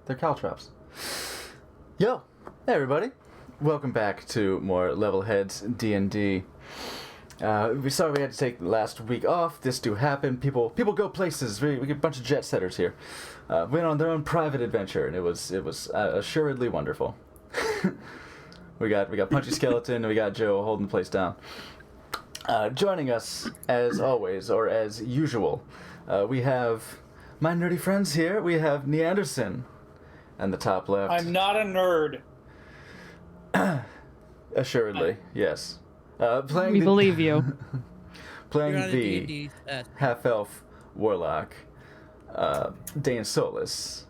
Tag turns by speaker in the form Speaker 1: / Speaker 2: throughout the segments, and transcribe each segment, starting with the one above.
Speaker 1: They're caltrops. Yo, hey everybody. Welcome back to more Level Heads D&D. We saw we had to take last week off. This do happen. People go places. We get a bunch of jet setters here. Went on their own private adventure, and it was assuredly wonderful. we got Punchy Skeleton, and we got Joe holding the place down. Joining us, as always, or as usual, we have my nerdy friends here. We have Neanderson in the top left.
Speaker 2: I'm not a nerd.
Speaker 1: Assuredly, yes.
Speaker 3: We believe you.
Speaker 1: Playing the half-elf warlock, Dane Solus.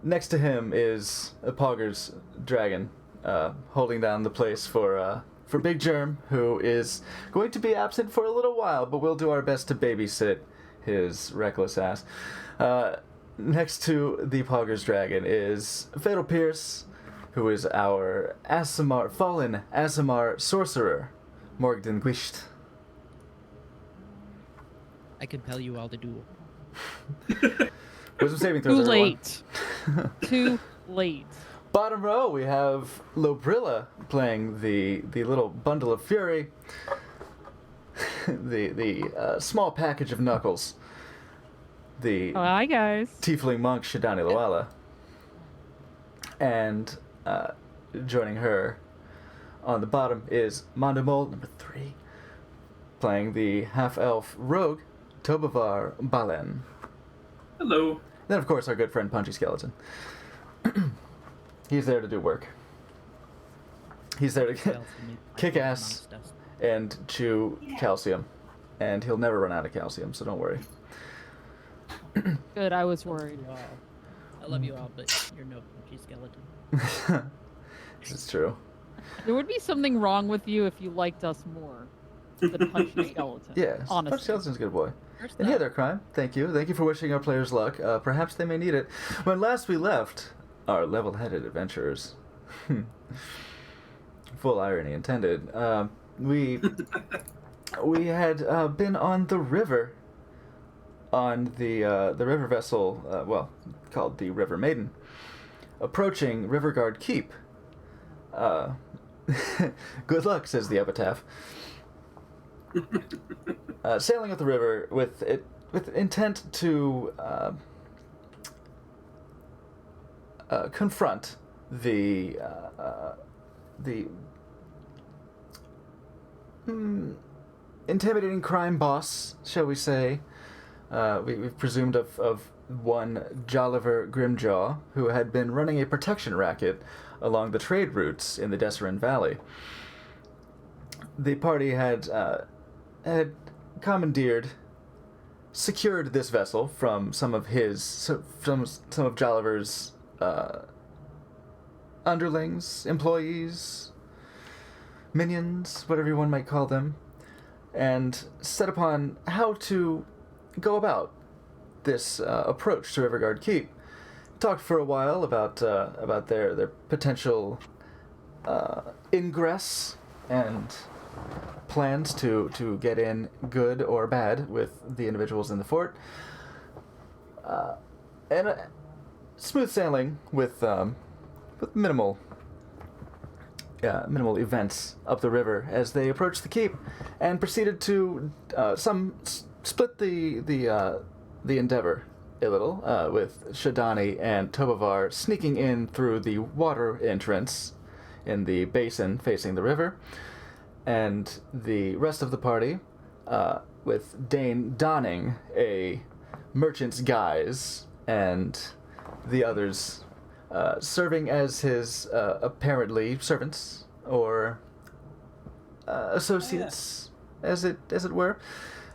Speaker 1: Next to him is a Pogger's dragon, holding down the place for Big Germ, who is going to be absent for a little while, but we'll do our best to babysit his reckless ass. Next to the Pogger's dragon is Fatal Pierce, who is our fallen Aasimar sorcerer, Morgden Gwisht.
Speaker 4: I compel you all to duel.
Speaker 1: Wisdom saving throws.
Speaker 3: Too late. Too late.
Speaker 1: Bottom row, we have Lobrilla playing the little bundle of fury, the small package of knuckles, the
Speaker 3: Hi guys.
Speaker 1: tiefling monk Shadani Lawala, and joining her on the bottom is Mondamol number 3, playing the half-elf rogue Tobavar Balen.
Speaker 2: Hello.
Speaker 1: Then, of course, our good friend Punchy Skeleton. He's there to do work. He's there to kick ass and chew calcium. And he'll never run out of calcium, so don't worry.
Speaker 3: Good, I was worried.
Speaker 4: I love you all, but you're no Punchy Skeleton.
Speaker 1: This is true.
Speaker 3: There would be something wrong with you if you liked us more than Punchy Skeleton.
Speaker 1: Yeah,
Speaker 3: honestly.
Speaker 1: Punchy Skeleton's a good boy.
Speaker 4: First
Speaker 1: And hey
Speaker 4: off,
Speaker 1: there, Crime. Thank you. Thank you for wishing our players luck. Perhaps they may need it. When last we left our level-headed adventurers, full irony intended, we had been on the river, on the river vessel, called the River Maiden, approaching Riverguard Keep. Good luck, says the epitaph. Sailing up the river with intent to confront the intimidating crime boss, shall we say? We've presumed of one Jolliver Grimjaw, who had been running a protection racket along the trade routes in the Desserin Valley. The party had commandeered, secured this vessel from some of Jolliver's underlings, employees, minions, whatever one might call them, and set upon how to go about this approach to Riverguard Keep. Talked for a while about their potential ingress and plans to get in, good or bad, with the individuals in the fort, and smooth sailing with minimal events up the river as they approached the keep, and proceeded to split the endeavor a little, with Shadani and Tobavar sneaking in through the water entrance in the basin facing the river, and the rest of the party, with Dane donning a merchant's guise, and the others serving as his apparently servants or associates, as it were,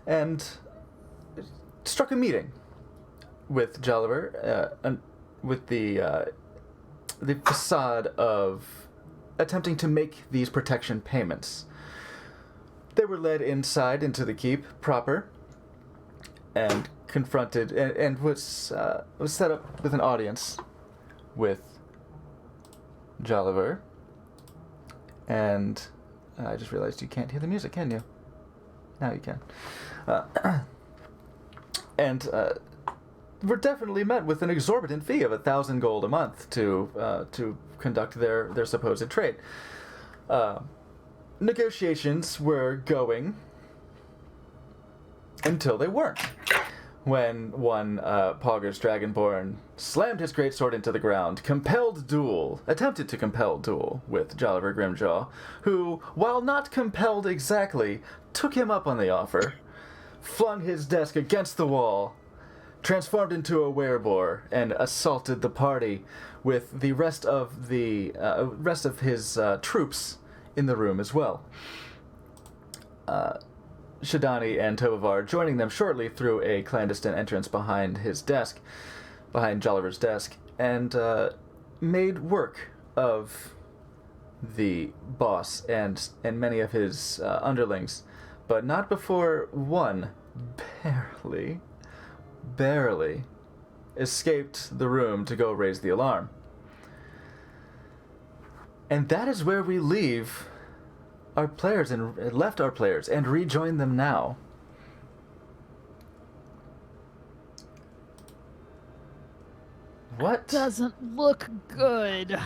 Speaker 1: and struck a meeting with Jolliver, with the facade of attempting to make these protection payments. They were led inside into the keep proper, and confronted, and was set up with an audience with Jolliver. And I just realized you can't hear the music, can you? Now you can. And were definitely met with an exorbitant fee of 1,000 gold a month to conduct their supposed trade. Negotiations were going until they weren't. When one Poggers Dragonborn slammed his greatsword into the ground, attempted to compel duel with Jolliver Grimjaw, who, while not compelled exactly, took him up on the offer, flung his desk against the wall, transformed into a wereboar, and assaulted the party with the rest of his troops in the room as well. Shadani and Tovar joining them shortly through a clandestine entrance behind Jolliver's desk, and made work of the boss and many of his underlings, but not before one barely escaped the room to go raise the alarm. And that is where we leave our players and left our players and rejoin them now. What
Speaker 3: Doesn't look good.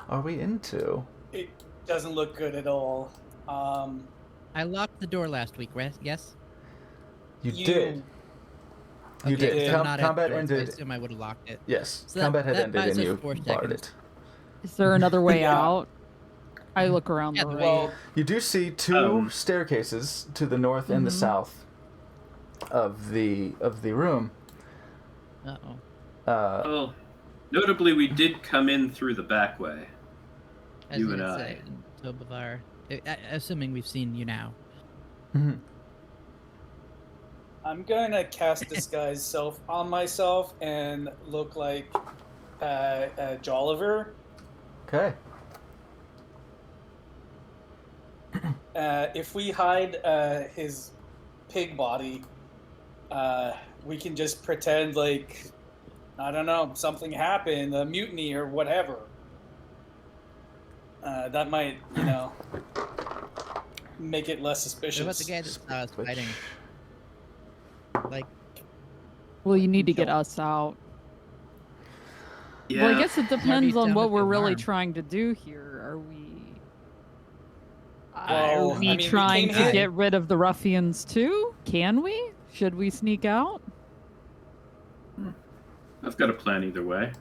Speaker 1: are we into?
Speaker 2: It doesn't look good at all.
Speaker 4: I locked the door last week, yes?
Speaker 1: You did. You
Speaker 2: Okay,
Speaker 1: did.
Speaker 2: so
Speaker 4: I'm not at
Speaker 1: Combat
Speaker 4: the door, so I
Speaker 1: ended.
Speaker 4: assume I would have locked it.
Speaker 1: Yes,
Speaker 4: So
Speaker 1: combat had
Speaker 4: that
Speaker 1: ended
Speaker 4: buys
Speaker 1: and
Speaker 4: us
Speaker 1: you
Speaker 4: 4
Speaker 1: barred
Speaker 4: seconds.
Speaker 1: it.
Speaker 3: Is there another way
Speaker 2: Yeah.
Speaker 3: out? I look around
Speaker 4: Yeah,
Speaker 3: the
Speaker 4: the
Speaker 3: room.
Speaker 2: Well,
Speaker 1: You do see two staircases to the north and the south of the room.
Speaker 4: Uh-oh.
Speaker 5: Well, notably, we did come in through the back way.
Speaker 4: As
Speaker 5: You
Speaker 4: you
Speaker 5: and
Speaker 4: would
Speaker 5: I.
Speaker 4: say, Tobavar. Assuming we've seen you now.
Speaker 2: I'm going to cast disguise self on myself and look like Jolliver.
Speaker 1: Okay.
Speaker 2: If we hide his pig body, we can just pretend like, I don't know, something happened, a mutiny or whatever. That might, make it less
Speaker 4: What about
Speaker 2: suspicious.
Speaker 4: the guy that saw us fighting? Like,
Speaker 3: Well, you need to get us out.
Speaker 5: Yeah.
Speaker 3: Well, I guess it depends on
Speaker 4: down
Speaker 3: what
Speaker 4: with
Speaker 3: we're
Speaker 4: the
Speaker 3: really
Speaker 4: alarm.
Speaker 3: trying to do here. Are we?
Speaker 2: Well,
Speaker 3: Are we
Speaker 2: I mean, we
Speaker 3: trying
Speaker 2: came
Speaker 3: to
Speaker 2: in-
Speaker 3: get rid of the ruffians too? Can we? Should we sneak out?
Speaker 5: I've got a plan either way.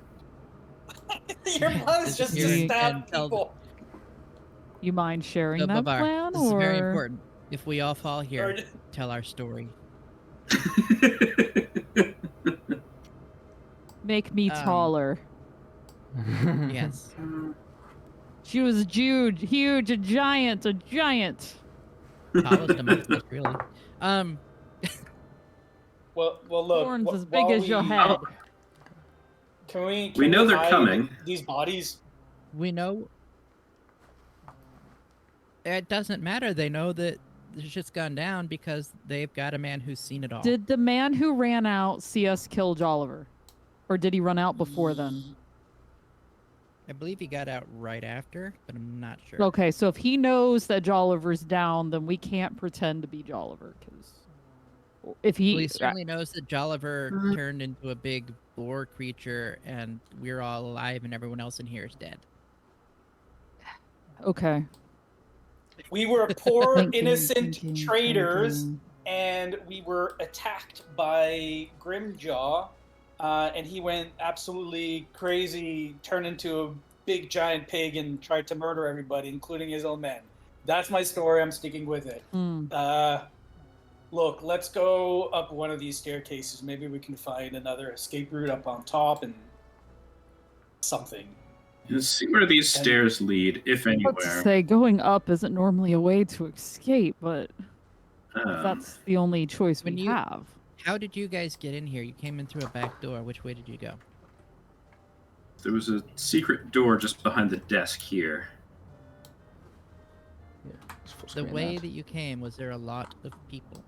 Speaker 2: Your plan is just to
Speaker 4: Disappearing
Speaker 2: stab
Speaker 4: and tell
Speaker 2: people.
Speaker 3: You mind sharing that
Speaker 4: Tobavar,
Speaker 3: plan,
Speaker 4: this is
Speaker 3: or
Speaker 4: very important. If we all fall here,
Speaker 2: Or-
Speaker 4: tell our story.
Speaker 3: make me taller?
Speaker 4: Yes.
Speaker 3: She was huge, a giant.
Speaker 4: Tallest amongst us, really.
Speaker 2: Well, look.
Speaker 3: Horns as big
Speaker 2: while
Speaker 3: as your
Speaker 2: we-
Speaker 3: head.
Speaker 2: Can we?
Speaker 5: We know they're
Speaker 2: hide
Speaker 5: coming.
Speaker 2: These bodies.
Speaker 4: We know. It doesn't matter. They know that the shit's gone down because they've got a man who's seen it all.
Speaker 3: Did the man who ran out see us kill Jolliver? Or did he run out before then?
Speaker 4: I believe he got out right after, but I'm not sure.
Speaker 3: Okay, so if he knows that Jolliver's down, then we can't pretend to be Jolliver, because if
Speaker 4: Well, he
Speaker 3: he...
Speaker 4: certainly knows that Jolliver turned into a big boar creature, and we're all alive, and everyone else in here is dead.
Speaker 3: Okay.
Speaker 2: We were poor,
Speaker 3: Thinking,
Speaker 2: innocent traders,
Speaker 3: thinking.
Speaker 2: and we were attacked by Grimjaw, and he went absolutely crazy, turned into a big giant pig, and tried to murder everybody, including his own men. That's my story. I'm sticking with it. Look, let's go up one of these staircases. Maybe we can find another escape route up on top and something.
Speaker 5: Let's see where these stairs lead, if
Speaker 3: Let's
Speaker 5: anywhere.
Speaker 3: say going up isn't normally a way to escape, but that's the only choice we
Speaker 4: when you-
Speaker 3: have.
Speaker 4: How did you guys get in here? You came in through a back door. Which way did you go?
Speaker 5: There was a secret door just behind the desk here.
Speaker 1: Yeah, just full
Speaker 4: The
Speaker 1: screen
Speaker 4: way
Speaker 1: that.
Speaker 4: that you came, was there a lot of people?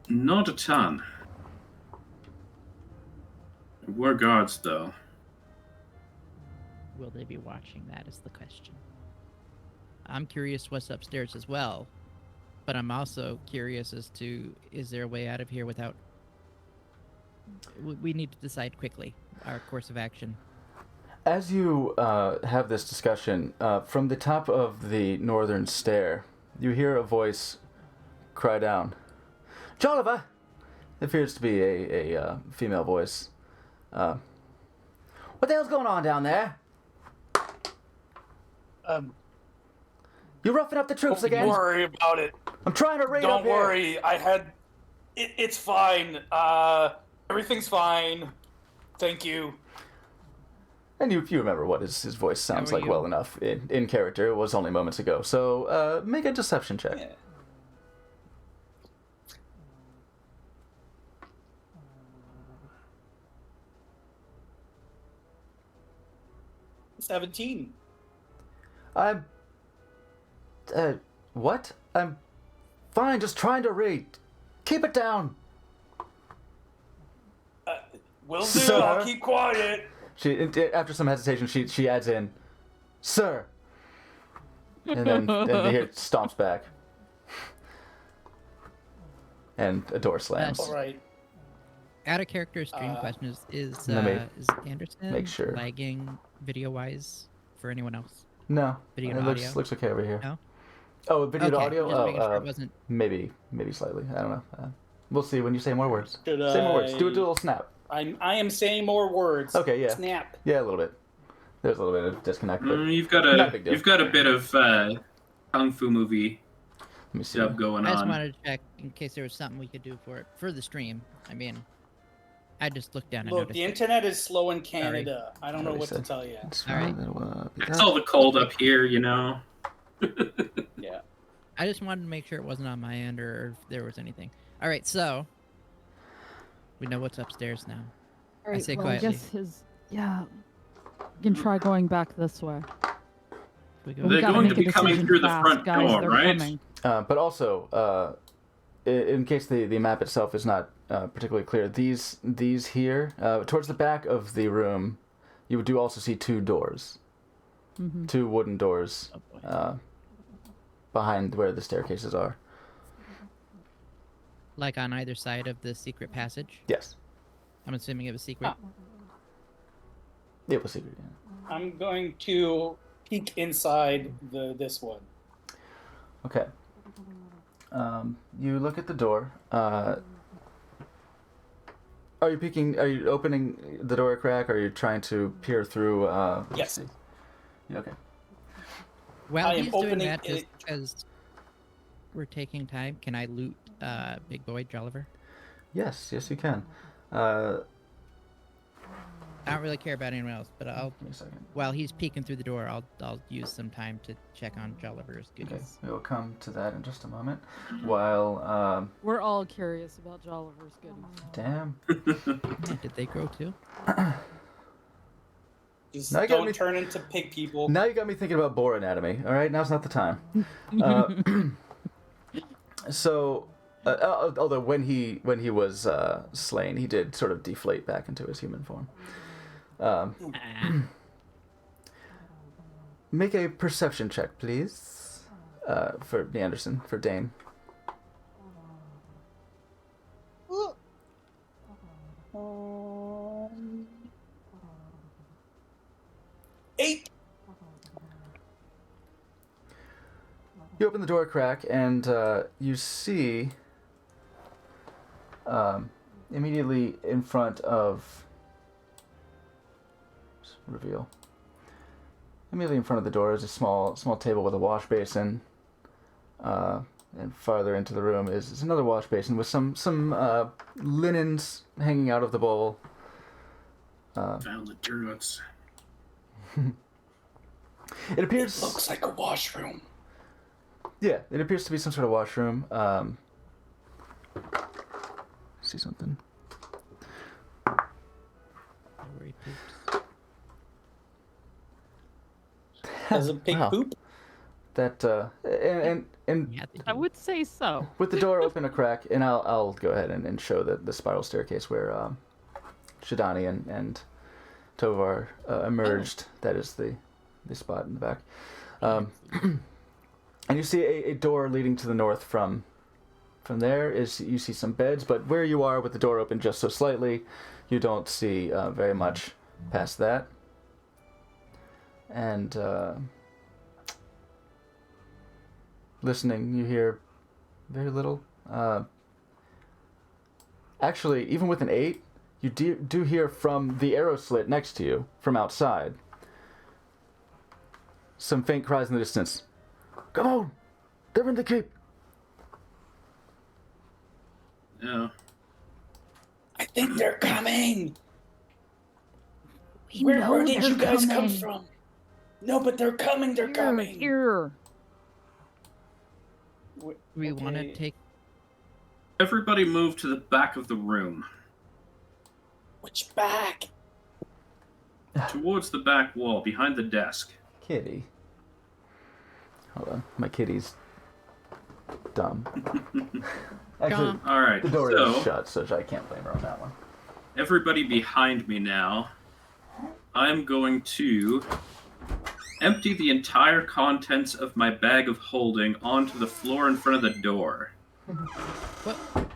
Speaker 5: Not a ton. There were guards, though.
Speaker 4: Will they be watching? That is the question. I'm curious what's upstairs as well, but I'm also curious as to, is there a way out of here without we need to decide quickly our course of action.
Speaker 1: As you have this discussion, from the top of the northern stair, you hear a voice cry down, "Jolliver!" It appears to be a female voice. What the hell's going on down there? You roughing up the troops
Speaker 2: Don't
Speaker 1: again?
Speaker 2: worry about it.
Speaker 1: I'm trying to raid up
Speaker 2: Don't
Speaker 1: here.
Speaker 2: worry. It's fine. Everything's fine. Thank you.
Speaker 1: And you remember what his voice sounds
Speaker 4: How are
Speaker 1: like
Speaker 4: you?
Speaker 1: well enough in character. It was only moments ago. So make a deception check.
Speaker 2: Yeah. 17.
Speaker 1: I'm... what? I'm fine, just trying to read. Keep it down.
Speaker 2: Will do.
Speaker 1: Sir?
Speaker 2: I'll keep quiet.
Speaker 1: After some hesitation, she adds in, "Sir." And then you hear it stomps back. And a door slams.
Speaker 2: All right.
Speaker 4: Out of character stream question is
Speaker 1: let me
Speaker 4: Anderson
Speaker 1: make sure.
Speaker 4: lagging video wise for anyone else?
Speaker 1: No,
Speaker 4: Video
Speaker 1: it
Speaker 4: and
Speaker 1: looks
Speaker 4: audio?
Speaker 1: looks okay over here.
Speaker 4: No?
Speaker 1: Oh, video to
Speaker 4: Okay,
Speaker 1: audio?
Speaker 4: just making sure
Speaker 1: Oh,
Speaker 4: it wasn't.
Speaker 1: maybe slightly. I don't know. We'll see when you say more words.
Speaker 2: Should
Speaker 1: Say more words. Do a
Speaker 2: I-
Speaker 1: little snap.
Speaker 2: I am saying more words.
Speaker 1: Okay, yeah.
Speaker 2: Snap.
Speaker 1: Yeah, a little bit. There's a little bit of disconnect, but
Speaker 5: You've got
Speaker 1: not a
Speaker 5: a
Speaker 1: big deal.
Speaker 5: you've got a bit of kung fu movie
Speaker 1: let me see.
Speaker 5: stuff going
Speaker 4: I just
Speaker 5: on.
Speaker 4: wanted to check in case there was something we could do for the stream. I mean, I just looked down and
Speaker 2: Look,
Speaker 4: noticed.
Speaker 2: the
Speaker 4: it.
Speaker 2: internet is slow in Canada. I don't know
Speaker 1: Already
Speaker 2: what to
Speaker 1: said.
Speaker 2: tell you.
Speaker 1: It's
Speaker 4: All right.
Speaker 5: It's all the cold up here, you know.
Speaker 2: Yeah.
Speaker 4: I just wanted to make sure it wasn't on my end or if there was anything. All right, so we know what's upstairs now.
Speaker 3: All right,
Speaker 4: say
Speaker 3: well,
Speaker 4: quietly.
Speaker 3: I guess you can try going back this way.
Speaker 4: We go.
Speaker 3: But we
Speaker 5: They're
Speaker 3: gotta
Speaker 5: going
Speaker 3: make
Speaker 5: to
Speaker 3: a
Speaker 5: be coming
Speaker 3: decision
Speaker 5: through the
Speaker 3: fast,
Speaker 5: front
Speaker 3: guys.
Speaker 5: door,
Speaker 3: They're
Speaker 5: right?
Speaker 3: coming.
Speaker 1: But also, in case the map itself is not particularly clear, these here, towards the back of the room, you do also see two doors.
Speaker 3: Mhm.
Speaker 1: Two wooden doors
Speaker 4: Oh, boy.
Speaker 1: behind where the staircases are.
Speaker 4: Like on either side of the secret passage.
Speaker 1: Yes.
Speaker 4: I'm assuming it was secret.
Speaker 1: It was secret, yeah.
Speaker 2: I'm going to peek inside this one.
Speaker 1: Okay. You look at the door. Are you peeking? Are you opening the door a crack? Or are you trying to peer through? Let's
Speaker 2: Yes.
Speaker 1: see. Yeah, okay.
Speaker 4: While
Speaker 2: I am
Speaker 4: he's doing
Speaker 2: opening
Speaker 4: that, just
Speaker 2: it-
Speaker 4: because we're taking time, can I loot Big Boy Jolliver?
Speaker 1: Yes, you can.
Speaker 4: I don't really care about anyone else, but I'll
Speaker 1: Give me a second.
Speaker 4: while he's peeking through the door, I'll use some time to check on Jolliver's
Speaker 1: Okay,
Speaker 4: goodies.
Speaker 1: we will come to that in just a moment. While,
Speaker 3: We're all curious about Jolliver's goodies.
Speaker 1: damn.
Speaker 4: Yeah, did they grow too?
Speaker 2: Just
Speaker 1: Now you got
Speaker 2: don't
Speaker 1: me-
Speaker 2: turn into pig people.
Speaker 1: Now you got me thinking about boar anatomy. All right, now's not the time. So, although when he was slain, he did sort of deflate back into his human form.
Speaker 4: Ah,
Speaker 1: Make a perception check, please, for Anderson, for Dane.
Speaker 2: Eight.
Speaker 1: You open the door a crack, and you see immediately in front of... reveal. Immediately in front of the door is a small table with a wash basin. And farther into the room is another wash basin with some linens hanging out of the bowl.
Speaker 5: Found the druids.
Speaker 1: It appears...
Speaker 2: It looks like a washroom.
Speaker 1: Yeah, it appears to be some sort of washroom. See something?
Speaker 4: where he poops.
Speaker 2: Does a pig
Speaker 1: Wow.
Speaker 2: poop?
Speaker 1: That and
Speaker 4: Yeah, they
Speaker 3: I
Speaker 4: do.
Speaker 3: would say so.
Speaker 1: with the door open a crack, and I'll go ahead and show the spiral staircase where Shidani and Tovar emerged. That is the spot in the back. And you see a door leading to the north from From there is you see some beds, but where you are with the door open just so slightly, you don't see very much past that. And listening, you hear very little. Actually, even with an 8, you do hear from the arrow slit next to you, from outside, some faint cries in the distance. Come on! They're in the keep!
Speaker 5: No.
Speaker 2: I think they're coming.
Speaker 3: We
Speaker 2: Where
Speaker 3: know
Speaker 2: did
Speaker 3: they're
Speaker 2: you guys come
Speaker 3: coming.
Speaker 2: from? No, but they're coming. They're coming.
Speaker 3: Here.
Speaker 4: We want to
Speaker 2: Okay.
Speaker 4: take.
Speaker 5: Everybody move to the back of the room.
Speaker 2: Which back?
Speaker 5: Towards the back wall, behind the desk.
Speaker 1: Kitty. Hold on, my kitty's dumb. Actually,
Speaker 4: Gone.
Speaker 5: Alright,
Speaker 1: the door
Speaker 5: so
Speaker 1: is shut, so I can't blame her on that one.
Speaker 5: everybody behind me now. I'm going to empty the entire contents of my bag of holding onto the floor in front of the door.
Speaker 4: What?
Speaker 2: What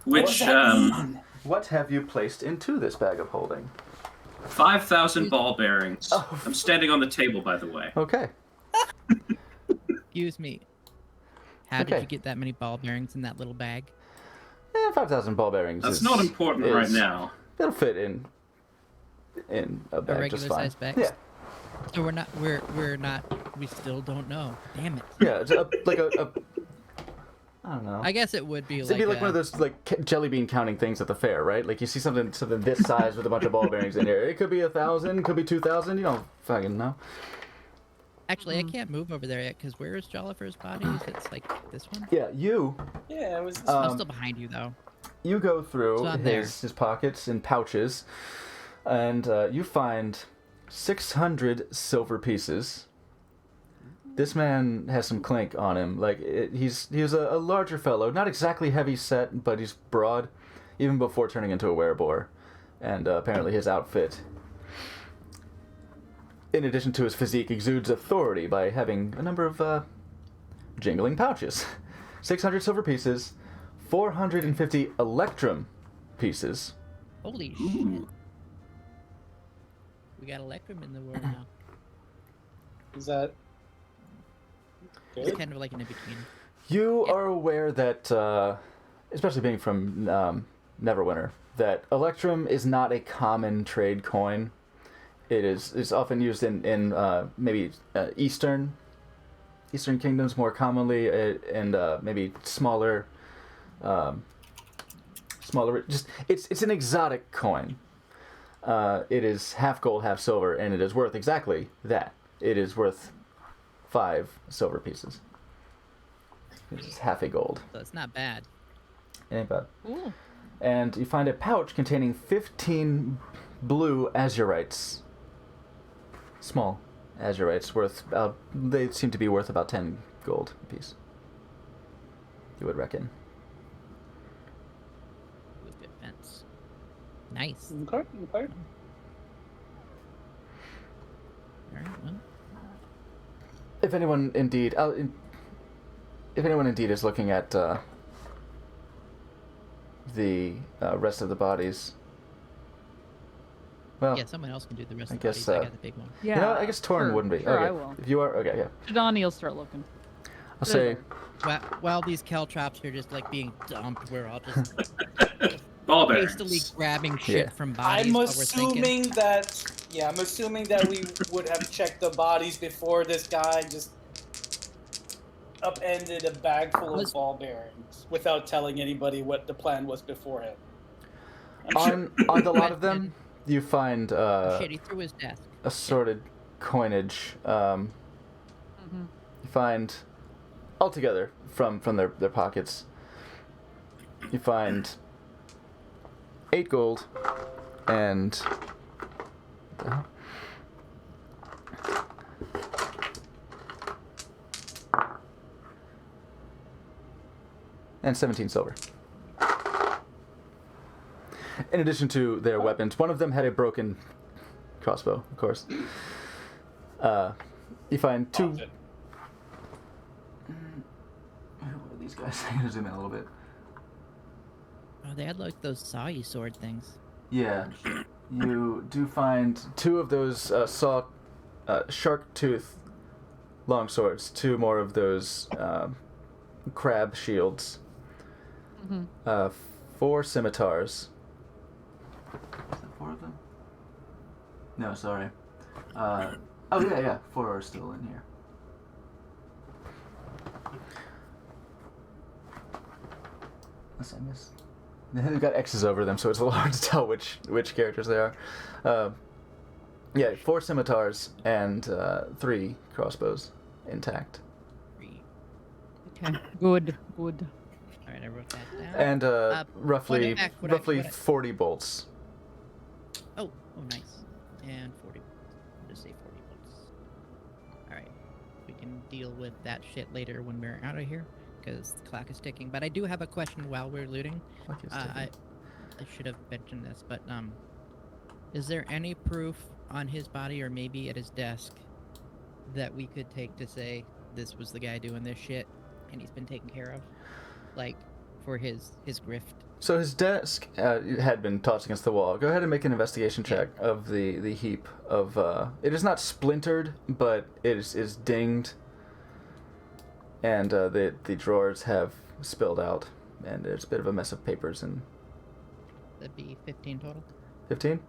Speaker 5: Which,
Speaker 2: does that mean?
Speaker 1: What have you placed into this bag of holding?
Speaker 5: 5,000 ball bearings.
Speaker 1: Oh.
Speaker 5: I'm standing on the table, by the way.
Speaker 1: Okay.
Speaker 4: Excuse me. How did
Speaker 1: Okay.
Speaker 4: you get that many ball bearings in that little bag?
Speaker 1: 5,000 ball bearings.
Speaker 5: That's
Speaker 1: is,
Speaker 5: not important
Speaker 1: is-
Speaker 5: right now.
Speaker 1: It'll fit in a bag
Speaker 4: regular
Speaker 1: just fine.
Speaker 4: size bag?
Speaker 1: Yeah.
Speaker 4: So we still don't know. Damn it.
Speaker 1: Yeah, it's like a I don't know.
Speaker 4: I guess it would be
Speaker 1: It'd
Speaker 4: like,
Speaker 1: be like one of those like jelly bean counting things at the fair, right? Like you see something this size with a bunch of ball bearings in here. It could be 1,000, could be 2,000. You don't fucking know.
Speaker 4: Actually, I can't move over there yet because where is Jollifer's body? Is it like this one?
Speaker 1: Yeah, you
Speaker 2: Yeah, it was.
Speaker 4: I'm still behind you though.
Speaker 1: you go through
Speaker 4: It's not there.
Speaker 1: his pockets and pouches, and you find 600 silver pieces. This man has some clink on him. Like he's a larger fellow, not exactly heavy set, but he's broad, even before turning into a werebore, and apparently his outfit, in addition to his physique, exudes authority by having a number of jingling pouches. 600 silver pieces, 450 electrum pieces.
Speaker 4: Holy shit.
Speaker 5: Ooh.
Speaker 4: We got Electrum in the world now.
Speaker 2: Is that
Speaker 4: It's
Speaker 2: good?
Speaker 4: kind of like an in-between.
Speaker 1: You
Speaker 4: Yeah.
Speaker 1: are aware that, especially being from Neverwinter, that electrum is not a common trade coin. It's often used in maybe Eastern kingdoms more commonly, and maybe smaller. Just it's an exotic coin. It is half gold, half silver, and it is worth exactly that. It is worth 5 silver pieces. It's half a gold.
Speaker 4: So it's not bad.
Speaker 1: It ain't bad.
Speaker 3: Ooh.
Speaker 1: And you find a pouch containing 15 blue azurites. Small azurites worth they seem to be worth about 10 gold apiece. You would reckon.
Speaker 4: With good fence. Nice.
Speaker 2: Okay, okay.
Speaker 4: Alright, well.
Speaker 1: If anyone indeed is looking at the rest of the bodies, well,
Speaker 4: Yeah, someone else can do the rest
Speaker 1: I
Speaker 4: of the
Speaker 1: guess,
Speaker 4: bodies. I got the big one.
Speaker 3: Yeah.
Speaker 1: you know, I guess Torrin
Speaker 3: sure,
Speaker 1: wouldn't be.
Speaker 3: Sure,
Speaker 1: Okay.
Speaker 3: I will.
Speaker 1: If you are, okay, yeah.
Speaker 3: Shadani will start looking.
Speaker 1: I'll say,
Speaker 4: While these caltrops are just like being dumped, we're all just
Speaker 5: Ball
Speaker 4: hastily
Speaker 5: bearings.
Speaker 4: grabbing shit
Speaker 1: Yeah.
Speaker 4: from bodies
Speaker 2: I'm
Speaker 4: while we're thinking.
Speaker 2: assuming that. Yeah, I'm assuming that we would have checked the bodies before this guy just upended a bag full of
Speaker 4: Was-
Speaker 2: ball bearings without telling anybody what the plan was beforehand.
Speaker 1: on the lot of them, you find
Speaker 4: Shit, he threw his desk.
Speaker 1: assorted coinage. You find altogether from their pockets. You find 8 gold and what the hell? And 17 silver. In addition to their weapons, one of them had a broken crossbow, of course. You find 2.
Speaker 2: Often.
Speaker 1: Where were these guys. I'm gonna zoom in a little bit.
Speaker 4: Oh, they had like those sawy sword things.
Speaker 1: Yeah, you do find 2 of those shark tooth longswords, 2 more of those crab shields, 4 scimitars. Is that 4 of them? No, sorry. Oh yeah, 4 are still in here. Unless I missed. They've got X's over them, so it's a little hard to tell which characters they are. Yeah, 4 scimitars and 3 crossbows intact.
Speaker 4: 3.
Speaker 3: Okay. Good.
Speaker 4: All right, I wrote that down.
Speaker 1: And roughly
Speaker 4: what I-
Speaker 1: 40 bolts.
Speaker 4: Oh, nice. And 40. Just say 40 volts. All right, we can deal with that shit later when we're out of here, because the clock is ticking. But I do have a question while we're looting. I should have mentioned this, but is there any proof on his body or maybe at his desk that we could take to say this was the guy doing this shit and he's been taken care of, like for his grift?
Speaker 1: So his desk had been tossed against the wall. Go ahead and make an investigation check of the heap of. It is not splintered, but it is dinged, and the drawers have spilled out, and there's a bit of a mess of papers and.
Speaker 4: That'd be 15 total.
Speaker 1: 15?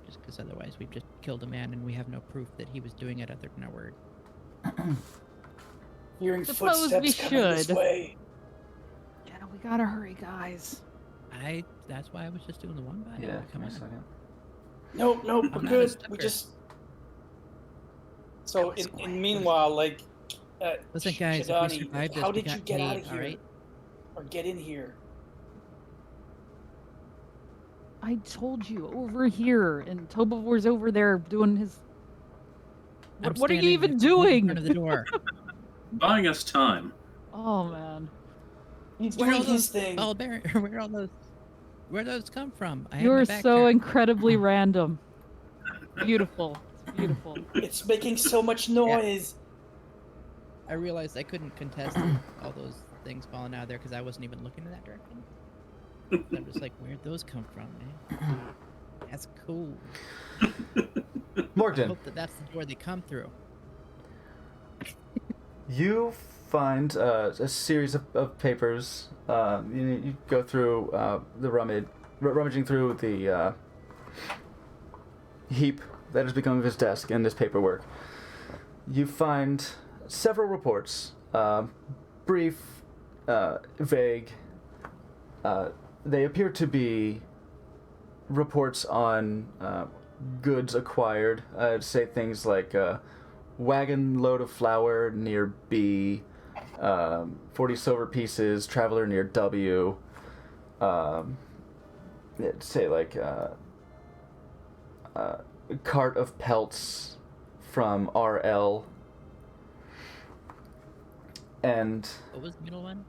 Speaker 4: Just because otherwise we've just killed a man and we have no proof that he was doing it other than our word.
Speaker 2: Hearing
Speaker 3: Suppose
Speaker 2: footsteps
Speaker 3: we
Speaker 2: coming this
Speaker 3: should.
Speaker 2: way.
Speaker 3: Yeah, we gotta hurry, guys.
Speaker 4: That's why I was just doing the one by.
Speaker 1: Yeah,
Speaker 4: Come
Speaker 1: give me a
Speaker 4: on.
Speaker 1: second.
Speaker 2: No, we're
Speaker 4: not a
Speaker 2: good.
Speaker 4: sucker.
Speaker 2: We just. So,
Speaker 4: That was
Speaker 2: in meanwhile, like.
Speaker 4: Listen, guys, if we
Speaker 2: Shidani,
Speaker 4: survived this,
Speaker 2: how
Speaker 4: we
Speaker 2: did
Speaker 4: got
Speaker 2: you get out
Speaker 4: paid,
Speaker 2: of here?
Speaker 4: all right?
Speaker 2: Or get in here?
Speaker 3: I told you, over here, and Tobovor's over there doing his...
Speaker 4: I'm
Speaker 3: What are you
Speaker 4: standing
Speaker 3: even
Speaker 4: in
Speaker 3: doing?
Speaker 4: front of the door.
Speaker 5: Buying us time.
Speaker 3: Oh, man.
Speaker 2: He's
Speaker 4: Where
Speaker 2: doing
Speaker 4: all
Speaker 2: his
Speaker 4: those
Speaker 2: thing.
Speaker 4: Where those come from? I had
Speaker 3: You're
Speaker 4: my
Speaker 3: so
Speaker 4: back turned.
Speaker 3: incredibly random. Beautiful. It's beautiful.
Speaker 2: It's making so much noise.
Speaker 4: I realized I couldn't contest all those things falling out of there because I wasn't even looking in that direction. I'm just like, where'd those come from, man? That's cool. I
Speaker 1: Morgan,
Speaker 4: hope that's the door they come through.
Speaker 1: you find a series of papers. You go through rummaging through the heap that has become of his desk and his paperwork. You find several reports, brief, vague. They appear to be reports on goods acquired. I'd say things like wagon load of flour near B, 40 silver pieces, traveler near W. It'd say like cart of pelts from RL. And
Speaker 4: What was the middle one?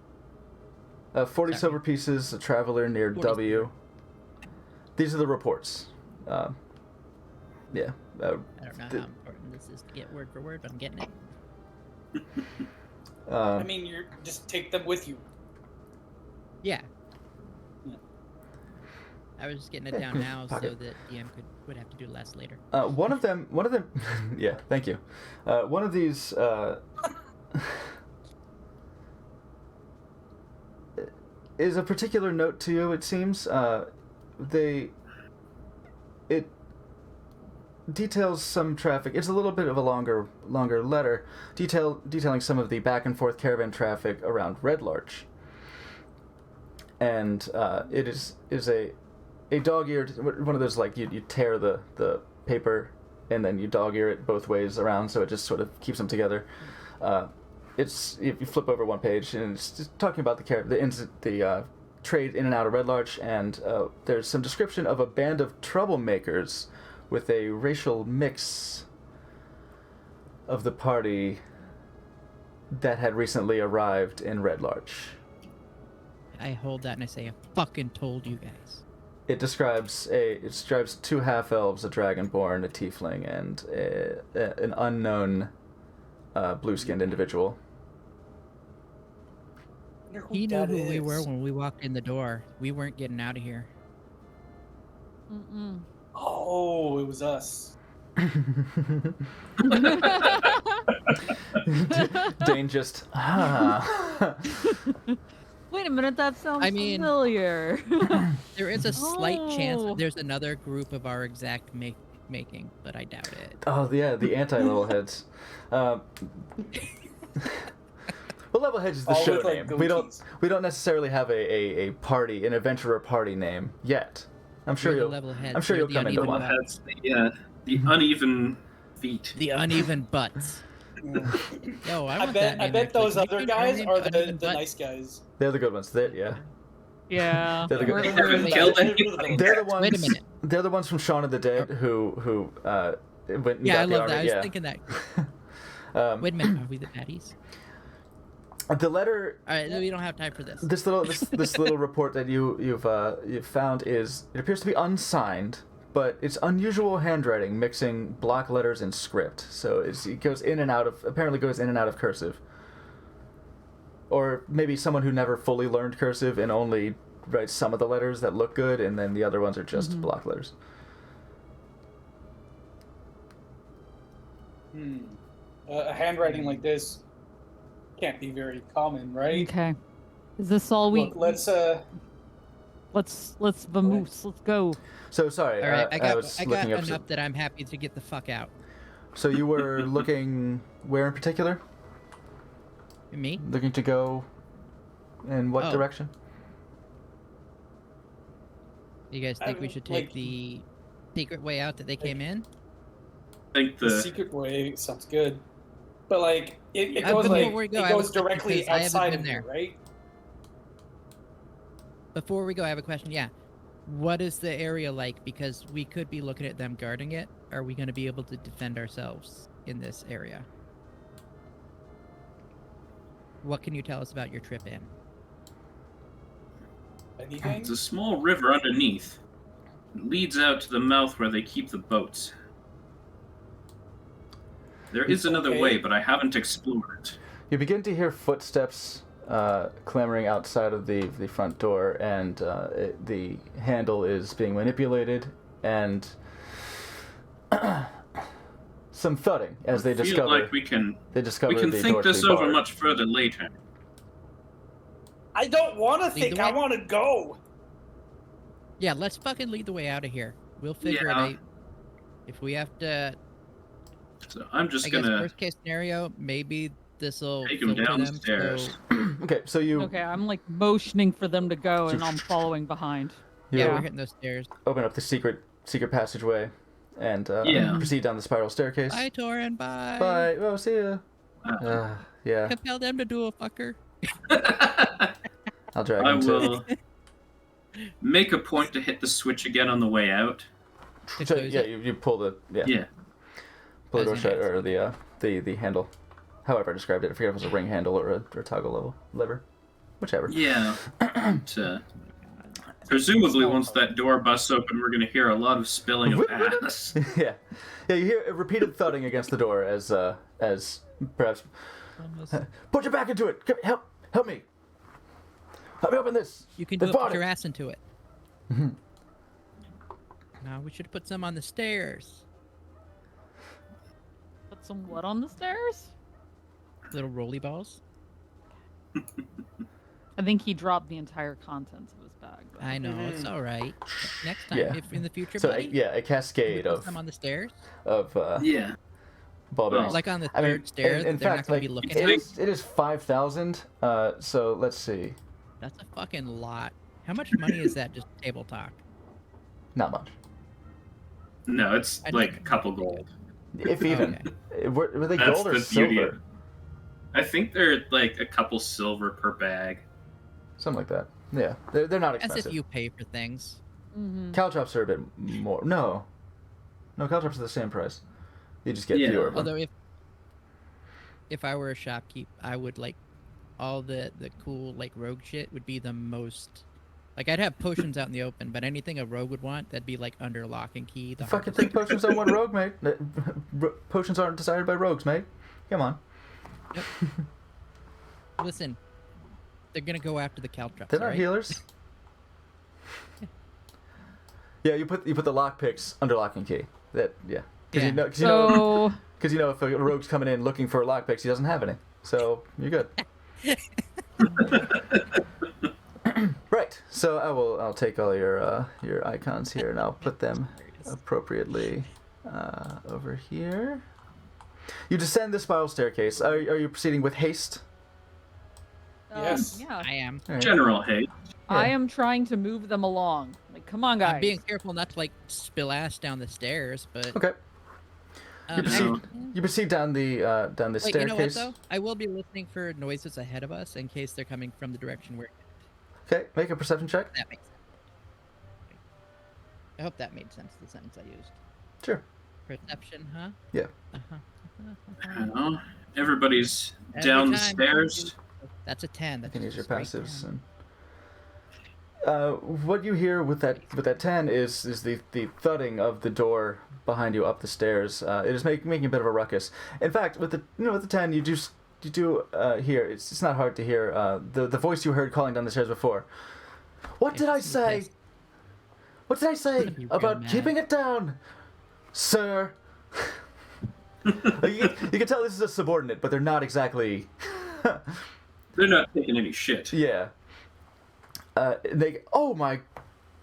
Speaker 1: 40
Speaker 4: Sorry.
Speaker 1: silver pieces, a traveler near
Speaker 4: 40
Speaker 1: W. These are the reports. Yeah.
Speaker 4: I don't know how important this is to get word for word, but I'm getting it.
Speaker 2: I mean, you just take them with you.
Speaker 4: Yeah.
Speaker 2: Yeah.
Speaker 4: I was just getting it down now so
Speaker 1: Pocket.
Speaker 4: that DM would have to do less later.
Speaker 1: One of them, yeah, thank you. One of these, is a particular note to you, it seems. It details some traffic. It's a little bit of a longer letter, detailing some of the back and forth caravan traffic around Red Larch. And it is a dog-eared, one of those, like, you tear the paper and then you dog-ear it both ways around, so it just sort of keeps them together. It's, if you flip over one page, and it's just talking about the trade in and out of Red Larch, and there's some description of a band of troublemakers with a racial mix of the party that had recently arrived in Red Larch.
Speaker 4: I hold that and I say, I fucking told you guys.
Speaker 1: It describes 2 half-elves, a dragonborn, a tiefling, and an unknown blue-skinned individual.
Speaker 4: He knew who we were when we walked in the door. We weren't getting out of here.
Speaker 3: Mm-mm.
Speaker 2: Oh, it was us.
Speaker 1: Dane just
Speaker 3: Wait a minute, that sounds
Speaker 4: I mean-
Speaker 3: familiar.
Speaker 4: There is a slight chance
Speaker 3: Oh.
Speaker 4: that there's another group of our exact making, but I doubt it.
Speaker 1: Oh yeah, the anti-level heads. Well, level heads is the
Speaker 2: All
Speaker 1: show
Speaker 2: with, like,
Speaker 1: name. We
Speaker 2: goatees.
Speaker 1: don't necessarily have a party, an adventurer party name yet. I'm sure
Speaker 4: We're the
Speaker 1: you'll.
Speaker 4: level heads.
Speaker 1: I'm sure
Speaker 4: We're
Speaker 1: you'll
Speaker 4: the
Speaker 1: come into
Speaker 4: uneven
Speaker 1: one.
Speaker 4: butts.
Speaker 5: That's the uneven feet.
Speaker 4: The uneven butts. Yo, I want that
Speaker 2: I
Speaker 4: name,
Speaker 2: bet
Speaker 4: actually.
Speaker 2: those
Speaker 4: Can you
Speaker 2: other
Speaker 4: change our
Speaker 2: guys
Speaker 4: name
Speaker 2: are
Speaker 4: to
Speaker 2: the
Speaker 4: Uneven Butts?
Speaker 2: nice guys.
Speaker 1: They're the good ones. Yeah.
Speaker 3: Yeah.
Speaker 1: They're the good-
Speaker 3: we're-
Speaker 5: They haven't
Speaker 3: we're-
Speaker 5: killed
Speaker 2: They're
Speaker 5: any-
Speaker 2: the villains.
Speaker 1: They're the ones.
Speaker 4: Wait a minute.
Speaker 1: They're the ones from Shaun of the Dead who went and
Speaker 4: Yeah, I
Speaker 1: got the
Speaker 4: love
Speaker 1: army.
Speaker 4: that. I was
Speaker 1: Yeah.
Speaker 4: thinking that.
Speaker 1: Um,
Speaker 4: Wait a minute. Are we the baddies?
Speaker 1: the letter.
Speaker 4: All right, we don't have time for this.
Speaker 1: This little report that you've found it appears to be unsigned, but it's unusual handwriting mixing block letters and script. So it goes in and out of cursive. Or maybe someone who never fully learned cursive and only writes some of the letters that look good, and then the other ones are just block letters.
Speaker 2: A handwriting like this can't be very common, right?
Speaker 3: Okay. Is this all we?
Speaker 2: Look, let's
Speaker 3: Let's vamoose. Let's go.
Speaker 1: So sorry,
Speaker 4: All right,
Speaker 1: I was
Speaker 4: I got
Speaker 1: looking up.
Speaker 4: enough that I'm happy to get the fuck out.
Speaker 1: So you were looking where in particular?
Speaker 4: Me?
Speaker 1: Looking to go in what
Speaker 4: Oh.
Speaker 1: direction?
Speaker 4: You guys think we should take
Speaker 2: like-
Speaker 4: the secret way out that they came in?
Speaker 5: I think
Speaker 2: the
Speaker 5: the
Speaker 2: secret way sounds good, but like it
Speaker 4: Before
Speaker 2: goes like
Speaker 4: we go,
Speaker 2: it
Speaker 4: I have a
Speaker 2: goes
Speaker 4: question,
Speaker 2: directly
Speaker 4: because I haven't
Speaker 2: outside
Speaker 4: been
Speaker 2: of
Speaker 4: there.
Speaker 2: here, right?
Speaker 4: Before we go, I have a question. Yeah. What is the area like? Because we could be looking at them guarding it. Are we going to be able to defend ourselves in this area? What can you tell us about your trip in?
Speaker 2: Anything?
Speaker 5: it's a small river underneath. It leads out to the mouth where they keep the boats. There is another
Speaker 2: Okay.
Speaker 5: way, but I haven't explored it.
Speaker 1: You begin to hear footsteps clamoring outside of the front door, and the handle is being manipulated, and some thudding as they
Speaker 5: I feel
Speaker 1: discover
Speaker 5: like we can
Speaker 1: the
Speaker 5: think
Speaker 1: door to
Speaker 5: this
Speaker 1: be
Speaker 5: over
Speaker 1: barred.
Speaker 5: much further later.
Speaker 2: I don't want to
Speaker 4: Lead
Speaker 2: think.
Speaker 4: the
Speaker 2: I
Speaker 4: way.
Speaker 2: want to go.
Speaker 4: Yeah, let's fucking lead the way out of here. We'll figure
Speaker 5: Yeah.
Speaker 4: it out. If we have to,
Speaker 5: So I'm just
Speaker 4: I guess
Speaker 5: gonna
Speaker 4: worst case scenario, maybe this'll
Speaker 5: take him
Speaker 4: filter them.
Speaker 5: downstairs.
Speaker 4: So,
Speaker 1: Okay, so you
Speaker 3: Okay, I'm like motioning for them to go, and I'm following behind.
Speaker 1: you
Speaker 4: yeah, we're hitting those stairs.
Speaker 1: open up the secret passageway, and
Speaker 5: Yeah.
Speaker 1: proceed down the spiral staircase.
Speaker 4: Bye, Torin. Bye.
Speaker 1: Bye. Oh, see ya. Yeah,
Speaker 4: Compel them to do a fucker.
Speaker 1: I'll drag
Speaker 5: I
Speaker 1: him to.
Speaker 5: will make a point to hit the switch again on the way out.
Speaker 1: So, yeah, you pull the
Speaker 5: Yeah.
Speaker 1: pull the door
Speaker 4: As in
Speaker 1: shut,
Speaker 4: yes.
Speaker 1: or the handle. However I described it, I forget if it was a ring handle or a toggle lever, whichever.
Speaker 5: Yeah. Presumably, once that door busts open, we're going to hear a lot of spilling of ass.
Speaker 1: Yeah, you hear a repeated thudding against the door as perhaps
Speaker 4: Almost.
Speaker 1: put your back into it. Come, help me. Help me open this.
Speaker 4: You can
Speaker 1: They
Speaker 4: do it. Put
Speaker 1: bought
Speaker 4: your
Speaker 1: it.
Speaker 4: ass into it. No, we should put some on the stairs.
Speaker 3: Put some what on the stairs?
Speaker 4: Little rolly balls.
Speaker 3: I think he dropped the entire contents of his bag. though.
Speaker 4: I know it's all right. Next time,
Speaker 1: Yeah.
Speaker 4: if in the future,
Speaker 1: So
Speaker 4: buddy,
Speaker 1: yeah, a
Speaker 4: can we
Speaker 1: cascade
Speaker 4: put
Speaker 1: of
Speaker 4: some on the stairs.
Speaker 5: Yeah.
Speaker 1: ball
Speaker 5: Well,
Speaker 1: bearings.
Speaker 4: Like on the
Speaker 1: I
Speaker 4: third
Speaker 1: mean,
Speaker 4: stair,
Speaker 1: in
Speaker 4: that they're
Speaker 1: fact,
Speaker 4: not
Speaker 1: like
Speaker 4: gonna be looking
Speaker 1: it
Speaker 4: at.
Speaker 1: is 5,000. So let's see.
Speaker 4: That's a fucking lot. How much money is that? Just table talk.
Speaker 1: Not much,
Speaker 5: No, it's
Speaker 4: I'd
Speaker 5: like
Speaker 4: like-
Speaker 5: a couple gold.
Speaker 1: if even. Were they
Speaker 5: That's
Speaker 1: gold or
Speaker 5: the beauty of
Speaker 1: silver?
Speaker 5: it. I think they're like a couple silver per bag.
Speaker 1: Something like that. Yeah, they're not
Speaker 4: As
Speaker 1: expensive.
Speaker 4: if you pay for things.
Speaker 3: Mhm.
Speaker 1: Caltrops are a bit more. No, caltrops are the same price. You just get
Speaker 5: Yeah.
Speaker 1: fewer of them.
Speaker 4: Although if I were a shopkeep, I would like all the cool like rogue shit would be the most. Like I'd have potions out in the open, but anything a rogue would want, that'd be like under lock and key. The
Speaker 1: Fucking
Speaker 4: hardest
Speaker 1: think
Speaker 4: to
Speaker 1: potions don't want rogue, mate. Potions aren't desired by rogues, mate. Come on.
Speaker 4: Listen, they're gonna go after the caltrops.
Speaker 1: They're not
Speaker 4: right?
Speaker 1: healers. Yeah, you put the lockpicks under lock and key. That yeah. Because
Speaker 4: Yeah.
Speaker 1: you know if a rogue's coming in looking for lockpicks, he doesn't have any. So you're good. Right. So I'll take all your icons here and I'll put them appropriately over here. You descend the spiral staircase. Are you proceeding with haste?
Speaker 2: Yes.
Speaker 3: Yeah.
Speaker 4: I am.
Speaker 1: All right.
Speaker 5: General hate.
Speaker 3: I am trying to move them along. Like, come on, guys.
Speaker 4: I'm being careful not to like spill ass down the stairs, but
Speaker 1: Okay. You proceed.
Speaker 4: actually-
Speaker 1: You proceed down the
Speaker 4: Wait,
Speaker 1: staircase.
Speaker 4: you know what though? I will be listening for noises ahead of us in case they're coming from the direction where
Speaker 1: Okay. Make a perception check.
Speaker 4: that makes sense. I hope that made sense. The sentence I used.
Speaker 1: Sure.
Speaker 4: Perception, huh?
Speaker 1: Yeah.
Speaker 5: Well, everybody's
Speaker 4: Every
Speaker 5: down the
Speaker 4: time.
Speaker 5: stairs.
Speaker 4: That's a 10.
Speaker 1: You
Speaker 4: That's
Speaker 1: can use your
Speaker 4: just straight
Speaker 1: passives.
Speaker 4: down.
Speaker 1: And, what you hear with that 10 is the thudding of the door behind you up the stairs. It is making a bit of a ruckus. In fact, with the 10, you do hear. It's not hard to hear the voice you heard calling down the stairs before. What did I
Speaker 4: It's
Speaker 1: say?
Speaker 4: pissed.
Speaker 1: What did I say
Speaker 4: gonna be real
Speaker 1: about
Speaker 4: mad.
Speaker 1: keeping it down, sir? you can tell this is a subordinate, but they're not exactly.
Speaker 5: They're not taking any shit.
Speaker 1: Yeah. Oh my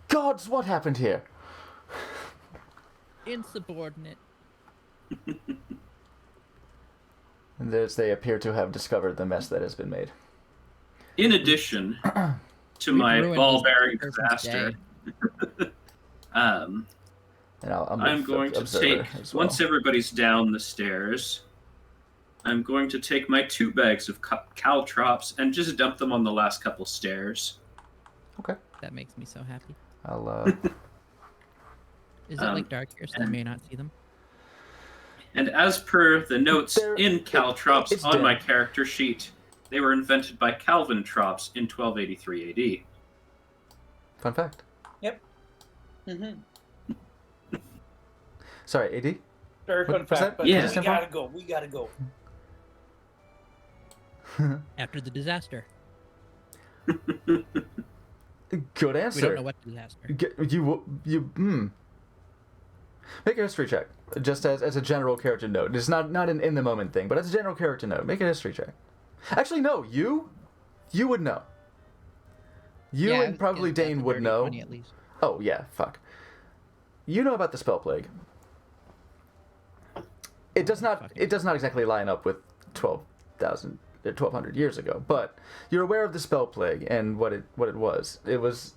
Speaker 1: gods, what happened here?
Speaker 4: Insubordinate.
Speaker 1: And they appear to have discovered the mess that has been made.
Speaker 5: In addition to
Speaker 4: We've
Speaker 5: my
Speaker 4: ruined
Speaker 5: ball
Speaker 4: this
Speaker 5: bearing
Speaker 4: person's
Speaker 5: disaster,
Speaker 4: day.
Speaker 5: um,
Speaker 1: And I'm
Speaker 5: I'm going to take,
Speaker 1: as well.
Speaker 5: once everybody's down the stairs, I'm going to take my 2 bags of caltrops and just dump them on the last couple stairs.
Speaker 1: Okay.
Speaker 4: That makes me so happy.
Speaker 1: I'll
Speaker 4: Is it like dark here, so I may not see them?
Speaker 5: And as per the notes
Speaker 1: They're-
Speaker 5: in caltrops
Speaker 1: it's
Speaker 5: on
Speaker 1: dim.
Speaker 5: my character sheet, they were invented by Calvin Trops in 1283 AD.
Speaker 1: fun fact.
Speaker 2: Mm-hmm.
Speaker 1: Sorry, AD.
Speaker 2: Very
Speaker 1: What
Speaker 2: fun
Speaker 1: was
Speaker 2: fact,
Speaker 1: that?
Speaker 2: but
Speaker 5: Yeah.
Speaker 2: we gotta go. We gotta go.
Speaker 4: After the disaster.
Speaker 1: Good answer.
Speaker 4: We don't know what disaster.
Speaker 1: Make a history check, just as a general character note. It's not an in the moment thing, but as a general character note, make a history check. Actually, no, you would know. You
Speaker 4: Yeah, I
Speaker 1: and
Speaker 4: was
Speaker 1: probably
Speaker 4: gonna say
Speaker 1: Dane
Speaker 4: that's a
Speaker 1: would
Speaker 4: dirty
Speaker 1: know.
Speaker 4: 20 at least.
Speaker 1: Oh yeah, fuck. You know about the spell plague. It does not.
Speaker 4: Fucking-
Speaker 1: It does not exactly line up with 1,200 years ago, but you're aware of the spell plague and what it was. It was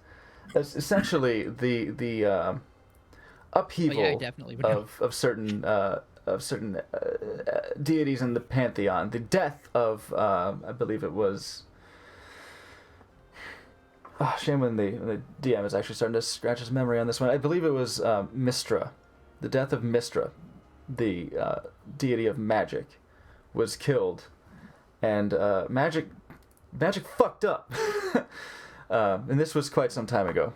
Speaker 1: essentially the upheaval
Speaker 4: I definitely would know.
Speaker 1: of certain deities in the pantheon. The death of I believe it was. Oh, shame when the DM is actually starting to scratch his memory on this one. I believe it was Mistra. The death of Mistra, the deity of magic, was killed, and magic fucked up. And this was quite some time ago.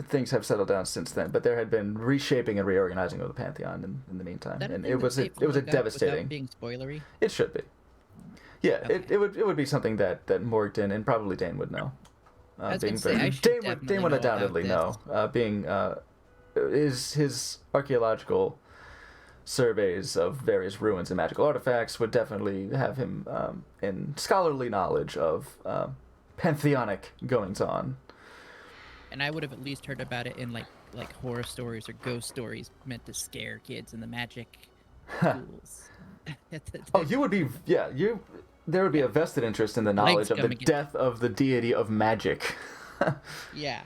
Speaker 1: Things have settled down since then, but there had been reshaping and reorganizing of the pantheon in the meantime,
Speaker 4: That a
Speaker 1: and
Speaker 4: thing
Speaker 1: it
Speaker 4: that's
Speaker 1: was
Speaker 4: safe to
Speaker 1: a
Speaker 4: look up
Speaker 1: devastating.
Speaker 4: Without being spoilery.
Speaker 1: It should be. Yeah,
Speaker 4: Okay.
Speaker 1: it would be something that Morgton and probably Dane would know.
Speaker 4: I was gonna say, I should
Speaker 1: Dane
Speaker 4: definitely
Speaker 1: would
Speaker 4: know about
Speaker 1: undoubtedly
Speaker 4: this.
Speaker 1: know. Being his archaeological surveys of various ruins and magical artifacts would definitely have him in scholarly knowledge of pantheonic goings on.
Speaker 4: And I would have at least heard about it in like horror stories or ghost stories meant to scare kids in the magic schools.
Speaker 1: Oh, you would be there would be a vested interest in the knowledge of the
Speaker 4: coming in.
Speaker 1: death of the deity of magic.
Speaker 4: Yeah.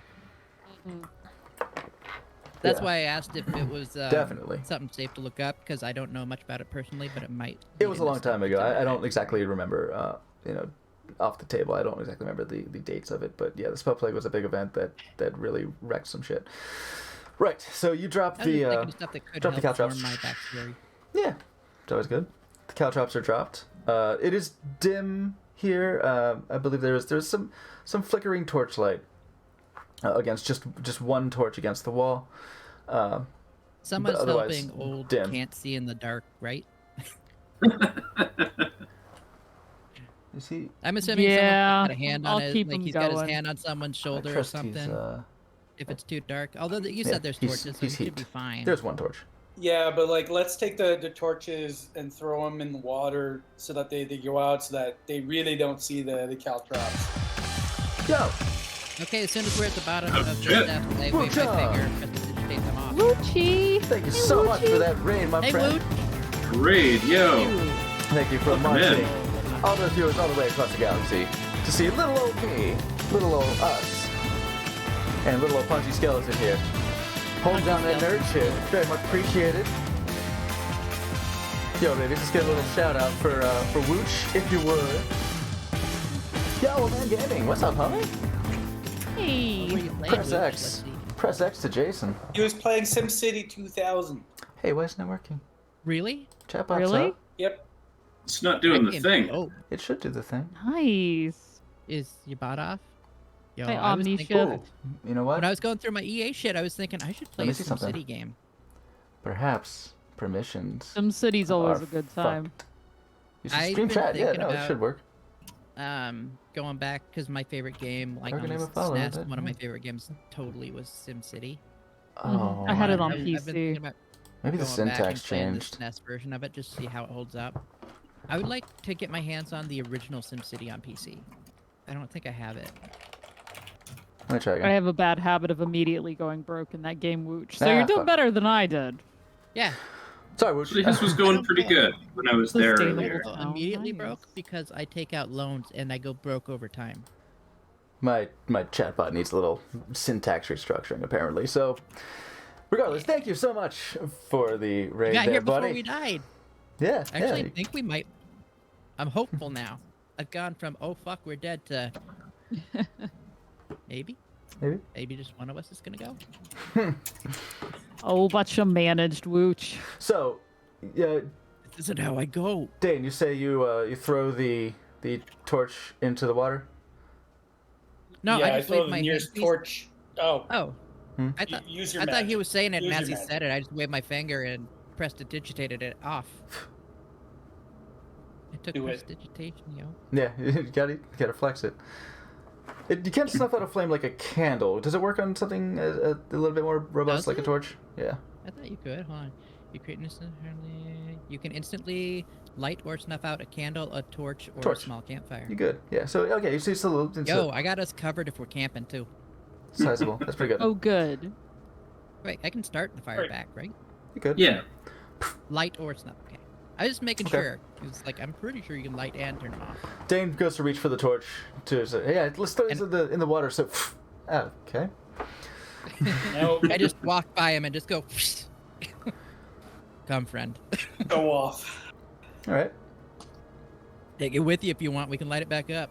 Speaker 4: That's
Speaker 1: Yeah.
Speaker 4: why I asked if it was
Speaker 1: Definitely.
Speaker 4: something safe to look up, because I don't know much about it personally, but it might.
Speaker 1: It
Speaker 4: be
Speaker 1: was
Speaker 4: in
Speaker 1: a
Speaker 4: the
Speaker 1: long
Speaker 4: stuff
Speaker 1: time
Speaker 4: that's
Speaker 1: ago.
Speaker 4: in the
Speaker 1: I don't
Speaker 4: back.
Speaker 1: exactly remember, off the table. I don't exactly remember the dates of it, but yeah, the spell plague was a big event that really wrecked some shit. Right. So you drop
Speaker 4: I was just
Speaker 1: the
Speaker 4: thinking of stuff that could
Speaker 1: drop the
Speaker 4: help
Speaker 1: caltrops.
Speaker 4: form my backstory.
Speaker 1: Yeah, it's always good. The caltrops are dropped. It is dim here. I believe there's some flickering torchlight against just one torch against the wall.
Speaker 4: Someone's
Speaker 1: otherwise,
Speaker 4: helping old
Speaker 1: dim.
Speaker 4: can't see in the dark, right?
Speaker 1: Is he?
Speaker 4: I'm assuming
Speaker 3: Yeah,
Speaker 4: someone got a hand
Speaker 3: I'll
Speaker 4: on his,
Speaker 3: keep
Speaker 4: like
Speaker 3: him
Speaker 4: he's got his
Speaker 3: going.
Speaker 4: hand on someone's
Speaker 1: I
Speaker 4: shoulder or
Speaker 1: trust
Speaker 4: something.
Speaker 1: he's,
Speaker 4: If it's too dark, although you
Speaker 1: yeah,
Speaker 4: said there's
Speaker 1: he's-
Speaker 4: torches, so
Speaker 1: he's
Speaker 4: he should
Speaker 1: heat.
Speaker 4: be fine.
Speaker 1: There's one torch.
Speaker 2: Yeah, but like, let's take the torches and throw them in the water so that they go out, so that they really don't see the caltrops.
Speaker 1: Yo!
Speaker 4: Okay, as soon as we're at the bottom
Speaker 5: Oh,
Speaker 4: of the
Speaker 5: shit.
Speaker 4: steps, I
Speaker 1: Good
Speaker 4: wave my
Speaker 1: job.
Speaker 4: finger and prestidigitate them off.
Speaker 3: Lucci!
Speaker 1: Thank you
Speaker 3: Hey,
Speaker 1: so much
Speaker 3: Lucci.
Speaker 1: for that raid, my
Speaker 4: Hey,
Speaker 1: friend.
Speaker 4: Woot!
Speaker 5: Great, yo.
Speaker 1: Thank you for
Speaker 5: Welcome in.
Speaker 1: marching all those viewers all the way across the galaxy to see little old me, little old us, and little old Punchy Skeleton here. Hold down that nerd shit. Very much appreciated. Yo, baby, just get a little shout out for Wooch, if you would. Yo, man, gaming. What's up, homie?
Speaker 4: What were
Speaker 3: Hey!
Speaker 4: you playing,
Speaker 1: Press
Speaker 4: Woot?
Speaker 1: X.
Speaker 4: Let's see.
Speaker 1: Press X to Jason.
Speaker 2: He was playing SimCity 2000.
Speaker 1: Hey, why isn't it working?
Speaker 4: Really?
Speaker 1: Chatbot's
Speaker 3: Really?
Speaker 1: up.
Speaker 2: Yep.
Speaker 5: It's not doing the
Speaker 4: That
Speaker 5: thing.
Speaker 4: game- Oh,
Speaker 1: It should do the thing.
Speaker 3: Nice.
Speaker 4: is your bot off? Yo,
Speaker 3: Hey,
Speaker 4: I was
Speaker 3: Omni
Speaker 4: thinking-
Speaker 3: Shift.
Speaker 1: You know what?
Speaker 4: When I was going through my EA shit, I was thinking I should play
Speaker 1: me
Speaker 4: a
Speaker 1: see something.
Speaker 4: SimCity game.
Speaker 1: Perhaps permissions.
Speaker 3: SimCity's always
Speaker 1: are
Speaker 3: a good time.
Speaker 1: fucked. You should
Speaker 4: I've
Speaker 1: stream
Speaker 4: been
Speaker 1: chat. Yeah,
Speaker 4: thinking
Speaker 1: no, it
Speaker 4: about-
Speaker 1: should work.
Speaker 4: Going back because my favorite game, like
Speaker 1: Target
Speaker 4: on
Speaker 1: name
Speaker 4: the
Speaker 1: of follow,
Speaker 4: SNES,
Speaker 1: is it?
Speaker 4: one of my
Speaker 1: Yeah.
Speaker 4: favorite games totally was SimCity.
Speaker 1: Oh,
Speaker 3: I had it
Speaker 1: man.
Speaker 3: on
Speaker 4: I've been thinking
Speaker 3: PC.
Speaker 4: about
Speaker 1: Maybe the
Speaker 4: going back and
Speaker 1: syntax
Speaker 4: playing the
Speaker 1: changed.
Speaker 4: SNES version of it just to see how it holds up. I would like to get my hands on the original SimCity on PC. I don't think I have it.
Speaker 1: Let me try
Speaker 3: I
Speaker 1: again.
Speaker 3: have a bad habit of immediately going broke in that game, Wooch. So
Speaker 1: Ah,
Speaker 3: you're doing
Speaker 1: fuck.
Speaker 3: better than I did.
Speaker 4: Yeah,
Speaker 1: Sorry, Wooch.
Speaker 5: Actually, his was going pretty good when I was there
Speaker 3: Sustainable.
Speaker 5: earlier.
Speaker 4: well,
Speaker 3: Oh,
Speaker 4: immediately
Speaker 3: nice.
Speaker 4: broke because I take out loans and I go broke over time.
Speaker 1: My chatbot needs a little syntax restructuring apparently. So, regardless, thank you so much for the raid,
Speaker 4: We got
Speaker 1: there,
Speaker 4: here before
Speaker 1: buddy.
Speaker 4: we died.
Speaker 1: Yeah,
Speaker 4: Actually,
Speaker 1: yeah.
Speaker 4: I think we might. I'm hopeful now. I've gone from oh fuck we're dead to maybe
Speaker 1: Maybe.
Speaker 4: just one of us is gonna go.
Speaker 3: Oh, but you managed, Wooch.
Speaker 1: So,
Speaker 4: This isn't how I go.
Speaker 1: Dane, you say you throw the torch into the water?
Speaker 4: No,
Speaker 2: yeah,
Speaker 4: I just
Speaker 2: throw
Speaker 4: waved
Speaker 2: the
Speaker 4: my
Speaker 2: nearest
Speaker 4: hand.
Speaker 2: torch. Oh,
Speaker 4: Oh,
Speaker 1: Hmm?
Speaker 4: I thought
Speaker 2: use your
Speaker 4: I thought he
Speaker 2: magic.
Speaker 4: was saying it, and
Speaker 2: Use
Speaker 4: as
Speaker 2: your
Speaker 4: he said it, I just waved my finger and prestidigitated it off. I took
Speaker 2: Do it.
Speaker 4: prestidigitation, yo.
Speaker 1: Yeah, you gotta flex it. You can't snuff out a flame like a candle. Does it work on something a little bit more robust,
Speaker 4: Does
Speaker 1: like a
Speaker 4: it?
Speaker 1: torch? Yeah.
Speaker 4: I thought you could. Hold on. You create an you can instantly light or snuff out a candle, a torch, or
Speaker 1: Torch.
Speaker 4: a small campfire.
Speaker 1: You good? Yeah. So okay, you see, it's a little
Speaker 4: Yo, I got us covered if we're camping too.
Speaker 1: sizable. That's pretty good.
Speaker 3: Oh, good.
Speaker 4: Wait, I can start the fire
Speaker 2: Right.
Speaker 4: back, right?
Speaker 1: You good?
Speaker 5: Yeah.
Speaker 4: Light or snuff. Okay. I was just making
Speaker 1: Okay.
Speaker 4: sure. It's like I'm pretty sure you can light and turn them off.
Speaker 1: Dane goes to reach for the torch to say, "Yeah, let's throw this
Speaker 4: And-
Speaker 1: in the water." So, okay.
Speaker 2: no,
Speaker 4: I just walk by him and just go. Come, friend.
Speaker 2: go off.
Speaker 1: All right.
Speaker 4: Take it with you if you want. We can light it back up.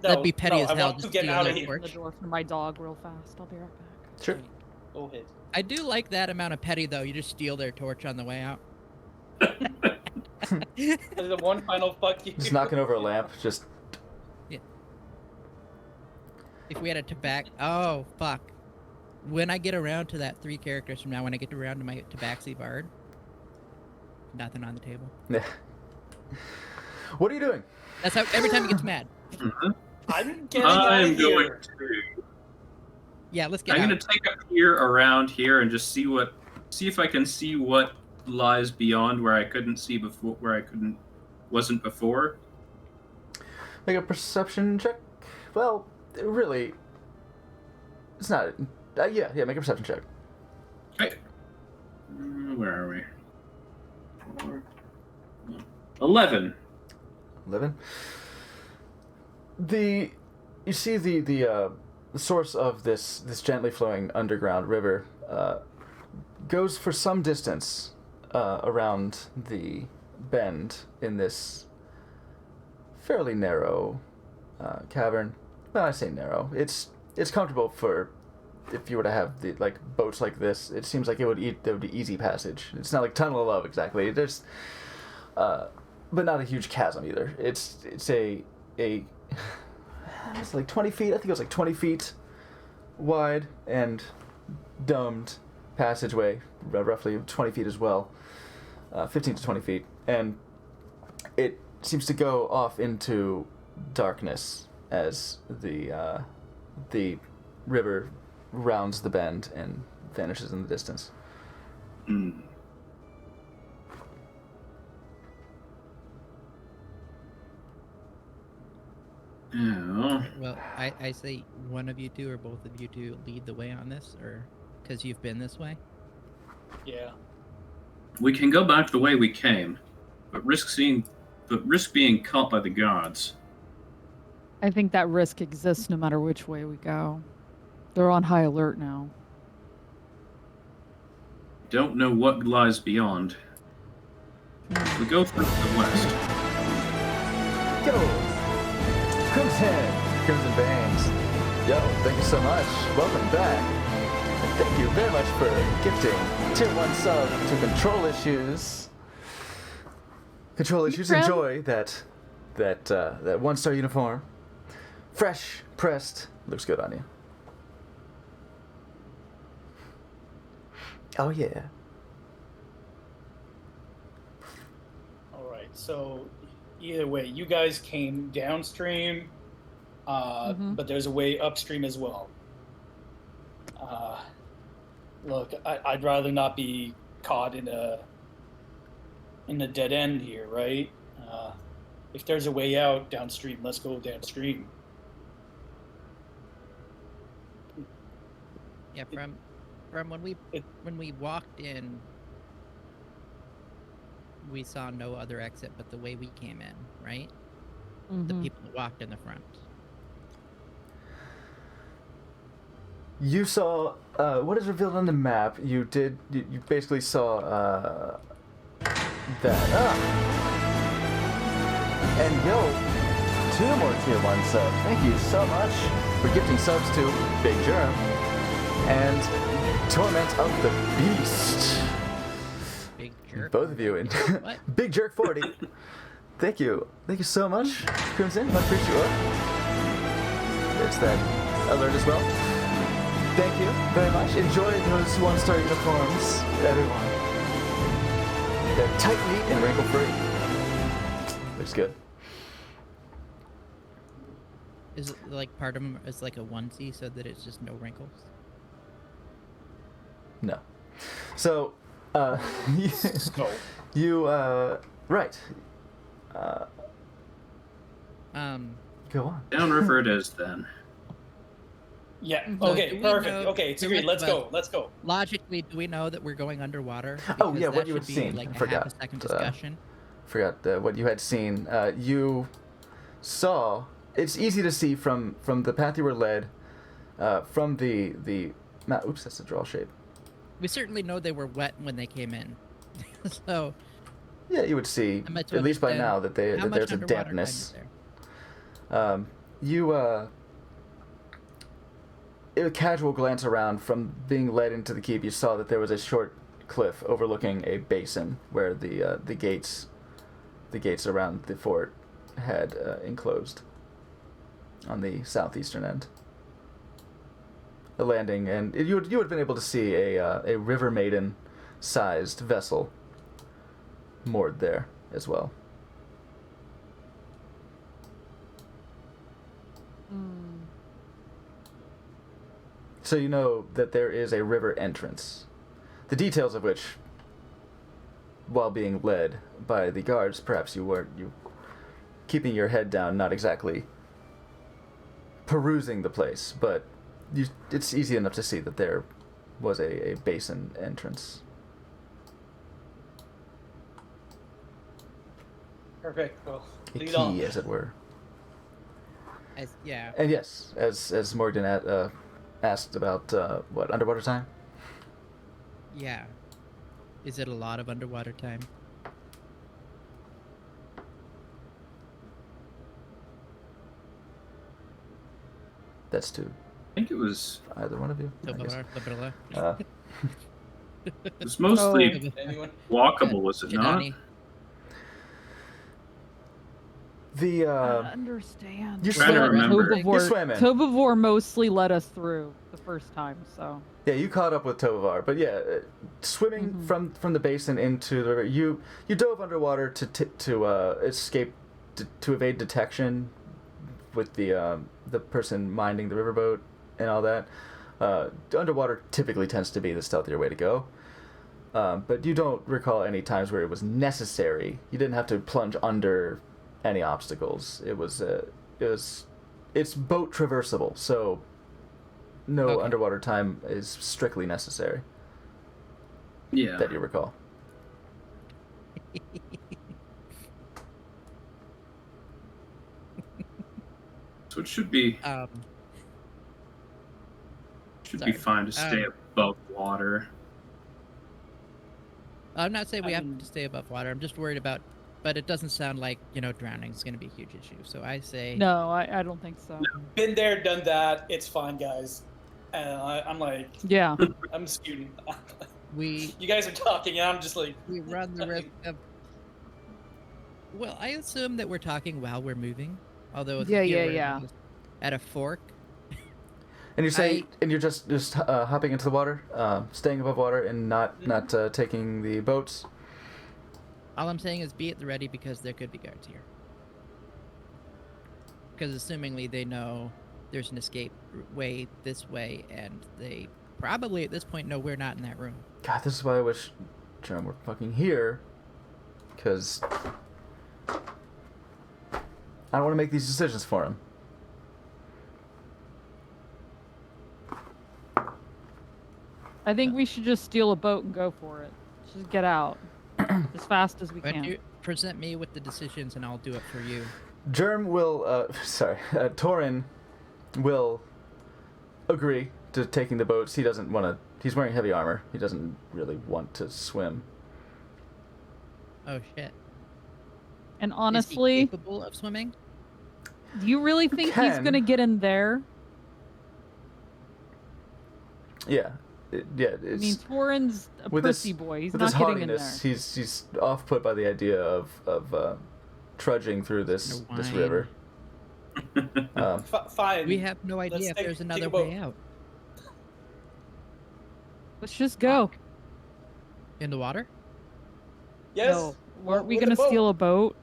Speaker 2: No,
Speaker 4: That'd be petty
Speaker 2: no,
Speaker 4: as
Speaker 2: I
Speaker 4: hell.
Speaker 2: want to
Speaker 4: Just
Speaker 2: get
Speaker 4: steal
Speaker 2: out
Speaker 4: their
Speaker 2: of here.
Speaker 3: The
Speaker 4: torch.
Speaker 3: door for my dog real fast. I'll be right back.
Speaker 1: Sure.
Speaker 2: Go ahead.
Speaker 4: I do like that amount of petty though. You just steal their torch on the way out.
Speaker 2: And the one final fuck you.
Speaker 1: Just knocking over a lamp. Just
Speaker 4: If we had a tabac, oh fuck. When I get around to that 3 characters from now, when I get around to my tabaxi bard, nothing on the table.
Speaker 1: yeah. What are you doing?
Speaker 4: That's how every time he gets mad.
Speaker 2: I'm getting out
Speaker 5: I'm
Speaker 2: of
Speaker 5: going
Speaker 2: here.
Speaker 5: to.
Speaker 4: Yeah, let's get
Speaker 5: I'm
Speaker 4: out.
Speaker 5: gonna take a peer around here and just see if I can see what lies beyond where I couldn't see before, wasn't before.
Speaker 1: Make a perception check. Well, really, it's not. Yeah. Make a perception check.
Speaker 5: Okay. Where are we? 11.
Speaker 1: 11. You see the source of this gently flowing underground river goes for some distance around the bend in this fairly narrow cavern. Well, I say narrow. It's comfortable for if you were to have the boats like this. It seems like there would be easy passage. It's not like Tunnel of Love exactly. There's but not a huge chasm either. It's it's like 20 feet. I think it was like 20 feet wide and domed passageway, roughly 20 feet as well, 15 to 20 feet, and it seems to go off into darkness as the river rounds the bend and vanishes in the distance.
Speaker 5: Hmm. Yeah.
Speaker 4: Well, I say one of you two or both of you two lead the way on this, or because you've been this way.
Speaker 2: Yeah.
Speaker 5: We can go back the way we came, but risk being caught by the gods.
Speaker 3: I think that risk exists no matter which way we go. They're on high alert now.
Speaker 5: Don't know what lies beyond. We go through the west.
Speaker 1: Go! Crimson Veins. Yo, thank you so much. Welcome back. And thank you very much for gifting Tier 1 sub to Control Issues. Control Issues,
Speaker 3: Prim.
Speaker 1: enjoy that 1-star uniform. Fresh, pressed, looks good on you. Oh yeah.
Speaker 2: All right. So either way, you guys came downstream, but there's a way upstream as well. Look, I'd rather not be caught in a dead end here, right? If there's a way out downstream, let's go downstream.
Speaker 4: Yeah, from when we walked in, we saw no other exit but the way we came in, right? The people that walked in the front.
Speaker 1: You saw what is revealed on the map. You basically saw that. And yo, 2 more Tier 1 subs. Thank you so much for gifting subs to Big Germ and Torment of the Beast.
Speaker 4: Big jerk.
Speaker 1: Both of you. And
Speaker 4: What?
Speaker 1: Big Jerk 40. Thank you. Thank you so much, Crimson. Much appreciated. There's that alert as well. Thank you very much. Enjoy those 1-star uniforms, everyone. They're tight, neat, and wrinkle-free. Looks good.
Speaker 4: Is it like part of them is like a onesie so that it's just no wrinkles?
Speaker 1: No. So,
Speaker 2: No.
Speaker 1: you, right. Go on.
Speaker 5: Downriver it is then.
Speaker 2: Yeah.
Speaker 4: So
Speaker 2: Okay.
Speaker 4: do we
Speaker 2: Perfect.
Speaker 4: know-
Speaker 2: Okay. It's
Speaker 4: do
Speaker 2: agreed.
Speaker 4: we-
Speaker 2: Let's
Speaker 4: well,
Speaker 2: go. Let's go.
Speaker 4: Logically, do we know that we're going underwater?
Speaker 1: Oh,
Speaker 4: Because
Speaker 1: yeah,
Speaker 4: that
Speaker 1: what you
Speaker 4: should
Speaker 1: had
Speaker 4: be
Speaker 1: seen.
Speaker 4: like
Speaker 1: I
Speaker 4: a
Speaker 1: forgot.
Speaker 4: half a second discussion.
Speaker 1: Forgot what you had seen. You saw. It's easy to see from the path you were led, from the oops, that's the draw shape.
Speaker 4: We certainly know they were wet when they came in. So
Speaker 1: Yeah, you would see
Speaker 4: I'm meant to
Speaker 1: at least by
Speaker 4: understand
Speaker 1: now that
Speaker 4: how much
Speaker 1: there's a
Speaker 4: underwater time
Speaker 1: dampness.
Speaker 4: is there?
Speaker 1: A casual glance around from being led into the keep, you saw that there was a short cliff overlooking a basin where the gates around the fort had enclosed on the southeastern end. A landing, and you would have been able to see a river maiden sized vessel moored there as well. So you know that there is a river entrance, the details of which, while being led by the guards, perhaps you keeping your head down, not exactly perusing the place, but it's easy enough to see that there was a basin entrance.
Speaker 2: Perfect. Well,
Speaker 1: A
Speaker 2: lead
Speaker 1: key,
Speaker 2: on.
Speaker 1: as it were.
Speaker 4: Yeah.
Speaker 1: And yes, as Morgan asked about what, underwater time?
Speaker 4: Yeah. Is it a lot of underwater time?
Speaker 1: That's to
Speaker 5: I think it was
Speaker 1: either one of you, I guess.
Speaker 5: it was mostly
Speaker 2: Anyone?
Speaker 5: walkable, was it not?
Speaker 4: Jadani.
Speaker 3: I
Speaker 1: The
Speaker 3: understand.
Speaker 1: you
Speaker 5: Trying to
Speaker 1: swam.
Speaker 5: remember.
Speaker 1: You swam in.
Speaker 3: Tobivor mostly led us through the first time, so.
Speaker 1: Yeah, you caught up with Tovar, but yeah, swimming from the basin into the river, you dove underwater to escape to evade detection with the person minding the riverboat and all that. Underwater typically tends to be the stealthier way to go. But you don't recall any times where it was necessary. You didn't have to plunge under any obstacles. It's boat traversable, so no
Speaker 4: Okay.
Speaker 1: underwater time is strictly necessary
Speaker 5: Yeah.
Speaker 1: that you recall.
Speaker 5: So it should be
Speaker 4: sorry.
Speaker 5: fine to stay above water.
Speaker 4: I'm not saying we
Speaker 2: I
Speaker 4: have
Speaker 2: mean-
Speaker 4: to stay above water. I'm just worried about, but it doesn't sound like, drowning is going to be a huge issue. So I say,
Speaker 3: No, I don't think so.
Speaker 2: Been there, done that. It's fine, guys. And I'm like,
Speaker 3: Yeah.
Speaker 2: I'm scooting.
Speaker 4: we
Speaker 2: You guys are talking, and I'm just like,
Speaker 4: we run the risk of. Well, I assume that we're talking while we're moving, although it's
Speaker 3: Yeah.
Speaker 4: At a fork.
Speaker 1: And you say, and you're just hopping into the water, staying above water, and not taking the boats.
Speaker 4: All I'm saying is be at the ready because there could be guards here. Because assumingly they know there's an escape way this way, and they probably at this point know we're not in that room.
Speaker 1: God, this is why I wish Jerome were fucking here, because I don't want to make these decisions for him.
Speaker 3: I think we should just steal a boat and go for it. Just get out as fast as we
Speaker 4: But
Speaker 3: can.
Speaker 4: you present me with the decisions, and I'll do it for you.
Speaker 1: Germ will, Torin will agree to taking the boats. He doesn't want to, he's wearing heavy armor. He doesn't really want to swim.
Speaker 4: Oh shit!
Speaker 3: And
Speaker 4: Is he
Speaker 3: honestly,
Speaker 4: capable of swimming?
Speaker 3: do you really think he's
Speaker 1: can.
Speaker 3: gonna get in there?
Speaker 1: Yeah.
Speaker 3: I
Speaker 1: It's,
Speaker 3: mean, Torin's a
Speaker 1: with
Speaker 3: pussy
Speaker 1: his-
Speaker 3: boy. He's
Speaker 1: with
Speaker 3: not
Speaker 1: his
Speaker 3: getting in there.
Speaker 1: haughtiness, he's off put by the idea of trudging through this
Speaker 4: No
Speaker 1: this
Speaker 4: wine.
Speaker 1: river.
Speaker 2: fine.
Speaker 4: We have no idea
Speaker 2: Let's
Speaker 4: if
Speaker 2: take-
Speaker 4: there's
Speaker 2: take
Speaker 4: another
Speaker 2: a boat.
Speaker 4: way out.
Speaker 3: Let's just go.
Speaker 4: In the water?
Speaker 2: Yes.
Speaker 3: No, weren't we
Speaker 2: with a
Speaker 3: gonna
Speaker 2: boat.
Speaker 3: steal a boat?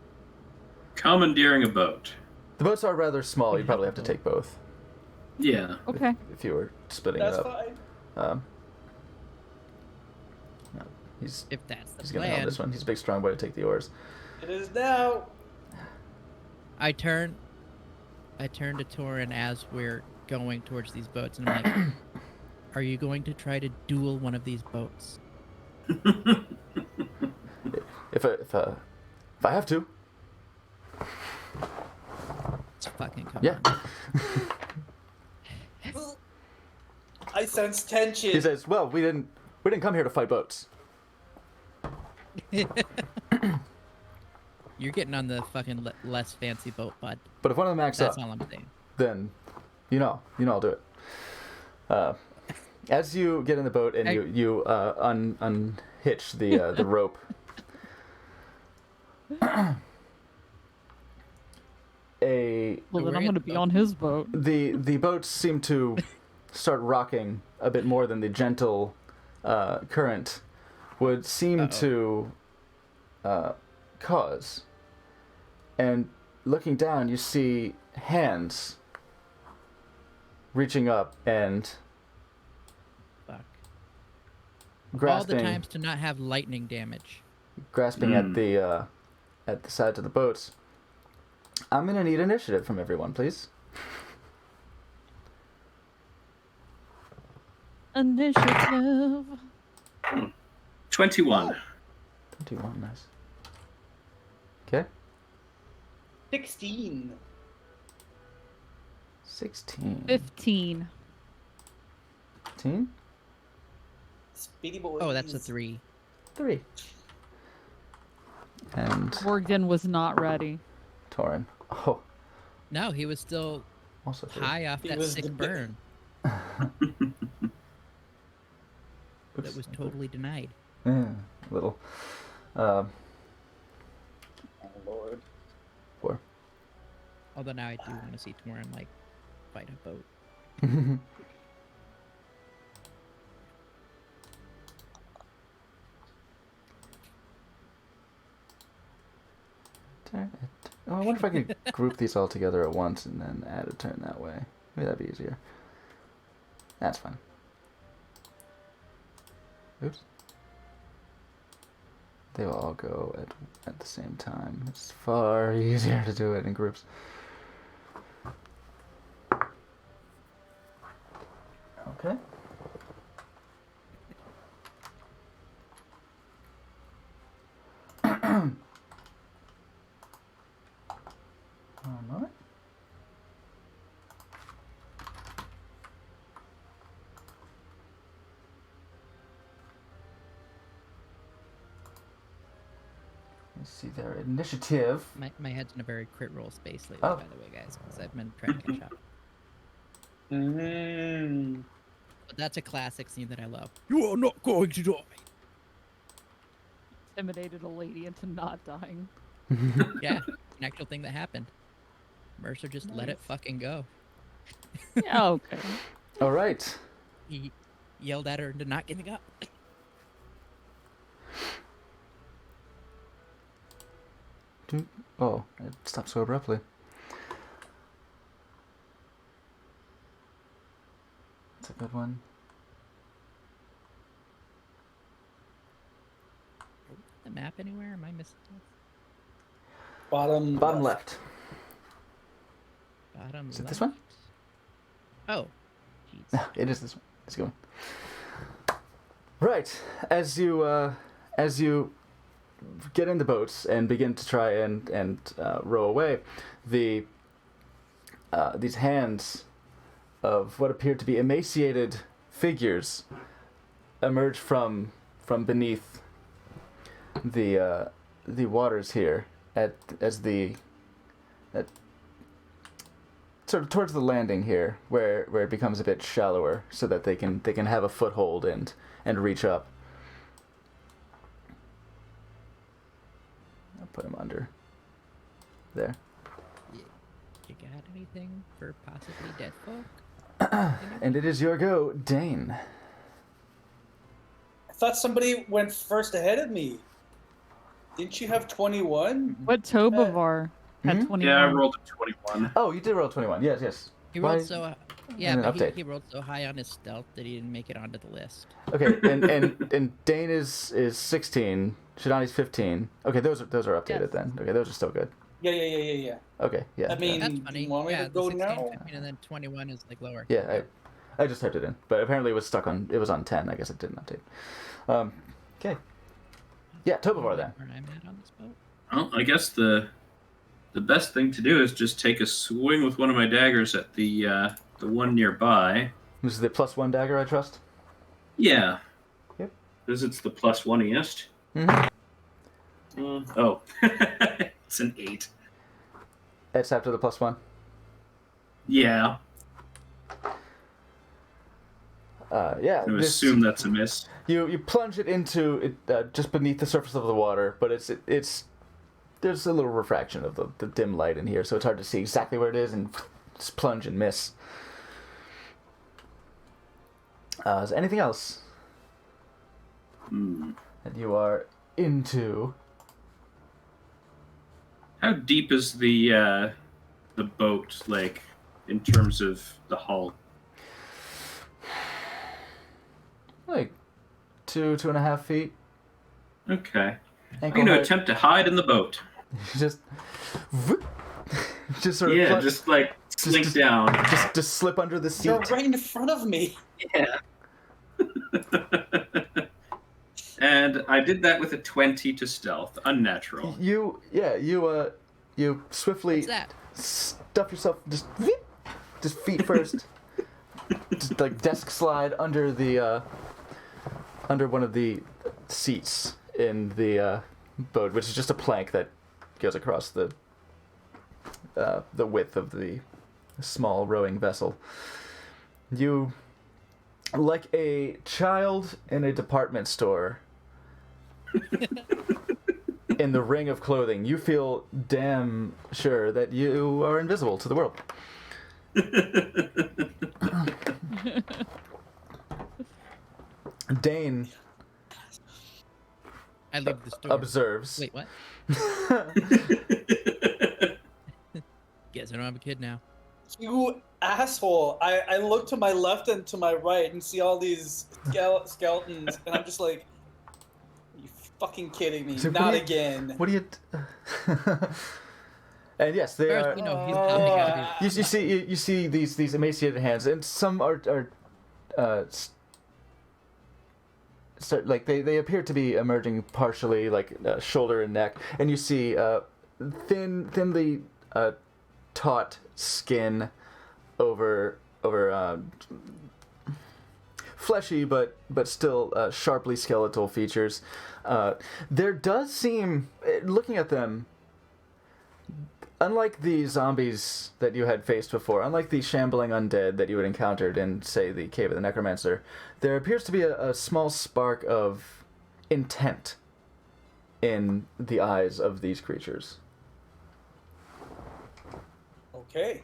Speaker 5: Commandeering a boat.
Speaker 1: The boats are rather small.
Speaker 4: We
Speaker 1: You probably
Speaker 4: have
Speaker 1: have to
Speaker 4: to.
Speaker 1: take both
Speaker 5: Yeah.
Speaker 3: Okay.
Speaker 1: if you were splitting
Speaker 2: That's
Speaker 1: it up.
Speaker 2: fine.
Speaker 1: No, he's
Speaker 4: If that's the
Speaker 1: gonna help
Speaker 4: plan.
Speaker 1: this one. He's a big, strong boy to take the oars.
Speaker 2: It is now.
Speaker 4: I turn to Torin as we're going towards these boats, and I'm like, "Are you going to try to duel one of these boats?"
Speaker 1: If I have to,
Speaker 4: It's fucking come
Speaker 1: yeah.
Speaker 2: I sense tension.
Speaker 1: He says, "Well, we didn't come here to fight boats."
Speaker 4: You're getting on the fucking less fancy boat, bud.
Speaker 1: But if one of them acts
Speaker 4: That's
Speaker 1: up,
Speaker 4: all I'm saying.
Speaker 1: then I'll do it. As you get in the boat and you unhitch the rope,
Speaker 3: Well, then
Speaker 4: we're
Speaker 3: I'm
Speaker 4: in
Speaker 3: gonna
Speaker 4: the
Speaker 3: be
Speaker 4: boat.
Speaker 3: on his boat.
Speaker 1: the boats seem to start rocking a bit more than the gentle current would seem to cause. And looking down, you see hands reaching up and
Speaker 4: Fuck.
Speaker 1: grasping
Speaker 4: All the times to not have lightning damage.
Speaker 1: at the sides of the boats. I'm gonna need initiative from everyone, please.
Speaker 3: Initiative.
Speaker 5: 21.
Speaker 1: 21, nice. Okay,
Speaker 2: 16.
Speaker 1: 16.
Speaker 3: 15.
Speaker 1: 15?
Speaker 2: Speedy boy.
Speaker 4: Oh, that's a 3.
Speaker 1: 3. And
Speaker 3: Morgan was not ready.
Speaker 1: Torin. Oh,
Speaker 4: No, he was still
Speaker 1: also 3.
Speaker 4: high off
Speaker 2: He
Speaker 4: that
Speaker 2: was
Speaker 4: sick
Speaker 2: the-
Speaker 4: burn
Speaker 1: Oops.
Speaker 4: that was totally denied.
Speaker 1: Yeah, little.
Speaker 2: Oh, Lord.
Speaker 1: 4.
Speaker 4: Although now I do want to see Torin like fight a boat.
Speaker 1: Oh, I wonder if I could group these all together at once and then add a turn that way. Maybe that'd be easier. That's fine. Oops. They will all go at the same time. It's far easier to do it in groups. Okay. One moment. Let's see their initiative.
Speaker 4: My head's in a very crit roll space lately,
Speaker 1: Oh.
Speaker 4: by the way, guys, because I've been trying to catch up.
Speaker 2: Mm.
Speaker 4: But that's a classic scene that I love. You are not going to die.
Speaker 3: Intimidated a lady into not dying.
Speaker 4: Yeah, an actual thing that happened. Mercer just let it fucking go.
Speaker 3: Yeah, okay.
Speaker 1: All right.
Speaker 4: He yelled at her into not giving up.
Speaker 1: Oh, it stopped so abruptly. That's a good one.
Speaker 4: The map anywhere? Am I missing this?
Speaker 2: Bottom
Speaker 1: left.
Speaker 4: Bottom
Speaker 1: Is it
Speaker 4: left?
Speaker 1: this one?
Speaker 4: Oh, jeez.
Speaker 1: No, it is this one. It's going. Right. As you get in the boats and begin to try and row away, these hands of what appear to be emaciated figures emerge from beneath the waters here sort of towards the landing here, where it becomes a bit shallower, so that they can have a foothold and reach up. I'll put him under there.
Speaker 4: You got anything for possibly dead folk?
Speaker 1: And it is your go, Dane.
Speaker 2: I thought somebody went first ahead of me. Didn't you have 21?
Speaker 3: What Tobavar had
Speaker 1: Hmm?
Speaker 3: 21?
Speaker 5: Yeah, I rolled a 21.
Speaker 1: Oh, you did roll 21. Yes.
Speaker 4: He
Speaker 1: Why-
Speaker 4: rolled so yeah,
Speaker 1: an
Speaker 4: but
Speaker 1: update.
Speaker 4: he rolled so high on his stealth that he didn't make it onto the list.
Speaker 1: Okay, and Dane is 16. Shadani's 15. Okay, those are updated
Speaker 3: Yes.
Speaker 1: then. Okay, those are still good.
Speaker 2: Yeah.
Speaker 1: Okay, yeah.
Speaker 2: I mean,
Speaker 4: That's funny.
Speaker 2: you want me
Speaker 4: Yeah,
Speaker 2: to
Speaker 4: the
Speaker 2: go
Speaker 4: 16,
Speaker 2: now?
Speaker 4: 15, and then 21 is like lower.
Speaker 1: Yeah, I just typed it in, but apparently it was on 10. I guess it didn't update. Okay. Yeah, Tobavar then.
Speaker 4: Where I'm at on this boat.
Speaker 5: Well, I guess the best thing to do is just take a swing with one of my daggers at the one nearby.
Speaker 1: This is the +1 dagger, I trust.
Speaker 5: Yeah.
Speaker 1: Yep.
Speaker 5: Because it's the +1-iest.
Speaker 1: Mm-hmm.
Speaker 5: Oh. It's an 8.
Speaker 1: It's after the +1.
Speaker 5: Yeah.
Speaker 1: Yeah.
Speaker 5: I assume that's a miss.
Speaker 1: You plunge it into it just beneath the surface of the water, but it's there's a little refraction of the dim light in here, so it's hard to see exactly where it is, and just plunge and miss. Is there anything else that you are into?
Speaker 5: How deep is the boat, like, in terms of the hull?
Speaker 1: Like 2.5 feet.
Speaker 5: Okay. I'm
Speaker 1: Ankle
Speaker 5: going to
Speaker 1: height.
Speaker 5: attempt to hide in the boat.
Speaker 1: just sort of
Speaker 5: Yeah,
Speaker 1: plunge-
Speaker 5: just like slink
Speaker 1: just-
Speaker 5: down.
Speaker 1: just slip under the seat.
Speaker 2: You're right in front of me.
Speaker 5: Yeah. And I did that with a 20 to stealth. Unnatural.
Speaker 1: You swiftly
Speaker 4: What's that?
Speaker 1: stuff yourself just feet first, just like desk slide under the under one of the seats in the boat, which is just a plank that goes across the width of the small rowing vessel. You, like a child in a department store, in the ring of clothing, you feel damn sure that you are invisible to the world. Dane
Speaker 4: I leave the store.
Speaker 1: observes
Speaker 4: Wait, what? Guess I don't have a kid now.
Speaker 2: You asshole! I look to my left and to my right and see all these skeletons, and I'm just like, "Are you fucking kidding me?
Speaker 1: So
Speaker 2: Not again!"
Speaker 1: What do you? And yes, they
Speaker 4: First,
Speaker 1: are.
Speaker 4: you know, he's popping out of his...
Speaker 1: You see these emaciated hands, and some are start like they appear to be emerging partially, like shoulder and neck, and you see thinly taut skin over fleshy but still sharply skeletal features. There does seem, looking at them, unlike the zombies that you had faced before, unlike the shambling undead that you had encountered in, say, the Cave of the Necromancer, there appears to be a small spark of intent in the eyes of these creatures.
Speaker 2: Okay.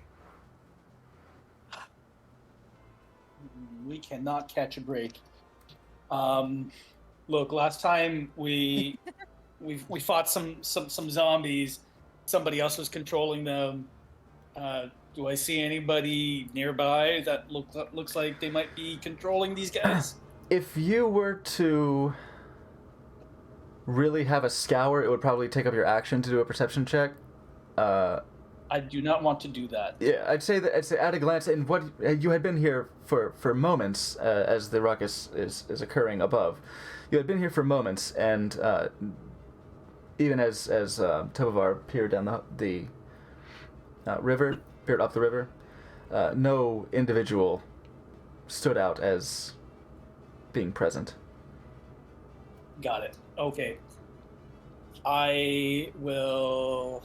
Speaker 2: We cannot catch a break. Look, last time we fought some zombies. Somebody else was controlling them. Do I see anybody nearby that looks like they might be controlling these guys?
Speaker 1: If you were to really have a scour, it would probably take up your action to do a perception check.
Speaker 2: I do not want to do that.
Speaker 1: Yeah, I'd say at a glance, and what you had been here for moments as the ruckus is occurring above. You had been here for moments, and even as Tovar peered down the river, peered up the river, no individual stood out as being present.
Speaker 2: Got it. Okay. I will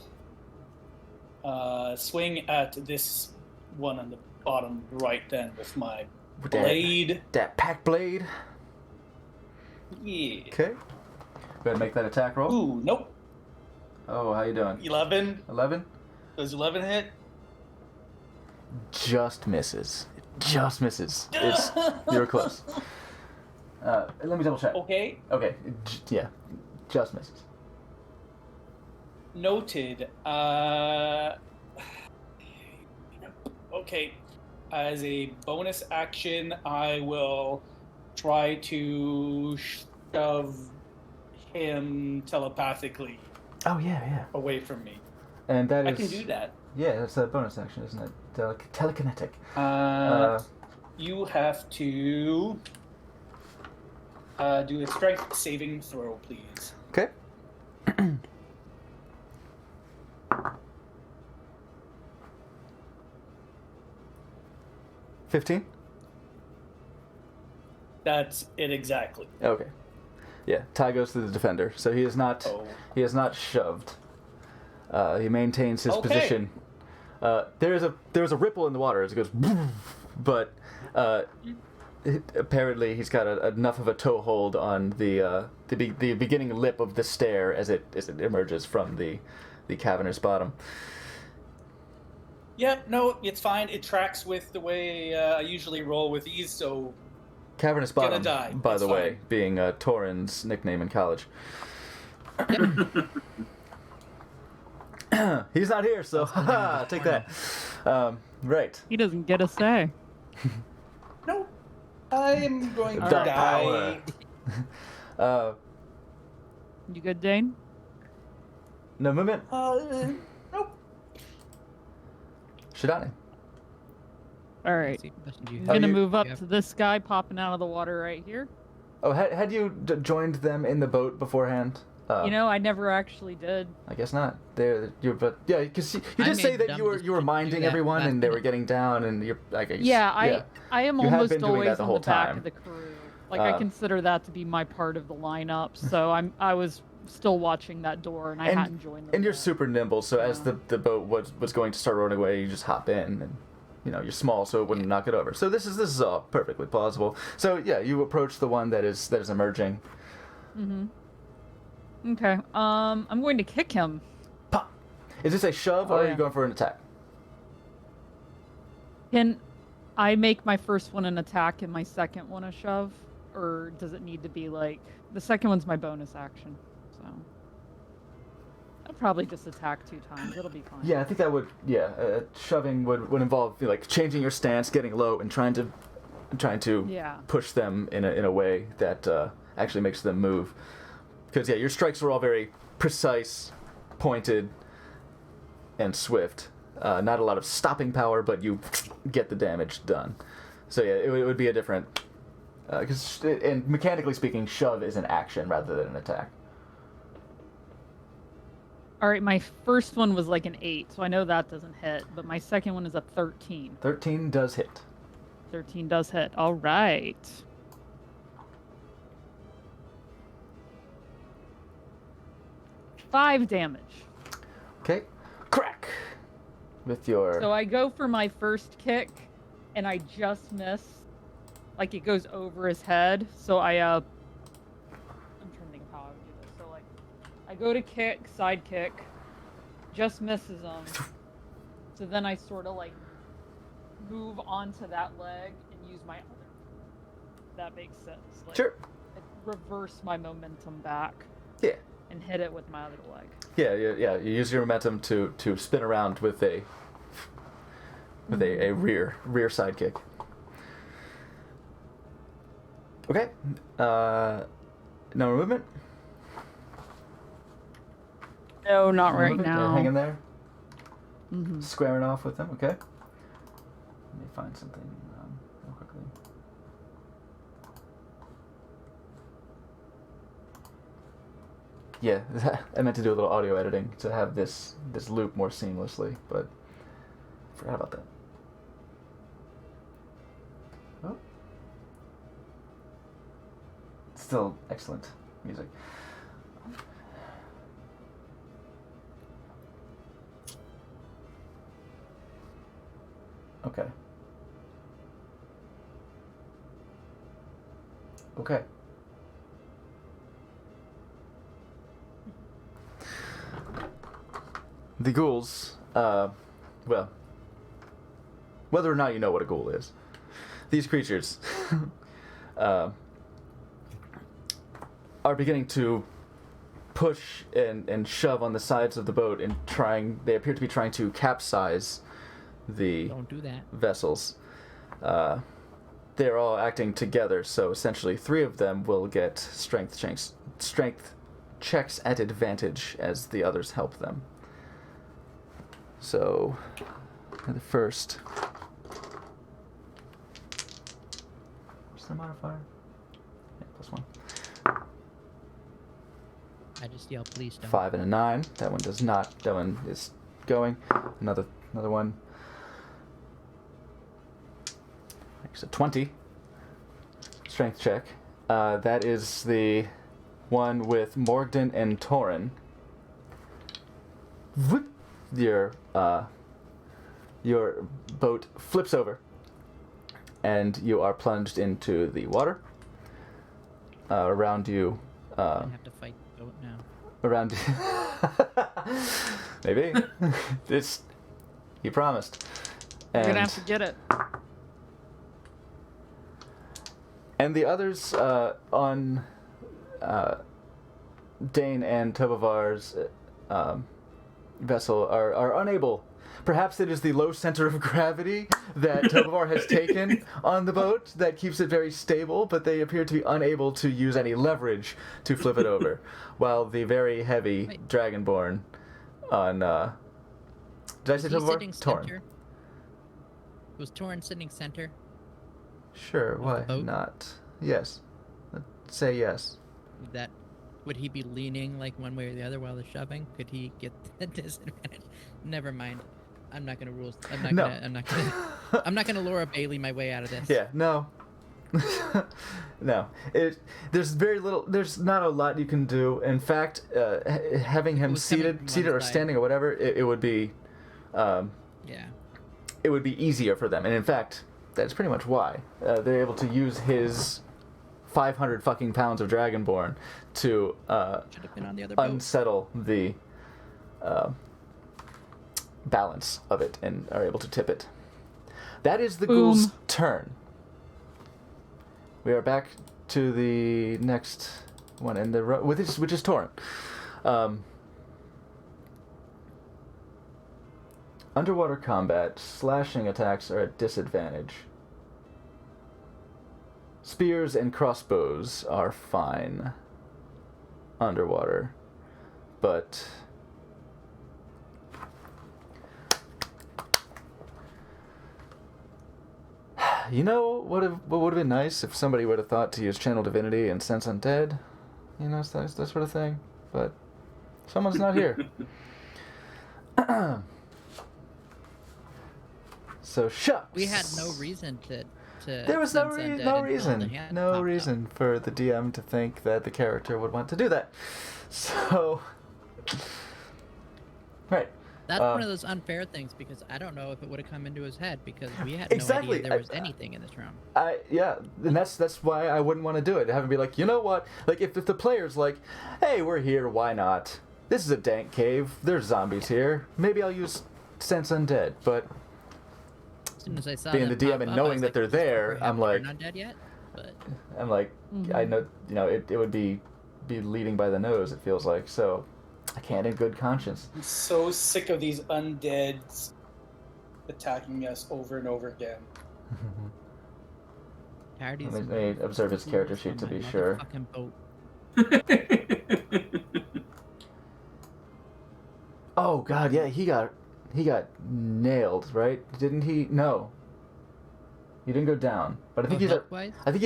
Speaker 2: swing at this one on the bottom right then with my blade.
Speaker 1: That pack blade.
Speaker 2: Yeah.
Speaker 1: Okay. Go ahead and make that attack roll.
Speaker 2: Ooh, nope.
Speaker 1: Oh, how you doing?
Speaker 2: 11.
Speaker 1: 11?
Speaker 2: Does 11 hit?
Speaker 1: Just misses. Just misses. You're close. Let me double check.
Speaker 2: Okay.
Speaker 1: Okay. Yeah. Just misses.
Speaker 2: Noted. Okay. As a bonus action, I will try to shove him telepathically
Speaker 1: Oh yeah.
Speaker 2: away from me.
Speaker 1: And that is.
Speaker 2: I can do that.
Speaker 1: Yeah, that's a bonus action, isn't it? Telekinetic.
Speaker 2: You have to do a strength saving throw, please.
Speaker 1: Okay. 15?
Speaker 2: That's it exactly.
Speaker 1: Okay. Yeah, Ty goes to the defender, so he is not.
Speaker 2: Oh.
Speaker 1: He is not shoved. He maintains his
Speaker 2: Okay.
Speaker 1: position. There is a ripple in the water as it goes, but apparently he's got enough of a toehold on the beginning lip of the stair as it emerges from the cavernous bottom.
Speaker 2: Yeah, no, it's fine. It tracks with the way I usually roll with these, so
Speaker 1: Cavernous
Speaker 2: Gonna
Speaker 1: bottom,
Speaker 2: die.
Speaker 1: by
Speaker 2: It's
Speaker 1: the way,
Speaker 2: fine.
Speaker 1: being Torin's nickname in college. He's not here, so haha, take that. Right.
Speaker 3: He doesn't get a say.
Speaker 2: no, I'm going to
Speaker 1: Dark
Speaker 2: die.
Speaker 1: power.
Speaker 3: You good, Dane?
Speaker 1: No movement.
Speaker 2: Nope.
Speaker 1: Shidani.
Speaker 3: All right.
Speaker 4: See, Dustin, do you
Speaker 3: I'm
Speaker 4: have-
Speaker 3: gonna
Speaker 1: you-
Speaker 3: move up
Speaker 4: you
Speaker 3: to this guy popping out of the water right here.
Speaker 1: Oh, had you joined them in the boat beforehand?
Speaker 3: You know, I never actually did.
Speaker 1: I guess not. But yeah, because you
Speaker 4: I
Speaker 1: did say
Speaker 4: made
Speaker 1: that
Speaker 4: dumb
Speaker 1: you were
Speaker 4: decision to do
Speaker 1: minding
Speaker 4: that
Speaker 1: everyone
Speaker 4: last
Speaker 1: and they were
Speaker 4: minute.
Speaker 1: getting down and you're I guess,
Speaker 3: Yeah, I am
Speaker 1: You have
Speaker 3: almost
Speaker 1: been doing that
Speaker 3: always
Speaker 1: the
Speaker 3: in
Speaker 1: whole
Speaker 3: the back
Speaker 1: time.
Speaker 3: of the crew. Like I
Speaker 1: Um,
Speaker 3: consider that to be my part of the lineup. So I was still watching that door and I hadn't joined them.
Speaker 1: And you're
Speaker 3: yet.
Speaker 1: super nimble, so as
Speaker 3: Yeah.
Speaker 1: the boat was going to start rolling away, you just hop in and you're small, so it wouldn't knock it over. So this is all perfectly plausible. So yeah, you approach the one that is emerging.
Speaker 3: Mm-hmm. Okay. I'm going to kick him.
Speaker 1: Pop. Is this a shove
Speaker 3: Oh,
Speaker 1: or are
Speaker 3: yeah.
Speaker 1: you going for an attack?
Speaker 3: Can I make my first one an attack and my second one a shove? Or does it need to be like... The second one's my bonus action, so... I'll probably just attack 2 times. It'll be fine.
Speaker 1: Yeah, I think that would. Yeah, shoving would involve like changing your stance, getting low, and trying to
Speaker 3: Yeah.
Speaker 1: push them in a way that actually makes them move. Because yeah, your strikes were all very precise, pointed, and swift. Not a lot of stopping power, but you get the damage done. So yeah, it would be a different. And mechanically speaking, shove is an action rather than an attack.
Speaker 3: All right, my first one was like an 8, so I know that doesn't hit. But my second one is a 13.
Speaker 1: 13 does hit.
Speaker 3: 13 does hit. All right. Five damage.
Speaker 1: Okay. Crack! With your...
Speaker 3: So I go for my first kick, and I just miss. Like, it goes over his head. So I'm trying to think of how I would do this. So, like, I go to kick, side kick, just misses him. So then I sort of, like, move onto that leg and use my other. That makes sense. Like,
Speaker 1: Sure.
Speaker 3: reverse my momentum back.
Speaker 1: Yeah.
Speaker 3: And hit it with my other leg.
Speaker 1: Yeah. You use your momentum to spin around with a rear side kick. Okay. No more movement.
Speaker 3: No, not
Speaker 1: No
Speaker 3: right
Speaker 1: movement?
Speaker 3: now.
Speaker 1: Hanging there,
Speaker 3: Mm-hmm.
Speaker 1: squaring off with them. Okay. Let me find something real quickly. Yeah, I meant to do a little audio editing to have this loop more seamlessly, but forgot about that. Oh. Still excellent music. Okay. Okay. The ghouls, well, whether or not you know what a ghoul is, these creatures are beginning to push and shove on the sides of the boat and they appear to be trying to capsize the
Speaker 4: Don't do that.
Speaker 1: vessels. They're all acting together, so essentially 3 of them will get strength checks at advantage as the others help them. So, the first. What's the modifier? Yeah, +1.
Speaker 4: I just yell, please don't.
Speaker 1: 5 and a 9. That one does not. That one is going. Another one. Makes a 20. Strength check. That is the one with Morgden and Torin. Whoop. Your boat flips over, and you are plunged into the water. Around you.
Speaker 4: I have to fight the boat now.
Speaker 1: Around you. Maybe. You promised.
Speaker 3: You're gonna have to get it.
Speaker 1: And the others on Dane and Tobavar's vessel are unable. Perhaps it is the low center of gravity that Tobavar has taken on the boat that keeps it very stable, but they appear to be unable to use any leverage to flip it over. While the very heavy
Speaker 4: Wait.
Speaker 1: Dragonborn on... did I say
Speaker 4: Was he
Speaker 1: Tobavar?
Speaker 4: sitting
Speaker 1: Torn.
Speaker 4: center? Was Torn sitting center?
Speaker 1: Sure,
Speaker 4: the
Speaker 1: why
Speaker 4: boat?
Speaker 1: not? Yes. Let's say yes.
Speaker 4: Would he be leaning like one way or the other while they're shoving? Could he get the disadvantage? Never mind. I'm not gonna rules. I'm not gonna Laura Bailey my way out of this.
Speaker 1: Yeah, no. No. There's very little, there's not a lot you can do. In fact, having him
Speaker 4: was coming from
Speaker 1: seated
Speaker 4: one
Speaker 1: or
Speaker 4: side.
Speaker 1: standing or whatever, it would be,
Speaker 4: Yeah.
Speaker 1: it would be easier for them. And in fact, that's pretty much why. They're able to use his 500 fucking pounds of Dragonborn to
Speaker 4: Should have been on the other boat.
Speaker 1: unsettle the balance of it and are able to tip it. That is the
Speaker 3: Boom.
Speaker 1: ghoul's turn. We are back to the next one in the which is Torrent. Underwater combat, slashing attacks are at disadvantage. Spears and crossbows are fine underwater, but you know what would have been nice if somebody would have thought to use Channel Divinity and Sense Undead, you know, that sort of thing. But someone's not here. So shucks.
Speaker 4: We had no reason to
Speaker 1: There was no reason for the DM to think that the character would want to do that. So, right.
Speaker 4: That's one of those unfair things because I don't know if it would have come into his head because we had no idea there was anything in this room.
Speaker 1: Yeah, and that's why I wouldn't want to do it. Have him be like, you know what? Like if the player's like, hey, we're here, why not? This is a dank cave. There's zombies here. Maybe I'll use Sense Undead, but.
Speaker 4: As soon as I saw
Speaker 1: being the DM and knowing that they're there, I'm like,
Speaker 4: not dead yet, but
Speaker 1: I'm like, I know, it would be leading by the nose. It feels like, so I can't in good conscience.
Speaker 2: I'm so sick of these undeads attacking us over and over again.
Speaker 4: Let
Speaker 1: me observe his character sheet to be sure. Oh God, yeah, he got nailed, right? Didn't he? No. He didn't go down, but I think he's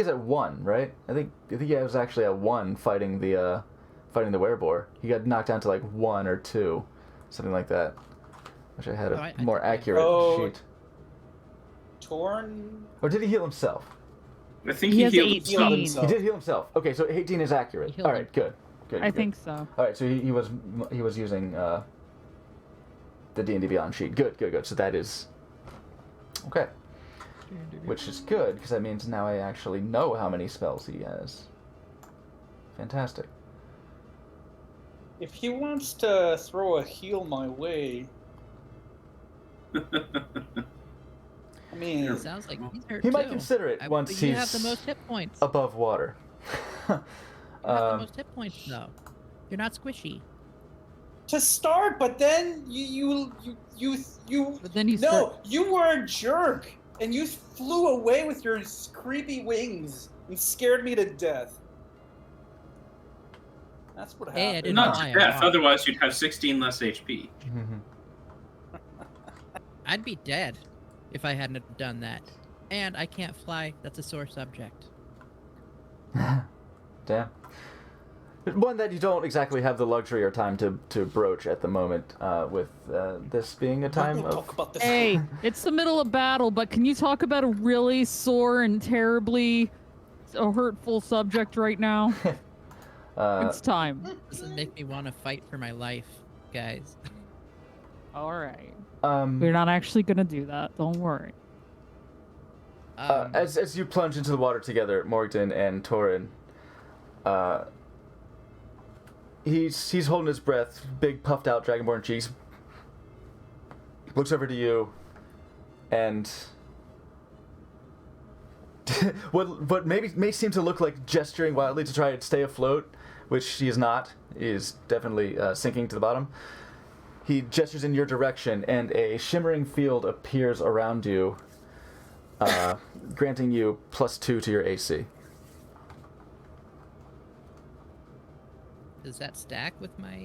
Speaker 1: at 1, right? I think he was actually at 1 fighting the werebore. He got knocked down to like 1 or 2, something like that. Wish I had a more accurate sheet.
Speaker 2: Torn?
Speaker 1: Or did he heal himself?
Speaker 5: I think he healed
Speaker 2: himself.
Speaker 1: He did heal himself. Okay, so 18 is accurate. All right, good.
Speaker 3: I think so.
Speaker 1: All right, so he was using the D&D Beyond sheet. Good. So that is okay. Which is good, because that means now I actually know how many spells he has. Fantastic.
Speaker 2: If he wants to throw a heal my way... I mean...
Speaker 4: It sounds like he's hurt
Speaker 1: He might consider it once
Speaker 4: you
Speaker 1: he's
Speaker 4: have the most hit points.
Speaker 1: above water.
Speaker 4: You have the most hit points, though. You're not squishy.
Speaker 2: To start, but then you
Speaker 3: But then you
Speaker 2: you were a jerk, and you flew away with your creepy wings and scared me to death. That's what happened.
Speaker 5: Not to death, otherwise you'd have 16 less HP.
Speaker 4: I'd be dead if I hadn't done that. And I can't fly. That's a sore subject.
Speaker 1: Damn. One that you don't exactly have the luxury or time to broach at the moment, with this being a time of...
Speaker 2: Talk about this.
Speaker 3: Hey, it's the middle of battle, but can you talk about a really sore and terribly hurtful subject right now? It's time.
Speaker 4: Doesn't make me want to fight for my life, guys.
Speaker 3: All right. We're not actually gonna do that. Don't worry.
Speaker 1: As you plunge into the water together, Morgan and Torin, he's holding his breath, big puffed out dragonborn cheeks. Looks over to you, and what may seem to look like gesturing wildly to try and stay afloat, which he is not. He is definitely sinking to the bottom. He gestures in your direction, and a shimmering field appears around you, granting you +2 to your AC.
Speaker 4: Does that stack with my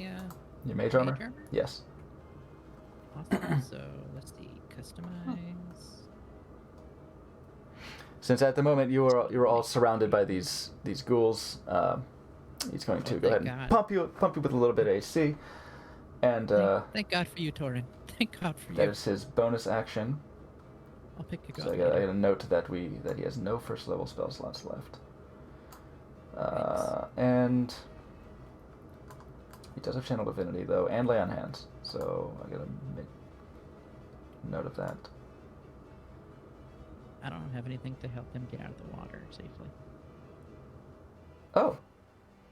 Speaker 1: Your mage armor? Yes.
Speaker 4: Awesome. So let's see, customize.
Speaker 1: Since at the moment you are all surrounded by these ghouls, he's going to go ahead and pump you with a little bit of AC, and
Speaker 4: thank God for you, Torin. Thank God for you.
Speaker 1: That is his bonus action.
Speaker 4: I'll pick you up.
Speaker 1: So I got a note that he has no first level spell slots left. And he does have Channel Divinity though, and Lay on Hands. So I gotta make note of that.
Speaker 4: I don't have anything to help him get out of the water safely.
Speaker 1: Oh,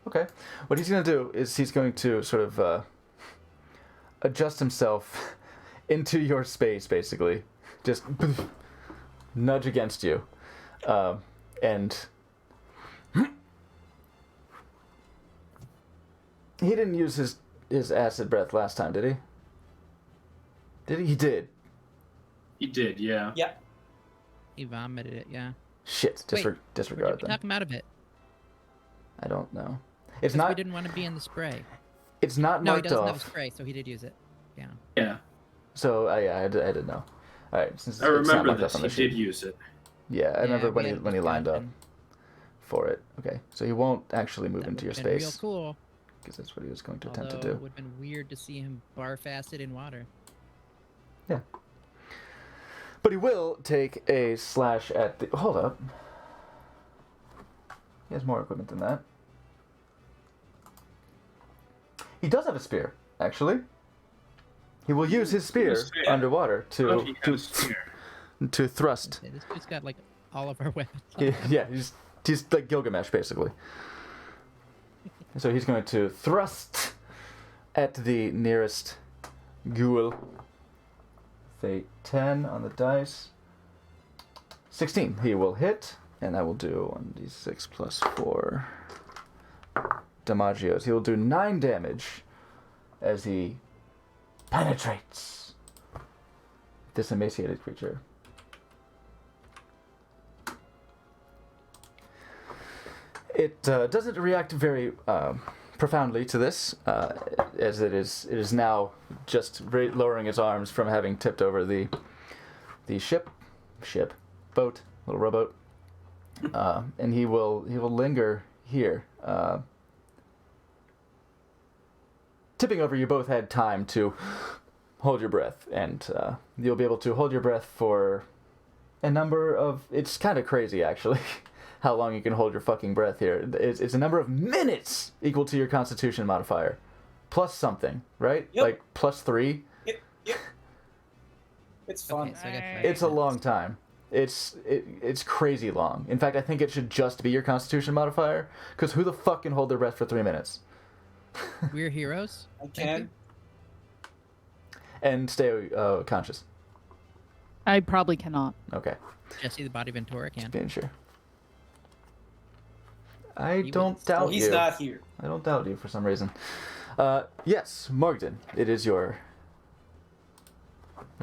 Speaker 1: okay. What he's gonna do is he's going to sort of adjust himself into your space, basically. Just nudge against you, and he didn't use his acid breath last time, did he? Did he? He did.
Speaker 5: He did, yeah.
Speaker 2: Yeah.
Speaker 4: He vomited it, yeah.
Speaker 1: Shit.
Speaker 4: Wait,
Speaker 1: Disregard
Speaker 4: Did we
Speaker 1: them.
Speaker 4: talk him out of it?
Speaker 1: I don't know. It's
Speaker 4: 'Cause
Speaker 1: not.
Speaker 4: we didn't want to be in the spray.
Speaker 1: It's not
Speaker 4: No, he
Speaker 1: marked
Speaker 4: doesn't have a
Speaker 1: off.
Speaker 4: spray, so he did use it. Yeah.
Speaker 5: Yeah.
Speaker 1: So yeah, I did know. All right. Since
Speaker 5: I
Speaker 1: it's not
Speaker 5: remember
Speaker 1: marked
Speaker 5: this.
Speaker 1: off on
Speaker 5: He
Speaker 1: the sheet.
Speaker 5: did use it.
Speaker 1: Yeah, I remember
Speaker 4: Yeah,
Speaker 1: when
Speaker 4: we
Speaker 1: he
Speaker 4: had
Speaker 1: when he lined up
Speaker 4: discussion.
Speaker 1: for it. Okay, so he won't actually move
Speaker 4: That
Speaker 1: into your
Speaker 4: would've been
Speaker 1: space
Speaker 4: real cool.
Speaker 1: because that's what he was going to attempt
Speaker 4: Although
Speaker 1: to
Speaker 4: it
Speaker 1: do.
Speaker 4: would have been weird to see him barf acid in water.
Speaker 1: Yeah. But he will take a slash at the. Hold up. He has more equipment than that. He does have a spear, actually. He will use his spear
Speaker 5: spear.
Speaker 1: underwater
Speaker 5: Thought he had
Speaker 1: to
Speaker 5: a spear.
Speaker 1: to thrust.
Speaker 4: Okay, this dude's got like all of our weapons.
Speaker 1: Yeah, he's like Gilgamesh basically. So he's going to thrust at the nearest ghoul. Say 10 on the dice. 16. He will hit, and I will do 1d6 plus 4 damagios. He will do 9 damage as he penetrates this emaciated creature. It doesn't react very profoundly to this, as it is now just lowering its arms from having tipped over the boat, little rowboat, and he will linger here. Tipping over, you both had time to hold your breath, and you'll be able to hold your breath for a number of. It's kind of crazy, actually. How long you can hold your fucking breath here. It's a number of minutes equal to your Constitution modifier. Plus something, right?
Speaker 2: Yep.
Speaker 1: Like plus 3.
Speaker 2: Yep. It's fun.
Speaker 4: Okay, so I got
Speaker 3: Nice.
Speaker 4: 5
Speaker 1: It's a long
Speaker 4: minutes.
Speaker 1: time. It's crazy long. In fact, I think it should just be your Constitution modifier, because who the fuck can hold their breath for 3 minutes?
Speaker 4: We're heroes.
Speaker 2: I
Speaker 4: Thank
Speaker 2: can.
Speaker 4: you.
Speaker 1: And stay conscious.
Speaker 3: I probably cannot.
Speaker 1: Okay,
Speaker 4: Jesse the Body Ventura can.
Speaker 1: being sure. I
Speaker 4: He
Speaker 1: don't
Speaker 4: was-
Speaker 1: doubt
Speaker 2: Well, he's
Speaker 1: you.
Speaker 2: not here.
Speaker 1: I don't doubt you for some reason. Yes, Morgden, it is your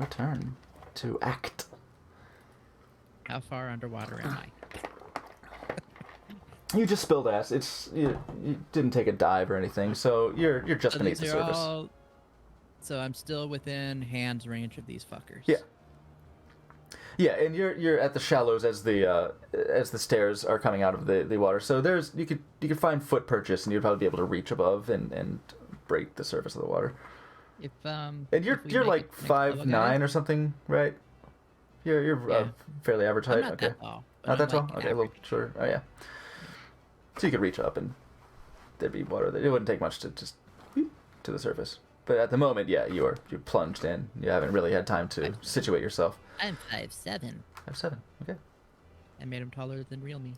Speaker 1: turn to act.
Speaker 4: How far underwater am I?
Speaker 1: You just spilled ass. You didn't take a dive or anything, so you're just
Speaker 4: So
Speaker 1: beneath
Speaker 4: these
Speaker 1: the
Speaker 4: are
Speaker 1: surface.
Speaker 4: all. So I'm still within hands range of these fuckers.
Speaker 1: Yeah. Yeah, and you're at the shallows as the stairs are coming out of the water. So you could find foot purchase, and you'd probably be able to reach above and break the surface of the water.
Speaker 4: If
Speaker 1: And
Speaker 4: if
Speaker 1: you're
Speaker 4: we
Speaker 1: you're
Speaker 4: make
Speaker 1: like
Speaker 4: it next level,
Speaker 1: 5'9"
Speaker 4: guys-
Speaker 1: or something, right? You're
Speaker 4: Yeah.
Speaker 1: fairly average height.
Speaker 4: I'm not
Speaker 1: Okay.
Speaker 4: that tall. but
Speaker 1: Not
Speaker 4: I'm,
Speaker 1: that tall?
Speaker 4: like,
Speaker 1: Okay, a little
Speaker 4: average.
Speaker 1: shorter. Oh, yeah. So you could reach up and there'd be water. It wouldn't take much to just to the surface. But at the moment, yeah, you're plunged in. You haven't really had time to situate yourself.
Speaker 4: I'm 5'7".
Speaker 1: 5'7". Okay.
Speaker 4: I made him taller than real me.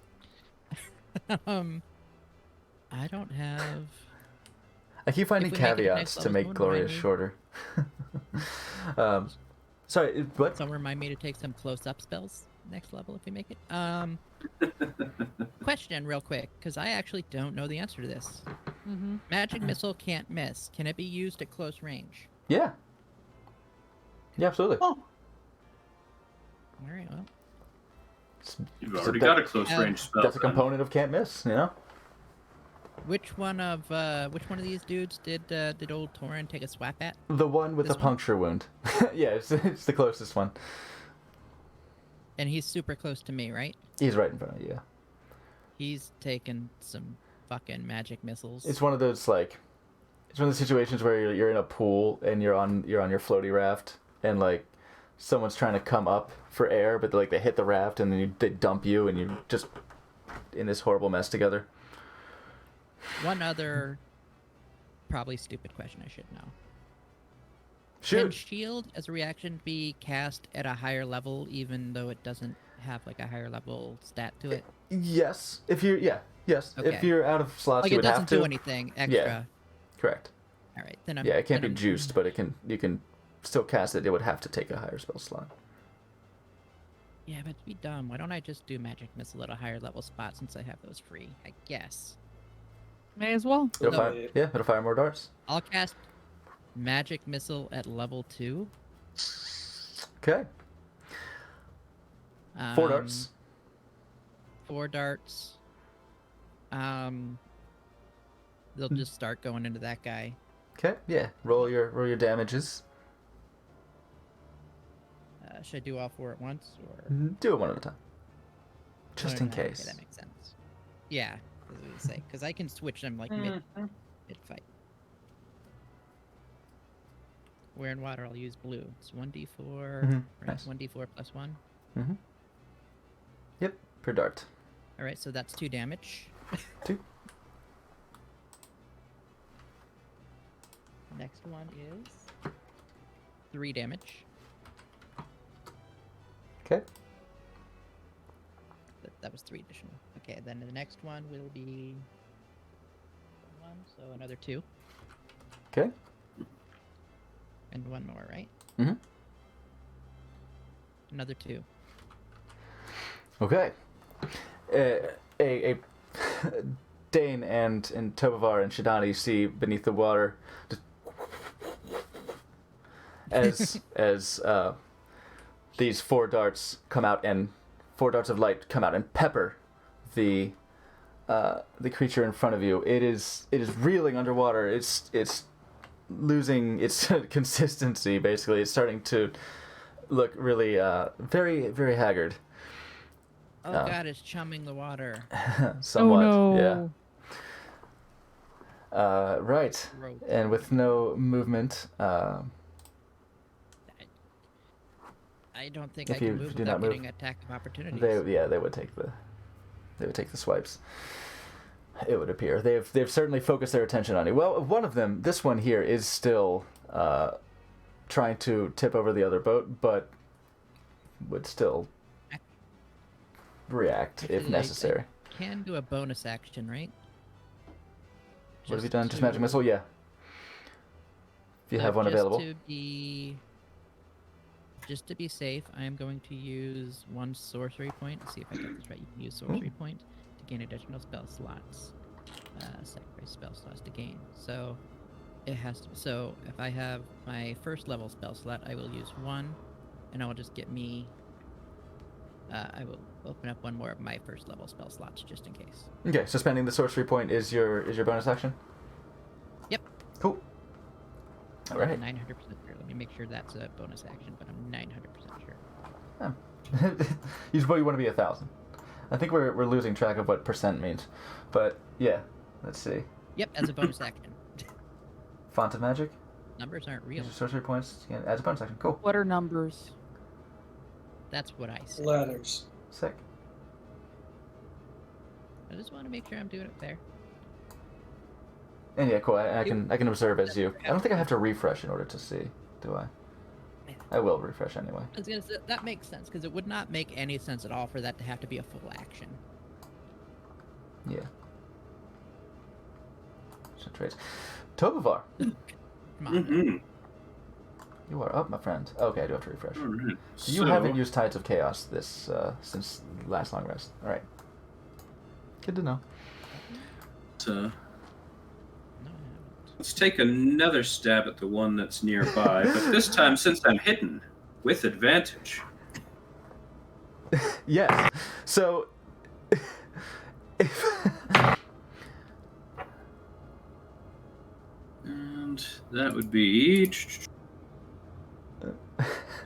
Speaker 4: I don't have.
Speaker 1: I keep finding
Speaker 4: If we make it
Speaker 1: caveats
Speaker 4: next
Speaker 1: to
Speaker 4: level,
Speaker 1: make
Speaker 4: someone
Speaker 1: Glorious
Speaker 4: remind me.
Speaker 1: shorter. Sorry, what?
Speaker 4: Someone remind me to take some close-up spells next level if we make it. Question real quick, because I actually don't know the answer to this.
Speaker 3: Mm-hmm.
Speaker 4: Magic missile can't miss. Can it be used at close range?
Speaker 1: Yeah. Yeah, absolutely.
Speaker 2: Oh,
Speaker 4: All right. Well,
Speaker 5: You've
Speaker 1: So
Speaker 5: already
Speaker 1: that-
Speaker 5: got a close range spell.
Speaker 1: That's a
Speaker 5: then.
Speaker 1: component of can't miss, you know?
Speaker 4: which one of these dudes did old Torin take a swap at?
Speaker 1: The one with
Speaker 4: This
Speaker 1: the
Speaker 4: one?
Speaker 1: puncture wound. Yeah, it's the closest one.
Speaker 4: And he's super close to me, right?
Speaker 1: He's right in front of you, yeah.
Speaker 4: He's taken some fucking magic missiles.
Speaker 1: It's one of those it's one of the situations where you're in a pool and you're on your floaty raft and like someone's trying to come up for air, but they hit the raft and then they dump you and you're just in this horrible mess together.
Speaker 4: One other probably stupid question I should know.
Speaker 1: Shoot.
Speaker 4: Can shield as a reaction be cast at a higher level even though it doesn't have like a higher level stat to it?
Speaker 1: Yes. If if
Speaker 4: Okay.
Speaker 1: you're out of slots,
Speaker 4: Like
Speaker 1: you
Speaker 4: it
Speaker 1: would have
Speaker 4: doesn't
Speaker 1: to.
Speaker 4: do anything extra.
Speaker 1: Correct.
Speaker 4: All right, then I'm
Speaker 1: Yeah, it can't
Speaker 4: then
Speaker 1: be
Speaker 4: I'm-
Speaker 1: juiced, but you can still cast it. It would have to take a higher spell slot.
Speaker 4: Yeah, but to be dumb, why don't I just do magic missile at a higher level spot since I have those free? I guess.
Speaker 3: May as well.
Speaker 1: It'll
Speaker 2: No,
Speaker 1: fire.
Speaker 2: it-
Speaker 1: Yeah, it'll fire more darts.
Speaker 4: I'll cast magic missile at level 2.
Speaker 1: Okay. 4 darts.
Speaker 4: 4 darts. They'll just start going into that guy.
Speaker 1: Okay, yeah. Roll your damages.
Speaker 4: Should I do all 4 at once, or
Speaker 1: Do it one at a time. Just in
Speaker 4: Okay,
Speaker 1: case.
Speaker 4: that makes sense. Yeah, I was gonna say, because I can switch them like mid fight. Where in water, I'll use blue. It's 1d4.
Speaker 1: Mhm,
Speaker 4: Right,
Speaker 1: nice.
Speaker 4: 1d4 plus 1.
Speaker 1: Mm-hmm. Yep, per dart.
Speaker 4: All right, so that's 2 damage.
Speaker 1: 2.
Speaker 4: Next one is 3 damage.
Speaker 1: Okay.
Speaker 4: That was 3 additional. Okay, then the next one will be 1, so another 2.
Speaker 1: Okay.
Speaker 4: And 1 more, right?
Speaker 1: Mm-hmm.
Speaker 4: Another 2.
Speaker 1: Okay. A Dane and Tobavar and Shidani see beneath the water just as these 4 darts come out, and 4 darts of light come out and pepper the creature in front of you. It is reeling underwater. It's losing its consistency. Basically, it's starting to look really very, very haggard.
Speaker 4: Oh god, it's chumming the water.
Speaker 1: Somewhat.
Speaker 3: Oh no.
Speaker 1: Yeah. Right.
Speaker 4: Gross.
Speaker 1: And with no movement,
Speaker 4: I don't think
Speaker 1: If
Speaker 4: I can
Speaker 1: you
Speaker 4: move
Speaker 1: do not
Speaker 4: without
Speaker 1: move,
Speaker 4: getting attack of opportunities.
Speaker 1: they would take the swipes. It would appear they've certainly focused their attention on you. Well, one of them, this one here, is still trying to tip over the other boat, but would still react if
Speaker 4: Actually,
Speaker 1: necessary.
Speaker 4: I can do a bonus action, right?
Speaker 1: What have you done? Just magic missile? Yeah. If you have one available.
Speaker 4: Just to be safe, I am going to use 1 sorcery point. Let's see if I got this right. You can use sorcery point to gain additional spell slots. Sacrifice spell slots to gain. So it has to. So if I have my first level spell slot, I will use 1, and I will just get me. I will open up 1 more of my first level spell slots just in case.
Speaker 1: Okay, so spending the sorcery point is your bonus action?
Speaker 4: Yep.
Speaker 1: Cool. All right.
Speaker 4: I'm 900% sure. Let me make sure that's a bonus action, but I'm 900% sure.
Speaker 1: You want to be 1,000. I think we're losing track of what percent means, but yeah. Let's see.
Speaker 4: Yep, as a bonus action.
Speaker 1: Font of magic.
Speaker 4: Numbers aren't real.
Speaker 1: Use your sorcery points as a bonus action. Cool.
Speaker 3: What are numbers?
Speaker 4: That's what I said.
Speaker 2: Letters.
Speaker 1: Sick.
Speaker 4: I just want to make sure I'm doing it fair.
Speaker 1: And yeah, cool. I can observe as you. I don't think I have to refresh in order to see, do I? I will refresh anyway.
Speaker 4: That makes sense, because it would not make any sense at all for that to have to be a full action.
Speaker 1: Yeah. So traits. Tobavar,
Speaker 4: Come on.
Speaker 5: Mm-hmm.
Speaker 1: you are up, my friend. Okay, I do have to refresh.
Speaker 5: All right.
Speaker 1: So you haven't used Tides of Chaos this since last long rest. All right. Good to know.
Speaker 5: So,
Speaker 4: No, I haven't.
Speaker 5: let's take another stab at the one that's nearby, but this time, since I'm hidden, with advantage.
Speaker 1: Yes. So, if
Speaker 5: And that would be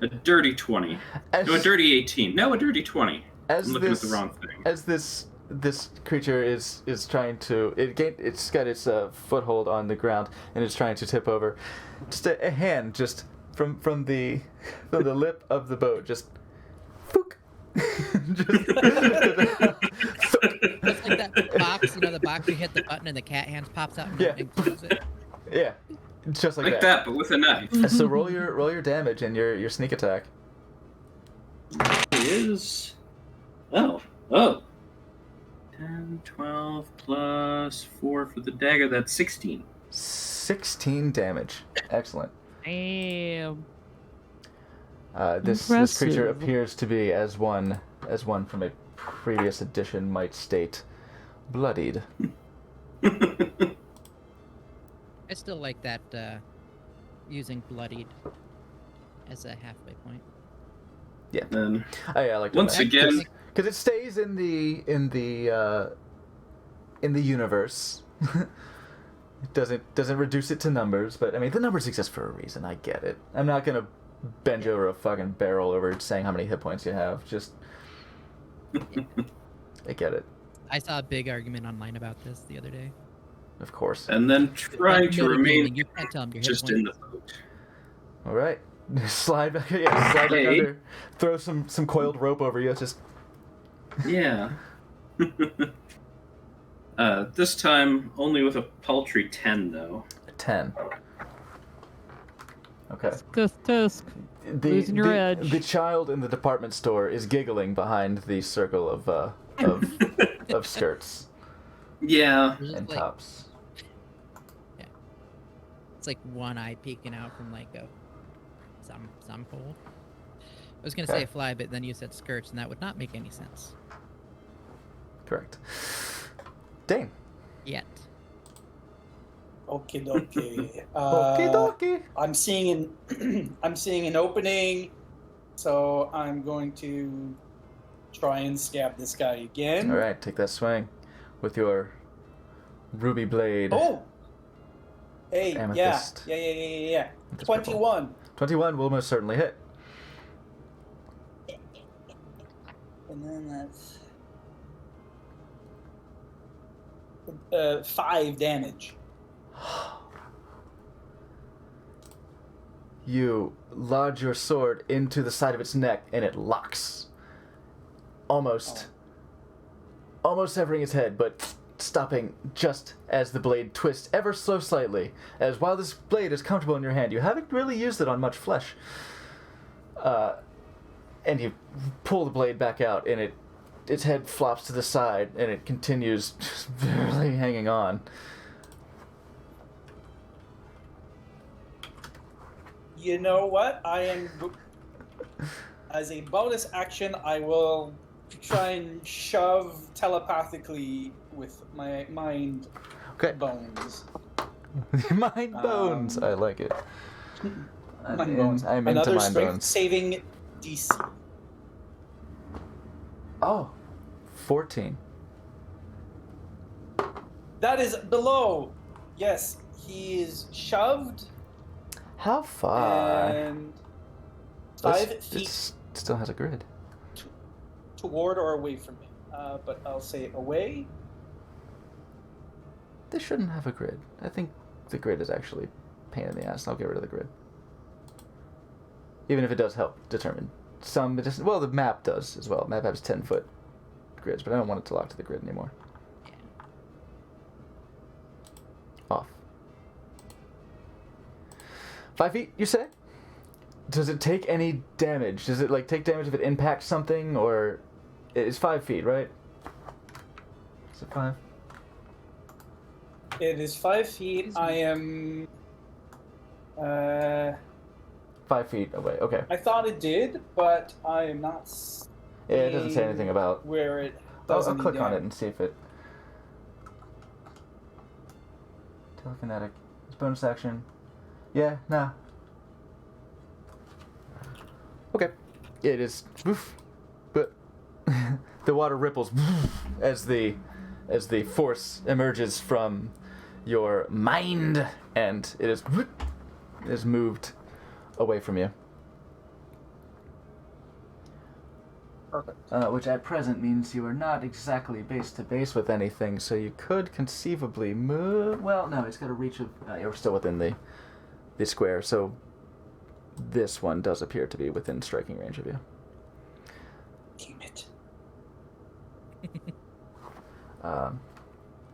Speaker 5: a dirty 20. No, a dirty 18. No, a dirty 20.
Speaker 1: as
Speaker 5: I'm looking
Speaker 1: this,
Speaker 5: at the wrong thing.
Speaker 1: As this creature is trying to it's got its foothold on the ground and it's trying to tip over. Just a hand just from the lip of the boat just. Fook.
Speaker 4: It's like that box, the box you hit the button and the cat hands pops out and
Speaker 1: Yeah.
Speaker 4: closes it.
Speaker 1: Yeah, just like
Speaker 5: Like that, but with a knife.
Speaker 1: So roll your damage and your sneak attack.
Speaker 5: Is... Oh. 10, 12, plus 4 for the dagger, that's 16.
Speaker 1: 16 damage. Excellent.
Speaker 3: Damn.
Speaker 1: This creature
Speaker 3: Impressive.
Speaker 1: appears to be, as one from a previous edition might state, bloodied.
Speaker 4: I still like that, using bloodied as a halfway point.
Speaker 1: Yeah.
Speaker 5: Then
Speaker 1: I like
Speaker 5: once again,
Speaker 1: because it stays in the universe. It doesn't reduce it to numbers, but I mean the numbers exist for a reason. I get it. I'm not gonna bend you over a fucking barrel over saying how many hit points you have. Just I get it.
Speaker 4: I saw a big argument online about this the other day.
Speaker 1: Of course.
Speaker 5: and then trying to remain
Speaker 4: You can't tell them your hit
Speaker 5: just
Speaker 4: points.
Speaker 5: in the boat.
Speaker 1: All right. Slide back. Yeah, slide back
Speaker 5: Okay.
Speaker 1: under. Throw some coiled rope over you. Just
Speaker 5: Yeah. This time only with a paltry 10, though.
Speaker 1: 10. Okay.
Speaker 3: Tisk tisk. Losing your edge.
Speaker 1: The child in the department store is giggling behind the circle of of skirts
Speaker 5: Yeah.
Speaker 4: There's
Speaker 1: and
Speaker 4: like,
Speaker 1: tops.
Speaker 4: it's like one eye peeking out from like a some hole. I was gonna
Speaker 1: Okay.
Speaker 4: say fly, but then you said skirts, and that would not make any sense.
Speaker 1: Correct. Dane.
Speaker 4: Yet.
Speaker 2: Okay, dokie.
Speaker 1: Okie dokie.
Speaker 2: I'm seeing I'm seeing an opening, so I'm going to try and stab this guy again.
Speaker 1: All right, take that swing with your ruby blade.
Speaker 2: Oh. Hey,
Speaker 1: Amethyst.
Speaker 2: yeah.
Speaker 1: Amethyst purple.
Speaker 2: 21.
Speaker 1: 21 will most certainly hit.
Speaker 2: And then that's 5 damage.
Speaker 1: You lodge your sword into the side of its neck, and it locks. Almost severing its head, but stopping just as the blade twists ever so slightly. As while this blade is comfortable in your hand, you haven't really used it on much flesh. And you pull the blade back out, and its head flops to the side, and it continues just barely hanging on.
Speaker 2: You know what? As a bonus action, I will try and shove telepathically with my mind
Speaker 1: Okay.
Speaker 2: bones.
Speaker 1: Mind bones. I like it.
Speaker 2: Mind bones.
Speaker 1: I'm into
Speaker 2: Another
Speaker 1: mind
Speaker 2: strength
Speaker 1: bones.
Speaker 2: saving DC.
Speaker 1: Oh, 14.
Speaker 2: That is below. Yes, he is shoved
Speaker 1: How far?
Speaker 2: and 5
Speaker 1: It
Speaker 2: feet
Speaker 1: still has a grid.
Speaker 2: toward or away from me. But I'll say away.
Speaker 1: They shouldn't have a grid. I think the grid is actually a pain in the ass. I'll get rid of the grid. Even if it does help determine some, well, the map does as well. Map has 10-foot grids, but I don't want it to lock to the grid anymore. Off. 5 feet, you say? Does it take any damage? Does it take damage if it impacts something, or it's 5 feet, right? Is it 5?
Speaker 2: It is 5 feet. I am.
Speaker 1: 5 feet away. Okay.
Speaker 2: I thought it did, but I am not.
Speaker 1: Yeah, it doesn't say anything about.
Speaker 2: Where it
Speaker 1: I'll
Speaker 2: doesn't.
Speaker 1: click on it and see if it. Telekinetic. It's bonus action. Yeah, nah. Okay. It is. But the water ripples as the force emerges from your mind, and it is moved away from you.
Speaker 2: Perfect.
Speaker 1: Which at present means you are not exactly base to base with anything, so you could conceivably move. Well, no, it's got a reach of. You're still within the square, so this one does appear to be within striking range of you.
Speaker 2: Damn it.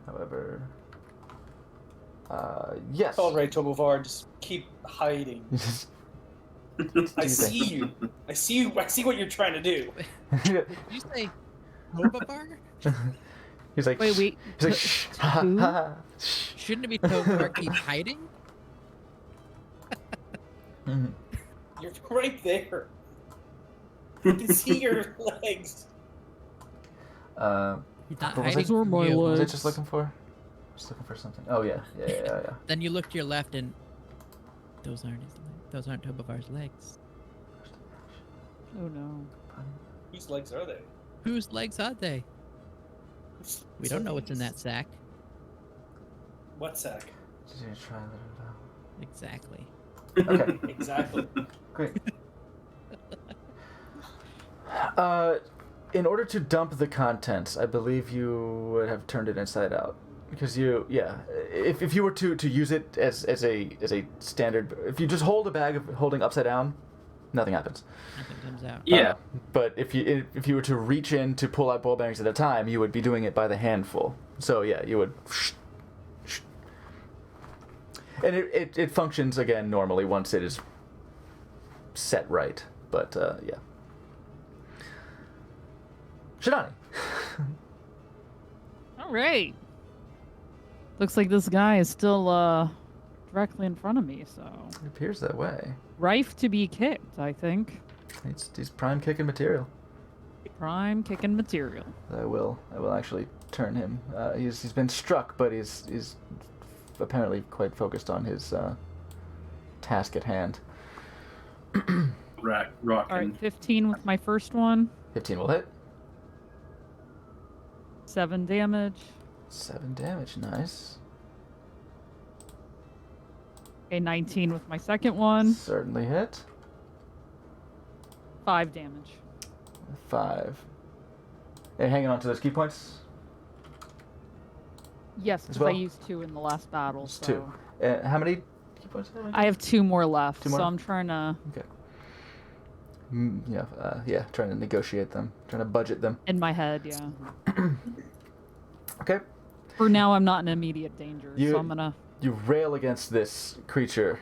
Speaker 1: However, yes.
Speaker 2: It's all right, Tobovar. Just keep hiding. I see you. I see you. I see what you're trying to do.
Speaker 4: Did you say Tobabar?
Speaker 1: He's like.
Speaker 3: Wait, wait.
Speaker 1: He's like. Shh. Ha, ha,
Speaker 3: Who?
Speaker 1: ha, shh.
Speaker 4: Shouldn't it be Tobabar keep hiding?
Speaker 1: Mhm.
Speaker 2: You're right there. You can see your legs.
Speaker 4: He's not
Speaker 1: What was
Speaker 4: hiding
Speaker 1: it?
Speaker 3: Those were
Speaker 4: from
Speaker 3: my
Speaker 4: you.
Speaker 1: What was I
Speaker 3: legs.
Speaker 1: just looking for? Just looking for something. Oh yeah.
Speaker 4: Then you look to your left and those aren't his legs. Those aren't Tobavar's legs.
Speaker 3: Oh no.
Speaker 2: Whose legs are they?
Speaker 4: Whose legs are they? We don't know what's in that sack.
Speaker 2: What sack?
Speaker 1: Just gonna try that
Speaker 4: Exactly.
Speaker 1: out. Okay,
Speaker 2: Exactly.
Speaker 1: great. In order to dump the contents, I believe you would have turned it inside out. Because if you were to use it as a standard, if you just hold a bag of holding upside down, nothing happens.
Speaker 4: Nothing comes out.
Speaker 5: Yeah.
Speaker 1: But if you were to reach in to pull out ball bearings at a time, you would be doing it by the handful. So yeah, you would. And it functions again normally once it is set right. But yeah. Shidani.
Speaker 3: All right. Looks like this guy is still directly in front of me, so
Speaker 1: It appears that way.
Speaker 3: rife to be kicked, I think.
Speaker 1: He's prime kicking material.
Speaker 3: Prime kicking material.
Speaker 1: I will actually turn him. He's been struck, but he's apparently quite focused on his task at hand.
Speaker 5: Rockin'.
Speaker 3: All right, 15 with my first one.
Speaker 1: 15 will hit.
Speaker 3: 7 damage.
Speaker 1: 7 damage, nice.
Speaker 3: Okay, 19 with my second one.
Speaker 1: Certainly hit.
Speaker 3: 5 damage.
Speaker 1: 5. And hanging on to those key points.
Speaker 3: Yes,
Speaker 1: As
Speaker 3: because
Speaker 1: well?
Speaker 3: I used 2 in the last battle.
Speaker 1: It's
Speaker 3: So
Speaker 1: 2. How many key points?
Speaker 3: I have 2 more left,
Speaker 1: 2 more?
Speaker 3: so I'm trying to
Speaker 1: Okay. Yeah, trying to negotiate them, trying to budget them.
Speaker 3: in my head, yeah.
Speaker 1: Okay.
Speaker 3: For now, I'm not in immediate danger,
Speaker 1: You-
Speaker 3: so I'm gonna.
Speaker 1: You rail against this creature,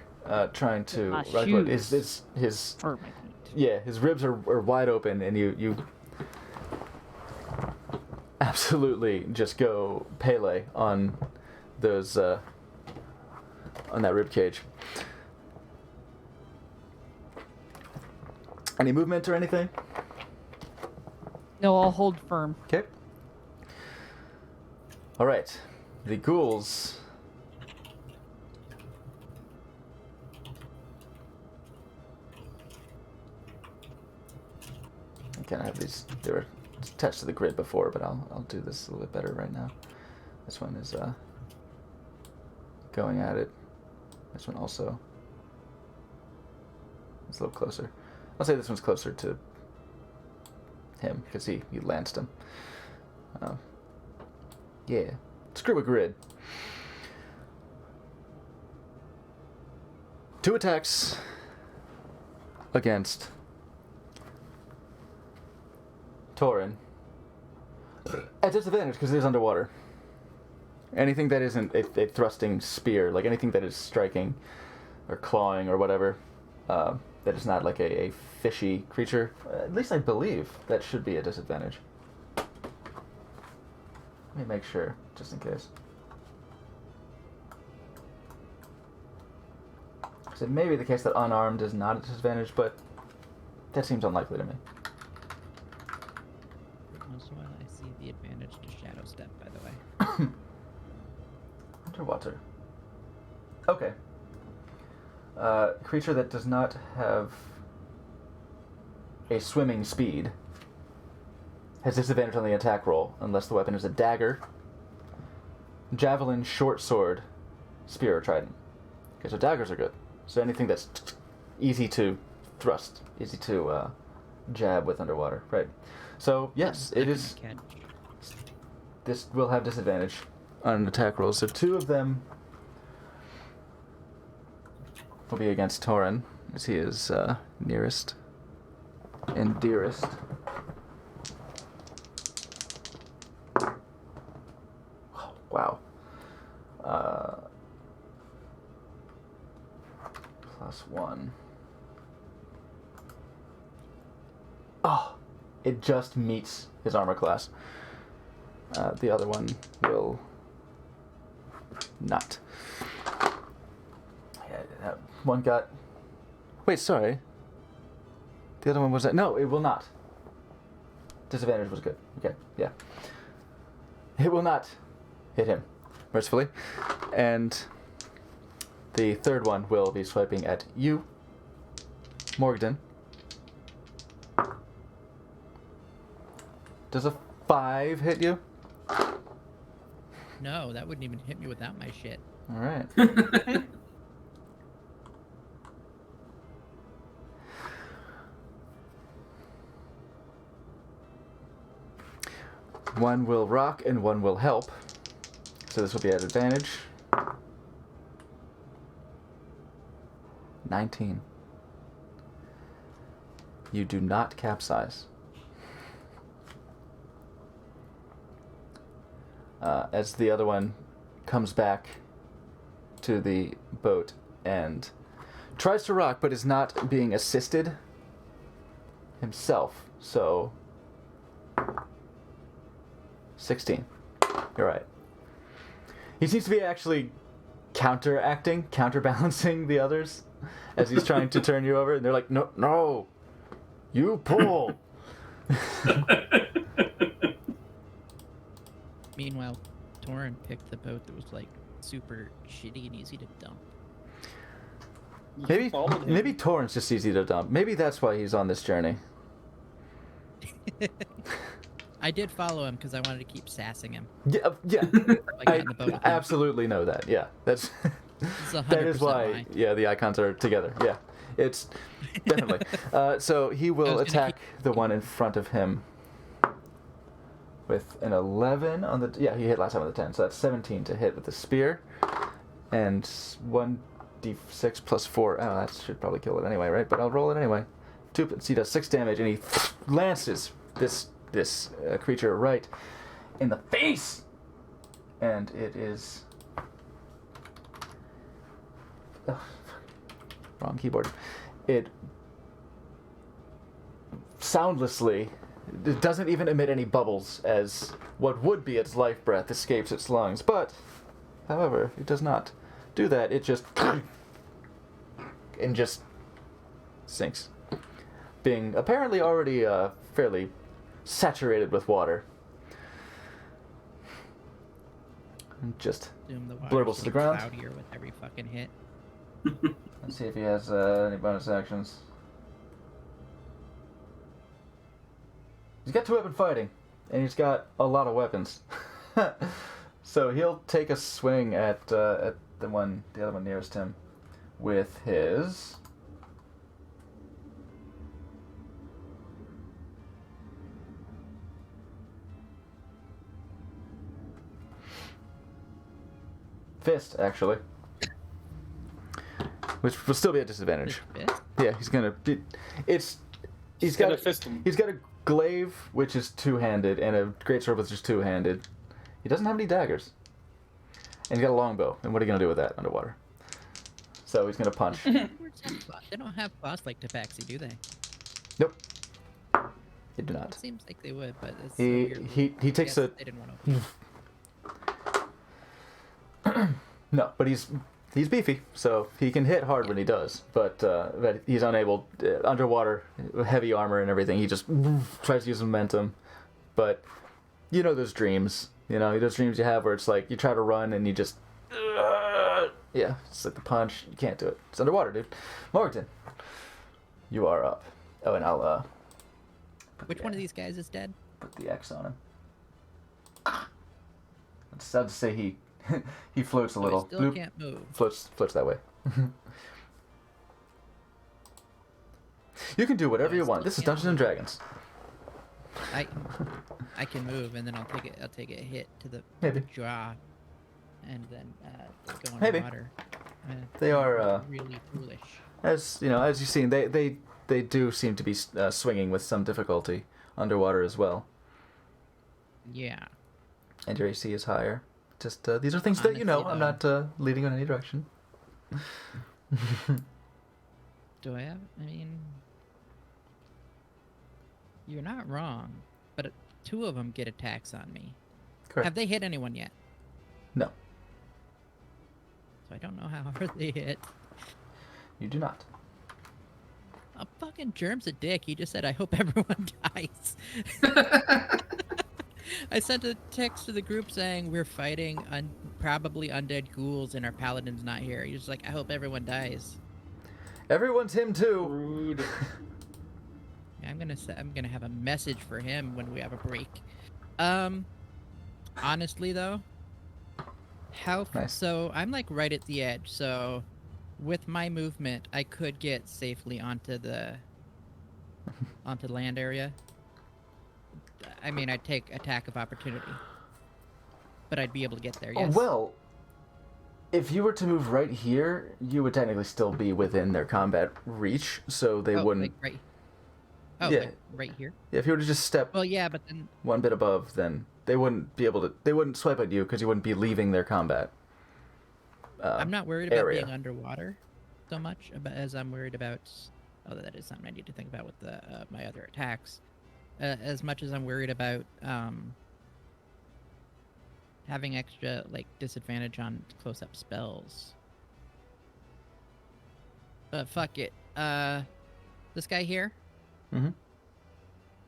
Speaker 1: trying to.
Speaker 3: My
Speaker 1: Right,
Speaker 3: shoes.
Speaker 1: his
Speaker 3: Or my feet.
Speaker 1: yeah, his ribs are wide open, and you absolutely just go Pele on those on that rib cage. Any movement or anything?
Speaker 3: No, I'll hold firm.
Speaker 1: Okay. All right, the ghouls. I can't have these. They were attached to the grid before, but I'll do this a little bit better right now. This one is going at it. This one also. It's a little closer. I'll say this one's closer to him because he lanced him. Yeah. Screw a grid. 2 attacks against Torin. At disadvantage because it is underwater. Anything that isn't a thrusting spear, like anything that is striking or clawing or whatever, that is not like a fishy creature, at least I believe that should be a disadvantage. Let me make sure, just in case. So it may be the case that unarmed is not a disadvantage, but that seems unlikely to me.
Speaker 4: Also, I see the advantage to Shadow Step, by the way.
Speaker 1: Underwater. Okay. Creature that does not have a swimming speed has disadvantage on the attack roll unless the weapon is a dagger, javelin, short sword, spear, or trident. Okay, so daggers are good. So anything that's easy to thrust, easy to jab with underwater, right? So yes, it is.
Speaker 4: Catch.
Speaker 1: This will have disadvantage on an attack roll. So 2 of them will be against Torin, as he is nearest and dearest. Wow. +1. Oh, it just meets his armor class. The other one will not. Yeah, that one got. Wait, sorry. The other one was that. No, it will not. Disadvantage was good. Okay, yeah. It will not hit him, mercifully. And the third one will be swiping at you, Morgden. Does a 5 hit you?
Speaker 4: No, that wouldn't even hit me without my shit.
Speaker 1: All right. One will rock and one will help. So this will be at advantage. 19. You do not capsize. As the other one comes back to the boat and tries to rock, but is not being assisted himself. So 16. You're right. He seems to be actually counterbalancing the others as he's trying to turn you over, and they're like, no, you pull.
Speaker 4: Meanwhile, Torin picked the boat that was like super shitty and easy to dump.
Speaker 1: Maybe Torin's just easy to dump. Maybe that's why he's on this journey.
Speaker 4: I did follow him because I wanted to keep sassing him.
Speaker 1: Yeah.
Speaker 4: Like,
Speaker 1: I
Speaker 4: on the boat with him.
Speaker 1: absolutely know that. Yeah, that's
Speaker 4: This is
Speaker 1: that is
Speaker 4: 100%
Speaker 1: why.
Speaker 4: mine.
Speaker 1: Yeah, the icons are together. Yeah, it's definitely. So he will
Speaker 4: gonna
Speaker 1: attack the one in front of him with an 11 on the. Yeah, he hit last time with a 10, so that's 17 to hit with the spear, and 1d6 plus 4. Oh, that should probably kill it anyway, right? But I'll roll it anyway. So he does 6 damage, and he lances this creature right in the face, and it is. Ugh, wrong keyboard. It soundlessly, it doesn't even emit any bubbles as what would be its life breath escapes its lungs. But, however, it does not do that. It just and just sinks, being apparently already fairly saturated with water. And just
Speaker 4: Assume the water's
Speaker 1: blurbles to the
Speaker 4: getting
Speaker 1: ground.
Speaker 4: cloudier with every fucking hit.
Speaker 1: Let's see if he has any bonus actions. He's got 2-weapon fighting, and he's got a lot of weapons. So he'll take a swing at the other one nearest him with his. Fist, actually. Which will still be a disadvantage.
Speaker 4: His fist?
Speaker 1: Yeah, he's gonna. He's
Speaker 2: gonna
Speaker 1: got
Speaker 2: fist him.
Speaker 1: He's got a glaive, which is two-handed, and a greatsword, which is two-handed. He doesn't have any daggers, and he's got a longbow. And what are you gonna do with that underwater? So he's gonna punch.
Speaker 4: They don't have boss like Tabaxi, do they?
Speaker 1: Nope. They do
Speaker 4: It
Speaker 1: not.
Speaker 4: seems like they would, but it's
Speaker 1: He
Speaker 4: weird.
Speaker 1: he takes
Speaker 4: Guess
Speaker 1: a
Speaker 4: They didn't want to.
Speaker 1: no, but he's beefy, so he can hit hard when he does. But he's unable underwater, heavy armor and everything. He just tries to use momentum, but you know those dreams. You know those dreams you have where it's like you try to run and you just yeah, it's like the punch. You can't do it. It's underwater, dude. Morgan, you are up. Oh, and I'll
Speaker 4: Which one of these guys is dead?
Speaker 1: put the X on him. It's sad to say he he floats a
Speaker 4: Oh,
Speaker 1: little.
Speaker 4: he still
Speaker 1: Bloop.
Speaker 4: can't move.
Speaker 1: Floats that way. You can do whatever
Speaker 4: I
Speaker 1: you want.
Speaker 4: still
Speaker 1: This is
Speaker 4: can't
Speaker 1: Dungeons and
Speaker 4: move.
Speaker 1: Dragons.
Speaker 4: I can move, and then I'll take a hit to the
Speaker 1: Maybe.
Speaker 4: jaw, and then go
Speaker 1: Maybe.
Speaker 4: underwater.
Speaker 1: They are,
Speaker 4: really foolish.
Speaker 1: As you know, as you've seen, they do seem to be swinging with some difficulty underwater as well.
Speaker 4: Yeah.
Speaker 1: And your AC is higher. Just these are things that you know.
Speaker 4: Honestly,
Speaker 1: I'm not leading you in any direction.
Speaker 4: Do I have? I mean, you're not wrong, but 2 of them get attacks on me.
Speaker 1: Correct.
Speaker 4: Have they hit anyone yet?
Speaker 1: No,
Speaker 4: So I don't know how hard they hit.
Speaker 1: you do not.
Speaker 4: A fucking germ's a dick. He just said, "I hope everyone dies." I sent a text to the group saying we're fighting probably undead ghouls and our paladin's not here. He's just like, "I hope everyone dies."
Speaker 1: Everyone's him too.
Speaker 2: Rude.
Speaker 4: Yeah, I'm gonna have a message for him when we have a break. Honestly though,
Speaker 1: Nice.
Speaker 4: so I'm like right at the edge. So with my movement, I could get safely onto the land area. I mean, I'd take attack of opportunity, but I'd be able to get there. Yes.
Speaker 1: Well, if you were to move right here, you would technically still be within their combat reach, so they wouldn't.
Speaker 4: Like right. Oh,
Speaker 1: Yeah.
Speaker 4: like right here.
Speaker 1: Yeah, if you were to just step
Speaker 4: Well, yeah, but then
Speaker 1: one bit above, then they wouldn't be able to. They wouldn't swipe at you because you wouldn't be leaving their combat.
Speaker 4: I'm not worried about
Speaker 1: area.
Speaker 4: being underwater so much as I'm worried about. Oh, that is something I need to think about with the my other attacks. As much as I'm worried about having extra like disadvantage on close-up spells. But fuck it. This guy here.
Speaker 1: Mm-hmm.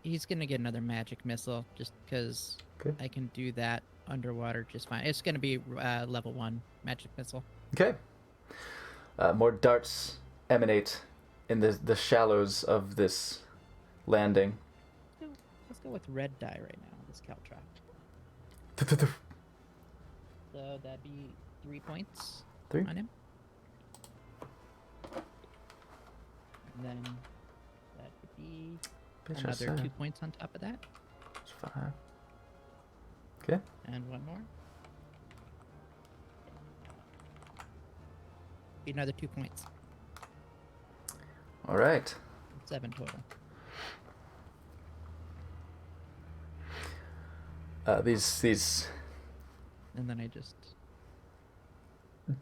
Speaker 4: He's gonna get another magic missile just because
Speaker 1: Okay.
Speaker 4: I can do that underwater just fine. It's gonna be level 1 magic missile.
Speaker 1: Okay. More darts emanate in the shallows of this landing.
Speaker 4: Let's go with red die right now. This Caltrop. So that'd be 3 points
Speaker 1: 3.
Speaker 4: on him. And then that would be
Speaker 1: Bitch,
Speaker 4: another
Speaker 1: that's
Speaker 4: 2 points on top of that.
Speaker 1: 5. Okay.
Speaker 4: And one more. Be another 2 points.
Speaker 1: All right.
Speaker 4: 7 total.
Speaker 1: These
Speaker 4: And then I just...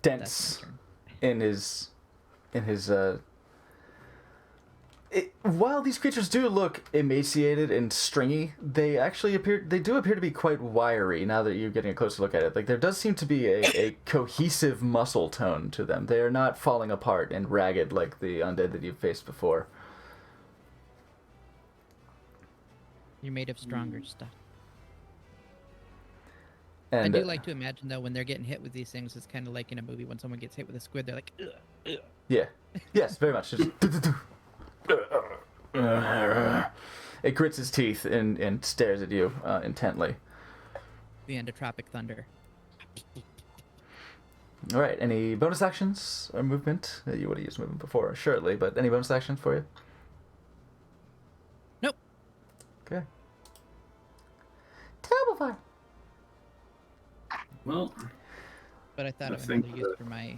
Speaker 1: dents
Speaker 4: That's my turn.
Speaker 1: in his while these creatures do look emaciated and stringy, they do appear to be quite wiry now that you're getting a closer look at it. Like there does seem to be a cohesive muscle tone to them. They are not falling apart and ragged like the undead that you've faced before.
Speaker 4: You're made of stronger stuff.
Speaker 1: And
Speaker 4: I do like to imagine, though, when they're getting hit with these things, it's kind of like in a movie when someone gets hit with a squid, they're like, ugh, ugh.
Speaker 1: yeah. Yes, very much. Just it grits its teeth and stares at you intently.
Speaker 4: The end of Tropic Thunder.
Speaker 1: All right. Any bonus actions or movement? You would have used movement before, surely, but any bonus actions for you?
Speaker 4: Nope.
Speaker 1: Okay. Double fire.
Speaker 5: Well,
Speaker 4: But I thought
Speaker 5: I
Speaker 4: of
Speaker 5: think
Speaker 4: another use for my...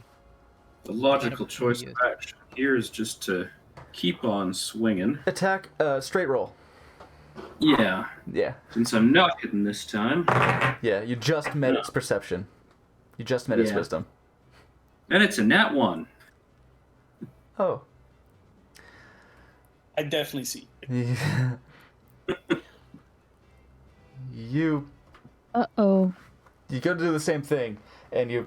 Speaker 5: the logical
Speaker 4: That'll be
Speaker 5: choice of
Speaker 4: used.
Speaker 5: action here is just to keep on swinging.
Speaker 1: Attack. Straight roll.
Speaker 5: Yeah,
Speaker 1: Yeah.
Speaker 5: since I'm not hitting this time.
Speaker 1: Yeah. You just met its perception. You just met its
Speaker 5: Yeah.
Speaker 1: wisdom.
Speaker 5: And it's a nat 1.
Speaker 1: Oh.
Speaker 2: I definitely see.
Speaker 1: You
Speaker 3: Uh-oh.
Speaker 1: you go to do the same thing, and you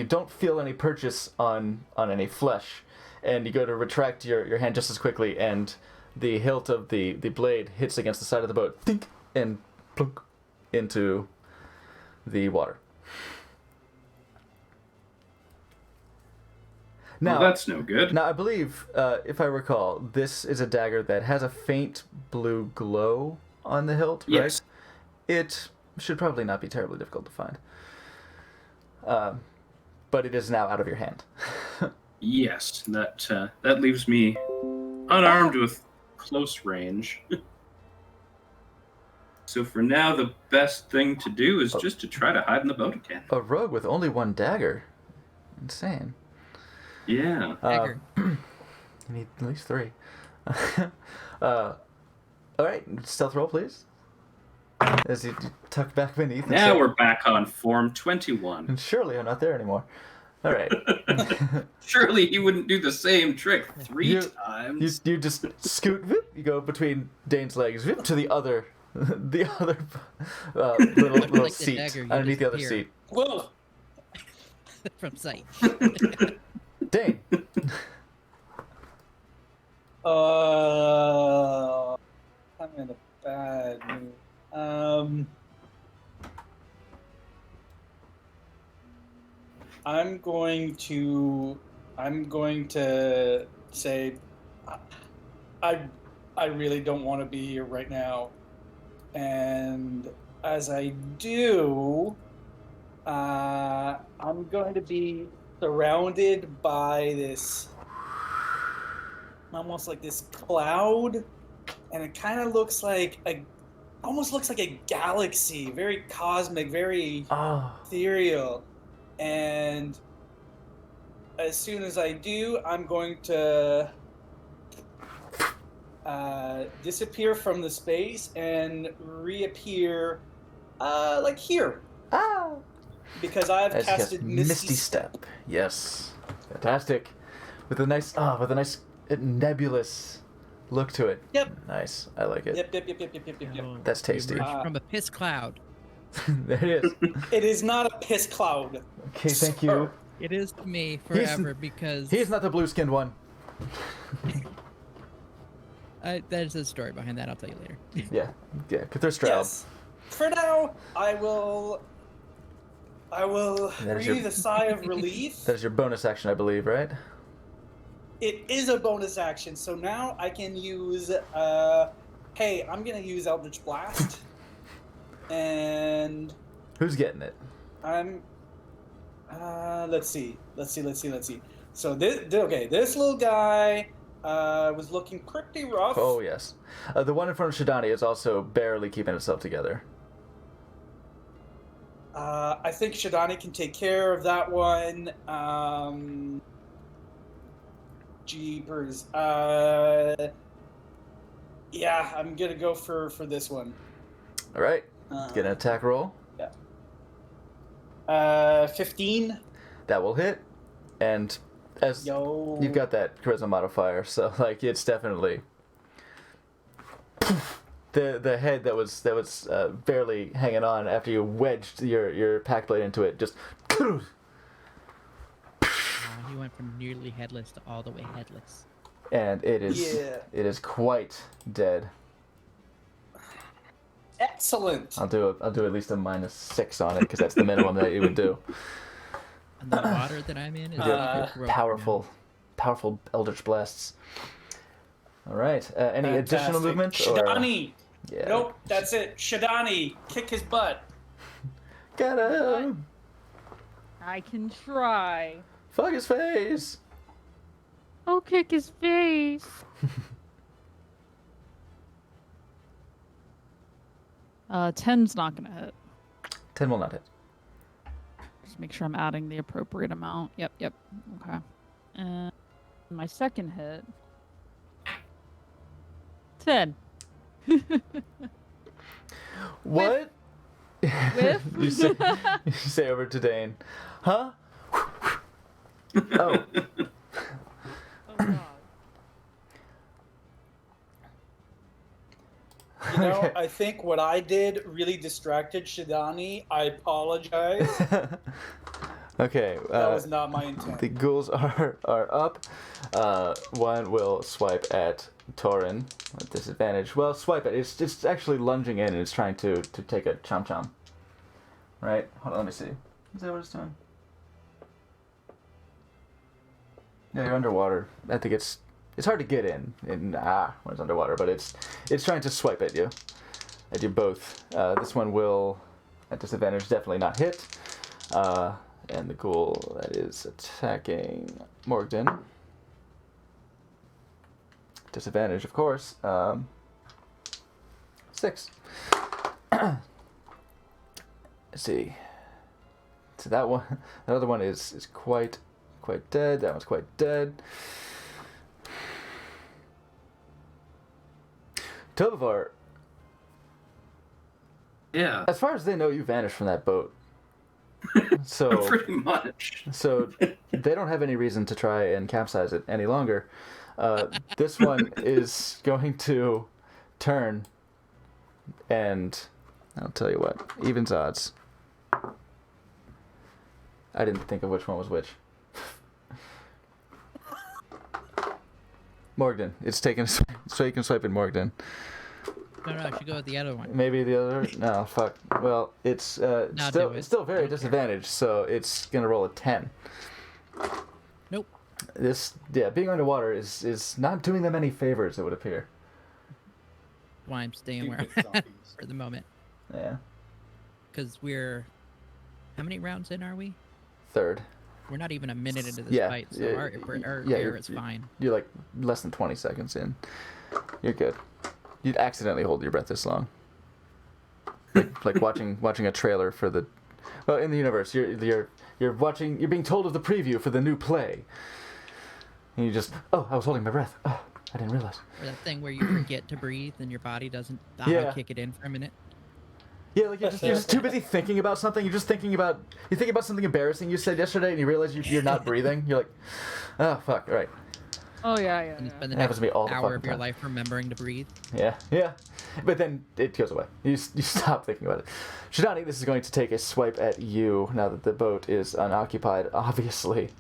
Speaker 1: don't feel any purchase on any flesh, and you go to retract your hand just as quickly, and the hilt of the blade hits against the side of the boat, think, and plunk into the water. Now,
Speaker 5: Well, that's no good.
Speaker 1: Now, I believe, if I recall, this is a dagger that has a faint blue glow on the hilt, right?
Speaker 5: Yes.
Speaker 1: It should probably not be terribly difficult to find. But it is now out of your hand.
Speaker 5: Yes, that leaves me unarmed with close range. So for now, the best thing to do is just to try to hide in the boat again.
Speaker 1: A rogue with only one dagger. Insane.
Speaker 5: Yeah.
Speaker 4: Dagger.
Speaker 1: You need at least 3. All right, stealth roll, please. As you tuck back beneath. and
Speaker 5: Now
Speaker 1: say-
Speaker 5: we're back on form 21.
Speaker 1: And surely I'm not there anymore. All right.
Speaker 5: Surely he wouldn't do the same trick 3
Speaker 1: You
Speaker 5: times.
Speaker 1: you just scoot. Whoop, you go between Dane's legs whoop, to the other little
Speaker 4: Like the
Speaker 1: seat
Speaker 4: dagger, you
Speaker 1: underneath the other
Speaker 4: disappear.
Speaker 1: seat.
Speaker 2: Whoa!
Speaker 4: From sight.
Speaker 1: Dane.
Speaker 2: I'm in a bad mood. I'm going to say, I really don't want to be here right now. And as I do, I'm going to be surrounded by this, almost like this cloud, and it kind of looks like almost looks like a galaxy, very cosmic, very ethereal. And as soon as I do, I'm going to disappear from the space and reappear like here. Because I've
Speaker 1: As he casts
Speaker 2: casted Misty Step.
Speaker 1: Yes, fantastic. With a nice nebulous look to it.
Speaker 2: Yep.
Speaker 1: Nice. I like it.
Speaker 2: Yep.
Speaker 4: Oh,
Speaker 1: That's tasty.
Speaker 4: we emerged from a piss cloud.
Speaker 1: There it is.
Speaker 2: It is not a piss cloud.
Speaker 1: Okay, thank you.
Speaker 4: It is to me forever because
Speaker 1: He's not the blue-skinned one.
Speaker 4: there's a story behind that. I'll tell you later.
Speaker 1: Yeah. Cthulhu Stroud.
Speaker 2: Yes. For now, I will
Speaker 1: That is
Speaker 2: breathe a sigh of relief.
Speaker 1: That is your bonus action, I believe, right?
Speaker 2: It is a bonus action, so now I can use. Hey, I'm gonna use Eldritch Blast, and
Speaker 1: Who's getting it?
Speaker 2: I'm. Let's see. So this little guy was looking pretty rough.
Speaker 1: Oh, yes. The one in front of Shidani is also barely keeping itself together.
Speaker 2: I think Shidani can take care of that one. Jeepers. Yeah, I'm gonna go for this one.
Speaker 1: All right. Get an attack roll.
Speaker 2: 15.
Speaker 1: That will hit. And as
Speaker 2: Yo.
Speaker 1: you've got that charisma modifier, so like it's definitely the head that was barely hanging on after you wedged your pack blade into it just.
Speaker 4: He went from nearly headless to all the way headless.
Speaker 1: And it is quite dead.
Speaker 2: Excellent.
Speaker 1: I'll do at least a -6 on it because that's the minimum that you would do.
Speaker 4: And the water that I'm in is broken
Speaker 1: Powerful Eldritch Blasts. All right. Any additional
Speaker 2: Fantastic.
Speaker 1: movements? Or,
Speaker 2: Shidani.
Speaker 1: yeah.
Speaker 2: Nope, that's it. Shidani, kick his butt.
Speaker 1: Get him!
Speaker 3: I can try.
Speaker 1: Fuck his face!
Speaker 3: I'll kick his face. 10's not gonna hit.
Speaker 1: 10 will not hit.
Speaker 3: Just make sure I'm adding the appropriate amount. Yep. Okay. And my second hit. 10.
Speaker 1: What?
Speaker 3: Whiff?
Speaker 1: you say over to Dane. Huh? Oh.
Speaker 3: Oh god.
Speaker 2: You know, I think what I did really distracted Shidani. I apologize.
Speaker 1: Okay.
Speaker 2: That was not my intent.
Speaker 1: The ghouls are up. One will swipe at Torin at disadvantage. Well, swipe it. It's actually lunging in and it's trying to take a chomp. Right? Hold on, let me see. Is that what it's doing? Yeah, you're underwater. I think it's hard to get in when it's underwater, but it's trying to swipe at you both. This one will at disadvantage definitely not hit. And the ghoul that is attacking Morgden. Disadvantage, of course. 6. Let's see. So that one, the other one is quite dead. That one's quite dead. Tovavar,
Speaker 5: Yeah,
Speaker 1: as far as they know, you vanished from that boat. So
Speaker 5: pretty much.
Speaker 1: So they don't have any reason to try and capsize it any longer. This one is going to turn, and I'll tell you what, evens odds. I didn't think of which one was which. Morgden. It's taking so you can swipe at Morgden.
Speaker 4: No, I should go with the other one.
Speaker 1: Maybe the other. No, fuck. Well, it's still very disadvantaged, so it's gonna roll a 10.
Speaker 4: Nope.
Speaker 1: Being underwater is not doing them any favors, it would appear.
Speaker 4: why I'm staying where
Speaker 2: Stupid
Speaker 4: I'm at
Speaker 2: zombies.
Speaker 4: for the moment.
Speaker 1: Yeah.
Speaker 4: Because we're... How many rounds in are we?
Speaker 1: Third.
Speaker 4: We're not even a minute into this
Speaker 1: Yeah,
Speaker 4: fight, so
Speaker 1: yeah,
Speaker 4: our
Speaker 1: yeah,
Speaker 4: air
Speaker 1: you're-
Speaker 4: is fine.
Speaker 1: You're like less than 20 seconds in. You're good. You'd accidentally hold your breath this long. Like watching a trailer for the... Well, in the universe, you're being told of the preview for the new play. And you just, oh, I was holding my breath. Oh, I didn't realize.
Speaker 4: Or that thing where you forget to breathe and your body doesn't
Speaker 1: Yeah.
Speaker 4: kick it in for a minute.
Speaker 1: Yeah, like you're just too busy thinking about something. You think about something embarrassing you said yesterday, and you realize you're not breathing. You're like, oh fuck, right.
Speaker 3: Oh yeah.
Speaker 4: And you spend the
Speaker 1: It happens
Speaker 4: next
Speaker 1: to me all the
Speaker 4: hour
Speaker 1: fucking
Speaker 4: of your
Speaker 1: time.
Speaker 4: life remembering to breathe.
Speaker 1: Yeah. But then it goes away. You stop thinking about it. Shidani, this is going to take a swipe at you now that the boat is unoccupied, obviously.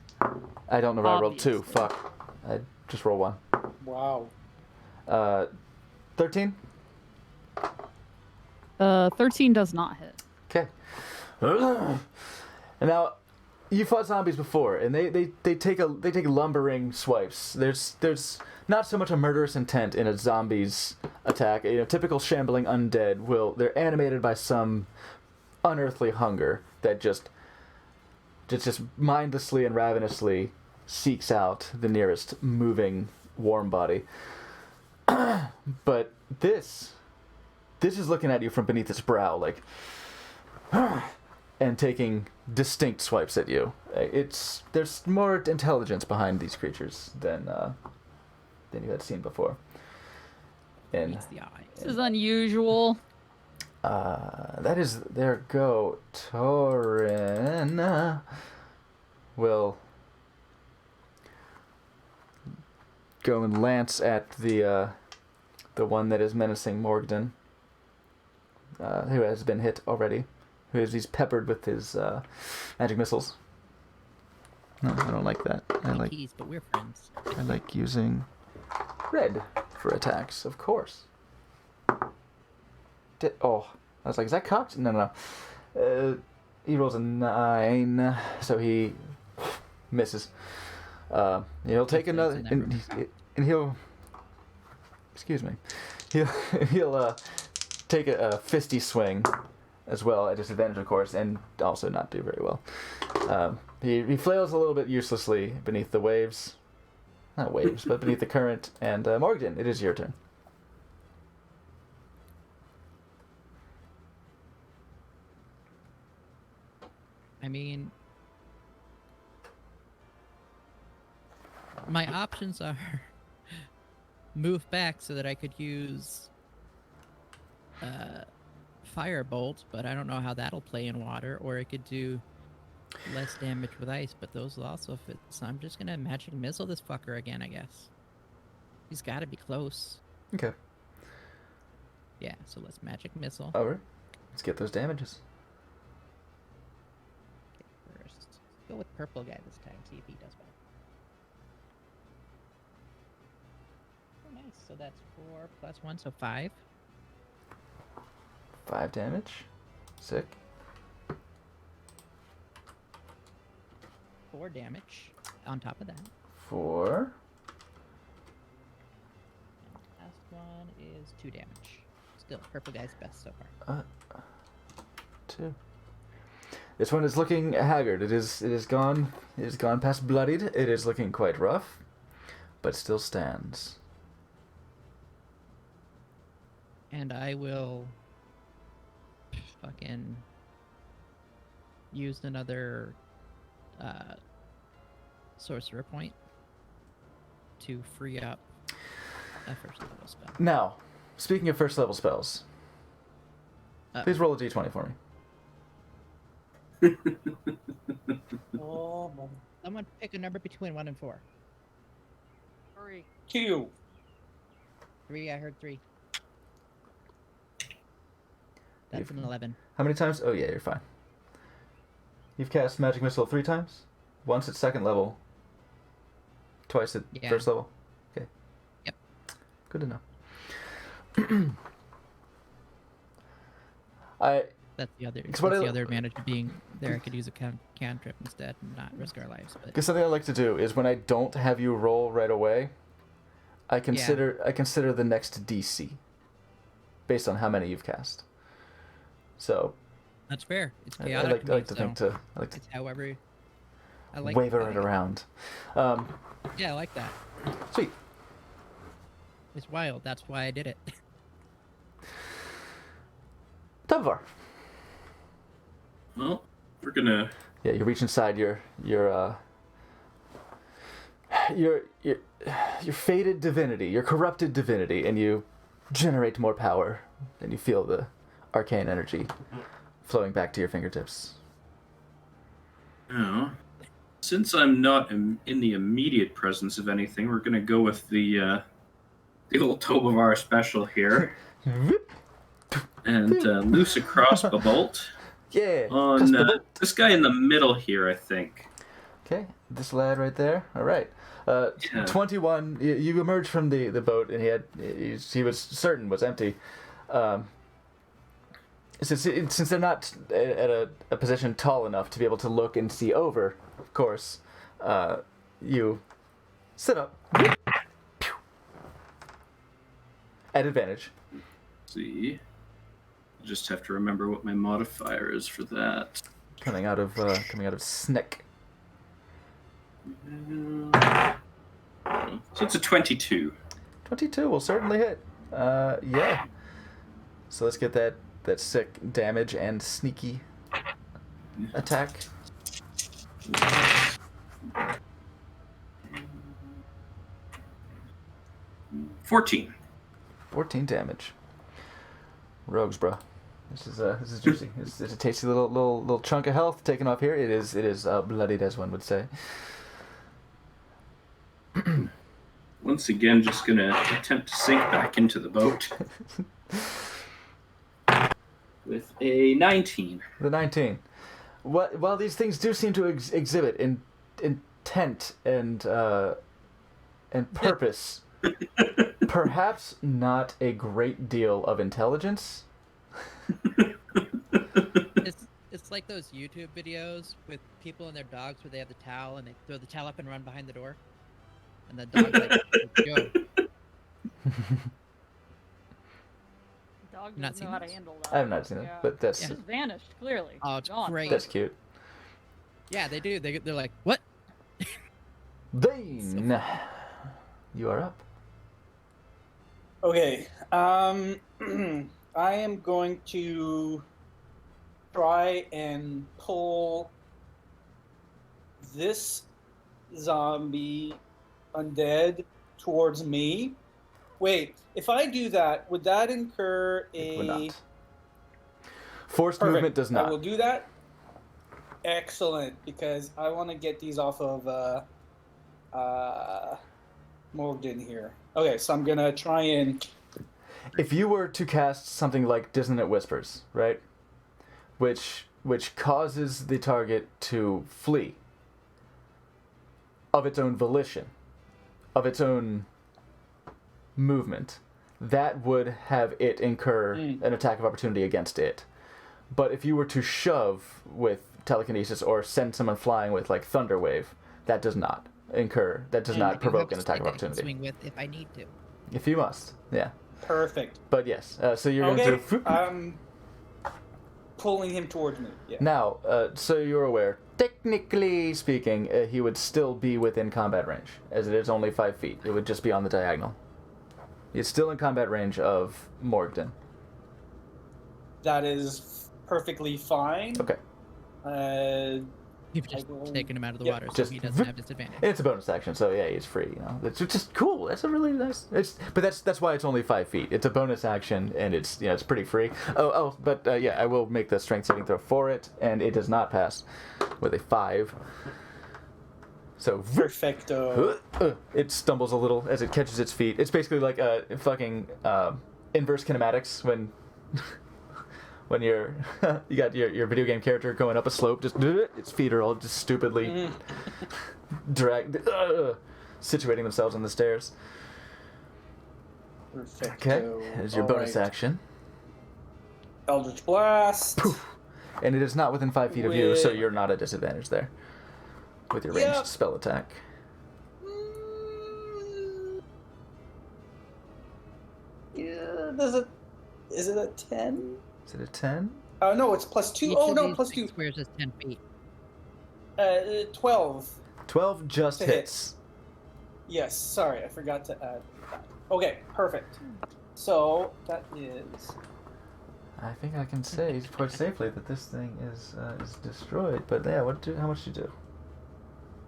Speaker 1: I don't know where I rolled 2.
Speaker 3: Obviously.
Speaker 1: Fuck. I just rolled 1.
Speaker 2: Wow.
Speaker 1: 13?
Speaker 3: 13 does not hit.
Speaker 1: Okay. And now, you fought zombies before, and they take lumbering swipes. There's not so much a murderous intent in a zombie's attack. You know, typical shambling undead they're animated by some unearthly hunger that just mindlessly and ravenously seeks out the nearest moving warm body. But this is looking at you from beneath its brow, like, and taking distinct swipes at you. There's more intelligence behind these creatures than you had seen before. And
Speaker 4: Meets the eye.
Speaker 3: This is unusual.
Speaker 1: that is their go. Torin will go and lance at the one that is menacing Morgden, who has been hit already. He's peppered with his magic missiles. No, I don't like that. I
Speaker 4: But we're friends.
Speaker 1: like using red for attacks, of course. I was like, is that cocked? No. He rolls a 9, so he misses. He'll take another, and he'll. Excuse me. He'll take a fisty swing, as well at disadvantage, of course, and also not do very well. He flails a little bit uselessly beneath the waves. Not waves, but beneath the current. And Morgan, it is your turn.
Speaker 4: I mean, my options are move back so that I could use Firebolt, but I don't know how that'll play in water, or I could do less damage with ice, but those will also fit. So I'm just gonna magic missile this fucker again, I guess. He's gotta be close.
Speaker 1: Okay.
Speaker 4: Yeah, so let's magic missile.
Speaker 1: Alright. Let's get those damages.
Speaker 4: Okay, first. Go with purple guy this time, see if he does better. Oh, nice. So that's 4 plus 1, so 5.
Speaker 1: 5 damage. Sick.
Speaker 4: 4 damage on top of that.
Speaker 1: 4.
Speaker 4: Last one is 2 damage. Still, purple guy's best so far.
Speaker 1: 2. This one is looking haggard. It is gone past bloodied. It is looking quite rough, but still stands.
Speaker 4: And I will fucking use another sorcerer point to free up a first level spell.
Speaker 1: Now, speaking of first level spells,
Speaker 4: Uh,
Speaker 1: please roll a d20 for me.
Speaker 2: Oh, man.
Speaker 4: Someone pick a number between 1 and 4.
Speaker 3: 3.
Speaker 2: 2.
Speaker 4: 3, I heard 3. That's an 11.
Speaker 1: How many times? Oh yeah, you're fine. You've cast Magic Missile 3 times? Once at second level. Twice at
Speaker 4: Yeah.
Speaker 1: first level? Okay.
Speaker 4: Yep.
Speaker 1: Good to know.
Speaker 4: That's the other.
Speaker 1: It's
Speaker 4: That's
Speaker 1: what
Speaker 4: the
Speaker 1: I-
Speaker 4: other advantage of being there. I could use a cantrip instead and not risk our lives. But
Speaker 1: Because something I like to do is when I don't have you roll right away, I consider the next DC. based on how many you've cast. So
Speaker 4: That's fair. It's
Speaker 1: I
Speaker 4: chaotic.
Speaker 1: like to think to
Speaker 4: It's however. I like
Speaker 1: waver it around.
Speaker 4: Yeah, I like that.
Speaker 1: Sweet.
Speaker 4: It's wild. That's why I did it.
Speaker 1: Tavar.
Speaker 5: Well, we're gonna.
Speaker 1: Yeah, you reach inside your faded divinity, your corrupted divinity, and you generate more power, and you feel the arcane energy flowing back to your fingertips.
Speaker 5: Oh. Since I'm not in the immediate presence of anything, we're gonna go with the old Tobovar special here, and loose a crossbow bolt
Speaker 1: Yeah.
Speaker 5: on this guy in the middle here, I think.
Speaker 1: Okay, this lad right there. All right.
Speaker 5: Yeah.
Speaker 1: 21. You emerged from the boat, and he was certain was empty. Since they're not at a position tall enough to be able to look and see over, of course, you sit up at advantage.
Speaker 5: Let's see. I just have to remember what my modifier is for that.
Speaker 1: Coming out of Snick.
Speaker 5: So it's a 22.
Speaker 1: 22 will certainly hit. Yeah. So let's get that sick damage and sneaky attack.
Speaker 5: 14.
Speaker 1: 14 damage. Rogues, bro. This is juicy. It's a tasty little chunk of health taken off here. It is bloodied, as one would say.
Speaker 5: Once again, just gonna attempt to sink back into the boat. With a 19.
Speaker 1: The 19. While these things do seem to exhibit intent and purpose, perhaps not a great deal of intelligence.
Speaker 4: It's like those YouTube videos with people and their dogs where they have the towel and they throw the towel up and run behind the door. And the dog's like, go.
Speaker 3: Dog
Speaker 4: Not
Speaker 3: doesn't
Speaker 4: seen
Speaker 3: know how to
Speaker 4: this.
Speaker 3: handle that.
Speaker 1: I have not seen it, but that's
Speaker 3: It's just vanished, clearly.
Speaker 4: Oh, it's
Speaker 3: Gone.
Speaker 4: great.
Speaker 1: that's cute.
Speaker 4: Yeah, they do. They're like, what?
Speaker 1: Dane, you are up.
Speaker 2: Okay. I am going to try and pull this zombie undead towards me. Wait, if I do that, would that incur
Speaker 1: It would
Speaker 2: a...
Speaker 1: not. Forced
Speaker 2: Perfect.
Speaker 1: movement does
Speaker 2: I will
Speaker 1: not.
Speaker 2: do that. Excellent, because I want to get these off of Morgan here. Okay, so I'm gonna try and...
Speaker 1: If you were to cast something like Dissonant Whispers, right, which causes the target to flee of its own volition, of its own movement, that would have it incur an attack of opportunity against it. But if you were to shove with telekinesis or send someone flying with like Thunder Wave, that does not incur. That does not provoke an attack of opportunity.
Speaker 4: Swing with if I need to.
Speaker 1: If you must, yeah.
Speaker 2: Perfect.
Speaker 1: But yes, so you're
Speaker 2: Okay,
Speaker 1: going to.
Speaker 2: I'm pulling him towards me. Yeah.
Speaker 1: Now, so you're aware, technically speaking, he would still be within combat range, as it is only 5 feet. It would just be on the diagonal. He's still in combat range of Morgden.
Speaker 2: That is perfectly fine.
Speaker 1: Okay.
Speaker 4: You've just taken him out of the
Speaker 2: Yep.
Speaker 4: water, so
Speaker 1: Just
Speaker 4: he doesn't have disadvantage.
Speaker 1: It's a bonus action, so yeah, he's free. You know, it's just cool. That's a really nice. But that's why it's only 5 feet. It's a bonus action, and it's it's pretty free. But yeah, I will make the strength saving throw for it, and it does not pass with a 5. So
Speaker 2: Perfecto.
Speaker 1: it stumbles a little as it catches its feet. It's basically like a fucking inverse kinematics when you're you got your video game character going up a slope, just its feet are all just stupidly dragged, situating themselves on the stairs.
Speaker 2: Perfecto.
Speaker 1: Okay, there's your bonus
Speaker 2: Alright.
Speaker 1: action.
Speaker 2: Eldritch Blast.
Speaker 1: Poof. And it is not within 5 feet of you, so
Speaker 2: With-
Speaker 1: you're not at disadvantage there with your ranged
Speaker 2: Yep.
Speaker 1: spell attack.
Speaker 2: Yeah, does it? Is it a 10?
Speaker 1: Is it a 10?
Speaker 2: No, it's +2.
Speaker 4: Each
Speaker 2: Oh,
Speaker 4: of
Speaker 2: no,
Speaker 4: these
Speaker 2: +2.
Speaker 4: big squares is 10 feet.
Speaker 2: 12.
Speaker 1: 12 just
Speaker 2: To
Speaker 1: hits.
Speaker 2: Yes, sorry, I forgot to add that. Okay, perfect. So, that is...
Speaker 1: I think I can say quite safely that this thing is destroyed. But yeah, how much did you do?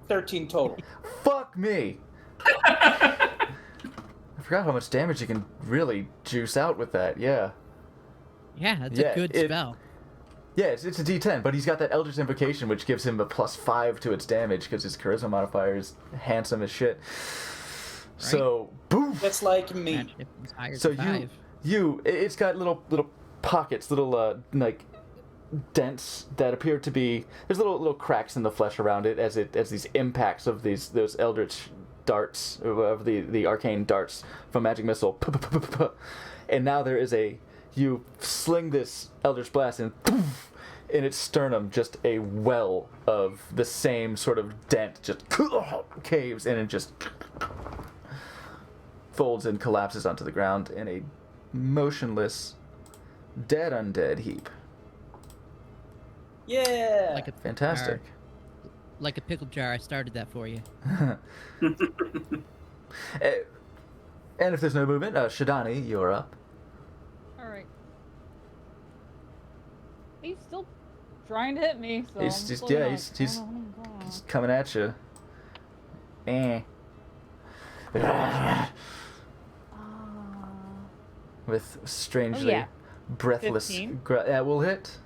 Speaker 2: 13 total.
Speaker 1: Fuck me! I forgot how much damage you can really juice out with that. Yeah.
Speaker 4: Yeah, it's
Speaker 1: Yeah,
Speaker 4: a good spell.
Speaker 1: Yeah, it's a D10, but he's got that Eldritch Invocation, which gives him a +5 to its damage because his Charisma modifier is handsome as shit. So, boom!
Speaker 2: That's like me.
Speaker 4: Imagine if it was higher
Speaker 1: So
Speaker 4: than 5.
Speaker 1: it's got little pockets, little like dents that appear to be, there's little cracks in the flesh around it as these impacts of those Eldritch darts, of the arcane darts from Magic Missile, and now there is you sling this Eldritch Blast and poof, in its sternum, just a well of the same sort of dent just caves in and just folds and collapses onto the ground in a motionless, dead undead heap.
Speaker 2: Yeah!
Speaker 4: Like a
Speaker 1: Fantastic.
Speaker 4: Like a pickle jar, I started that for you.
Speaker 1: And if there's no movement, Shadani, you're up.
Speaker 3: Alright. He's still trying to hit me, so
Speaker 1: He's
Speaker 3: I'm
Speaker 1: just-
Speaker 3: still
Speaker 1: yeah,
Speaker 3: gonna
Speaker 1: he's
Speaker 3: call him back.
Speaker 1: He's coming at you.
Speaker 3: Ah.
Speaker 1: With strangely
Speaker 3: yeah.
Speaker 1: breathless.
Speaker 3: 15.
Speaker 1: Yeah, we'll hit.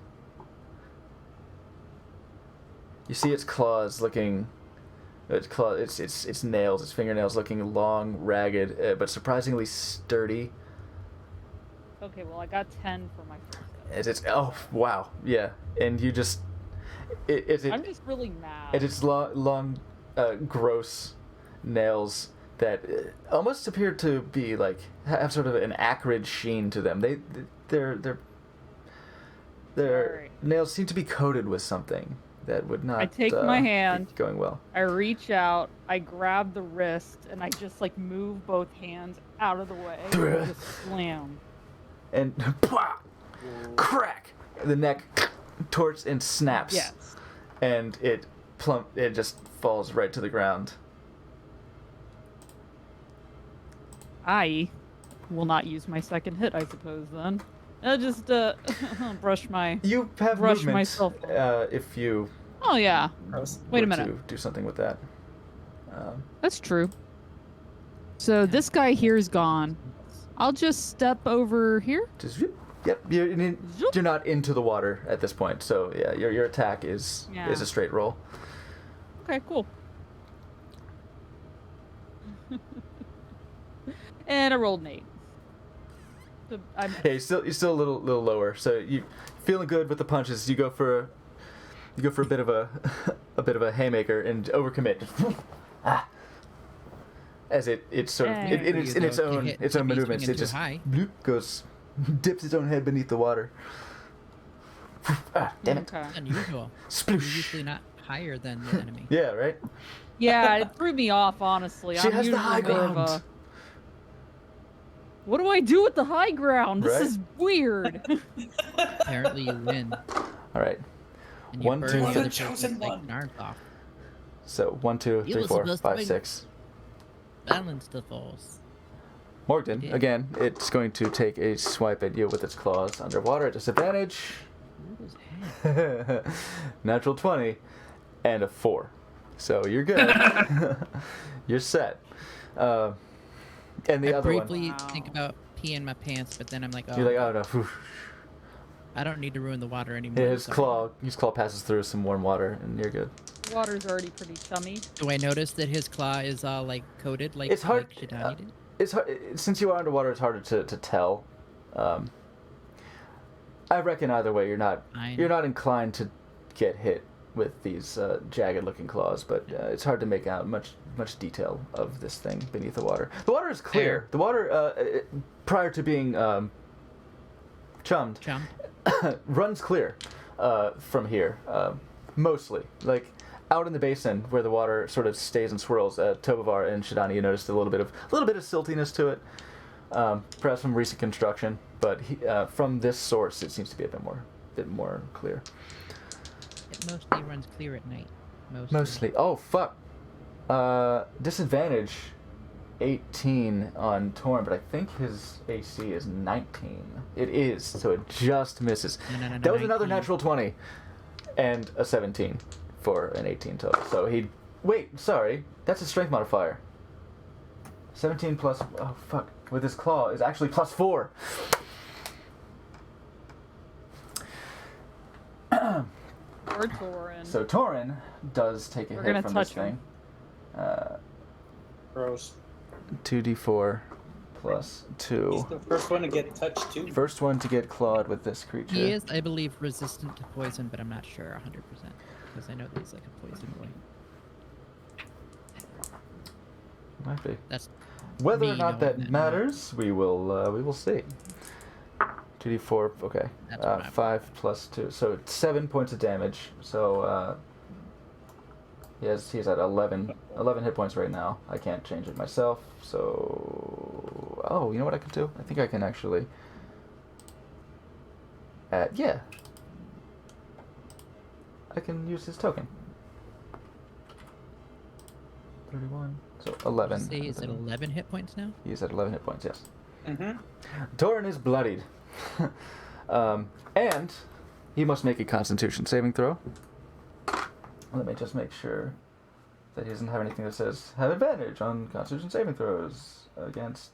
Speaker 1: You see its claws looking. Its nails, its fingernails looking long, ragged, but surprisingly sturdy.
Speaker 3: Okay, well I got 10 for my first hit.
Speaker 1: Oh wow, yeah, and you just.
Speaker 3: I'm just really mad.
Speaker 1: Its long, gross nails that almost appear to be like have sort of an acrid sheen to them. Their
Speaker 3: Alright.
Speaker 1: nails seem to be coated with something that would not.
Speaker 3: I take my
Speaker 1: be
Speaker 3: hand.
Speaker 1: going well.
Speaker 3: I reach out, I grab the wrist, and I just like move both hands out of the way. And just slam.
Speaker 1: And crack, the neck torts and snaps.
Speaker 3: Yes.
Speaker 1: And it just falls right to the ground.
Speaker 3: I will not use my second hit, I suppose, then. I'll just brush my...
Speaker 1: You have
Speaker 3: Brush
Speaker 1: movement
Speaker 3: myself.
Speaker 1: if you
Speaker 3: Oh, yeah.
Speaker 2: Gross.
Speaker 3: Wait a
Speaker 1: were
Speaker 3: minute.
Speaker 1: to do something with that.
Speaker 3: That's true. So this guy here is gone. I'll just step over here.
Speaker 1: Just yep. You're not into the water at this point, so yeah, your attack is
Speaker 3: Yeah.
Speaker 1: a straight roll.
Speaker 3: Okay, cool. And I rolled an 8. So I'm
Speaker 1: Yeah, you're still a little lower. So you feeling good with the punches. You go for a bit of a bit of a haymaker and overcommit. As it sort of
Speaker 3: Dang.
Speaker 1: in its own
Speaker 4: Keep
Speaker 1: movements,
Speaker 4: swinging
Speaker 1: it
Speaker 4: too
Speaker 1: just
Speaker 4: high.
Speaker 1: bloop, goes dips its own head beneath the water. Damn it!
Speaker 3: okay.
Speaker 4: Unusual. You're
Speaker 1: Sploosh.
Speaker 4: usually not higher than the enemy.
Speaker 1: Yeah, right.
Speaker 3: Yeah, it threw me off, honestly.
Speaker 1: She
Speaker 3: I'm
Speaker 1: has the
Speaker 3: usually
Speaker 1: high
Speaker 3: more of
Speaker 1: ground.
Speaker 3: What do I do with the high ground? This
Speaker 1: Right?
Speaker 3: is weird.
Speaker 4: Apparently you win.
Speaker 1: All right.
Speaker 4: And you
Speaker 1: 1,
Speaker 4: burn
Speaker 1: 2,
Speaker 4: the
Speaker 2: You're
Speaker 4: other
Speaker 2: the chosen
Speaker 4: person's legs
Speaker 2: one.
Speaker 4: and arms off.
Speaker 1: So 1, 2,
Speaker 4: You
Speaker 1: 3,
Speaker 4: were
Speaker 1: 4,
Speaker 4: supposed to
Speaker 1: 5,
Speaker 4: win.
Speaker 1: 6.
Speaker 4: Balance the force.
Speaker 1: Morgan,
Speaker 4: Yeah.
Speaker 1: again, it's going to take a swipe at you with its claws underwater at disadvantage.
Speaker 4: Ooh, his head.
Speaker 1: Natural 20 and a 4. So you're good. You're set. And the
Speaker 4: I
Speaker 1: other one,
Speaker 4: briefly
Speaker 3: Wow.
Speaker 4: think about peeing my pants, but then I'm like, oh,
Speaker 1: you're like, oh no. Whew.
Speaker 4: I don't need to ruin the water anymore.
Speaker 1: Yeah, his
Speaker 4: so-
Speaker 1: claw passes through some warm water, and you're good.
Speaker 3: Water's already pretty chummy.
Speaker 4: Do I notice that his claw is all like coated, like
Speaker 1: It's hard-
Speaker 4: like Shidani did?
Speaker 1: It's hard, since you are underwater. It's harder to tell. I reckon either way, you're not inclined to get hit with these jagged-looking claws, but it's hard to make out much detail of this thing beneath the water. The water is clear.
Speaker 4: Fair.
Speaker 1: The water, prior to being chummed,
Speaker 4: Chum?
Speaker 1: runs clear from here, mostly. Like out in the basin where the water sort of stays and swirls. Tobavar and Shidani, you noticed a little bit of siltiness to it, Perhaps from recent construction, but from this source, it seems to be a bit more clear.
Speaker 4: It mostly runs clear at night.
Speaker 1: Mostly. Oh fuck. Disadvantage 18 on Torn, but I think his AC is 19. It is, so it just misses.
Speaker 4: No,
Speaker 1: That was another
Speaker 4: 19.
Speaker 1: natural 20 and a 17 for an 18 total. So he. Wait, sorry. That's a strength modifier. 17 plus. Oh fuck. With his claw is actually plus 4.
Speaker 3: Or Torin.
Speaker 1: So Torin does take a
Speaker 3: We're
Speaker 1: hit
Speaker 3: gonna
Speaker 1: from
Speaker 3: touch
Speaker 1: this thing.
Speaker 3: him.
Speaker 2: Gross.
Speaker 1: 2d4 plus 2.
Speaker 2: He's the first one to get touched too.
Speaker 1: First one to get clawed with this creature.
Speaker 4: He is, I believe, resistant to poison, but I'm not sure 100% because I know that he's like a poison boy.
Speaker 1: Might be.
Speaker 4: That's
Speaker 1: Whether
Speaker 4: me
Speaker 1: or not
Speaker 4: knowing
Speaker 1: that
Speaker 4: that.
Speaker 1: matters, we will see. 2d4, okay.
Speaker 4: That's what I-
Speaker 1: 5 plus 2, so it's 7 points of damage. So he's at 11 hit points right now. I can't change it myself. So you know what I can do? I think I can actually add. I can use his token. 31. So 11.
Speaker 4: say he's at 11 hit points now.
Speaker 1: He's at 11 hit points, yes.
Speaker 2: Mm-hmm.
Speaker 1: Torin is bloodied. And he must make a Constitution saving throw. Let me just make sure that he doesn't have anything that says have advantage on Constitution saving throws against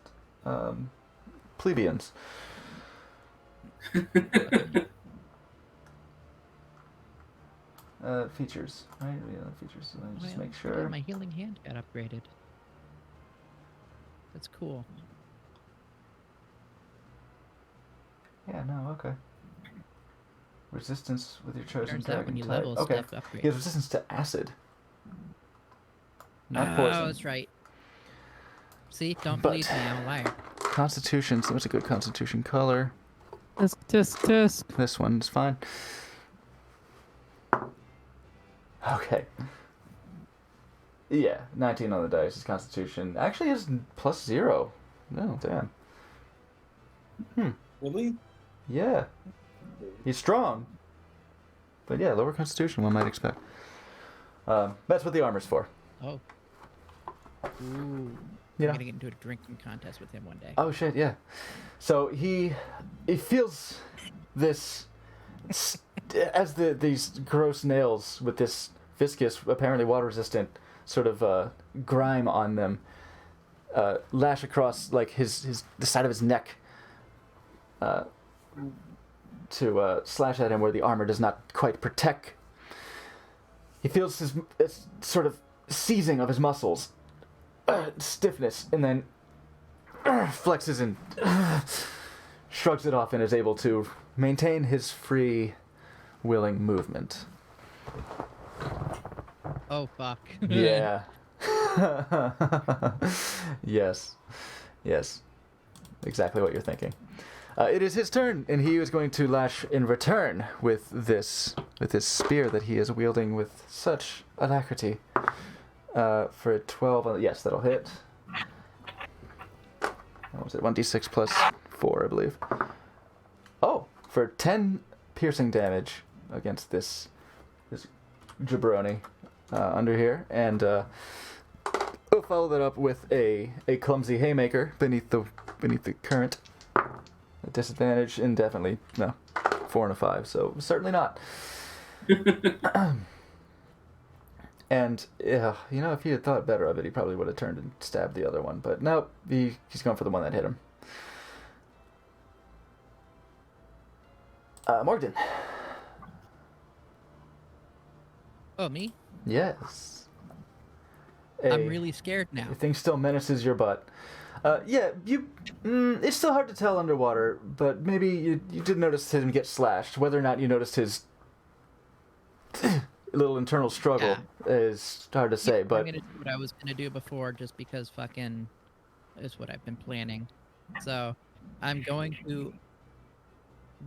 Speaker 1: plebeians. Features, right? Yeah, features. Let me just make
Speaker 4: Oh, yeah,
Speaker 1: sure.
Speaker 4: my healing hand got upgraded. That's cool.
Speaker 1: Yeah, no, okay. Resistance with your chosen
Speaker 4: Turns out when
Speaker 1: dragon
Speaker 4: you
Speaker 1: type.
Speaker 4: level,
Speaker 1: Okay.
Speaker 4: stuff upgrades.
Speaker 1: He has resistance to acid. Not
Speaker 4: Oh,
Speaker 1: poison.
Speaker 4: that's right. See, don't
Speaker 1: But-
Speaker 4: believe me, I'm a liar.
Speaker 1: Constitution, so what's a good Constitution color?
Speaker 3: Tisk.
Speaker 1: This one's fine. Okay. Yeah, 19 on the dice. His Constitution actually is plus 0. No, damn.
Speaker 2: Really?
Speaker 1: Yeah. He's strong. But yeah, lower Constitution, one might expect. That's what the armor's for.
Speaker 4: Oh. Ooh.
Speaker 1: You
Speaker 4: I'm
Speaker 1: know?
Speaker 4: gonna get into a drinking contest with him one day.
Speaker 1: Oh shit, yeah. So he feels this as these gross nails with this viscous, apparently water resistant sort of grime on them lash across like the side of his neck to slash at him where the armor does not quite protect. He feels this sort of seizing of his muscles. Stiffness, and then flexes and shrugs it off and is able to maintain his free, willing movement.
Speaker 4: Oh, fuck.
Speaker 1: Yeah. Yes. Exactly what you're thinking. It is his turn, and he is going to lash in return with this spear that he is wielding with such alacrity. For a 12, yes, that'll hit. What was it? 1d6 plus 4, I believe. Oh, for 10 piercing damage against this jabroni under here, and we'll follow that up with a clumsy haymaker beneath the current. A disadvantage indefinitely. No, 4 and a 5, so certainly not. And, if he had thought better of it, he probably would have turned and stabbed the other one. But nope, he's going for the one that hit him. Morgan.
Speaker 4: Oh, me?
Speaker 1: Yes.
Speaker 4: I'm really scared now.
Speaker 1: The thing still menaces your butt. It's still hard to tell underwater, but maybe you did notice him get slashed. Whether or not you noticed his little internal struggle is hard to say, but
Speaker 4: I'm gonna do what I was gonna do before, just because fucking is what I've been planning. So I'm going to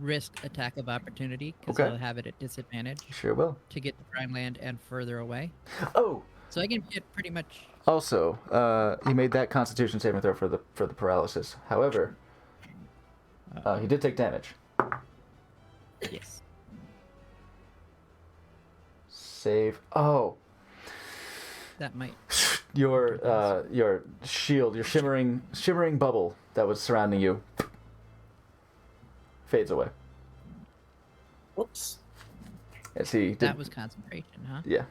Speaker 4: risk attack of opportunity because
Speaker 1: Okay.
Speaker 4: I'll have it at disadvantage
Speaker 1: sure will.
Speaker 4: to get to dry land and further away.
Speaker 1: Oh,
Speaker 4: So I can hit pretty much.
Speaker 1: Also, he made that Constitution saving throw for the paralysis. However, he did take damage.
Speaker 4: Yes.
Speaker 1: Save. Oh,
Speaker 4: That might.
Speaker 1: your shield, your shimmering bubble that was surrounding you, fades away.
Speaker 2: Whoops.
Speaker 1: As he did.
Speaker 4: That was concentration, huh?
Speaker 1: Yeah.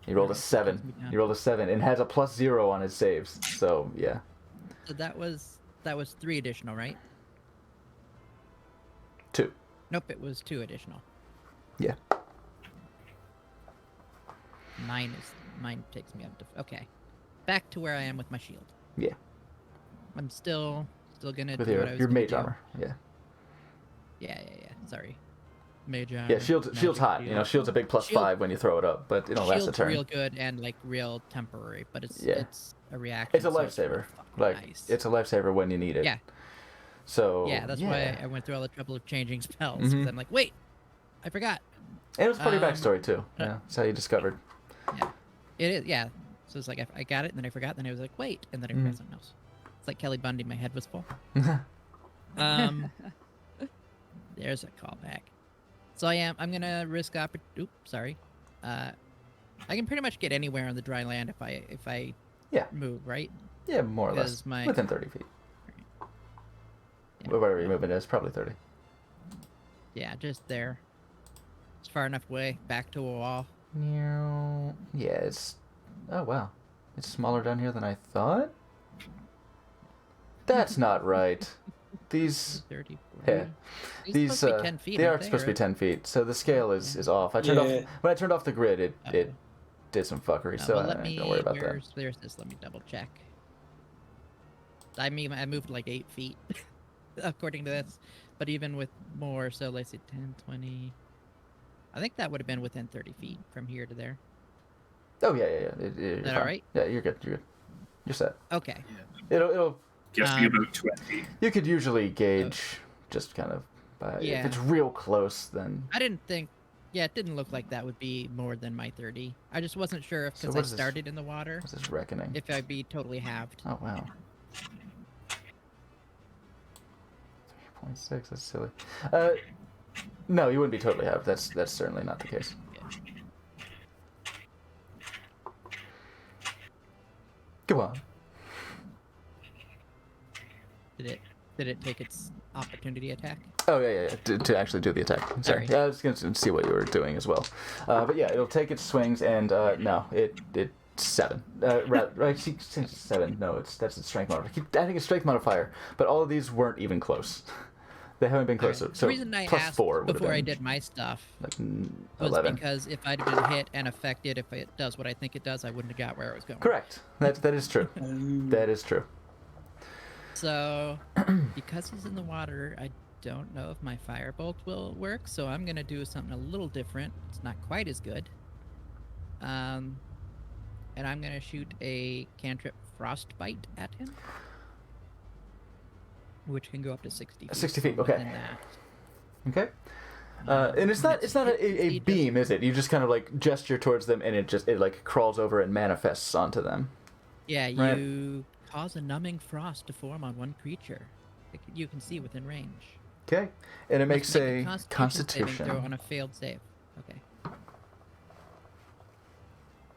Speaker 1: He rolled a 7. He rolled a 7 and has a +0 on his saves. So yeah.
Speaker 4: So that was 3 additional, right?
Speaker 1: 2.
Speaker 4: Nope, it was 2 additional.
Speaker 1: Yeah.
Speaker 4: Mine takes me up to. Okay. Back to where I am with my shield.
Speaker 1: Yeah.
Speaker 4: I'm still gonna
Speaker 1: With
Speaker 4: do what I was
Speaker 1: your
Speaker 4: gonna
Speaker 1: mage
Speaker 4: do.
Speaker 1: armor. Yeah.
Speaker 4: Yeah. Sorry. Mage armor.
Speaker 1: Yeah. Shield's
Speaker 4: magic
Speaker 1: hot.
Speaker 4: shield.
Speaker 1: You know, shield's a big +5
Speaker 4: Shield-
Speaker 1: when you throw it up, but it'll last a
Speaker 4: Shield's
Speaker 1: turn.
Speaker 4: real good and like real temporary, but it's
Speaker 1: Yeah.
Speaker 4: it's a reaction.
Speaker 1: It's a
Speaker 4: so
Speaker 1: lifesaver.
Speaker 4: really fucking
Speaker 1: Like
Speaker 4: nice.
Speaker 1: it's a lifesaver when you need it.
Speaker 4: Yeah.
Speaker 1: So
Speaker 4: Yeah, that's why I went through all the trouble of changing spells. 'Cause
Speaker 1: Mhm.
Speaker 4: I'm like, wait, I forgot.
Speaker 1: And it's pretty
Speaker 4: Um,
Speaker 1: backstory too. Yeah, that's how you discovered.
Speaker 4: Yeah, it is. Yeah, so it's like I got it, and then I forgot, and then I was like, wait, and then I forgot something else. It's like Kelly Bundy. My head was full. There's a callback. So I'm gonna risk Oops, sorry. I can pretty much get anywhere on the dry land if I
Speaker 1: Yeah.
Speaker 4: move, right?
Speaker 1: Yeah, more or less.
Speaker 4: Because my-
Speaker 1: Within 30 feet.
Speaker 4: Yeah.
Speaker 1: Whatever your movement is, probably 30.
Speaker 4: Yeah, just there. It's far enough away, back to a wall.
Speaker 1: Yeah, it's... Oh, wow. It's smaller down here than I thought? That's not right. These...
Speaker 4: 30, 40.
Speaker 1: Yeah.
Speaker 4: These supposed to be 10 feet,
Speaker 1: they are
Speaker 4: aren't
Speaker 1: supposed to be
Speaker 4: or-
Speaker 1: 10 feet, so the scale is off. I turned
Speaker 2: Yeah.
Speaker 1: off... When I turned off the grid, it
Speaker 4: Uh-oh.
Speaker 1: did some fuckery,
Speaker 4: No,
Speaker 1: so
Speaker 4: well,
Speaker 1: don't worry about that.
Speaker 4: There's this. Let me double check. I mean, I moved like 8 feet, according to this. But even with more, so let's see, 10, 20... I think that would have been within 30 feet from here to there.
Speaker 1: Oh, yeah. You're
Speaker 4: that
Speaker 1: fine.
Speaker 4: all right?
Speaker 1: Yeah, you're good. You're set.
Speaker 4: Okay.
Speaker 1: It'll...
Speaker 5: Guessing about 20.
Speaker 1: You could usually gauge just kind of by...
Speaker 4: Yeah.
Speaker 1: If it's real close, then...
Speaker 4: I didn't think... Yeah, it didn't look like that would be more than my 30. I just wasn't sure if,
Speaker 1: So
Speaker 4: since
Speaker 1: what
Speaker 4: I
Speaker 1: is this?
Speaker 4: started in the water,
Speaker 1: What's this reckoning?
Speaker 4: if I'd be totally halved.
Speaker 1: Oh, wow. 3.6, that's silly. No, you wouldn't be totally halved. That's certainly not the case. Go on.
Speaker 4: Did it take its opportunity attack?
Speaker 1: Oh, yeah. To actually do the attack. Sorry.
Speaker 4: Alright.
Speaker 1: Yeah, I was going to see what you were doing as well. But yeah, it'll take its swings, and no, it's 7. Right, 7. No, that's its strength modifier. I think it's strength modifier, but all of these weren't even close. They haven't been closer.
Speaker 4: Alright.
Speaker 1: So
Speaker 4: The reason I
Speaker 1: plus
Speaker 4: asked
Speaker 1: 4 would have
Speaker 4: before I
Speaker 1: been
Speaker 4: did my stuff
Speaker 1: like
Speaker 4: was
Speaker 1: 11.
Speaker 4: because if I'd been hit and affected, if it does what I think it does, I wouldn't have got where I was going.
Speaker 1: Correct. That is true. That is true.
Speaker 4: So, because he's in the water, I don't know if my firebolt will work, so I'm going to do something a little different. It's not quite as good. And I'm going to shoot a cantrip frostbite at him, which can go up to 60 feet.
Speaker 1: 60 feet,
Speaker 4: so
Speaker 1: okay.
Speaker 4: within that.
Speaker 1: Okay. And it's not a beam, is it? You just kind of like gesture towards them, and it like crawls over and manifests onto them.
Speaker 4: Yeah,
Speaker 1: Right.
Speaker 4: you cause a numbing frost to form on one creature you can see within range.
Speaker 1: Okay. And it makes
Speaker 4: Must make
Speaker 1: a
Speaker 4: saving
Speaker 1: Constitution.
Speaker 4: throw on a failed save. Okay.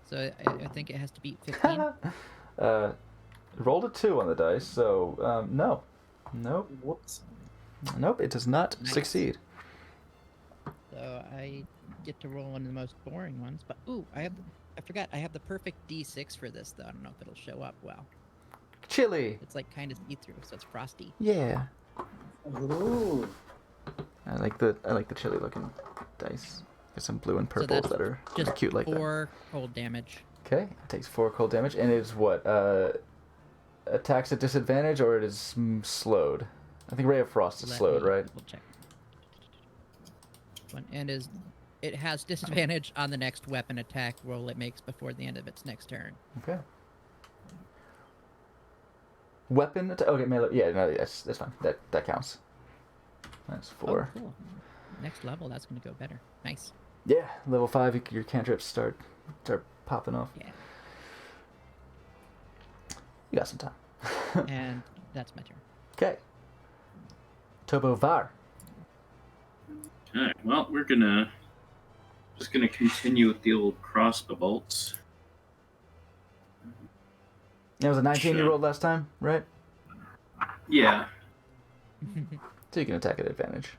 Speaker 4: So I think it has to beat 15.
Speaker 1: Rolled a 2 on the dice, so no, nope,
Speaker 2: Whoops.
Speaker 1: nope. It does not
Speaker 4: Nice.
Speaker 1: succeed.
Speaker 4: So I get to roll one of the most boring ones. But ooh, I forgot. I have the perfect D6 for this though. I don't know if it'll show up well.
Speaker 1: Chili.
Speaker 4: It's like kind of see-through, so it's frosty.
Speaker 1: Yeah.
Speaker 2: Ooh.
Speaker 1: I like the chili looking dice. There's some blue and purples
Speaker 4: that's
Speaker 1: that are
Speaker 4: Just
Speaker 1: cute like that.
Speaker 4: 4 cold damage.
Speaker 1: Okay. It takes 4 cold damage, and it is what? Attacks at disadvantage, or it is slowed. I think Ray of Frost is
Speaker 4: Let
Speaker 1: slowed,
Speaker 4: me
Speaker 1: right?
Speaker 4: double check. It has disadvantage on the next weapon attack roll it makes before the end of its next turn.
Speaker 1: Okay. Weapon attack. Okay, melee. Yeah, no, that's fine. That counts. That's 4.
Speaker 4: Oh, cool. Next level, that's going to go better. Nice.
Speaker 1: Yeah, level 5. Your cantrips start start popping off.
Speaker 4: Yeah.
Speaker 1: You got some time.
Speaker 4: And that's my turn.
Speaker 1: Okay. Tobovar.
Speaker 5: Okay, well, we're just gonna continue with the old crossbow bolts.
Speaker 1: That was a 19 you rolled last time, right?
Speaker 5: Yeah.
Speaker 1: So you can attack at advantage.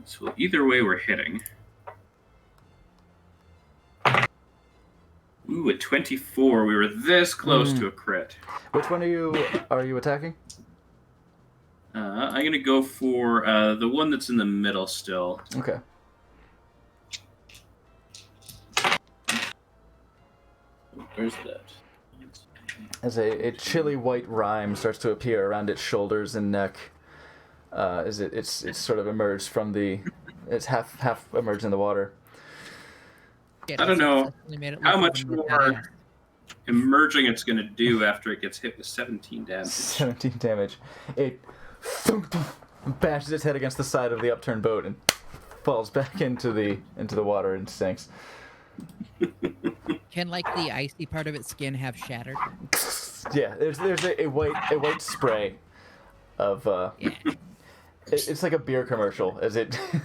Speaker 5: So either way, we're hitting. Ooh, a 24. We were this close to a crit.
Speaker 1: Which one are you attacking?
Speaker 5: I'm gonna go for the one that's in the middle still.
Speaker 1: Okay.
Speaker 5: Where's that?
Speaker 1: As a chilly white rime starts to appear around its shoulders and neck, as it's sort of emerged from it's half emerged in the water.
Speaker 5: I don't know how much more emerging it's going to do after it gets hit with 17 damage.
Speaker 1: 17 damage. It bashes its head against the side of the upturned boat and falls back into the water and sinks.
Speaker 4: Can like the icy part of its skin have shattered?
Speaker 1: Yeah, there's a white spray of
Speaker 4: Yeah.
Speaker 1: it's like a beer commercial as the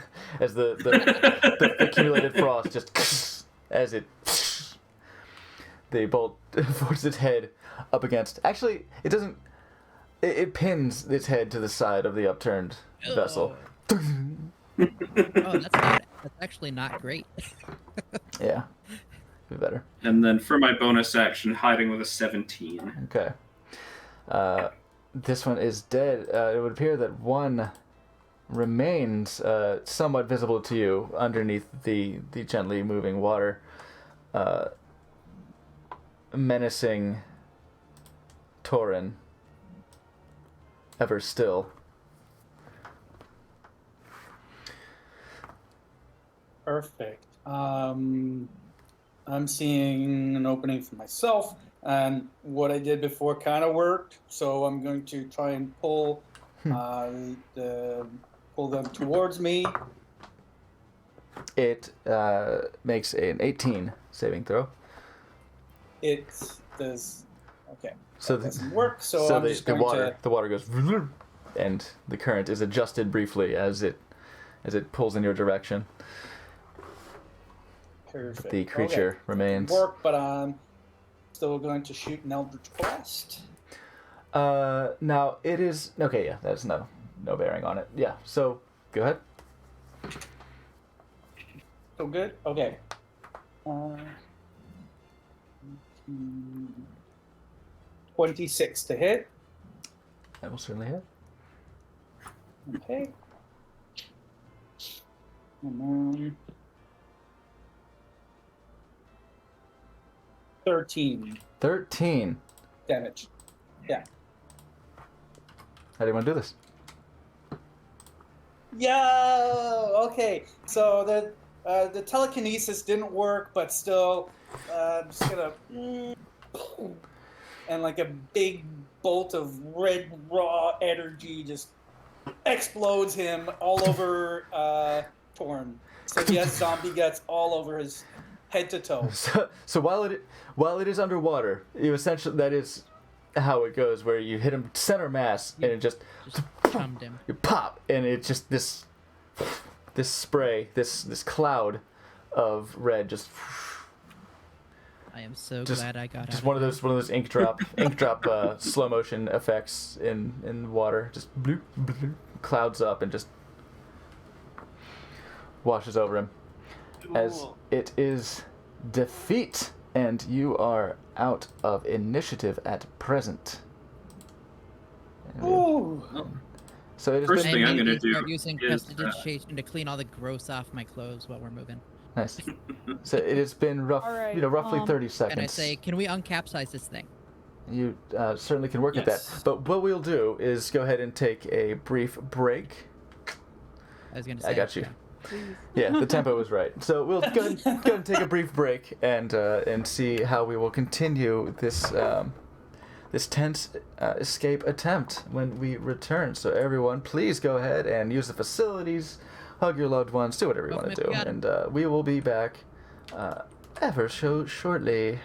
Speaker 1: accumulated frost just as the bolt forces its head up against. Actually, it doesn't. It pins its head to the side of the upturned vessel.
Speaker 4: Oh, that's actually not great.
Speaker 1: Yeah, be better.
Speaker 5: And then for my bonus action, hiding with a 17.
Speaker 1: Okay. This one is dead. It would appear that one remains somewhat visible to you underneath the gently moving water, menacing Torin, ever still.
Speaker 2: Perfect. I'm seeing an opening for myself, and what I did before kind of worked. So I'm going to try and pull them towards me.
Speaker 1: It makes an 18 saving throw.
Speaker 2: It does. Okay.
Speaker 1: So
Speaker 2: That doesn't work. So I'm just going to.
Speaker 1: the water goes, and the current is adjusted briefly as it pulls in your direction.
Speaker 2: Perfect.
Speaker 1: The creature
Speaker 2: Okay.
Speaker 1: remains.
Speaker 2: Work, but I'm still going to shoot an Eldritch Blast.
Speaker 1: Now it is okay. Yeah, that's no bearing on it. Yeah. So go ahead.
Speaker 2: So good. Okay. 26 to hit.
Speaker 1: That will certainly hit.
Speaker 2: Okay. And then 13
Speaker 1: 13.
Speaker 2: damage. Yeah.
Speaker 1: How do you want to do this?
Speaker 2: Yo. Okay. So the telekinesis didn't work, but still, I'm just gonna and like a big bolt of red raw energy just explodes him all over Torn. So he has zombie guts all over his head to toe.
Speaker 1: So while it is underwater, you essentially that is how it goes, where you hit him center mass and it just
Speaker 4: Chummed him.
Speaker 1: you pop, and it's just this spray, this cloud of red just
Speaker 4: I am so
Speaker 1: Just-
Speaker 4: glad I got
Speaker 1: just
Speaker 4: out
Speaker 1: one
Speaker 4: of
Speaker 1: of those ink drop slow motion effects in water, just bloop, bloop, clouds up and just washes over him as
Speaker 2: Cool.
Speaker 1: it is defeat, and you are out of initiative at present.
Speaker 2: Ooh.
Speaker 1: So it has
Speaker 5: First
Speaker 1: been
Speaker 5: thing I'm gonna
Speaker 4: immediately
Speaker 5: do
Speaker 4: start using
Speaker 5: is,
Speaker 4: prestidigitation to clean all the gross off my clothes while we're moving.
Speaker 1: nice. So it has been
Speaker 3: All right,
Speaker 1: roughly 30
Speaker 4: And
Speaker 1: seconds.
Speaker 4: I say, can we uncapsize this thing?
Speaker 1: You certainly can work at that.
Speaker 2: Yes.
Speaker 1: But what we'll do is go ahead and take a brief break.
Speaker 4: I was gonna say.
Speaker 1: I got you.
Speaker 4: okay.
Speaker 3: Please.
Speaker 1: Yeah, the tempo was right. So we'll go ahead and take a brief break and see how we will continue this this tense escape attempt when we return. So everyone, please go ahead and use the facilities hug your loved ones, do whatever you want to do.
Speaker 4: Got it.
Speaker 1: And we will be back ever so shortly.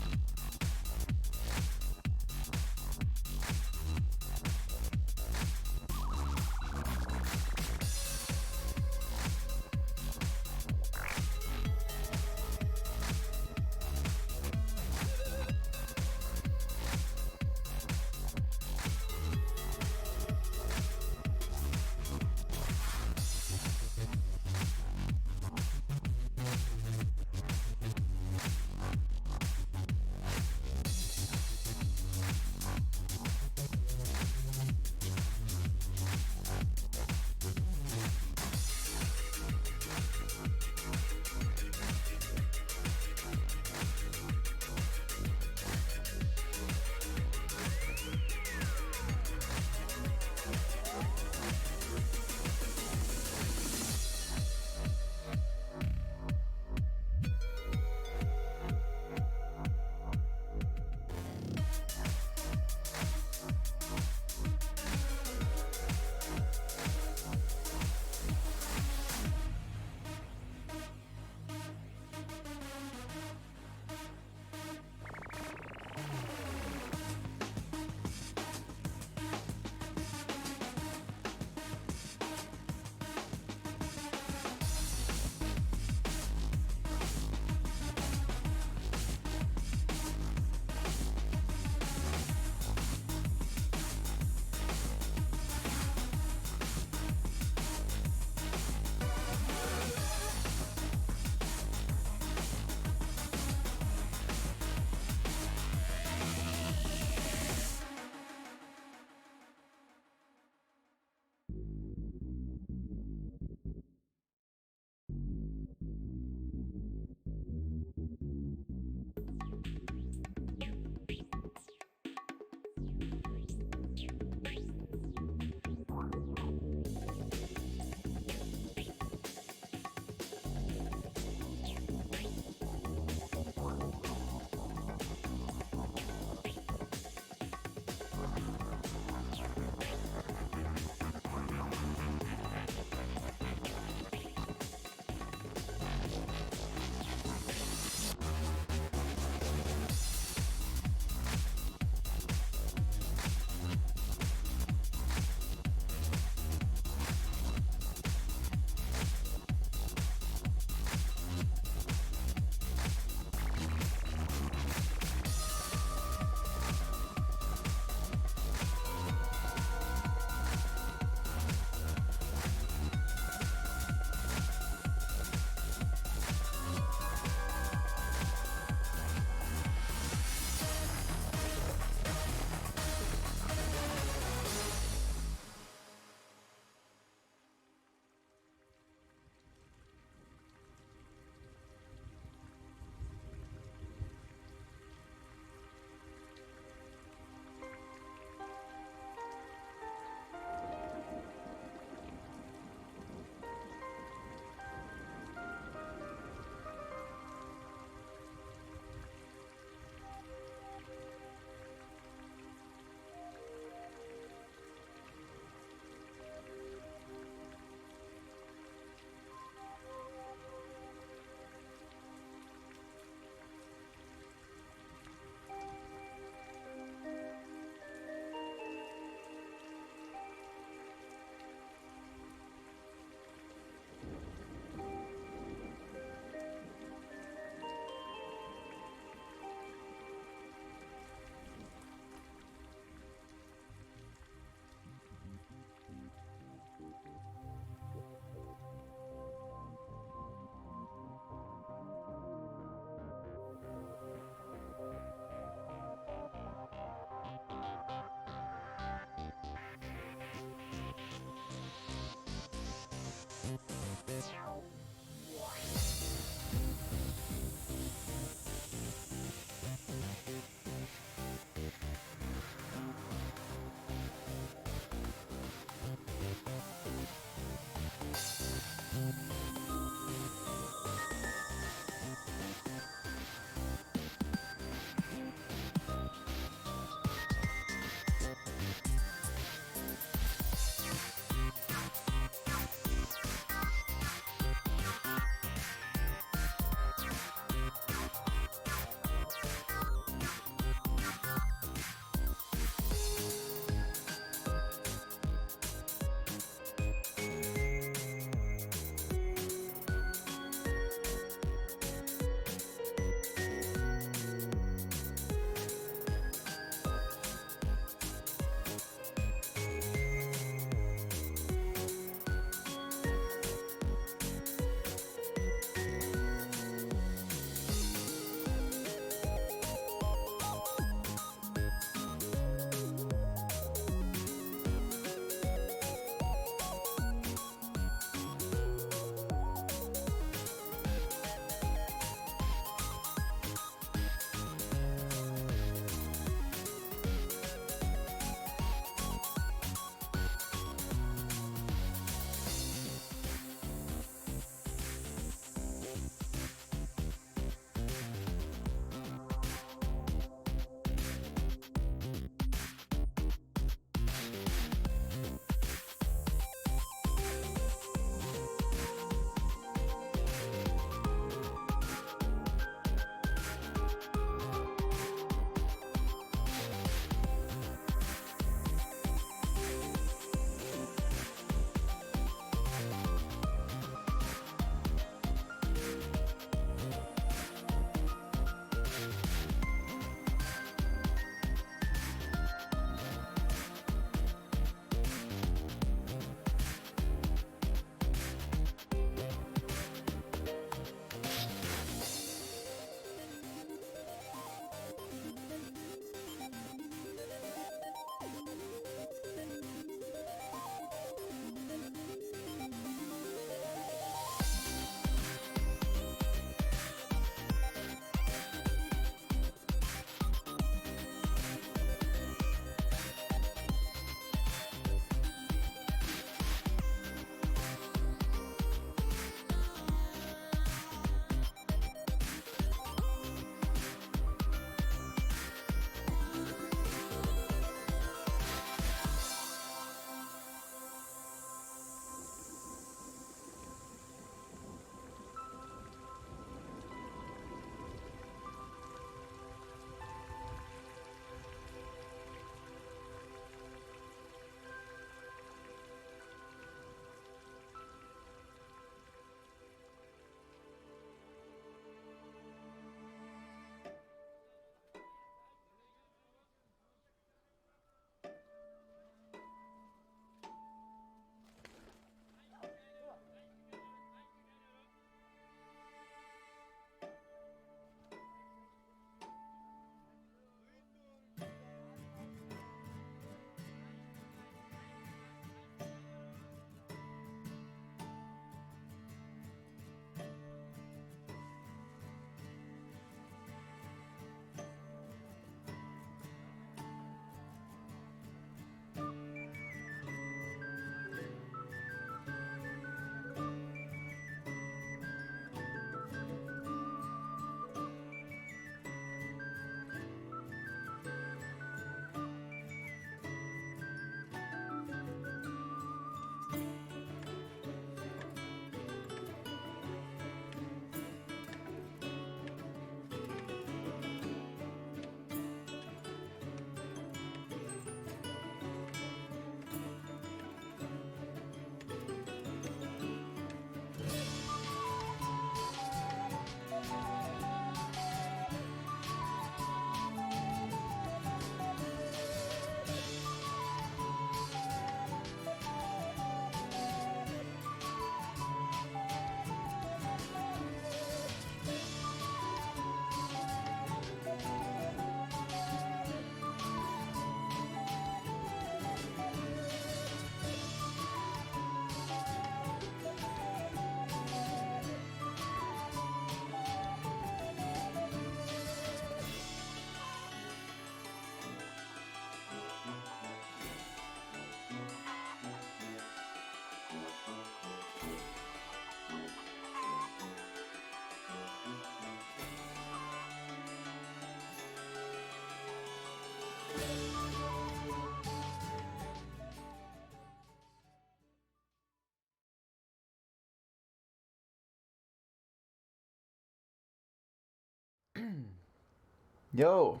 Speaker 1: Yo,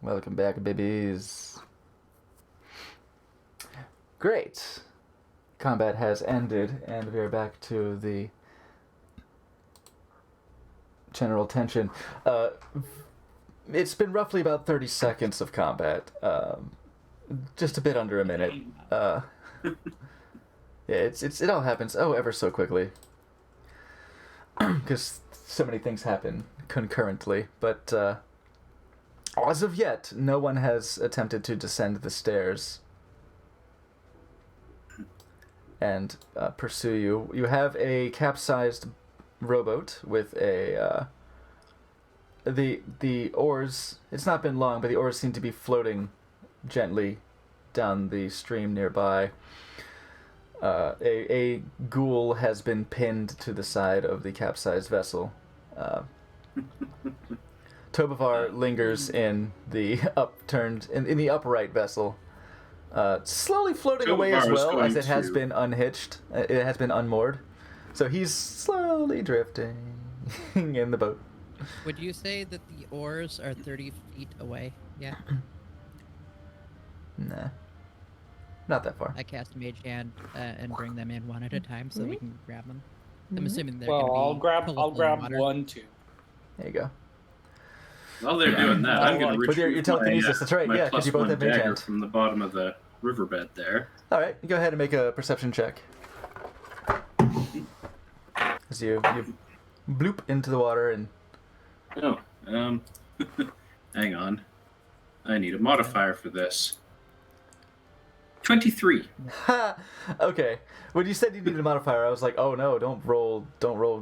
Speaker 1: welcome back, babies. Great. Combat has ended, and we are back to the general tension. It's been roughly about 30 seconds of combat. Just a bit under a minute. Yeah, it all happens ever so quickly. Because so many things happen concurrently, but as of yet, no one has attempted to descend the stairs and pursue you. You have a capsized rowboat with a the oars. It's not been long, but the oars seem to be floating gently down the stream nearby. A ghoul has been pinned to the side of the capsized vessel. Tobavar lingers in the in the upright vessel, slowly floating away as well as it has been unhitched. It has been unmoored, so he's slowly drifting in the boat.
Speaker 4: Would you say that the oars are 30 feet away? Yeah.
Speaker 1: Nah, not that far.
Speaker 4: I cast Mage Hand and bring them in one at a time so we can grab them. I'm assuming they're
Speaker 2: Well,
Speaker 4: going to be.
Speaker 2: I'll grab
Speaker 4: water.
Speaker 2: 1, 2.
Speaker 1: There you go.
Speaker 5: While they're doing that, I'm going to
Speaker 1: With your
Speaker 5: retrieve
Speaker 1: telekinesis, that's right,
Speaker 5: my
Speaker 1: yeah, 'cause you both
Speaker 5: +1
Speaker 1: have Mage
Speaker 5: dagger
Speaker 1: Hand.
Speaker 5: from the bottom of the riverbed there.
Speaker 1: All right, go ahead and make a perception check. As you bloop into the water and.
Speaker 5: Oh, hang on. I need a modifier for this. 23.
Speaker 1: Ha! Okay. When you said you needed a modifier, I was like, oh no, don't roll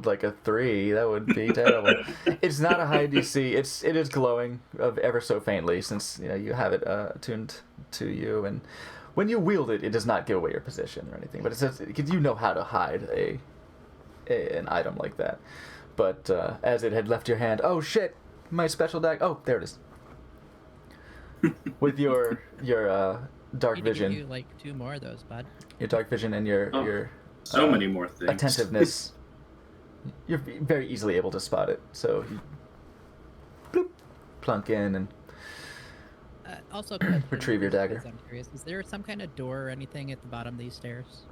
Speaker 1: like a 3. That would be terrible. It's not a high DC. It is glowing ever so faintly, since you have it attuned to you, and when you wield it, it does not give away your position or anything. But it says you know how to hide an item like that. But as it had left your hand, oh shit, my special dagger. Oh, there it is. With your dark
Speaker 4: Need to
Speaker 1: vision.
Speaker 4: give you like 2 more of those, bud.
Speaker 1: Your dark vision and your
Speaker 5: So many more things.
Speaker 1: attentiveness, you're very easily able to spot it. So you bloop, plunk in and
Speaker 4: Also,
Speaker 1: Retrieve your dagger.
Speaker 4: I'm curious. Is there some kind of door or anything at the bottom of these stairs?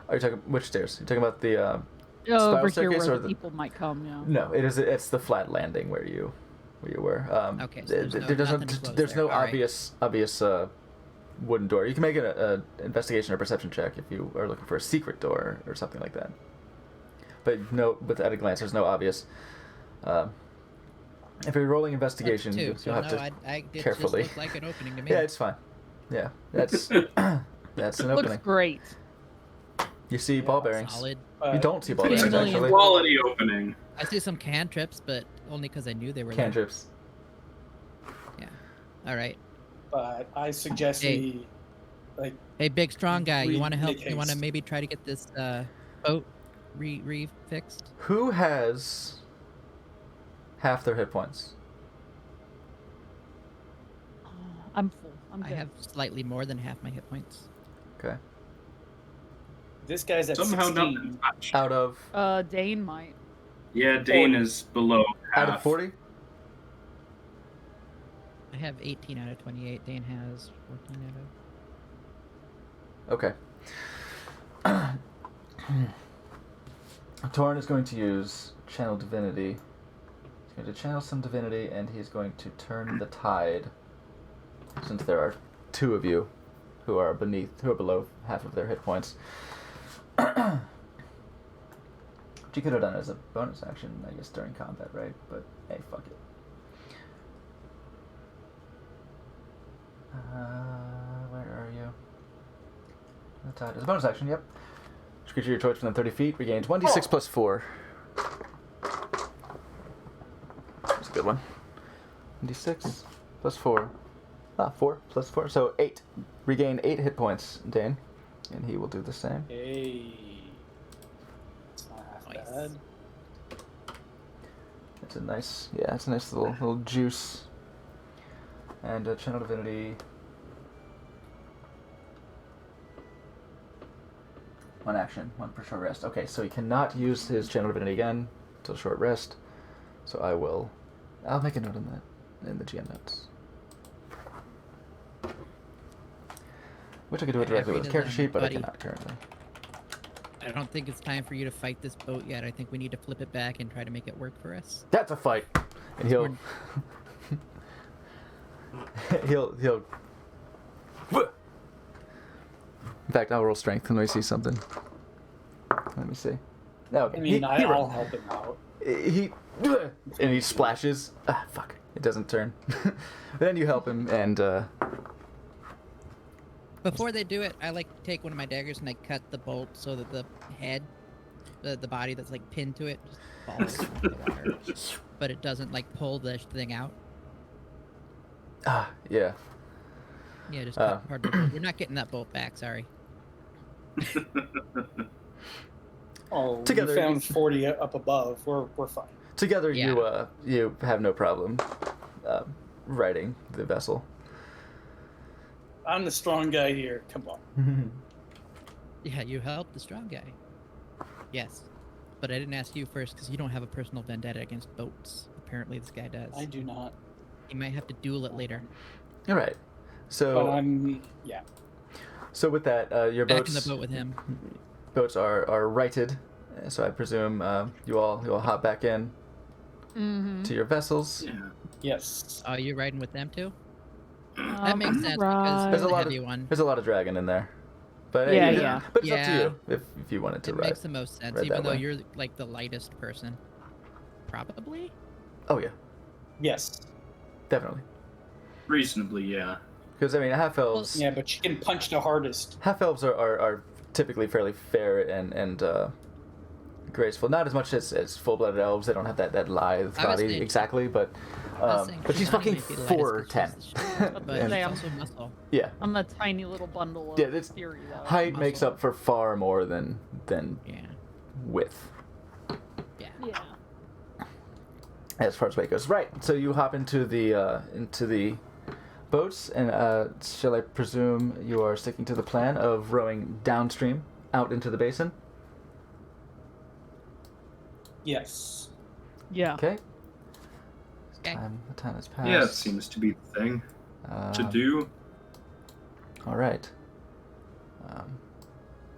Speaker 1: are you talking which stairs? You're talking about the
Speaker 3: over
Speaker 1: spiral
Speaker 3: here
Speaker 1: staircase
Speaker 3: where
Speaker 1: or
Speaker 3: the people might come. Yeah.
Speaker 1: No, it's the flat landing where you were.
Speaker 4: Okay, so nothing close
Speaker 1: there's
Speaker 4: there.
Speaker 1: no
Speaker 4: All right.
Speaker 1: obvious wooden door. You can make an investigation or perception check if you are looking for a secret door or something like that. But no, at a glance, there's no obvious. If you're rolling investigation,
Speaker 4: That's 2,
Speaker 1: you'll
Speaker 4: so
Speaker 1: have
Speaker 4: no,
Speaker 1: to
Speaker 4: it
Speaker 1: carefully.
Speaker 4: just looked like an opening to me.
Speaker 1: Yeah, it's fine. Yeah, that's that's an
Speaker 3: Looks
Speaker 1: opening.
Speaker 3: great.
Speaker 1: You see ball bearings.
Speaker 4: Solid.
Speaker 1: You don't see ball
Speaker 3: Pretty
Speaker 1: bearings
Speaker 3: million.
Speaker 1: actually.
Speaker 5: Quality opening.
Speaker 4: I see some cantrips, but only because I knew they were
Speaker 1: Cantrips.
Speaker 4: there. Yeah. All right.
Speaker 2: But I suggest
Speaker 4: Hey.
Speaker 2: we
Speaker 4: Hey, big strong guy, you want to help?
Speaker 2: Make
Speaker 4: You want to
Speaker 2: haste.
Speaker 4: maybe try to get this boat re-fixed?
Speaker 1: Who has half their hit points?
Speaker 3: I'm full. I'm
Speaker 4: I
Speaker 3: good.
Speaker 4: have slightly more than half my hit points.
Speaker 1: Okay.
Speaker 2: This guy's at
Speaker 5: Somehow
Speaker 2: 16.
Speaker 5: not much.
Speaker 1: Out of
Speaker 3: Dane might.
Speaker 5: Yeah, Dane
Speaker 2: 40.
Speaker 5: is below half.
Speaker 1: out of 40?
Speaker 4: I have 18 out of 28. Dane has 14 out of...
Speaker 1: Okay. Torn is going to use Channel Divinity. He's going to channel some divinity, and he's going to turn the tide. Since there are 2 of you who are below half of their hit points. Which you could have done as a bonus action, I guess, during combat, right? But hey, fuck it. Where are you? The tide is a bonus action, yep. Each creature your choice within 30 feet regains 1d6 plus 4. That's a good one. 1d6 plus 4. 4 plus 4, so 8. Regain 8 hit points, Dane. And he will do the same.
Speaker 2: Hey. It's not half
Speaker 4: Nice.
Speaker 2: bad.
Speaker 1: It's a nice little juice. And Channel Divinity. 1 action, 1 for short rest. Okay, so he cannot use his Channel Divinity again until short rest. So I'll make a note on that in the GM notes. Wish I could do it directly with his character sheet, but
Speaker 4: buddy.
Speaker 1: I cannot currently.
Speaker 4: I don't think it's time for you to fight this boat yet. I think we need to flip it back and try to make it work for us.
Speaker 1: That's a fight! And he'll... he'll... In fact, I'll roll strength. Let me see something. Let me see. No,
Speaker 2: I mean, I'll help him out.
Speaker 1: And he splashes. Ah, fuck. It doesn't turn. Then you help him, and
Speaker 4: Before they do it, I like to take one of my daggers and I cut the bolt so that the head, the body that's like pinned to it, just falls into the water. But it doesn't like pull the thing out.
Speaker 1: yeah.
Speaker 4: Yeah, just cut part of the bolt. We're not getting that bolt back, sorry.
Speaker 2: Oh,
Speaker 1: Together-
Speaker 2: we found 40 up above. We're fine.
Speaker 1: Together,
Speaker 4: Yeah.
Speaker 1: you have no problem righting the vessel.
Speaker 2: I'm the strong guy here. Come on.
Speaker 4: Yeah, you helped the strong guy. Yes. But I didn't ask you first because you don't have a personal vendetta against boats. Apparently this guy does.
Speaker 2: I do not.
Speaker 4: You might have to duel it later.
Speaker 1: All right.
Speaker 2: But
Speaker 1: So,
Speaker 2: yeah.
Speaker 1: so with that, your
Speaker 4: Back
Speaker 1: boats
Speaker 4: in the boat with him.
Speaker 1: are righted. So I presume you all hop back in
Speaker 3: Mm-hmm.
Speaker 1: to your vessels.
Speaker 5: Yeah.
Speaker 2: Yes.
Speaker 4: Oh, you riding with them too?
Speaker 3: Um,
Speaker 4: That makes sense because
Speaker 3: right.
Speaker 4: he's
Speaker 1: There's a
Speaker 4: the
Speaker 1: lot
Speaker 4: heavy one.
Speaker 1: There's a lot of dragon in there, but
Speaker 3: Yeah,
Speaker 1: hey,
Speaker 3: yeah.
Speaker 1: But it's up to
Speaker 4: Yeah.
Speaker 1: you if you wanted to
Speaker 4: It
Speaker 1: ride.
Speaker 4: makes the most sense,
Speaker 1: ride
Speaker 4: even
Speaker 1: that
Speaker 4: though
Speaker 1: way.
Speaker 4: you're like the lightest person. Probably?
Speaker 1: Oh yeah,
Speaker 2: Yes.
Speaker 1: definitely.
Speaker 5: Reasonably, yeah.
Speaker 1: Because I mean, half elves.
Speaker 2: Yeah, but she can punch the hardest.
Speaker 1: Half elves are typically fairly fair and graceful. Not as much as full-blooded elves. They don't have that lithe
Speaker 4: I was
Speaker 1: body
Speaker 4: saying-
Speaker 1: exactly, but but she's fucking 4'10".
Speaker 4: But
Speaker 1: And-
Speaker 4: she's also muscle.
Speaker 1: Yeah,
Speaker 3: I'm a tiny little bundle of
Speaker 1: Yeah, this-
Speaker 3: fury, though.
Speaker 1: height makes
Speaker 4: muscle.
Speaker 1: up for far more than
Speaker 4: Yeah.
Speaker 1: width
Speaker 4: Yeah.
Speaker 3: Yeah.
Speaker 1: as far as weight goes. Right. So you hop into the boats, and shall I presume you are sticking to the plan of rowing downstream out into the basin?
Speaker 2: Yes.
Speaker 3: Yeah.
Speaker 1: Okay.
Speaker 4: Okay.
Speaker 1: The time has passed.
Speaker 5: Yeah, it seems to be the thing to do.
Speaker 1: All right.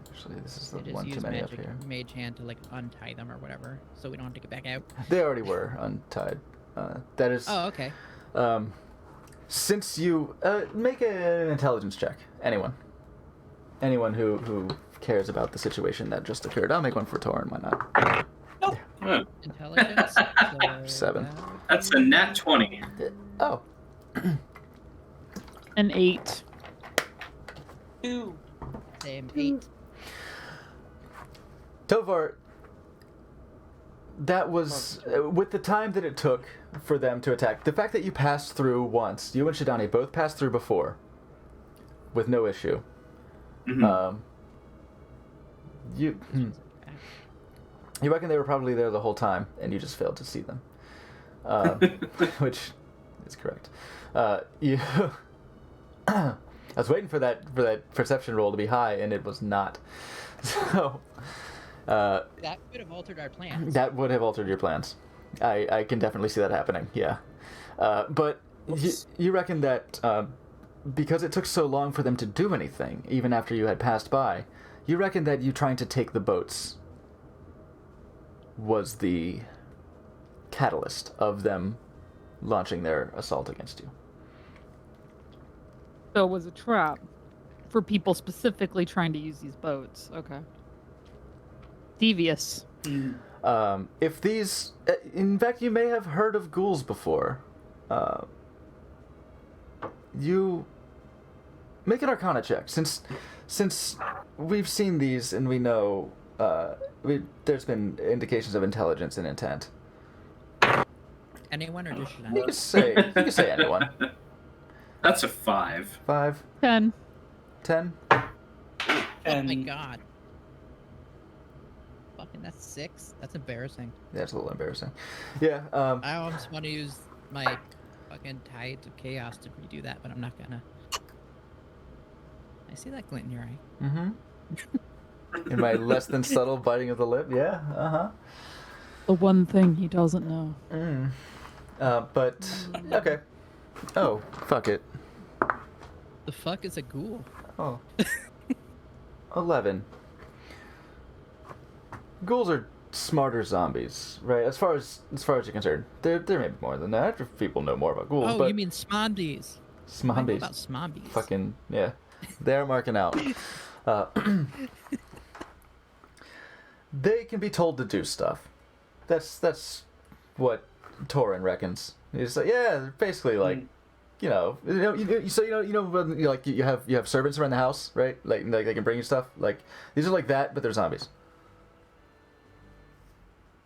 Speaker 1: Actually, this is the
Speaker 4: They just
Speaker 1: one too
Speaker 4: use
Speaker 1: many up
Speaker 4: magic
Speaker 1: here.
Speaker 4: mage hand to like untie them or whatever, so we don't have to get back out.
Speaker 1: They already were untied. That is.
Speaker 4: Oh, okay.
Speaker 1: Since you make an intelligence check, anyone who cares about the situation that just occurred, I'll make one for Torin. Why not?
Speaker 5: Oh,
Speaker 4: Intelligence. so
Speaker 1: 7.
Speaker 5: that's a nat 20.
Speaker 1: Oh,
Speaker 3: An 8.
Speaker 2: 2.
Speaker 4: Same 8.
Speaker 1: Tovar. That was with the time that it took for them to attack. The fact that you passed through once, you and Shidani both passed through before, with no issue.
Speaker 5: Mhm.
Speaker 1: You reckon they were probably there the whole time, and you just failed to see them, which is correct. You, I was waiting for that perception roll to be high, and it was not. So
Speaker 4: That could have altered our plans.
Speaker 1: that would have altered your plans. I can definitely see that happening. Yeah, but you reckon that because it took so long for them to do anything, even after you had passed by, you reckon that you trying to take the boats was the catalyst of them launching their assault against you.
Speaker 3: So it was a trap for people specifically trying to use these boats. Okay. Devious.
Speaker 1: If these, in fact, you may have heard of ghouls before. You make an Arcana check, since we've seen these and we know there's been indications of intelligence and intent.
Speaker 4: Anyone or just
Speaker 1: You
Speaker 4: Shidani?
Speaker 1: can say anyone.
Speaker 5: That's a 5.
Speaker 1: 5,
Speaker 3: 10.
Speaker 1: 10.
Speaker 4: Oh my
Speaker 2: And
Speaker 4: god. Fucking that's 6? That's embarrassing.
Speaker 1: That's a little embarrassing. Yeah.
Speaker 4: I almost want to use my fucking Tides of Chaos to redo that, but I'm not gonna. I see that glint in your eye.
Speaker 1: Mm-hmm. In my less than subtle biting of the lip. Yeah.
Speaker 3: The one thing he doesn't know.
Speaker 1: But okay. Oh, fuck it.
Speaker 4: The fuck is a ghoul?
Speaker 1: Oh. 11. Ghouls are smarter zombies, right? As far as you're concerned, there may be more than that. If people know more about ghouls,
Speaker 4: Oh,
Speaker 1: but
Speaker 4: you mean smombies? I know
Speaker 1: Smombies.
Speaker 4: about smombies.
Speaker 1: Fucking yeah, they're marking out. Uh, they can be told to do stuff. That's what Torin reckons. He's like, yeah, they're basically like, you have servants around the house, right? Like they can bring you stuff. Like these are like that, but they're zombies.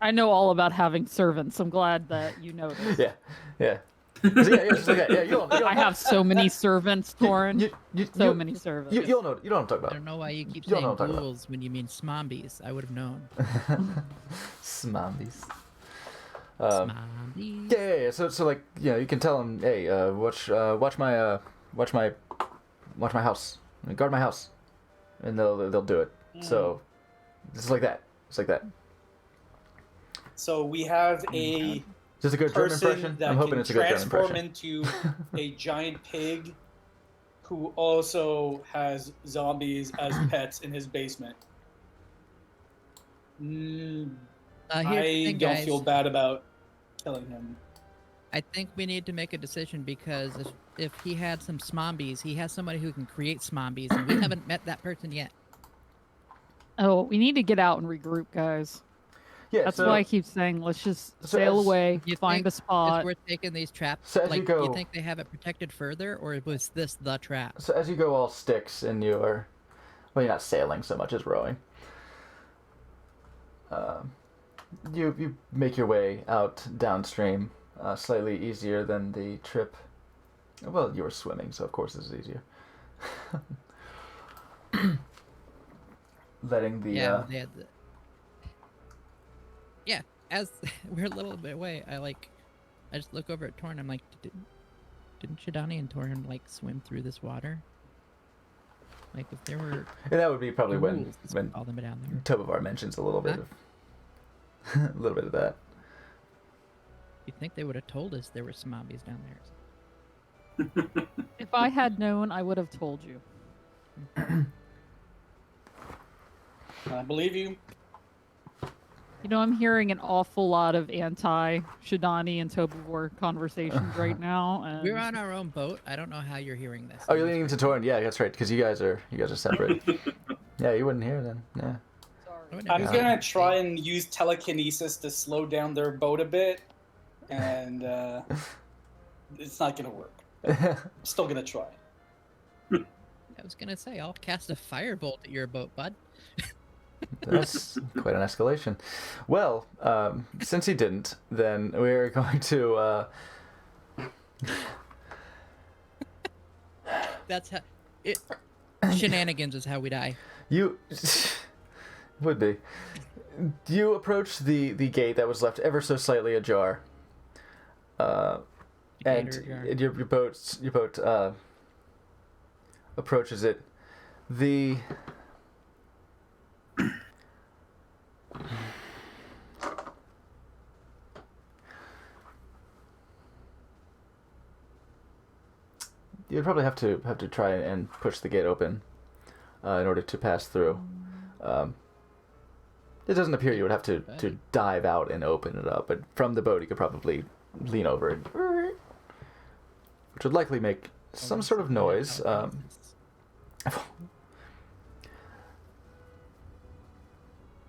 Speaker 3: I know all about having servants. I'm glad that you know this.
Speaker 1: Yeah. So, just like that. Yeah, you don't
Speaker 3: I have so many servants, Torin. So many servants.
Speaker 1: You'll know. You know what I'm talking
Speaker 4: I
Speaker 1: about.
Speaker 4: don't know why you keep
Speaker 1: You don't
Speaker 4: saying
Speaker 1: know what I'm talking
Speaker 4: ghouls when you mean smombies. I would have known.
Speaker 1: Smombies.
Speaker 4: Smombies.
Speaker 1: Yeah. So like, you can tell them, hey, watch my house, guard my house, and they'll do it. So, it's like that. It's like that.
Speaker 2: So we have a
Speaker 1: Is this a good German
Speaker 2: person
Speaker 1: impression?
Speaker 2: that
Speaker 1: I'm hoping
Speaker 2: can
Speaker 1: it's a good German
Speaker 2: transform
Speaker 1: impression.
Speaker 2: into a giant pig who also has zombies as pets in his basement.
Speaker 4: Here's the
Speaker 2: I
Speaker 4: thing,
Speaker 2: don't
Speaker 4: guys.
Speaker 2: feel bad about killing him.
Speaker 4: I think we need to make a decision because if he had some smombies, he has somebody who can create smombies, and we haven't met that person yet.
Speaker 3: Oh, we need to get out and regroup, guys.
Speaker 1: Yeah.
Speaker 3: That's
Speaker 1: so,
Speaker 3: why I keep saying, let's just
Speaker 1: So
Speaker 3: sail
Speaker 1: as-
Speaker 3: away,
Speaker 4: You
Speaker 3: find a
Speaker 4: think
Speaker 3: spot.
Speaker 4: If we're taking these traps,
Speaker 1: So as you
Speaker 4: like,
Speaker 1: go-
Speaker 4: you think they have it protected further, or was this the trap?
Speaker 1: So as you go all sticks and you're you're not sailing so much as rowing. You make your way out downstream, slightly easier than the trip. Well, you were swimming, so of course this is easier. Letting the
Speaker 4: Yeah, they had the. Yeah, as we're a little bit away, I just look over at Torn. I'm like, didn't Shidani and Torn like swim through this water? Like, if there were
Speaker 1: and that would be probably when
Speaker 4: ghouls, let's call them down there.
Speaker 1: Tobovar mentions a little bit
Speaker 4: Huh?
Speaker 1: of a little bit of that.
Speaker 4: You think they would have told us there were smombies down there?
Speaker 3: If I had known, I would have told you.
Speaker 2: I believe you.
Speaker 3: You know, I'm hearing an awful lot of anti-Shidani and Tobivor conversations right now. And
Speaker 4: We're on our own boat. I don't know how you're hearing this.
Speaker 1: Oh, you're leaning into Torin. Yeah, that's right. Because you guys are separate. Yeah, you wouldn't hear then. Yeah.
Speaker 2: I'm gonna try and use telekinesis to slow down their boat a bit, and it's not gonna work. I'm still gonna try.
Speaker 4: I was gonna say, I'll cast a firebolt at your boat, bud.
Speaker 1: That's quite an escalation. Well, since he didn't, then we're going to.
Speaker 4: That's how it. Shenanigans is how we die.
Speaker 1: You would be. You approach the gate that was left ever so slightly ajar. And
Speaker 4: Ajar.
Speaker 1: your boat approaches it. The you'd probably have to try and push the gate open in order to pass through. It doesn't appear you would have to dive out and open it up, but from the boat you could probably lean over it, which would likely make some sort of noise.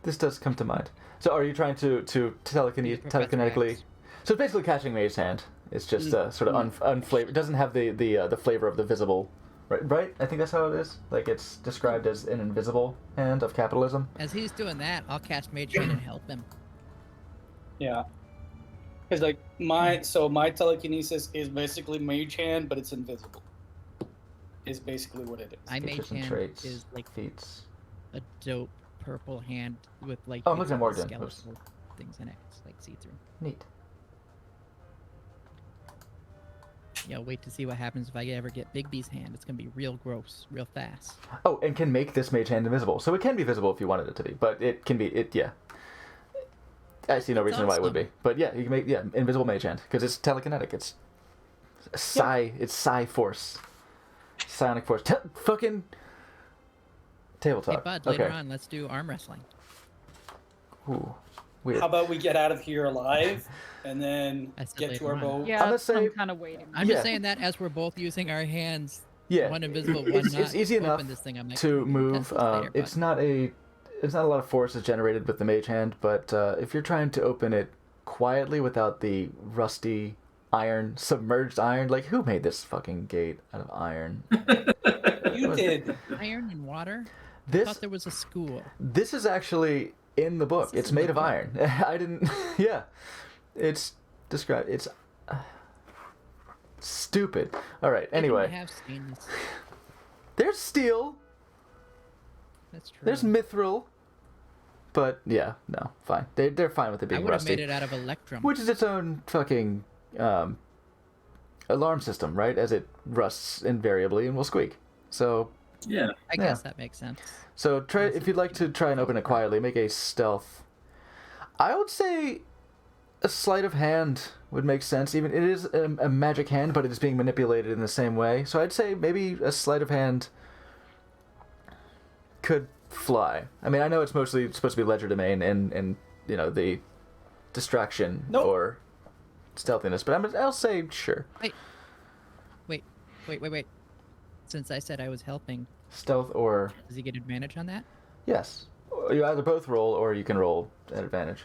Speaker 1: This does come to mind. So are you trying to telekinetically?
Speaker 4: X.
Speaker 1: So it's basically catching May's hand. It's just sort of unflavored. It doesn't have the flavor of the visible, right? I think that's how it is. Like it's described as an invisible hand of capitalism.
Speaker 4: As he's doing that, I'll cast Mage Hand and help him.
Speaker 2: Yeah. Because like my telekinesis is basically mage hand, but it's invisible. Is basically what it is.
Speaker 4: My Mage
Speaker 1: Features and
Speaker 4: Hand
Speaker 1: traits,
Speaker 4: is like
Speaker 1: feats.
Speaker 4: a dope purple hand with like
Speaker 1: Oh, I'm looking at
Speaker 4: beautiful
Speaker 1: Morgan. Oops.
Speaker 4: skeletal things in it. It's like see through.
Speaker 1: Neat.
Speaker 4: Yeah, wait to see what happens if I ever get Bigby's hand. It's gonna be real gross, real fast.
Speaker 1: Oh, and can make this mage hand invisible. So it can be visible if you wanted it to be, but it can be yeah. I see no
Speaker 4: That's
Speaker 1: reason why it would
Speaker 4: awesome.
Speaker 1: be. But yeah, you can make invisible mage hand because it's telekinetic. It's it's psi force, psionic force. Fucking
Speaker 4: Hey,
Speaker 1: tabletop.
Speaker 4: bud, later
Speaker 1: Okay.
Speaker 4: on, let's do arm wrestling.
Speaker 1: Ooh, weird.
Speaker 2: How about we get out of here alive and then
Speaker 4: I said
Speaker 2: get to our
Speaker 4: later on.
Speaker 2: boat?
Speaker 3: Yeah,
Speaker 1: gonna
Speaker 3: that's what
Speaker 1: say-
Speaker 3: I'm kind of waiting.
Speaker 4: I'm
Speaker 1: Yeah.
Speaker 4: just saying that as we're both using our hands,
Speaker 1: Yeah,
Speaker 4: one invisible, one
Speaker 1: it's
Speaker 4: not.
Speaker 1: easy enough
Speaker 4: open this thing. I'm like,
Speaker 1: to
Speaker 4: we can
Speaker 1: move.
Speaker 4: test this later,
Speaker 1: It's
Speaker 4: bud.
Speaker 1: not a lot of force is generated with the mage hand, but if you're trying to open it quietly without the rusty iron, submerged iron, like who made this fucking gate out of iron?
Speaker 2: You did.
Speaker 4: Iron and water. I
Speaker 1: This
Speaker 4: thought there was a school.
Speaker 1: this is actually in the book.
Speaker 4: This
Speaker 1: It's
Speaker 4: is in the
Speaker 1: made of
Speaker 4: book?
Speaker 1: iron. I didn't. Yeah, it's described. It's stupid. All right.
Speaker 4: I
Speaker 1: Anyway,
Speaker 4: have seen this.
Speaker 1: there's steel.
Speaker 4: That's true.
Speaker 1: There's mithril. But yeah, no, fine. They're fine with it
Speaker 4: I
Speaker 1: being
Speaker 4: would have
Speaker 1: rusty.
Speaker 4: made it out of electrum.
Speaker 1: Which is its own fucking alarm system, right? As it rusts invariably and will squeak. So
Speaker 5: Yeah.
Speaker 4: I guess that makes sense.
Speaker 1: try if you'd like to try and open it quietly, make a stealth. I would say a sleight of hand would make sense. Even it is a magic hand, but it is being manipulated in the same way. So I'd say maybe a sleight of hand could fly. I mean, I know it's mostly supposed to be legerdemain and you know the distraction
Speaker 2: Nope.
Speaker 1: or stealthiness, but I'll say sure.
Speaker 4: Wait. Since I said I was helping,
Speaker 1: Stealth or
Speaker 4: does he get advantage on that?
Speaker 1: yes. You either both roll or you can roll at advantage.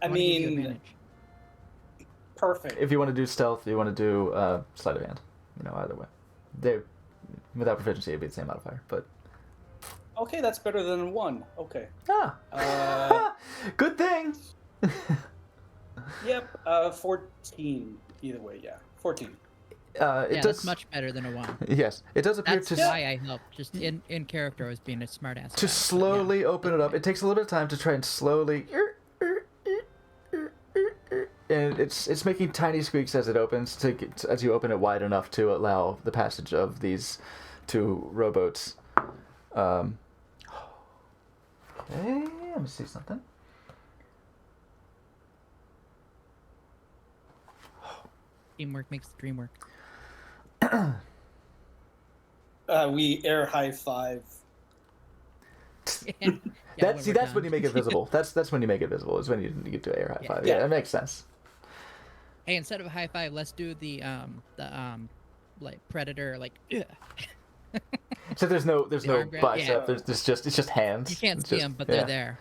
Speaker 2: I
Speaker 4: wanna give you
Speaker 2: mean,
Speaker 4: advantage.
Speaker 2: perfect.
Speaker 1: If you want to do stealth, you want to do sleight of hand. You know, either way. They without proficiency, it'd be the same modifier. But
Speaker 2: Okay, that's better than one. Okay.
Speaker 1: ah, good thing.
Speaker 2: Yep. 14. Either way, yeah. 14.
Speaker 1: It
Speaker 4: Yeah,
Speaker 1: does.
Speaker 4: that's much better than a 1.
Speaker 1: Yes, it does appear
Speaker 4: That's
Speaker 1: to
Speaker 4: why I helped. Just in character, I was being a smartass.
Speaker 1: to slowly open it up. It takes a little bit of time to try and slowly. And it's making tiny squeaks as it opens as you open it wide enough to allow the passage of these two rowboats. Okay, let me see something.
Speaker 4: Teamwork makes the dream work.
Speaker 2: We air high five.
Speaker 4: Yeah,
Speaker 1: That's
Speaker 4: we're
Speaker 1: that's when
Speaker 4: done.
Speaker 1: you make it visible. That's when you make it visible. Is when you get to air high
Speaker 4: Yeah.
Speaker 1: five. Yeah,
Speaker 2: Yeah.
Speaker 1: that makes sense.
Speaker 4: Hey, instead of a high five, let's do the like predator like. Ugh.
Speaker 1: So there's no
Speaker 4: The arm grab?
Speaker 1: bicep.
Speaker 4: Yeah.
Speaker 1: There's it's just hands.
Speaker 4: You can't
Speaker 1: It's
Speaker 4: see
Speaker 1: just-
Speaker 4: them, but
Speaker 1: yeah.
Speaker 4: they're there.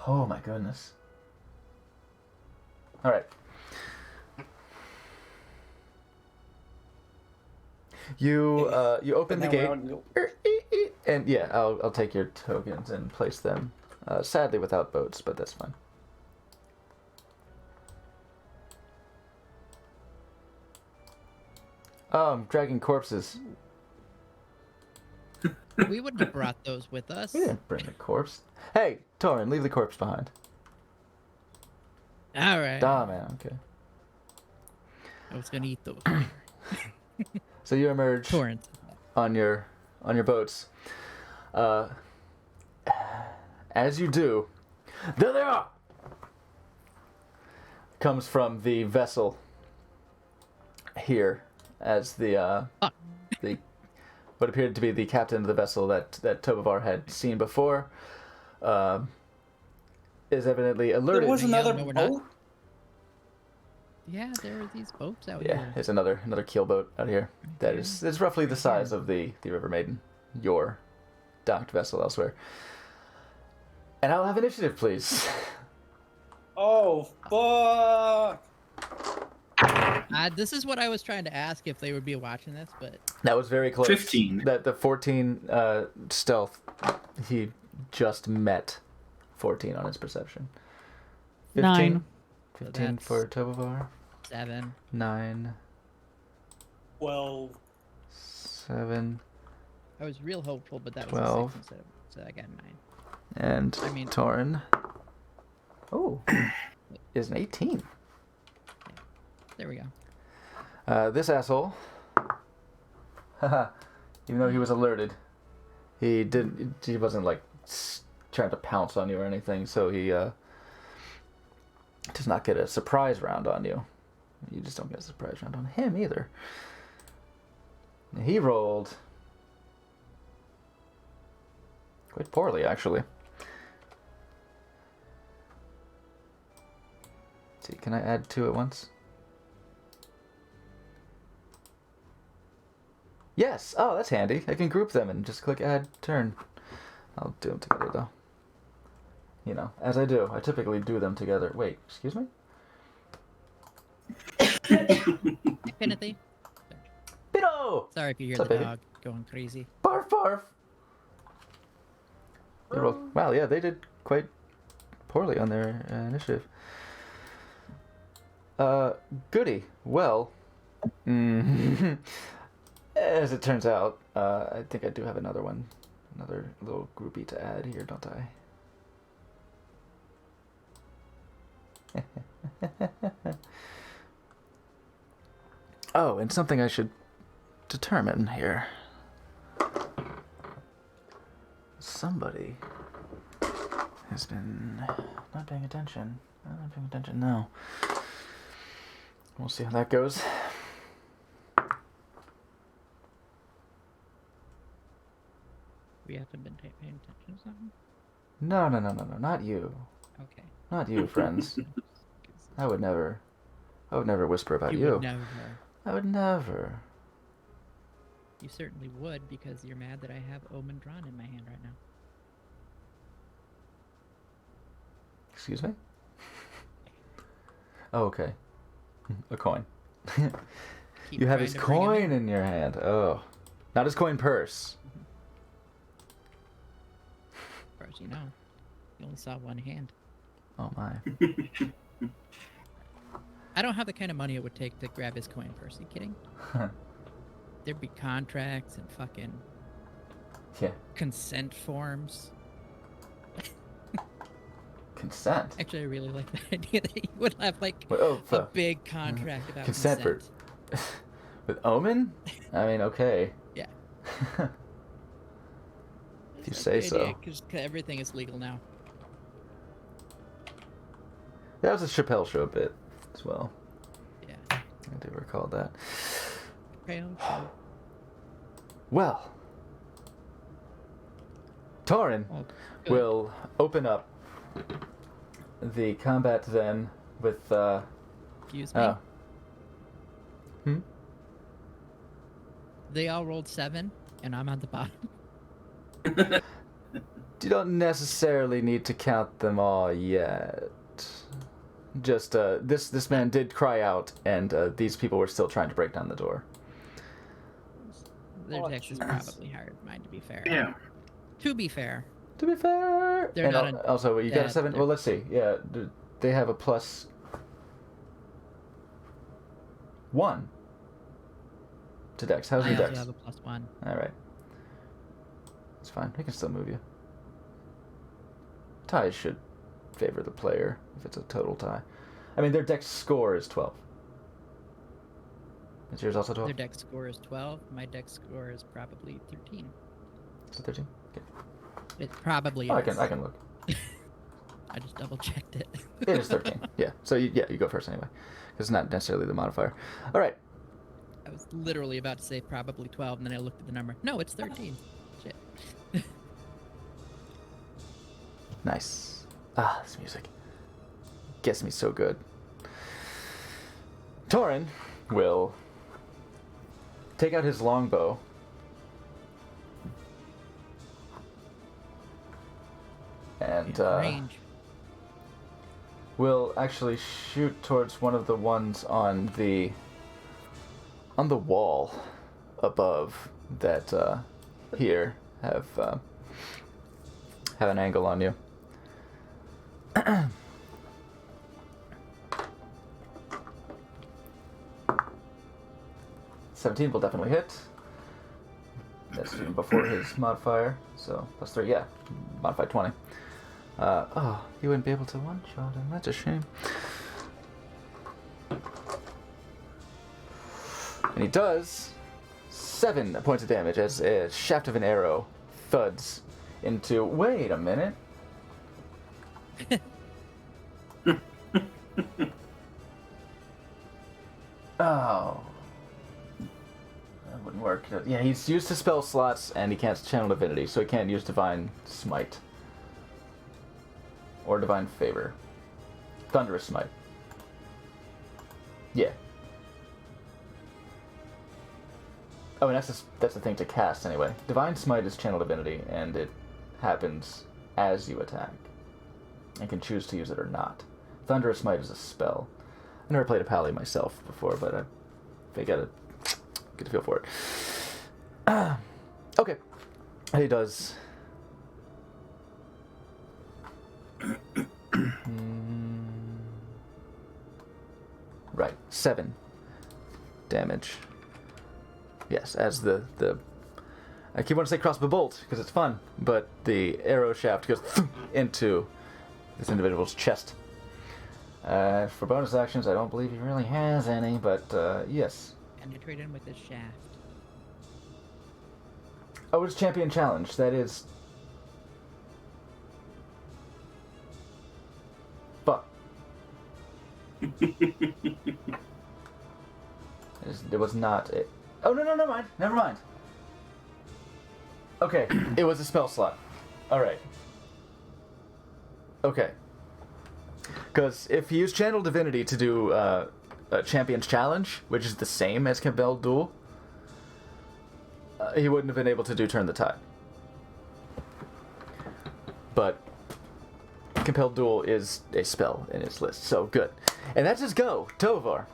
Speaker 1: Oh my goodness. All right. You open the
Speaker 2: And then
Speaker 1: gate,
Speaker 2: we're out
Speaker 1: and yeah, I'll take your tokens and place them. Sadly, without boats, but that's fine. Oh, I'm dragging corpses.
Speaker 4: We wouldn't have brought those with us.
Speaker 1: We didn't bring the corpse. Hey, Torin, leave the corpse behind.
Speaker 4: All right.
Speaker 1: Ah, man. Okay.
Speaker 4: I was gonna eat those.
Speaker 1: So you emerge
Speaker 4: Torrent.
Speaker 1: on your boats. As you do, there they are. Comes from the vessel here as the what appeared to be the captain of the vessel that Tobovar had seen before. Is evidently alerted.
Speaker 2: There was
Speaker 4: Yeah,
Speaker 2: another
Speaker 4: no, we're not.
Speaker 2: boat.
Speaker 4: Yeah, there are these boats out
Speaker 1: Yeah,
Speaker 4: here.
Speaker 1: it's another keel boat out here. That is it's roughly the size of the River Maiden, your docked vessel elsewhere. And I'll have initiative, please.
Speaker 2: Oh, fuck.
Speaker 4: This is what I was trying to ask if they would be watching this, but
Speaker 1: That was very close.
Speaker 5: 15.
Speaker 1: That the 14 stealth, he just met 14 on his perception. 15?
Speaker 3: 9.
Speaker 1: 15
Speaker 4: that's-
Speaker 1: for Tobovar.
Speaker 4: 7.
Speaker 1: 9,
Speaker 2: 12.
Speaker 1: 7,
Speaker 4: I was real hopeful, but that was
Speaker 1: 12.
Speaker 4: a 6 instead of, so I got 9.
Speaker 1: and
Speaker 4: I mean-
Speaker 1: Torin. Oh, is an 18.
Speaker 4: There we go.
Speaker 1: This asshole, haha, even though he was alerted, he wasn't like trying to pounce on you or anything, so he does not get a surprise round on you. You just don't get a surprise round on him either. He rolled quite poorly, actually. Let's see, can I add 2 at once? Yes! Oh, that's handy. I can group them and just click add turn. I'll do them together, though. You know, as I do. I typically do them together. Wait, excuse me?
Speaker 4: Timothy.
Speaker 1: Pito!
Speaker 4: Sorry if you hear
Speaker 1: What's
Speaker 4: the
Speaker 1: up, baby?
Speaker 4: dog going crazy.
Speaker 1: Barf, barf! They rolled, wow, yeah, they did quite poorly on their initiative. Goody. Well, as it turns out, I think I do have another one. Another little groupie to add here, don't I? Oh, and something I should determine here. Somebody has been not paying attention. Not paying attention now. We'll see how that goes.
Speaker 4: We haven't been paying attention to something?
Speaker 1: No, not you.
Speaker 4: Okay.
Speaker 1: Not you, friends. I would never whisper about you.
Speaker 4: Would never.
Speaker 1: I would never.
Speaker 4: You certainly would, because you're mad that I have Omen drawn in my hand right now.
Speaker 1: Excuse me? Oh, okay. A coin.
Speaker 4: Keep
Speaker 1: You have
Speaker 4: trying
Speaker 1: his
Speaker 4: to bring him
Speaker 1: coin in your hand. Oh. Not his coin purse.
Speaker 4: As far as you know, you only saw one hand.
Speaker 1: Oh my.
Speaker 4: I don't have the kind of money it would take to grab his coin purse. Are you kidding? There'd be contracts and fucking
Speaker 1: Yeah.
Speaker 4: consent forms.
Speaker 1: Consent.
Speaker 4: Actually, I really like the idea that he would have like
Speaker 1: Wait, oh,
Speaker 4: a big contract about
Speaker 1: consent
Speaker 4: consent.
Speaker 1: for with Omen? I mean, okay.
Speaker 4: Yeah.
Speaker 1: If you say so.
Speaker 4: Because everything is legal now.
Speaker 1: That was a Chappelle Show bit as well.
Speaker 4: Yeah.
Speaker 1: I do recall that.
Speaker 4: Chappelle Show.
Speaker 1: Well, Torin
Speaker 4: Oh, good.
Speaker 1: will open up the combat then with
Speaker 4: Excuse me.
Speaker 1: oh.
Speaker 4: They all rolled 7, and I'm on the bottom.
Speaker 1: You don't necessarily need to count them all yet. Just this man did cry out, and these people were still trying to break down the door.
Speaker 4: Their
Speaker 2: Oh,
Speaker 4: dex is
Speaker 2: jeez.
Speaker 4: probably higher than mine, to be fair.
Speaker 5: Yeah.
Speaker 4: To be fair.
Speaker 1: To be fair,
Speaker 4: They're
Speaker 1: and
Speaker 4: not a
Speaker 1: also you got a
Speaker 4: dad,
Speaker 1: 7.
Speaker 4: they're-
Speaker 1: Well, let's see. Yeah, they have a +1 to Dex. How's
Speaker 4: I
Speaker 1: your
Speaker 4: also
Speaker 1: Dex?
Speaker 4: have a +1.
Speaker 1: All right, it's fine. We can still move you. Ties should favor the player if it's a total tie. I mean, their Dex score is 12. Is yours also 12?
Speaker 4: Their dex score is 12. My dex score is probably 13.
Speaker 1: Is it 13? Okay.
Speaker 4: It probably
Speaker 1: Oh,
Speaker 4: is.
Speaker 1: I can look.
Speaker 4: I just double checked it.
Speaker 1: It is 13. Yeah. So you go first anyway, because it's not necessarily the modifier. All right.
Speaker 4: I was literally about to say probably 12, and then I looked at the number. No, it's 13. Shit.
Speaker 1: Nice. Ah, this music gets me so good. Torin will take out his longbow and
Speaker 4: Range.
Speaker 1: will actually shoot towards one of the ones on the wall above that here have an angle on you. 17 will definitely hit. That's even before his modifier, so +3, yeah. Modified 20. Oh, you wouldn't be able to one-shot him. That's a shame. And he does 7 points of damage as a shaft of an arrow thuds into... Wait a minute. Oh. That wouldn't work. Yeah, he's used his spell slots, and he can't channel divinity, so he can't use Divine Smite. Or Divine Favor. Thunderous Smite. Yeah. Oh, and that's the thing to cast anyway. Divine Smite is channel divinity, and it happens as you attack. And can choose to use it or not. Thunderous Smite is a spell. I never played a Pally myself before, but I gotta get a feel for it. Okay. He does. Right, 7 damage. Yes, as the I keep wanting to say crossbow bolt because it's fun, but the arrow shaft goes into this individual's chest. For bonus actions, I don't believe he really has any, but yes.
Speaker 4: Penetrate him with his shaft.
Speaker 1: Oh, it's champion challenge. That is. Fuck. It was not it. Oh no, never mind. Okay, it was a spell slot. All right. Okay. Because if he used Channel Divinity to do a Champion's Challenge, which is the same as Compelled Duel, he wouldn't have been able to do Turn the Tide. But Compelled Duel is a spell in his list, so good. And that's his go, Tovar.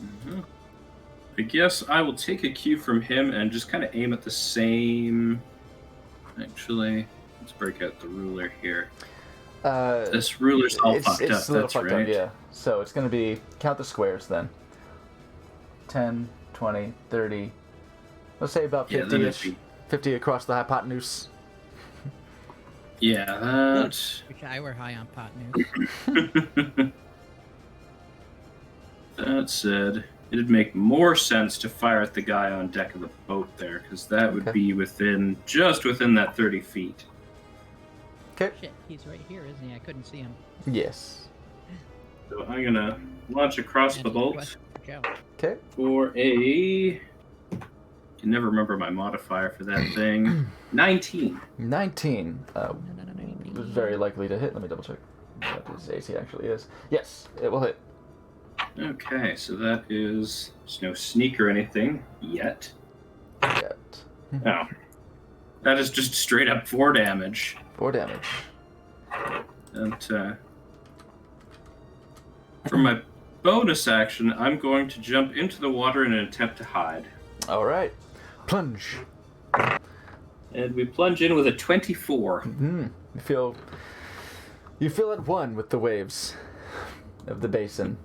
Speaker 5: Mm-hmm. I guess I will take a cue from him and just kind of aim at the same... Actually, let's break out the ruler here. This ruler's all fucked up,
Speaker 1: it's a little
Speaker 5: that's
Speaker 1: fucked
Speaker 5: right.
Speaker 1: up, yeah. So it's going to be, count the squares then. 10, 20, 30, let's say about 50-ish. 50 across the hypotenuse.
Speaker 5: Yeah, that...
Speaker 4: Wish I were high on pot news.
Speaker 5: That said, it'd make more sense to fire at the guy on deck of the boat there, because that would be just within that 30 feet.
Speaker 1: Okay.
Speaker 4: Shit, he's right here, isn't he? I couldn't see him.
Speaker 1: Yes.
Speaker 5: So I'm gonna launch a crossbow bolt
Speaker 1: Okay.
Speaker 5: for a... I can never remember my modifier for that thing. 19.
Speaker 1: 19. Very likely to hit. Let me double check what his AC actually is. Yes, it will hit.
Speaker 5: Okay, so that is... There's no sneak or anything yet.
Speaker 1: Yet.
Speaker 5: Oh. That is just straight up 4 damage.
Speaker 1: 4 damage.
Speaker 5: And, for my bonus action, I'm going to jump into the water in an attempt to hide.
Speaker 1: Alright. Plunge.
Speaker 5: And we plunge in with a 24.
Speaker 1: You feel at one with the waves of the basin.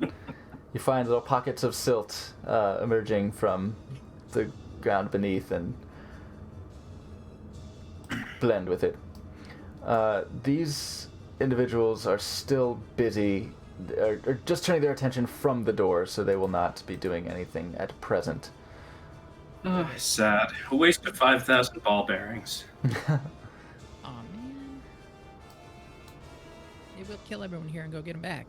Speaker 1: You find little pockets of silt emerging from the ground beneath and blend with it. These individuals are still busy, are just turning their attention from the door, so they will not be doing anything at present.
Speaker 5: Sad. A waste of 5,000 ball bearings.
Speaker 4: Aw, man. Maybe we'll kill everyone here and go get him back.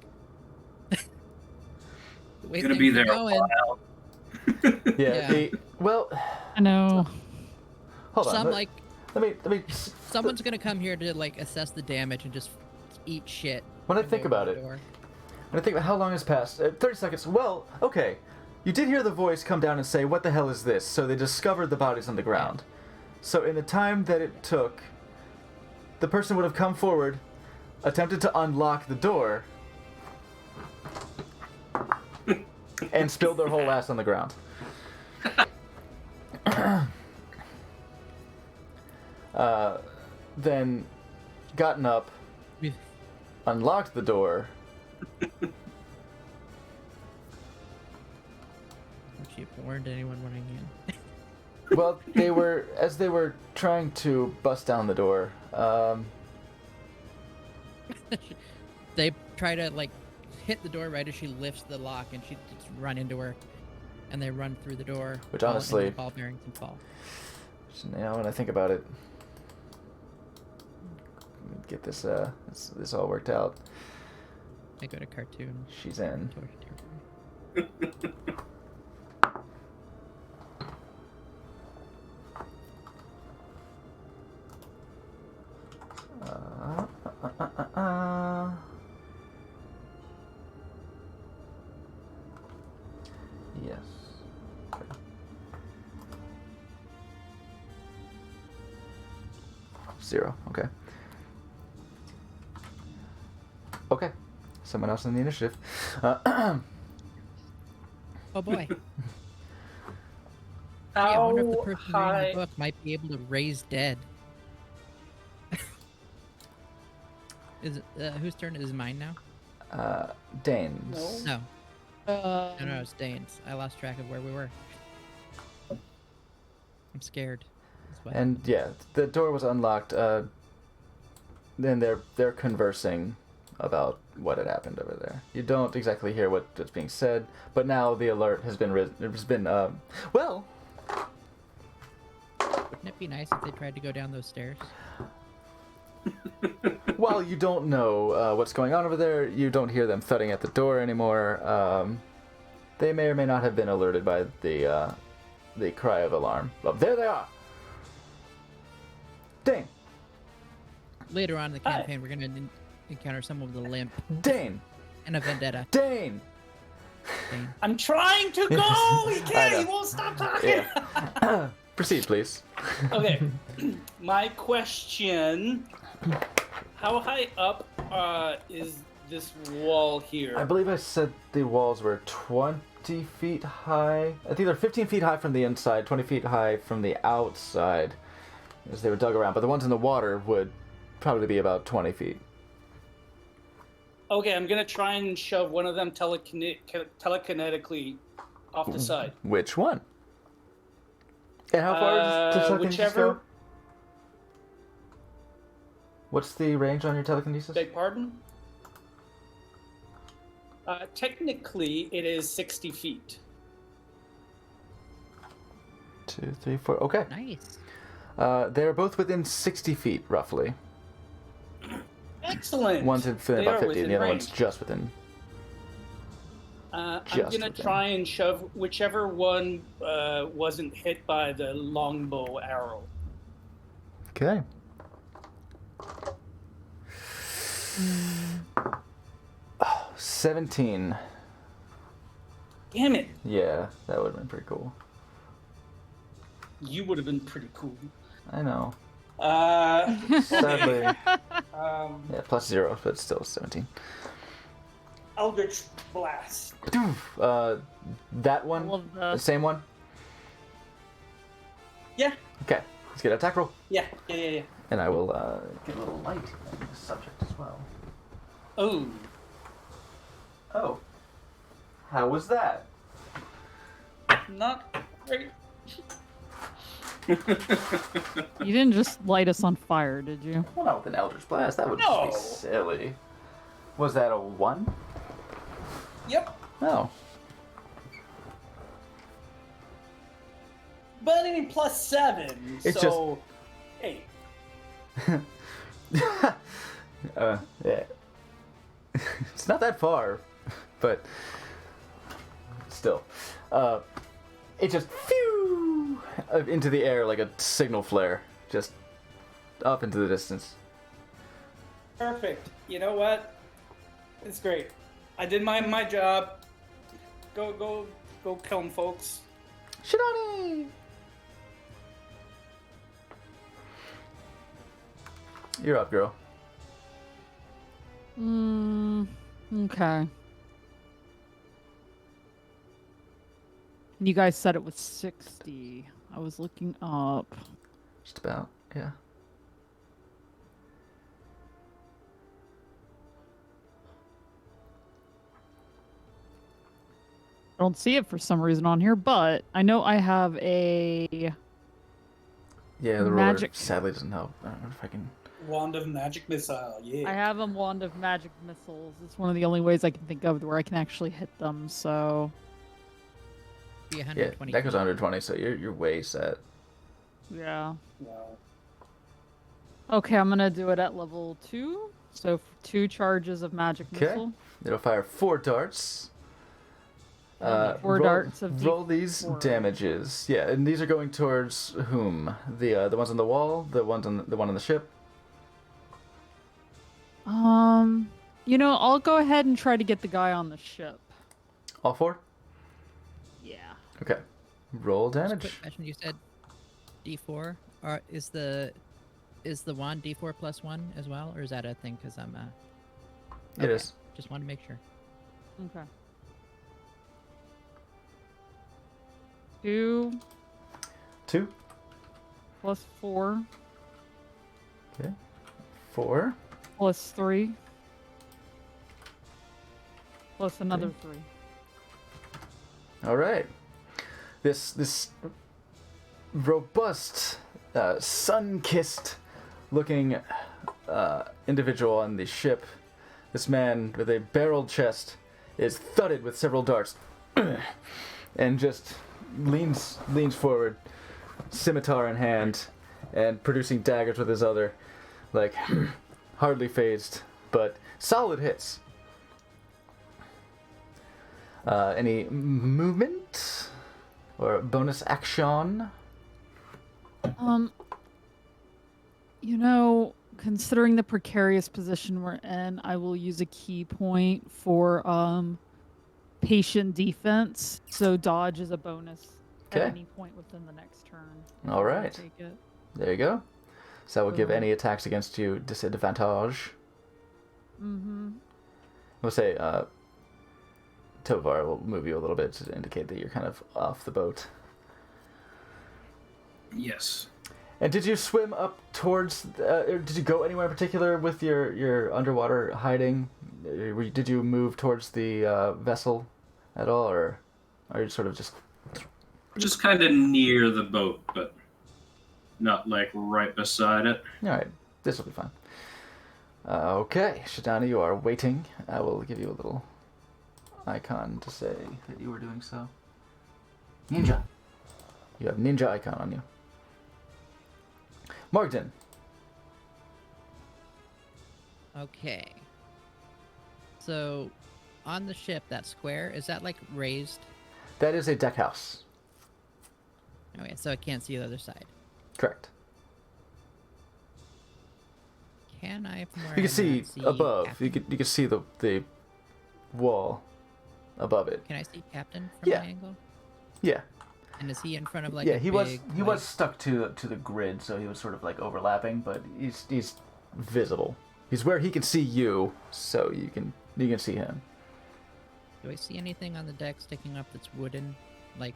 Speaker 4: The way
Speaker 5: Gonna be
Speaker 4: things are
Speaker 5: there a
Speaker 4: going,
Speaker 5: while.
Speaker 1: Yeah. Well,
Speaker 3: I know.
Speaker 1: hold on. Let me.
Speaker 4: someone's gonna come here to like assess the damage and just eat shit.
Speaker 1: When I
Speaker 4: and
Speaker 1: think
Speaker 4: go
Speaker 1: about
Speaker 4: to
Speaker 1: it,
Speaker 4: the door.
Speaker 1: when I think about how long has passed, 30 seconds. Well, okay. You did hear the voice come down and say, "What the hell is this?" So they discovered the bodies on the ground. So in the time that it took, the person would have come forward, attempted to unlock the door, and spilled their whole ass on the ground. Then gotten up, unlocked the door.
Speaker 4: She warned anyone running in.
Speaker 1: Well, as they were trying to bust down the door,
Speaker 4: They try to like hit the door right as she lifts the lock, and she just run into her, and they run through the door.
Speaker 1: Which
Speaker 4: fall into
Speaker 1: honestly-
Speaker 4: the ball bearings and fall.
Speaker 1: when I think about it, get this all worked out.
Speaker 4: I go to cartoon.
Speaker 1: She's in.
Speaker 4: Toy territory.
Speaker 1: Yes. Okay. Zero. Okay. Okay. Someone else in the initiative.
Speaker 4: Oh boy.
Speaker 2: How
Speaker 4: I wonder if the person reading
Speaker 2: high?
Speaker 4: the book might be able to raise dead. Is whose turn is mine now?
Speaker 1: Danes.
Speaker 2: No.
Speaker 4: No, it's Dane's. I lost track of where we were. I'm scared. That's what
Speaker 1: And yeah, the door was unlocked. Then they're conversing about what had happened over there. You don't exactly hear what's being said, but now the alert has been well.
Speaker 4: Wouldn't it be nice if they tried to go down those stairs?
Speaker 1: While you don't know what's going on over there, you don't hear them thudding at the door anymore. They may or may not have been alerted by the cry of alarm. Oh, there they are! Dane!
Speaker 4: Later on in the
Speaker 2: Hi.
Speaker 4: campaign, we're gonna encounter someone with a limp
Speaker 1: Dane!
Speaker 4: and a vendetta.
Speaker 1: Dane!
Speaker 4: Dane.
Speaker 2: I'm trying to go. He
Speaker 1: I
Speaker 2: can't. He
Speaker 1: know.
Speaker 2: won't stop talking.
Speaker 1: Yeah. Proceed, please.
Speaker 2: Okay. My question: how high up is this wall here?
Speaker 1: I believe I said the walls were 20 feet high. I think they're 15 feet high from the inside, 20 feet high from the outside, as they were dug around. But the ones in the water would probably be about 20 feet.
Speaker 2: Okay, I'm gonna try and shove one of them telekinetically off the side.
Speaker 1: Which one? And how far does the telekinesis
Speaker 2: whichever.
Speaker 1: go? What's the range on your telekinesis?
Speaker 2: Beg pardon? Technically, it is 60 feet.
Speaker 1: 2, 3, 4. Okay.
Speaker 4: Nice.
Speaker 1: They're both within 60 feet, roughly.
Speaker 2: Excellent.
Speaker 1: One's within
Speaker 2: They
Speaker 1: about
Speaker 2: are
Speaker 1: 50,
Speaker 2: within
Speaker 1: and the other
Speaker 2: range.
Speaker 1: one's just within.
Speaker 2: I'm
Speaker 1: just
Speaker 2: gonna
Speaker 1: within.
Speaker 2: try and shove whichever one wasn't hit by the longbow arrow.
Speaker 1: Okay. Oh, 17.
Speaker 2: Damn it!
Speaker 1: Yeah, that would have been pretty cool.
Speaker 2: You would have been pretty cool.
Speaker 1: I know.
Speaker 2: Sadly.
Speaker 1: Sadly. Yeah, plus 0, but still 17.
Speaker 2: Eldritch Blast.
Speaker 1: That one?
Speaker 3: All of
Speaker 1: The
Speaker 3: the
Speaker 1: same one?
Speaker 2: Yeah,
Speaker 1: Okay, let's get an attack roll.
Speaker 2: yeah.
Speaker 1: And I will get a little light on the subject as well.
Speaker 2: Oh,
Speaker 1: Oh. How was that?
Speaker 2: not great.
Speaker 3: You didn't just light us on fire, did you?
Speaker 1: Well, not with an Eldritch Blast. That would
Speaker 2: No.
Speaker 1: just be silly. Was that a 1?
Speaker 2: Yep.
Speaker 1: No.
Speaker 2: But I mean, plus 7.
Speaker 1: It's
Speaker 2: so, hey.
Speaker 1: Yeah. It's not that far, but still. It just phew into the air like a signal flare, just up into the distance.
Speaker 2: Perfect. You know what? It's great. I did my job. Go kill them, folks.
Speaker 1: Shidani! You're up, girl.
Speaker 3: Okay. You guys said it was 60. I was looking up.
Speaker 1: Just about, yeah.
Speaker 3: I don't see it for some reason on here, but I know I have a
Speaker 1: Yeah, the roller
Speaker 3: Magic.
Speaker 1: sadly doesn't help. I don't know if I can.
Speaker 2: Wand of Magic Missile. Yeah.
Speaker 3: I have a wand of magic missiles. It's one of the only ways I can think of where I can actually hit them. So
Speaker 4: Be
Speaker 1: Yeah,
Speaker 4: 120.
Speaker 1: that goes 120, so you're way set.
Speaker 3: yeah.
Speaker 2: Wow.
Speaker 3: Okay, I'm gonna do it at level 2. So 2 charges of magic
Speaker 1: Okay.
Speaker 3: missile.
Speaker 1: It'll fire 4 darts.
Speaker 3: Four darts of
Speaker 1: roll these
Speaker 3: D4.
Speaker 1: damages. Yeah, and these are going towards whom? The ones on the wall, the one on the ship.
Speaker 3: I'll go ahead and try to get the guy on the ship.
Speaker 1: All 4?
Speaker 3: Yeah.
Speaker 1: Okay. Roll
Speaker 4: Just a
Speaker 1: damage.
Speaker 4: quick question. You said D4. Or is the wand D4 plus 1 as well, or is that a thing? Because I'm
Speaker 1: It is.
Speaker 4: Just want to make sure.
Speaker 3: Okay. 2
Speaker 1: 2.
Speaker 3: plus 4
Speaker 1: Okay. 4.
Speaker 3: plus 3 plus another 3.
Speaker 1: All right. This robust, sun-kissed looking individual on the ship, this man with a barreled chest, is thudded with several darts and just leans forward, scimitar in hand, and producing daggers with his other, like hardly phased, but solid hits. Any movement or bonus action?
Speaker 3: Considering the precarious position we're in, I will use a key point for patient defense. So dodge is a bonus at
Speaker 1: Okay.
Speaker 3: any point within the next turn.
Speaker 1: All right.
Speaker 3: Take it.
Speaker 1: There you go. So that will give
Speaker 3: Mhm.
Speaker 1: any attacks against you disadvantage.
Speaker 3: Mm-hmm.
Speaker 1: We'll say, Tovar will move you a little bit to indicate that you're kind of off the boat.
Speaker 5: Yes.
Speaker 1: And did you swim up towards? Or did you go anywhere in particular with your underwater hiding? Did you move towards the vessel at all, or are you sort of
Speaker 5: Just kind of near the boat, but not like right beside it.
Speaker 1: All right? This will be fine. Okay, Shidani, you are waiting. I will give you a little icon to say that you were doing so. Ninja. You have ninja icon on you. Morgan.
Speaker 4: Okay. So, on the ship, that square, is that like raised?
Speaker 1: That is a deck house.
Speaker 4: Okay, so I can't see the other side.
Speaker 1: Correct.
Speaker 4: Can I, from where
Speaker 1: You can
Speaker 4: I'm
Speaker 1: see
Speaker 4: at, see
Speaker 1: above.
Speaker 4: Captain?
Speaker 1: You can see the wall above it.
Speaker 4: Can I see Captain from
Speaker 1: Yeah.
Speaker 4: my angle?
Speaker 1: Yeah.
Speaker 4: And is he in front of like
Speaker 1: Yeah,
Speaker 4: a
Speaker 1: he
Speaker 4: big,
Speaker 1: was stuck to the grid, so he was sort of like overlapping, but he's visible. He's where he can see you, so you can see him.
Speaker 4: Do I see anything on the deck sticking up that's wooden, like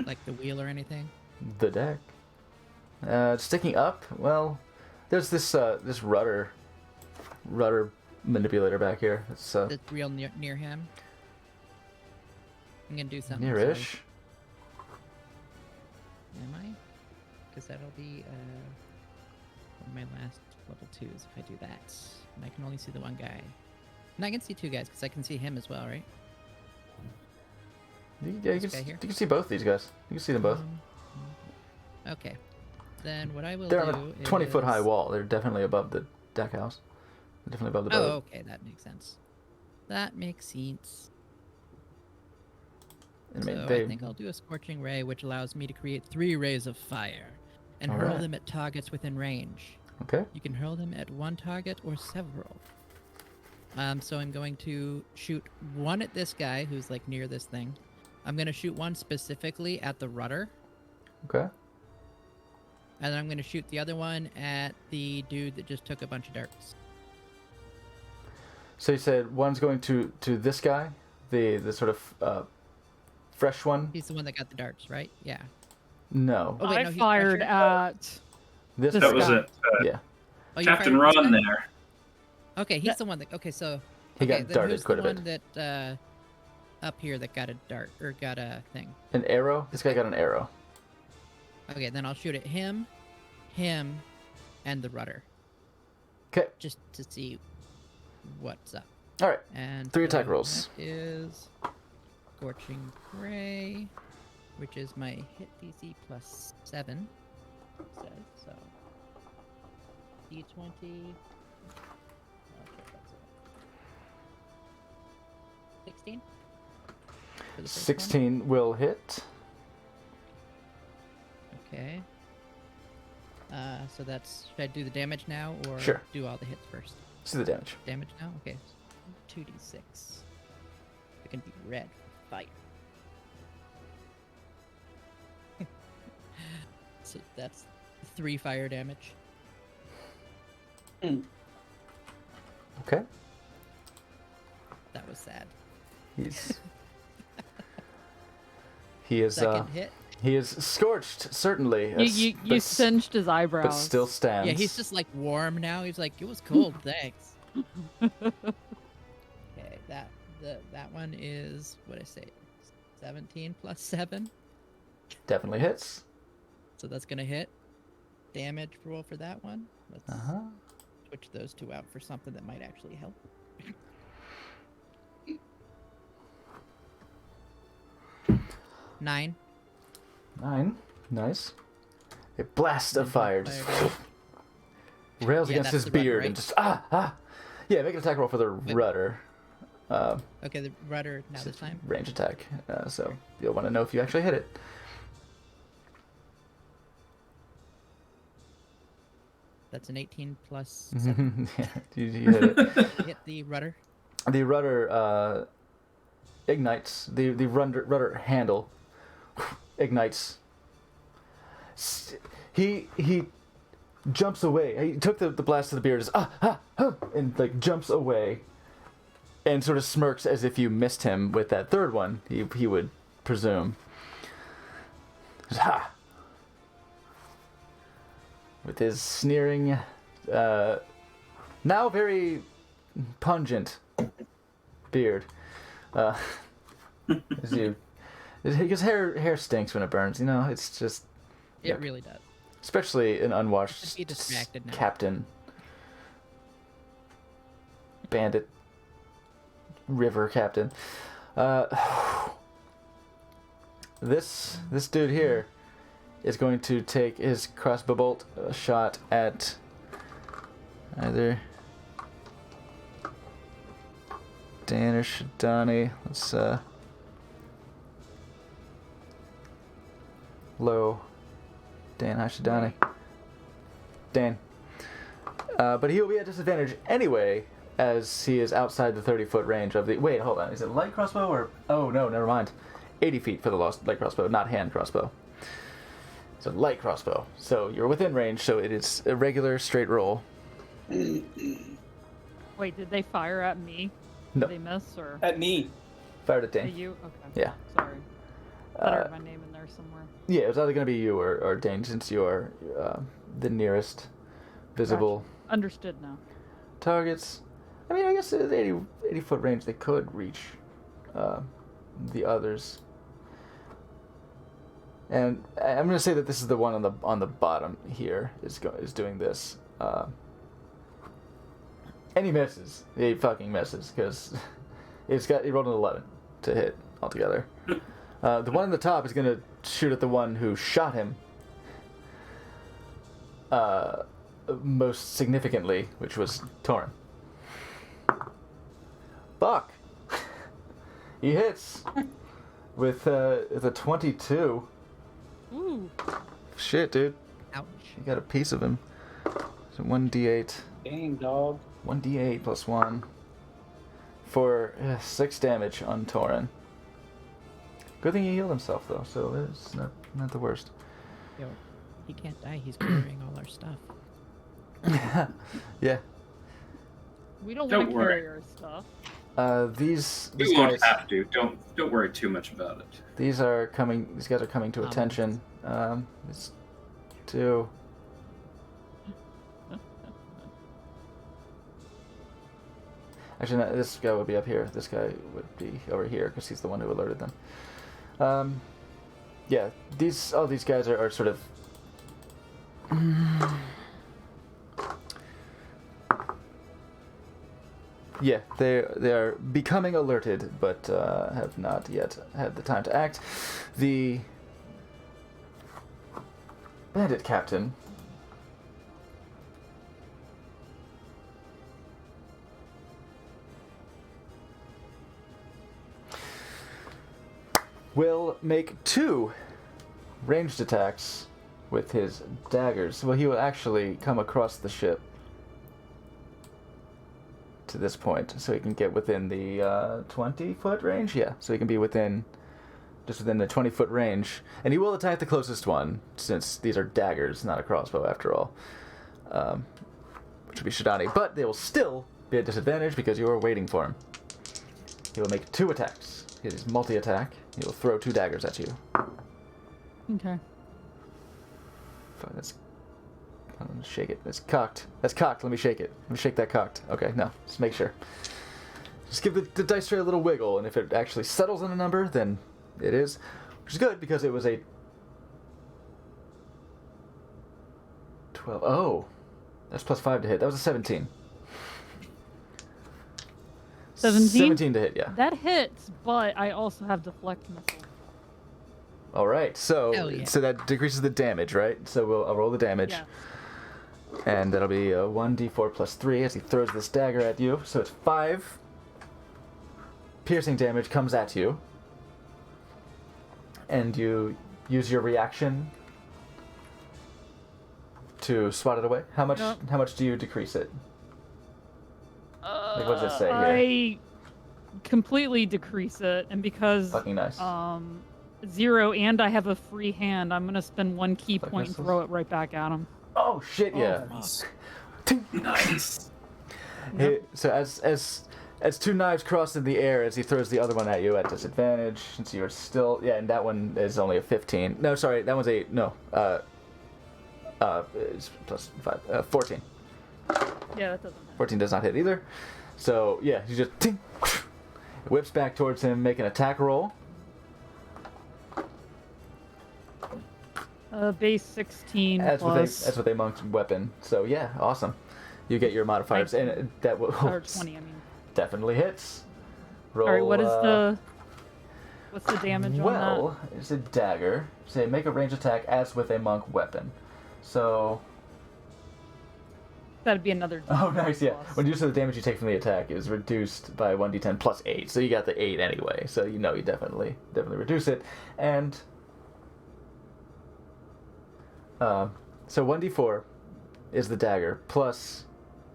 Speaker 4: like the wheel or anything?
Speaker 1: The deck. Sticking up. Well, there's this rudder manipulator back here. It's
Speaker 4: That's real near him. I'm gonna do something.
Speaker 1: nearish.
Speaker 4: Am I? Because that'll be one of my last level 2s if I do that. And I can only see the one guy. And I can see 2 guys because I can see him as well, right?
Speaker 1: Yeah, you
Speaker 4: This
Speaker 1: can,
Speaker 4: guy here?
Speaker 1: you can see both these guys. You can see them both.
Speaker 4: Okay. Then what I will
Speaker 1: They're
Speaker 4: do
Speaker 1: on a 20-foot high
Speaker 4: is-
Speaker 1: wall. They're definitely above the deck house. They're definitely above the
Speaker 4: Oh,
Speaker 1: boat.
Speaker 4: okay, that makes sense. That makes sense.
Speaker 1: I mean,
Speaker 4: So
Speaker 1: they,
Speaker 4: I think I'll do a Scorching Ray, which allows me to create 3 rays of fire and hurl
Speaker 1: Alright.
Speaker 4: them at targets within range.
Speaker 1: okay.
Speaker 4: You can hurl them at one target or several. So I'm going to shoot one at this guy who's like near this thing. I'm going to shoot one specifically at the rudder.
Speaker 1: Okay.
Speaker 4: And then I'm going to shoot the other one at the dude that just took a bunch of darts.
Speaker 1: So you said one's going to this guy, the sort of fresh one.
Speaker 4: He's the one that got the darts, right? Yeah.
Speaker 1: No,
Speaker 4: Oh, wait,
Speaker 3: I
Speaker 4: no, he's
Speaker 3: fired
Speaker 4: fresher?
Speaker 3: at
Speaker 1: this
Speaker 3: This
Speaker 5: That was
Speaker 3: guy.
Speaker 5: it.
Speaker 1: Yeah,
Speaker 4: Oh, you
Speaker 5: Captain
Speaker 4: fired at this
Speaker 5: Ron
Speaker 4: guy?
Speaker 5: there.
Speaker 4: Okay, he's the one that... Okay, so...
Speaker 1: he
Speaker 4: okay,
Speaker 1: got
Speaker 4: then
Speaker 1: darted
Speaker 4: who's
Speaker 1: quite
Speaker 4: the
Speaker 1: a
Speaker 4: one
Speaker 1: bit.
Speaker 4: that, up here that got a dart, or got a thing?
Speaker 1: An arrow. This guy got an arrow.
Speaker 4: Okay, then I'll shoot at him, and the rudder.
Speaker 1: Okay.
Speaker 4: Just to see what's up.
Speaker 1: All right.
Speaker 4: And
Speaker 1: 3 attack
Speaker 4: so
Speaker 1: rolls.
Speaker 4: That is Scorching Ray, which is my hit DC plus 7. It says so. D20. Oh, shit, that's it. 16. for the first
Speaker 1: 16 will hit.
Speaker 4: one. Okay. So that's, should I do the damage now or
Speaker 1: Sure.
Speaker 4: do all the hits first?
Speaker 1: See the damage.
Speaker 4: Damage now? Okay. 2d6. It can be red fire. So that's 3 fire damage.
Speaker 1: Okay.
Speaker 4: That was sad.
Speaker 1: He's he is
Speaker 4: Second hit.
Speaker 1: he is scorched, certainly.
Speaker 3: You
Speaker 1: but,
Speaker 3: singed his eyebrows.
Speaker 1: but still stands.
Speaker 4: Yeah, he's just like warm now. He's like, it was cold, thanks. Okay, that one is what I say, 17 plus 7.
Speaker 1: Definitely hits.
Speaker 4: So that's gonna hit. Damage roll for that one. Let's switch those two out for something that might actually help. 9.
Speaker 1: 9. Nice. A blast of fire just
Speaker 4: Fire.
Speaker 1: rails
Speaker 4: Yeah,
Speaker 1: against
Speaker 4: that's
Speaker 1: his
Speaker 4: the rudder,
Speaker 1: beard
Speaker 4: right?
Speaker 1: and just Yeah, make an attack roll for the rudder.
Speaker 4: Okay, the rudder now this time.
Speaker 1: Range attack. So you'll want to know if you actually hit it.
Speaker 4: That's an 18 plus 7.
Speaker 1: Yeah, you hit it.
Speaker 4: Hit the rudder.
Speaker 1: The rudder ignites. The rudder handle ignites. He jumps away. He took the blast to the beard, and like jumps away, and sort of smirks as if you missed him with that third one. He would presume. Ha! With his sneering, now very pungent beard. His hair stinks when it burns. You know, it's just.
Speaker 4: It
Speaker 1: Yuck.
Speaker 4: really does.
Speaker 1: Especially an unwashed
Speaker 4: Be distracted now.
Speaker 1: captain, bandit, river captain. This dude here is going to take his crossbow bolt shot at either Dan or Shadani. Let's low. Dan, hi Shadani. Dan. But he'll be at disadvantage anyway, as he is outside the 30-foot range of the... Wait, hold on. Is it light crossbow or... Oh, no, never mind. 80 feet for the light crossbow, not hand crossbow. It's a light crossbow. So you're within range, so it is a regular straight roll.
Speaker 3: Wait, did they fire at me?
Speaker 1: No.
Speaker 3: Did they miss or
Speaker 2: At me.
Speaker 1: Fired at
Speaker 3: at
Speaker 1: Dane.
Speaker 3: you? Okay.
Speaker 1: Yeah.
Speaker 3: Sorry. I heard my name in there somewhere.
Speaker 1: Yeah, it was either going to be you or Dane, since you are the nearest visible
Speaker 3: Gotcha. Understood now.
Speaker 1: targets. I mean, I guess at 80-foot range they could reach the others. And I'm going to say that this is the one on the bottom here is doing this. And he misses. He fucking misses because he rolled an 11 to hit altogether. The one on the top is going to shoot at the one who shot him most significantly, which was Torin. Buck. He hits with a 22.
Speaker 3: Ooh.
Speaker 1: Shit, dude.
Speaker 4: Ouch.
Speaker 1: You got a piece of him. So 1d8.
Speaker 2: Dang, dog.
Speaker 1: 1d8 plus 1 for 6 damage on Torin. Good thing he healed himself, though, so it's not the worst.
Speaker 4: Yo, he can't die. He's carrying all our stuff.
Speaker 1: Yeah.
Speaker 3: We don't
Speaker 5: Don't
Speaker 3: want to
Speaker 5: worry.
Speaker 3: carry our stuff.
Speaker 1: These
Speaker 5: You won't
Speaker 1: guys,
Speaker 5: have to. Don't worry too much about it.
Speaker 1: these guys are coming to attention. It's 2. Actually, no, this guy would be up here. This guy would be over here because he's the one who alerted them. Yeah, all these guys are sort of. Yeah, they are becoming alerted, but have not yet had the time to act. The bandit captain will make 2 ranged attacks with his daggers. Well, he will actually come across the ship to this point, so he can get within the 20-foot range. Yeah, so he can be just within the 20-foot range, and he will attack the closest one, since these are daggers, not a crossbow after all, which would be Shidani. But they will still be at disadvantage because you are waiting for him. He will make 2 attacks. He is multi-attack. He will throw 2 daggers at you.
Speaker 3: Okay.
Speaker 1: Fuck, I'm gonna shake it. It's cocked. That's cocked. Let me shake it. Let me shake that cocked. Okay, no. Just make sure. Just give the dice tray a little wiggle, and if it actually settles on a number, then it is. Which is good, because it was a 12. Oh! That's plus 5 to hit. That was a 17.
Speaker 3: 17?
Speaker 1: 17 to hit, yeah.
Speaker 3: That hits, but I also have deflect missile.
Speaker 1: All right, so
Speaker 4: Hell yeah.
Speaker 1: so that decreases the damage, right? So I'll roll the damage.
Speaker 3: Yeah.
Speaker 1: And that'll be 1d4 plus 3 as he throws this dagger at you. So it's 5 piercing damage comes at you. And you use your reaction to swat it away. How much?
Speaker 3: Yep.
Speaker 1: How much do you decrease it? Like, what does it say here?
Speaker 3: I completely decrease it, and because
Speaker 1: Fucking nice.
Speaker 3: 0 and I have a free hand, I'm gonna spend 1 key
Speaker 1: Fuck
Speaker 3: point and
Speaker 1: missiles.
Speaker 3: throw it right back at him.
Speaker 1: Oh shit! Yeah.
Speaker 5: Nice.
Speaker 1: So as 2 knives cross in the air as he throws the other one at you at disadvantage, since you're still and that one is only a 15. No, sorry, that one's it's plus 5, 14.
Speaker 3: Yeah, that doesn't hit.
Speaker 1: 14 does not hit either. So yeah, he just whips back towards him, make an attack roll.
Speaker 3: Base 16
Speaker 1: That's
Speaker 3: plus
Speaker 1: what they monked weapon. So yeah, awesome. You get your modifiers, and that will
Speaker 3: or 20. I mean,
Speaker 1: definitely hits. Roll.
Speaker 3: all right. What's the damage on
Speaker 1: Well, it's a dagger. Say make a ranged attack as with a monk weapon. So.
Speaker 3: that? That'd be another.
Speaker 1: Oh, nice. Yeah.
Speaker 3: plus.
Speaker 1: When you say the damage you take from the attack is reduced by 1d10 plus 8, so you got the 8 anyway. So you know you definitely reduce it, and. So 1d4 is the dagger plus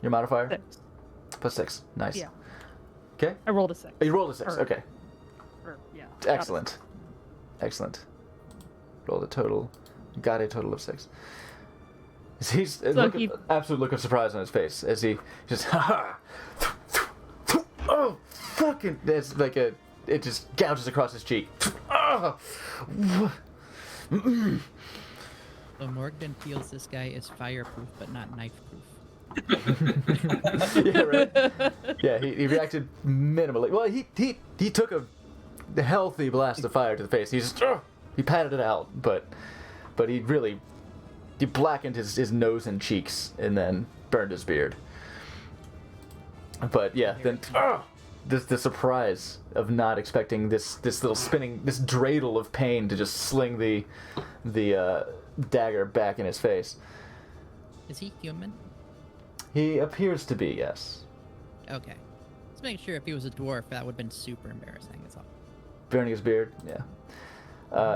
Speaker 1: your modifier?
Speaker 3: 6.
Speaker 1: Plus 6. Nice.
Speaker 3: Yeah.
Speaker 1: Okay.
Speaker 3: I rolled a 6.
Speaker 1: Oh, you rolled a 6.
Speaker 3: Or-
Speaker 1: Okay.
Speaker 3: Yeah.
Speaker 1: Excellent. Excellent. Rolled a total. Got a total of 6. He's absolute look of surprise on his face as he just oh fucking! It's like it just gouges across his cheek.
Speaker 4: So Morgan feels this guy is fireproof but not knife proof.
Speaker 1: Yeah, right. Yeah, he reacted minimally. Well, he took a healthy blast of fire to the face. He patted it out, but he blackened his nose and cheeks and then burned his beard. But yeah, then the surprise of not expecting this little spinning, this dreidel of pain to just sling the dagger back in his face.
Speaker 4: Is he human?
Speaker 1: He appears to be, yes.
Speaker 4: Okay. Let's make sure if he was a dwarf, that would have been super embarrassing. That's all.
Speaker 1: Burning his beard, yeah.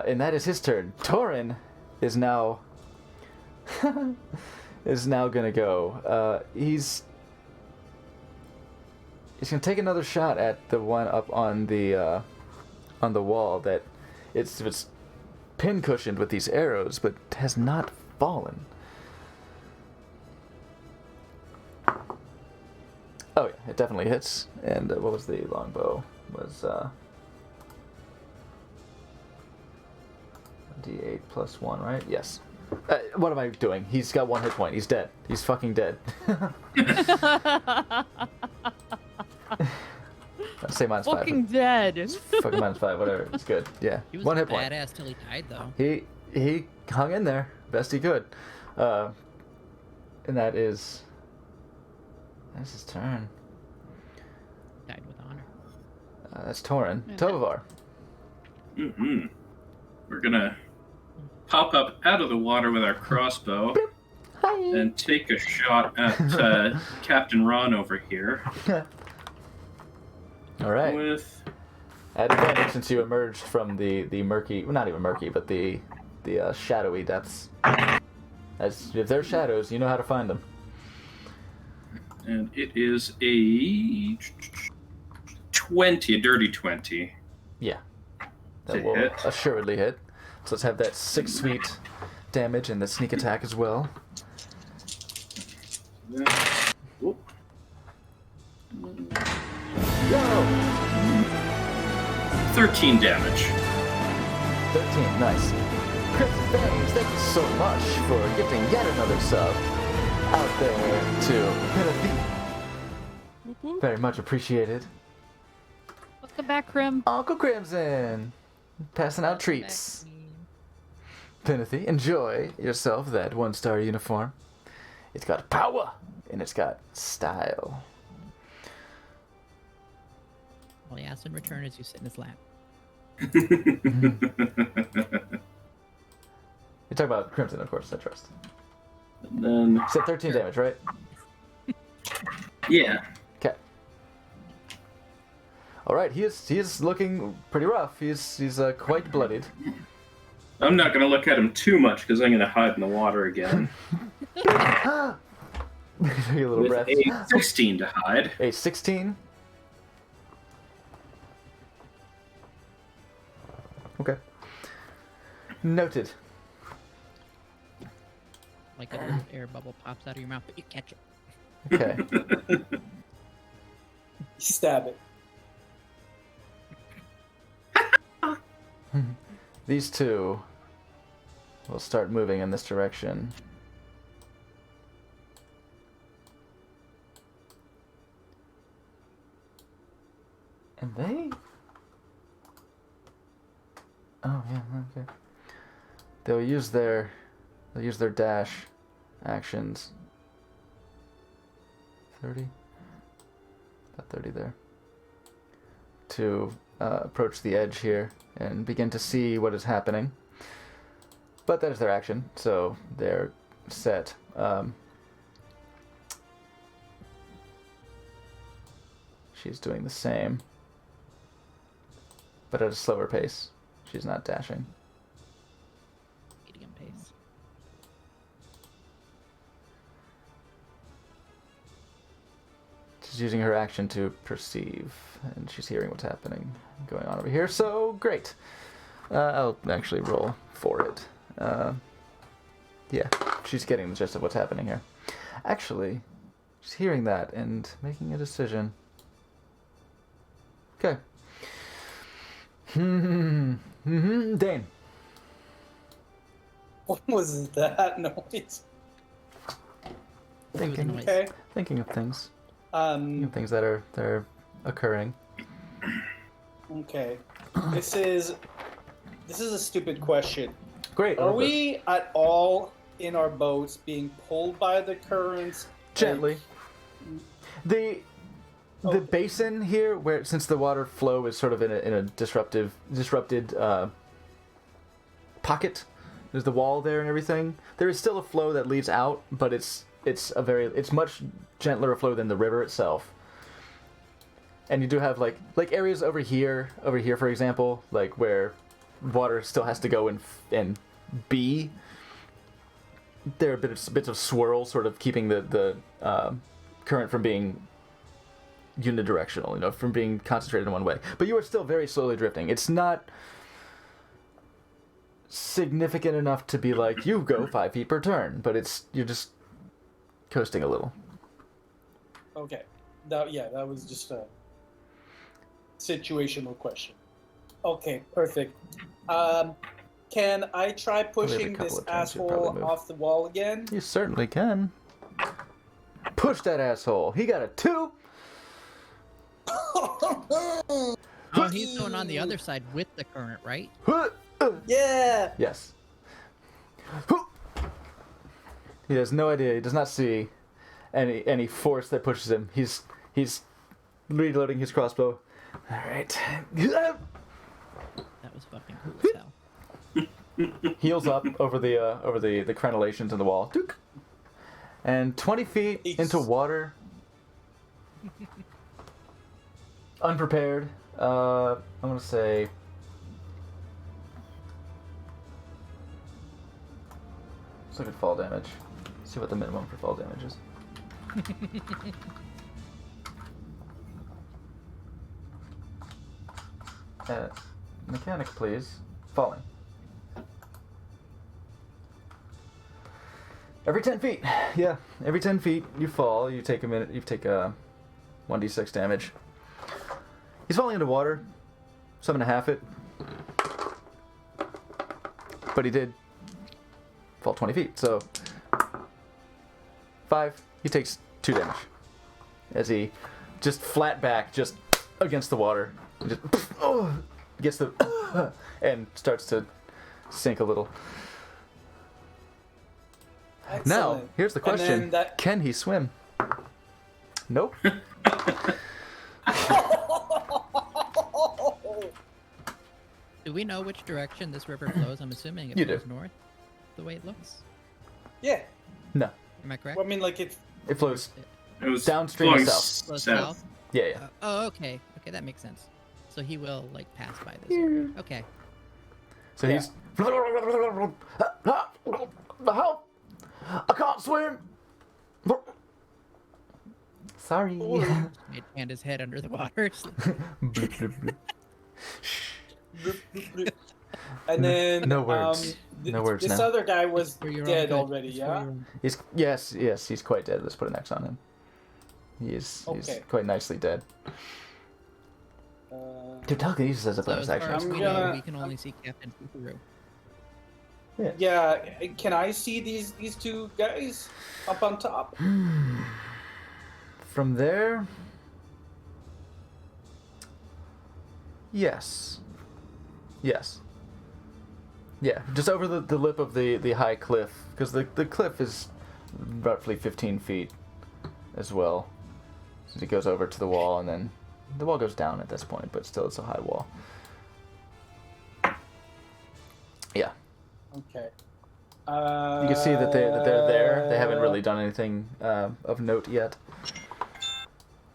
Speaker 1: And that is his turn. Torin is now gonna go. He's gonna take another shot at the one up on the wall that it's pin cushioned with these arrows, but has not fallen. Oh yeah, it definitely hits. And what was the longbow? Was D8 plus 1, right? Yes. What am I doing? He's got 1 hit point. He's dead. He's fucking dead. Say minus 5.
Speaker 3: Fucking dead.
Speaker 1: Fucking minus 5, whatever. It's good. Yeah.
Speaker 4: He was
Speaker 1: 1
Speaker 4: a
Speaker 1: hit point.
Speaker 4: badass till he died, though.
Speaker 1: He hung in there best he could. And that's his turn.
Speaker 4: Died with honor.
Speaker 1: That's Torin.
Speaker 3: Yeah.
Speaker 1: Tovar.
Speaker 5: Mm-hmm. We're gonna pop up out of the water with our crossbow and take a shot at Captain Ron over here
Speaker 1: All right.
Speaker 5: with
Speaker 1: At advantage since you emerged from the murky, well, not even murky, but the shadowy depths. As if there's shadows, you know how to find them.
Speaker 5: And it is a 20, a dirty 20.
Speaker 1: Yeah.
Speaker 5: To
Speaker 1: That will
Speaker 5: hit.
Speaker 1: assuredly hit. So let's have that 6 sweet damage and the sneak attack as well.
Speaker 5: Whoop.
Speaker 1: Go!
Speaker 5: 13 damage.
Speaker 1: 13, nice. Crimson Fangs, thank you so much for gifting yet another sub out there to Pinafee. Very much appreciated.
Speaker 3: Welcome back, Crim.
Speaker 1: Uncle Crimson, passing out treats. Pinathy, enjoy yourself that 1-star uniform. It's got power and it's got style.
Speaker 4: All he asks in return is you sit in his lap.
Speaker 1: You're talking about Crimson, of course, I trust.
Speaker 5: And then,
Speaker 1: You said 13 damage, right?
Speaker 5: yeah.
Speaker 1: Okay. All right, he is looking pretty rough. He's quite bloodied.
Speaker 5: I'm not going to look at him too much because I'm going to hide in the water again.
Speaker 1: Take a little
Speaker 5: With
Speaker 1: breath.
Speaker 5: a 16 to hide.
Speaker 1: A 16. Okay. Noted.
Speaker 4: Like a little air bubble pops out of your mouth, but you catch it.
Speaker 1: Okay.
Speaker 2: Stab it.
Speaker 1: These two will start moving in this direction. And they... Oh, yeah, okay. They'll use their dash actions. 30? About 30 there. To approach the edge here and begin to see what is happening. But that is their action, so they're set. She's doing the same, but at a slower pace. She's not dashing.
Speaker 4: Medium pace.
Speaker 1: She's using her action to perceive, and she's hearing what's happening going on over here. So great. I'll actually roll for it. Yeah, she's getting the gist of what's happening here. Actually, she's hearing that and making a decision. Okay. Dane.
Speaker 2: What was that noise?
Speaker 1: Thinking,
Speaker 4: noise.
Speaker 2: Okay.
Speaker 1: thinking of things. Thinking of things that are occurring.
Speaker 2: Okay. This is a stupid question.
Speaker 1: Great.
Speaker 2: Are we at all in our boats being pulled by the currents?
Speaker 1: Gently. The basin here, where since the water flow is sort of in a disrupted pocket, there's the wall there and everything. There is still a flow that leads out, but it's much gentler a flow than the river itself. And you do have like areas over here for example, like where water still has to go and be. There are bits of swirl, sort of keeping the current from being unidirectional, from being concentrated in one way. But you are still very slowly drifting. It's not significant enough to be like, you go 5 feet per turn, but you're just coasting a little.
Speaker 2: Okay. That was just a situational question. Okay, perfect. Can I try pushing
Speaker 1: couple
Speaker 2: this
Speaker 1: of turns you'll
Speaker 2: asshole
Speaker 1: probably move.
Speaker 2: off the wall again?
Speaker 1: You certainly can. Push that asshole. He got a 2.
Speaker 4: Oh, he's going on the other side with the current, right?
Speaker 2: Yeah!
Speaker 1: Yes. He has no idea. He does not see any force that pushes him. He's reloading his crossbow. All right.
Speaker 4: That was fucking cool as hell.
Speaker 1: Heels up over the crenellations in the wall. Dook. And 20 feet into water. Unprepared. I'm gonna say. Let's look at fall damage. See what the minimum for fall damage is. Mechanic, please. Falling. Every 10 feet. Yeah, every 10 feet you fall. You take a minute. You take 1d6 damage. He's falling into water. So I'm gonna half it. But he did fall 20 feet. So 5. He takes 2 damage as he just flat back, just against the water. Just gets the and starts to sink a little.
Speaker 2: Excellent.
Speaker 1: Now, here's the
Speaker 2: And
Speaker 1: question:
Speaker 2: then
Speaker 1: can he swim? Nope.
Speaker 4: Do we know which direction this river flows? I'm assuming it
Speaker 1: You
Speaker 4: flows
Speaker 1: do.
Speaker 4: north, the way it looks.
Speaker 2: Yeah.
Speaker 1: No.
Speaker 4: Am I correct?
Speaker 2: Well, I mean, like it's
Speaker 1: It flows
Speaker 5: It was
Speaker 1: downstream
Speaker 5: flowing
Speaker 1: and south.
Speaker 4: Flows
Speaker 5: south.
Speaker 4: south?
Speaker 1: Yeah, yeah.
Speaker 4: Oh, okay. Okay, that makes sense. So he will, like, pass by this area. Okay.
Speaker 1: So
Speaker 2: Yeah.
Speaker 1: he's. Help! I can't swim. Sorry.
Speaker 4: He'd hand his head under the water.
Speaker 1: Blip, blip, blip.
Speaker 2: and then
Speaker 1: No words. No words
Speaker 2: This
Speaker 1: now.
Speaker 2: other guy was
Speaker 4: For your own
Speaker 2: dead
Speaker 4: good.
Speaker 2: already,
Speaker 4: It's for
Speaker 2: yeah.
Speaker 4: your own-
Speaker 1: Yes, he's quite dead. Let's put an X on him. He's
Speaker 2: Okay.
Speaker 1: quite nicely dead.
Speaker 2: Uh,
Speaker 1: Dude, telekinesis has a
Speaker 4: So
Speaker 1: bonus
Speaker 4: as far
Speaker 1: action.
Speaker 4: as
Speaker 2: I'm
Speaker 4: we
Speaker 2: gonna-
Speaker 4: know, we can only see Captain Fukaru.
Speaker 2: yeah, can I see these two guys up on top?
Speaker 1: From there. Yes. Yes. Yeah, just over the lip of the high cliff, because the cliff is roughly 15 feet as well. So it goes over to the wall, and then the wall goes down at this point, but still it's a high wall. Yeah.
Speaker 2: Okay.
Speaker 1: You can see that they're there. They haven't really done anything of note yet,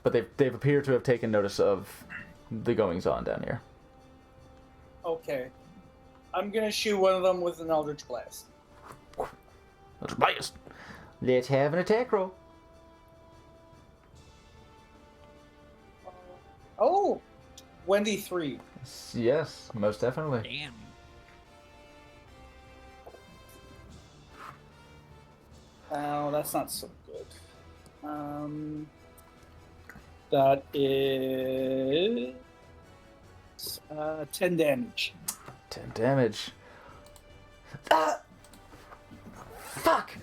Speaker 1: but they've appeared to have taken notice of the goings on down here.
Speaker 2: Okay. I'm gonna shoot one of them with an Eldritch Blast.
Speaker 1: That's biased. Let's have an attack roll.
Speaker 2: Oh, 23.
Speaker 1: Yes, most definitely.
Speaker 4: Damn.
Speaker 2: Oh, that's not so good. That is 10 damage.
Speaker 1: 10 damage. Ah! Fuck!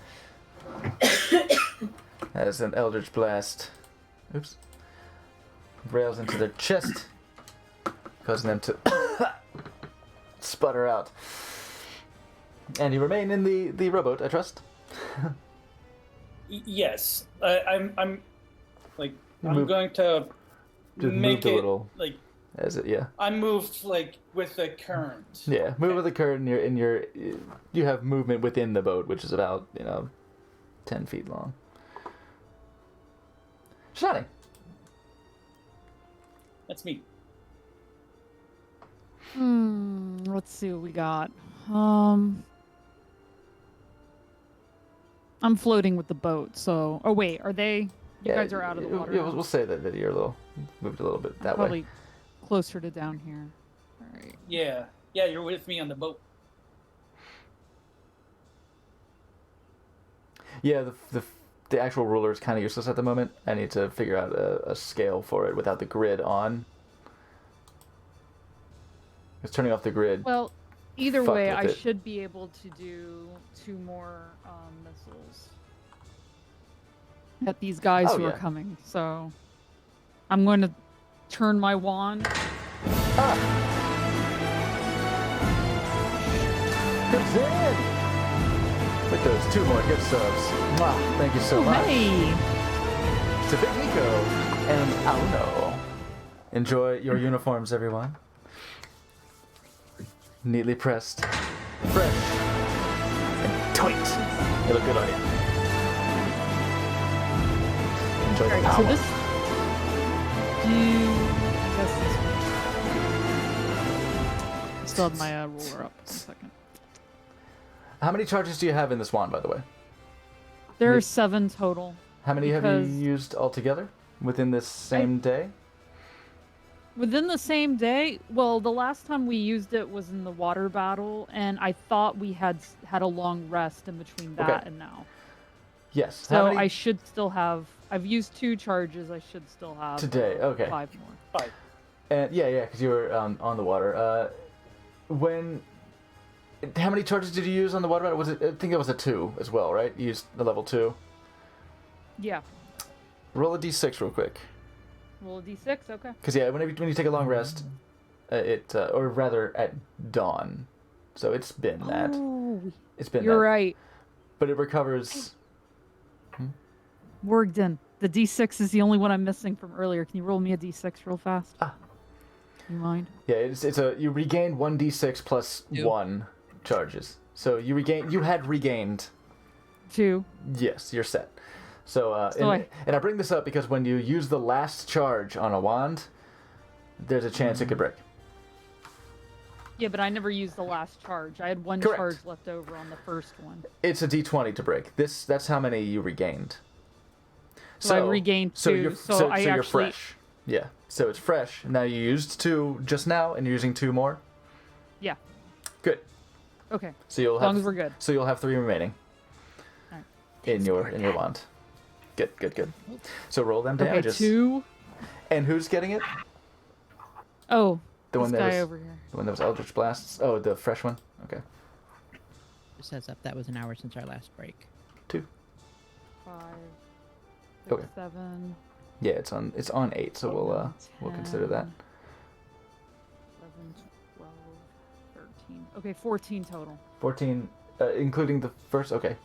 Speaker 1: That is an Eldritch Blast. Oops. Rails into their chest, causing them to sputter out. And you remain in the rowboat, I trust.
Speaker 2: Yes, I'm like
Speaker 1: You
Speaker 2: I'm
Speaker 1: move-
Speaker 2: going to
Speaker 1: Just
Speaker 2: make
Speaker 1: moved a
Speaker 2: it
Speaker 1: little
Speaker 2: like
Speaker 1: as it, yeah.
Speaker 2: I moved like with the current.
Speaker 1: Yeah, move with the current. You have movement within the boat, which is about 10 feet long. Shani.
Speaker 2: That's me.
Speaker 3: Let's see what we got. I'm floating with the boat, so... Oh, wait, are they... You guys are out of the water
Speaker 1: Yeah,
Speaker 3: now.
Speaker 1: we'll say that you're moved a little bit that
Speaker 3: Probably
Speaker 1: way.
Speaker 3: closer to down here. All right.
Speaker 2: Yeah, you're with me on the boat.
Speaker 1: Yeah, the actual ruler is kind of useless at the moment. I need to figure out a scale for it without the grid on. Because turning off the grid.
Speaker 3: Well, either
Speaker 1: Fuck
Speaker 3: way,
Speaker 1: with
Speaker 3: I
Speaker 1: it.
Speaker 3: should be able to do 2 more missiles at these guys
Speaker 1: Oh,
Speaker 3: who are
Speaker 1: yeah.
Speaker 3: coming. So I'm going to turn my wand.
Speaker 1: Comes in with those 2 more gift subs. Mwah, thank you so much.
Speaker 3: Hey!
Speaker 1: To Big Nico and Auno. Enjoy your uniforms, everyone. Neatly pressed, fresh, and tight. They look good on you. Enjoy the
Speaker 3: Alright, so
Speaker 1: power.
Speaker 3: this... I guess this one. Still have my ruler up. 1 second.
Speaker 1: How many charges do you have in this wand, by the way?
Speaker 3: There
Speaker 1: Me-
Speaker 3: are 7 total.
Speaker 1: How many have you
Speaker 3: Because-
Speaker 1: used altogether within this same day?
Speaker 3: Within the same day, well, the last time we used it was in the water battle, and I thought we had a long rest in between that
Speaker 1: Okay.
Speaker 3: and now.
Speaker 1: Yes.
Speaker 3: So
Speaker 1: How many
Speaker 3: I should still have. I've used 2 charges. I should still have
Speaker 1: today? Okay.
Speaker 3: 5 more.
Speaker 2: 5.
Speaker 1: And yeah, because you were on the water. How many charges did you use on the water battle? Was it? I think it was a 2 as well, right? You used the level 2.
Speaker 3: Yeah.
Speaker 1: Roll a d6 real quick.
Speaker 3: Roll a d6. Okay.
Speaker 1: Because yeah, when you take a long rest, or rather at dawn, so it's been that.
Speaker 3: Oh,
Speaker 1: It's been
Speaker 3: you're
Speaker 1: that.
Speaker 3: right.
Speaker 1: But it recovers.
Speaker 3: Worgden. The d6 is the only one I'm missing from earlier. Can you roll me a d6 real fast? You mind?
Speaker 1: Yeah, you regained 1d6 plus 1 charges. So you had regained.
Speaker 3: 2.
Speaker 1: Yes, you're set. So,
Speaker 3: So
Speaker 1: and I bring this up because when you use the last charge on a wand, there's a chance it could break.
Speaker 3: Yeah, but I never used the last charge. I had 1
Speaker 1: Correct.
Speaker 3: charge left over on the first one.
Speaker 1: It's a d20 to break. That's how many you regained.
Speaker 3: So I regained 2,
Speaker 1: You're,
Speaker 3: so I
Speaker 1: you're
Speaker 3: actually-
Speaker 1: fresh. Yeah. So it's fresh. Now you used 2 just now, and you're using 2 more.
Speaker 3: Yeah.
Speaker 1: Good.
Speaker 3: Okay.
Speaker 1: So you'll
Speaker 3: As
Speaker 1: have.
Speaker 3: long as we're good.
Speaker 1: So you'll have 3 remaining.
Speaker 3: Alright.
Speaker 1: In your wand. Good. So roll them
Speaker 3: Okay,
Speaker 1: damages.
Speaker 3: 2.
Speaker 1: And who's getting it?
Speaker 3: Oh,
Speaker 1: The one
Speaker 3: this
Speaker 1: that
Speaker 3: guy
Speaker 1: was
Speaker 3: over here.
Speaker 1: the one that was Eldritch Blasts. Oh, the fresh one. Okay.
Speaker 4: Just heads up, that was an hour since our last break.
Speaker 1: 2.
Speaker 3: 5,
Speaker 1: Okay.
Speaker 3: 6, 7.
Speaker 1: Yeah, it's on 8, so we'll consider that.
Speaker 3: 11, 12, 13. Okay, 14 total.
Speaker 1: 14, including the first. Okay.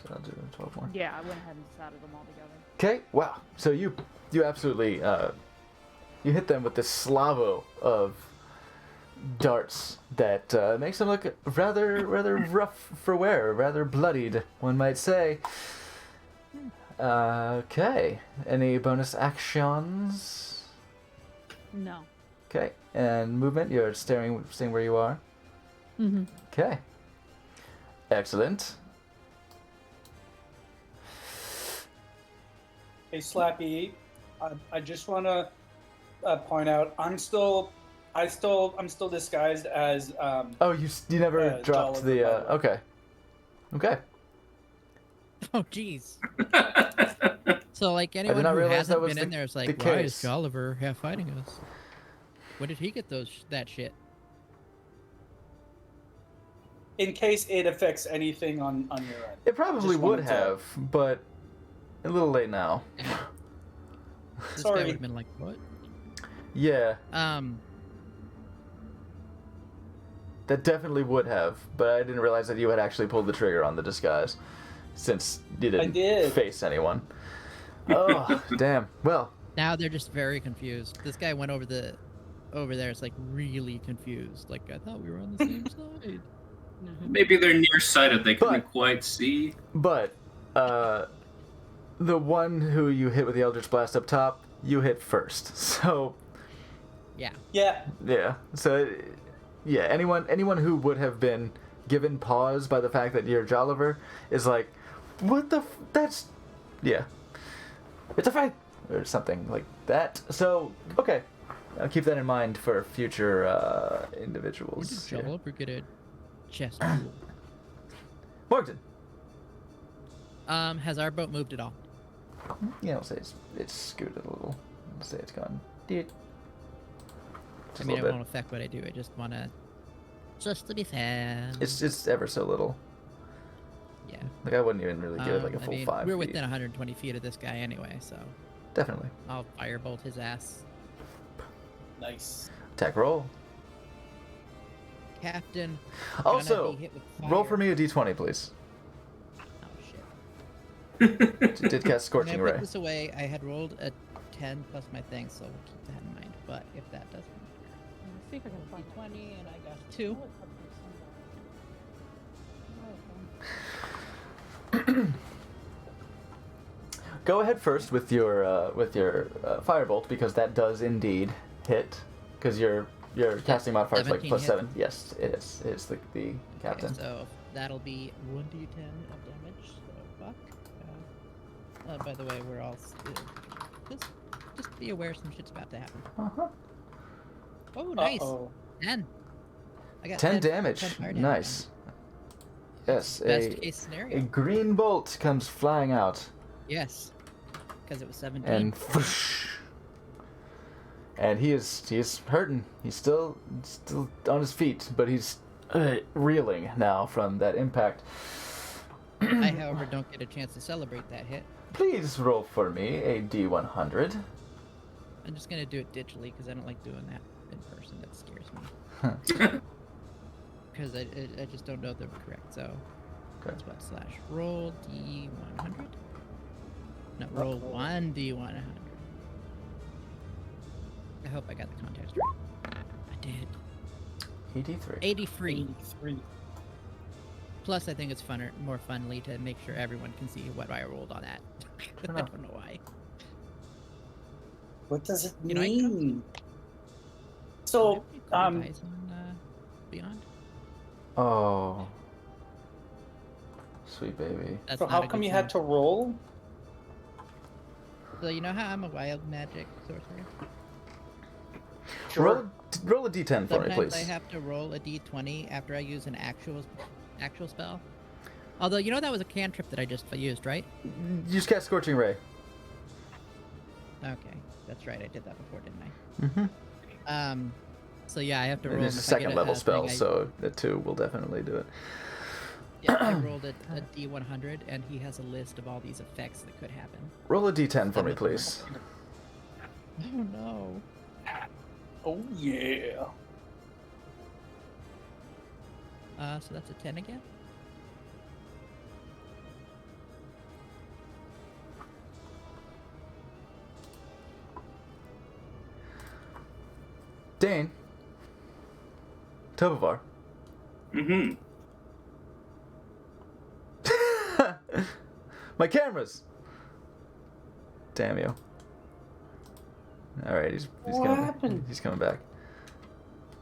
Speaker 1: So I'll do 12 more.
Speaker 3: Yeah, I went ahead and satted them all together.
Speaker 1: Okay. Wow. So you absolutely you hit them with this slavo of darts that makes them look rather rough for wear, rather bloodied, one might say. Okay. Any bonus actions?
Speaker 3: No.
Speaker 1: Okay. And movement. You're staying where you are.
Speaker 3: Mm-hmm.
Speaker 1: Okay. Excellent.
Speaker 2: Hey, Slappy, I just want to point out I'm still disguised as
Speaker 1: Oh, you never dropped
Speaker 2: Jolliver,
Speaker 1: the.
Speaker 2: by the way.
Speaker 1: Okay. Okay.
Speaker 4: Oh, jeez. So, like, anyone
Speaker 1: not
Speaker 4: who
Speaker 1: realize that
Speaker 4: hasn't
Speaker 1: was
Speaker 4: been in there is like,
Speaker 1: the
Speaker 4: why is
Speaker 1: case.
Speaker 4: Jolliver fighting us? Where did he get that shit?
Speaker 2: in case it affects anything on your end.
Speaker 1: It probably
Speaker 2: Just
Speaker 1: would
Speaker 2: wanted to-
Speaker 1: have, but a little late now.
Speaker 4: This
Speaker 2: Sorry.
Speaker 4: guy would have been like, what?
Speaker 1: Yeah,
Speaker 4: Um,
Speaker 1: that definitely would have, but I didn't realize that you had actually pulled the trigger on the disguise, since you didn't
Speaker 2: did.
Speaker 1: face anyone. Oh, damn. Well,
Speaker 4: now they're just very confused. This guy went over there. It's like really confused. Like, I thought we were on the same side.
Speaker 5: Maybe they're nearsighted. They couldn't
Speaker 1: But-
Speaker 5: quite see.
Speaker 1: but the one who you hit with the Eldritch Blast up top, you hit first. So
Speaker 4: Yeah.
Speaker 2: Yeah,
Speaker 1: yeah. So yeah, anyone who would have been given pause by the fact that you're Jolliver is like, what the? That's yeah. It's a fight or something like that. So okay, I'll keep that in mind for future
Speaker 4: Where did
Speaker 1: individuals. here.
Speaker 4: Jolliver get a chest tool?
Speaker 1: Morgan.
Speaker 4: Has our boat moved at all?
Speaker 1: Yeah, I'll say it's scooted a little. I'll say it's gone. Just
Speaker 4: I
Speaker 1: a
Speaker 4: mean, it
Speaker 1: little
Speaker 4: won't
Speaker 1: bit.
Speaker 4: affect what I do. I just want to, just to be fair.
Speaker 1: It's ever so little.
Speaker 4: Yeah.
Speaker 1: Like I wouldn't even really give it like a
Speaker 4: I
Speaker 1: full
Speaker 4: mean,
Speaker 1: 5
Speaker 4: we're
Speaker 1: feet.
Speaker 4: within 120 feet of this guy anyway, so
Speaker 1: Definitely.
Speaker 4: I'll firebolt his ass.
Speaker 2: nice.
Speaker 1: Attack roll.
Speaker 4: Captain.
Speaker 1: Also,
Speaker 4: gonna be hit with
Speaker 1: roll
Speaker 4: fire.
Speaker 1: for me a d20, please.
Speaker 4: Oh shit.
Speaker 1: You did cast
Speaker 4: When I
Speaker 1: Scorching
Speaker 4: put
Speaker 1: Ray.
Speaker 4: this away, I had rolled a 10 plus my thing, so we'll keep that in mind. But if that doesn't
Speaker 3: Let's see if I can find
Speaker 4: 20 and I got 2.
Speaker 1: Go ahead first with your firebolt because that does indeed hit because you're your casting modifier is like
Speaker 4: 17
Speaker 1: plus
Speaker 4: hits.
Speaker 1: 7. Yes, it is. It is the captain.
Speaker 4: Okay, so that'll be 1d10 of damage. So fuck. By the way, we're all just be aware some shit's about to happen.
Speaker 1: Uh-huh.
Speaker 4: Oh, nice.
Speaker 2: Uh-oh.
Speaker 4: 10. I got
Speaker 1: 10 damage.
Speaker 4: 10 fire damage.
Speaker 1: Nice. Yes,
Speaker 4: Best case scenario.
Speaker 1: a green bolt comes flying out.
Speaker 4: Yes. Because it was 17.
Speaker 1: And whoosh. And he is hurting. He's still on his feet, but he's reeling now from that impact.
Speaker 4: I, however, don't get a chance to celebrate that hit.
Speaker 1: Please roll for me a D100.
Speaker 4: I'm just gonna do it digitally because I don't like doing that in person. That scares me. Because I just don't know if they're correct. So
Speaker 1: Okay.
Speaker 4: that's what / roll D100. No, roll 1D100. I hope I got the context right. I did.
Speaker 1: 83.
Speaker 4: 83.
Speaker 2: 83.
Speaker 4: Plus, I think it's more funly to make sure everyone can see what I rolled on that. I
Speaker 1: enough.
Speaker 4: don't know why.
Speaker 2: What does it
Speaker 4: You know, I
Speaker 2: mean? So,
Speaker 4: on Beyond.
Speaker 1: Oh. Sweet baby.
Speaker 4: That's
Speaker 2: so
Speaker 4: not
Speaker 2: how
Speaker 4: a
Speaker 2: come
Speaker 4: good
Speaker 2: you
Speaker 4: sign.
Speaker 2: had to roll?
Speaker 4: So you know how I'm a wild magic sorcerer?
Speaker 1: Roll a D10 for me,
Speaker 4: Sometimes
Speaker 1: please.
Speaker 4: I have to roll a d20 after I use an actual spell. Although, you know that was a cantrip that I just used, right?
Speaker 1: You just cast Scorching Ray.
Speaker 4: Okay, that's right. I did that before, didn't I?
Speaker 1: Mm-hmm.
Speaker 4: So yeah, I have to roll.
Speaker 1: And it's a
Speaker 4: if I get
Speaker 1: second level spell,
Speaker 4: thing,
Speaker 1: so the 2 will definitely do it.
Speaker 4: Yeah, I rolled a d100, and he has a list of all these effects that could happen.
Speaker 1: Roll a D10 for me, please.
Speaker 4: Oh no.
Speaker 2: Oh, yeah.
Speaker 4: So that's a 10 again?
Speaker 1: Dane. Tobovar.
Speaker 5: Mm-hmm.
Speaker 1: My cameras! Damn you. Alright, he's
Speaker 2: What
Speaker 1: coming.
Speaker 2: happened?
Speaker 1: He's coming back.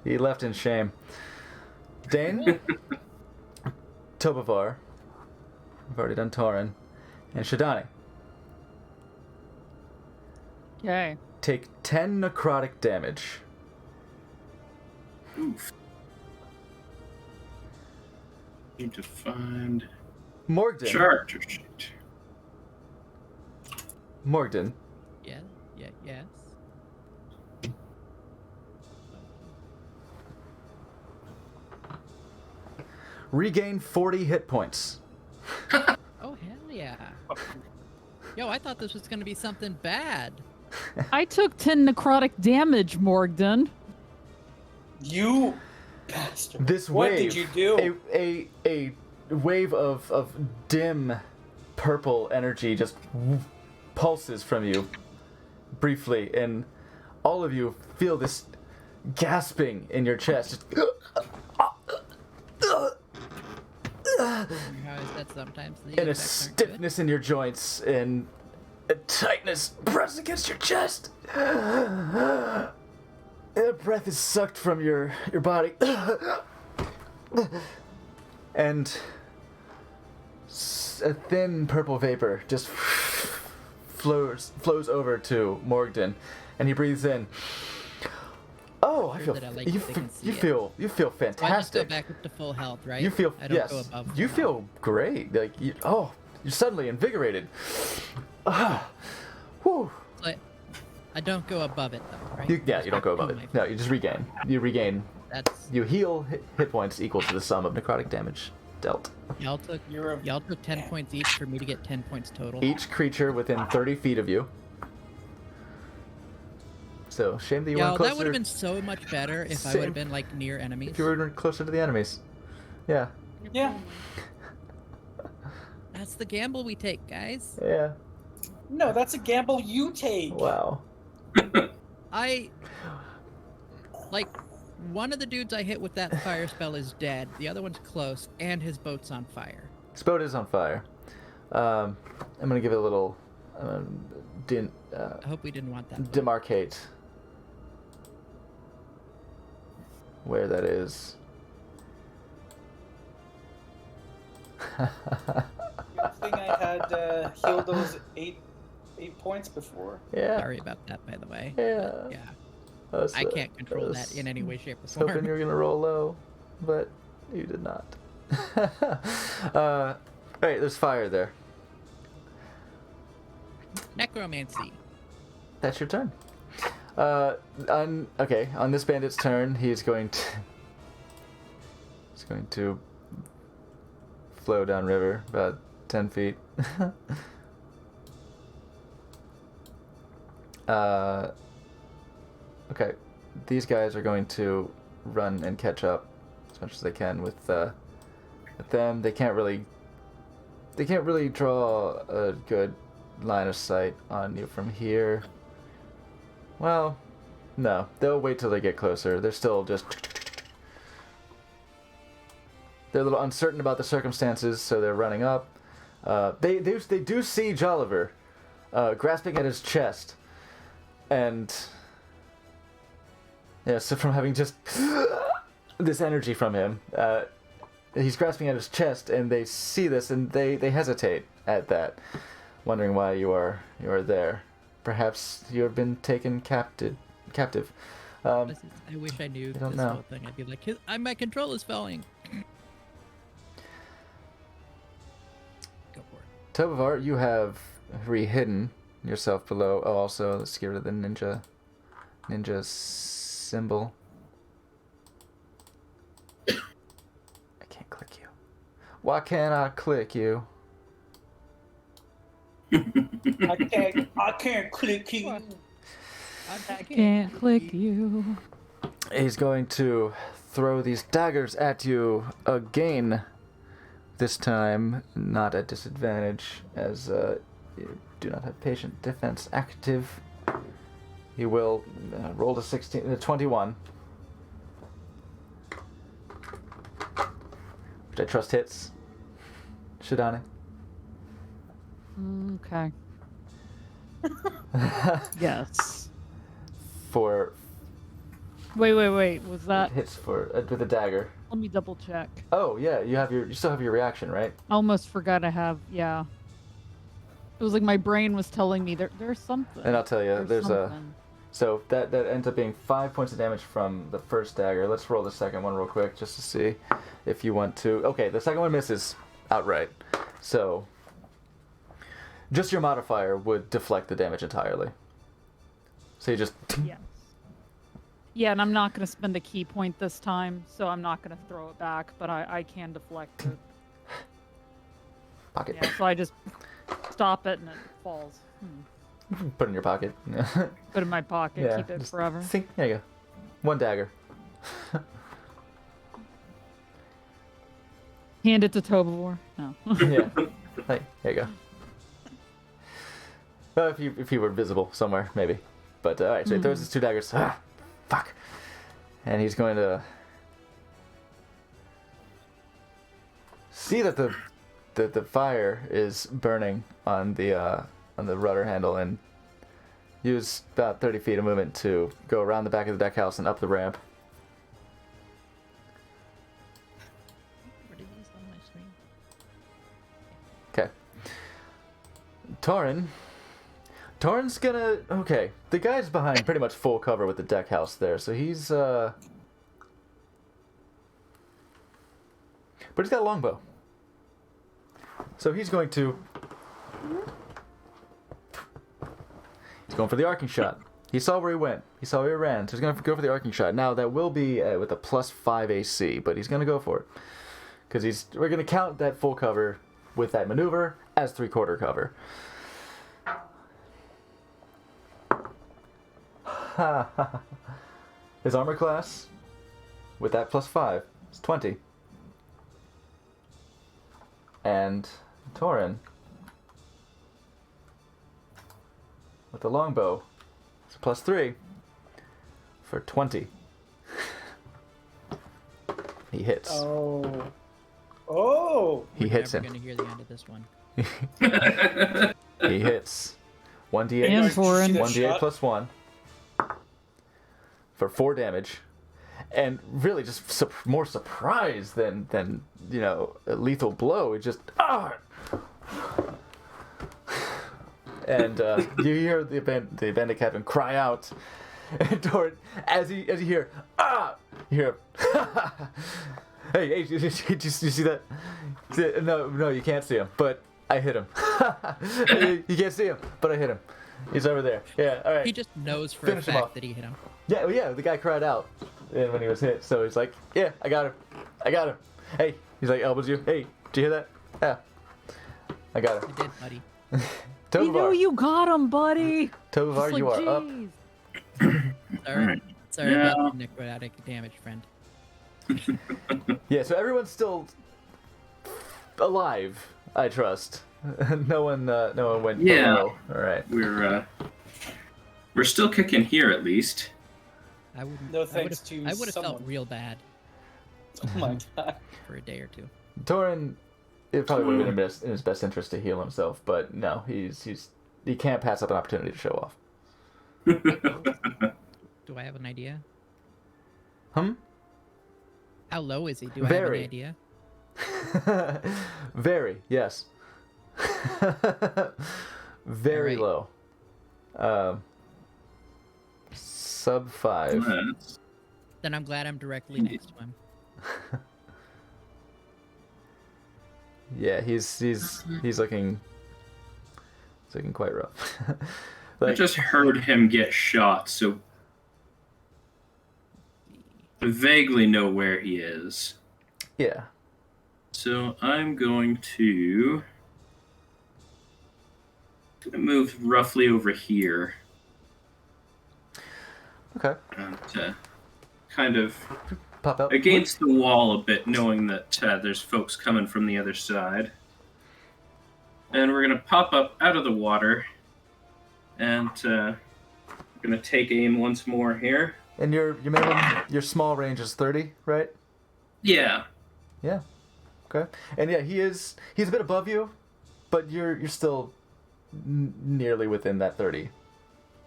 Speaker 1: He left in shame. Dane. Tobovar. I've already done Tauren. And Shadani.
Speaker 3: Okay.
Speaker 1: Take 10 necrotic damage.
Speaker 5: Oof. Need to find
Speaker 1: Morgden.
Speaker 5: character sheet.
Speaker 1: Morgden.
Speaker 4: Yes.
Speaker 1: Regain 40 hit points.
Speaker 4: Oh, hell yeah. Yo, I thought this was gonna be something bad.
Speaker 3: I took 10 necrotic damage, Morgden.
Speaker 2: You bastard.
Speaker 1: This
Speaker 2: What
Speaker 1: wave,
Speaker 2: did you do?
Speaker 1: A wave of dim purple energy just pulses from you briefly, and all of you feel this gasping in your chest.
Speaker 4: How is that sometimes? The
Speaker 1: And a
Speaker 4: effects aren't good?
Speaker 1: stiffness in your joints, and a tightness pressed against your chest. And the breath is sucked from your body. And a thin purple vapor just flows over to Morgden, and he breathes in. Oh, I
Speaker 4: Sure
Speaker 1: feel
Speaker 4: that I like
Speaker 1: you,
Speaker 4: that they can see
Speaker 1: you
Speaker 4: it.
Speaker 1: feel you feel
Speaker 4: So I just go
Speaker 1: fantastic.
Speaker 4: back up to full health, right?
Speaker 1: You feel
Speaker 4: I don't
Speaker 1: yes.
Speaker 4: go above
Speaker 1: You
Speaker 4: full
Speaker 1: feel great. Like you're suddenly invigorated. Whew.
Speaker 4: health. I don't go above it though, right?
Speaker 1: You
Speaker 4: Just
Speaker 1: don't go
Speaker 4: back
Speaker 1: above
Speaker 4: to
Speaker 1: it.
Speaker 4: my-
Speaker 1: No, you just regain. You regain.
Speaker 4: That's
Speaker 1: You heal hit points equal to the sum of necrotic damage dealt.
Speaker 4: y'all took
Speaker 2: You're a...
Speaker 4: y'all took 10 points each for me to get 10 points total.
Speaker 1: Each creature within 30 feet of you. So shame that you
Speaker 4: Yo,
Speaker 1: weren't closer.
Speaker 4: that would have been so much better if I would
Speaker 1: Same.
Speaker 4: have been like near enemies.
Speaker 1: If you were closer to the enemies. Yeah.
Speaker 2: Yeah.
Speaker 4: That's the gamble we take, guys.
Speaker 1: Yeah.
Speaker 2: No, that's a gamble you take.
Speaker 1: Wow.
Speaker 4: One of the dudes I hit with that fire spell is dead. The other one's close, and his boat's on fire.
Speaker 1: This boat is on fire. I'm gonna give it a little
Speaker 4: I hope we didn't want that. boat.
Speaker 1: demarcate. where that is.
Speaker 2: Good thing I had healed those eight points before.
Speaker 1: Yeah.
Speaker 4: Sorry about that, by the way.
Speaker 1: Yeah.
Speaker 4: But, yeah.
Speaker 1: I
Speaker 4: I can't control that in any way, shape, or
Speaker 1: was hoping
Speaker 4: form.
Speaker 1: you were gonna roll low, but you did not. Alright, there's fire there.
Speaker 4: Necromancy.
Speaker 1: That's your turn. On this bandit's turn, he's going to flow downriver about 10 feet. Okay, these guys are going to run and catch up as much as they can with them. They can't really draw a good line of sight on you from here. Well, no, they'll wait till they get closer. They're still just... They're a little uncertain about the circumstances, so they're running up. They do see Jolliver grasping at his chest. And... yeah, so from having just this energy from him, he's grasping at his chest, and they see this, and they hesitate at that, wondering why you are there. Perhaps you have been taken captive.
Speaker 4: I wish I knew
Speaker 1: I
Speaker 4: this
Speaker 1: don't know.
Speaker 4: whole thing. I'd be like, my control is falling. Go for it.
Speaker 1: Tobavar, you have re-hidden yourself below. Oh, also, let's get rid of the ninja symbol. I can't click you. Why can't I click you?
Speaker 2: I can't click you.
Speaker 3: I can't click you.
Speaker 1: He's going to throw these daggers at you again. This time, not at disadvantage, as you do not have patient defense active. He will roll to 21. Which I trust hits. Shidani.
Speaker 3: Okay. Yes.
Speaker 1: For
Speaker 3: Wait. Was that?
Speaker 1: hits for with a dagger.
Speaker 3: Let me double check.
Speaker 1: Oh yeah, you still have your reaction, right?
Speaker 3: I almost forgot I have. Yeah. It was like my brain was telling me there's something.
Speaker 1: And I'll tell you, there's
Speaker 3: something.
Speaker 1: so that ends up being 5 points of damage from the first dagger. Let's roll the second one real quick just to see if you want to. Okay, the second one misses outright. So just your modifier would deflect the damage entirely. So you just
Speaker 3: Yes. Yeah, and I'm not going to spend a key point this time, so I'm not going to throw it back, but I can deflect it.
Speaker 1: pocket.
Speaker 3: Yeah, so I just stop it and it falls.
Speaker 1: Put it in your pocket.
Speaker 3: Put it in my pocket,
Speaker 1: Yeah,
Speaker 3: keep it
Speaker 1: just
Speaker 3: forever.
Speaker 1: think, there you go. One dagger.
Speaker 3: Hand it to Tobivor. No.
Speaker 1: Yeah. Hey, there you go. Well, if you were visible somewhere, maybe. But alright, so he throws his two daggers. Ah, fuck. And he's going to see that the fire is burning on the rudder handle, and use about 30 feet of movement to go around the back of the deck house and up the ramp.
Speaker 4: What are these on my screen?
Speaker 1: Okay. Torin's gonna... Okay, the guy's behind pretty much full cover with the deck house there, so he's, but he's got a longbow. So he's going to... He's going for the arcing shot. He saw where he went. He saw where he ran, so he's going to go for the arcing shot. Now, that will be with a +5 AC, but he's going to go for it. Because we're going to count that full cover with that maneuver as 3/4 cover. His armor class, with that +5, is 20. And Torin, with the longbow, is +3 for 20. He hits.
Speaker 2: Oh.
Speaker 1: He hits
Speaker 4: We're
Speaker 1: him.
Speaker 4: never gonna hear the end of this one.
Speaker 1: He hits. 1d8.
Speaker 3: And Torin.
Speaker 1: 1d8 +1 for 4 damage. and really just more surprised than a lethal blow. It just and you hear the bandit captain cry out, and Torin, as you hear you hear hey, you see that? No, you can't see him, but I hit him. You can't see him, but I hit him. He's over there. Yeah, all right.
Speaker 4: He just knows for
Speaker 1: Finish
Speaker 4: a
Speaker 1: him
Speaker 4: fact
Speaker 1: off.
Speaker 4: that he hit him.
Speaker 1: Yeah, the guy cried out when he was hit, so he's like, yeah, I got him. Hey, he's like, elbows you. Hey, did you hear that? Yeah, I got him.
Speaker 4: I did, buddy.
Speaker 3: You know
Speaker 1: Tovar,
Speaker 3: you got him, buddy.
Speaker 1: Tovar,
Speaker 3: Just
Speaker 1: you
Speaker 3: like,
Speaker 1: are up.
Speaker 3: "Jeez."
Speaker 4: Sorry about the necrotic damage, friend.
Speaker 1: Yeah, so everyone's still alive, I trust. No one went
Speaker 5: Yeah.
Speaker 1: below. All right.
Speaker 5: We're still kicking here at least.
Speaker 4: I wouldn't.
Speaker 2: No thanks to
Speaker 4: I would have felt
Speaker 2: someone.
Speaker 4: real bad
Speaker 2: Oh my god.
Speaker 4: for a day or two.
Speaker 1: Torin, it probably would have been in his best interest to heal himself, but no, he can't pass up an opportunity to show off.
Speaker 4: Do I have an idea?
Speaker 1: How
Speaker 4: low is he? Do I have
Speaker 1: Very.
Speaker 4: an idea?
Speaker 1: Very, yes. Very
Speaker 4: Alright.
Speaker 1: low. Sub 5.
Speaker 4: Then I'm glad I'm directly next to him.
Speaker 1: Yeah, he's looking quite rough.
Speaker 5: I just heard him get shot, so I vaguely know where he is.
Speaker 1: Yeah.
Speaker 5: So I'm going to move roughly over here.
Speaker 1: Okay.
Speaker 5: And kind of
Speaker 1: Pop out.
Speaker 5: against the wall a bit, knowing that there's folks coming from the other side. And we're going to pop up out of the water. And we're going to take aim once more here.
Speaker 1: And your your small range is 30, right?
Speaker 5: Yeah.
Speaker 1: Yeah. Okay. And yeah, he's a bit above you, but you're still nearly within that 30.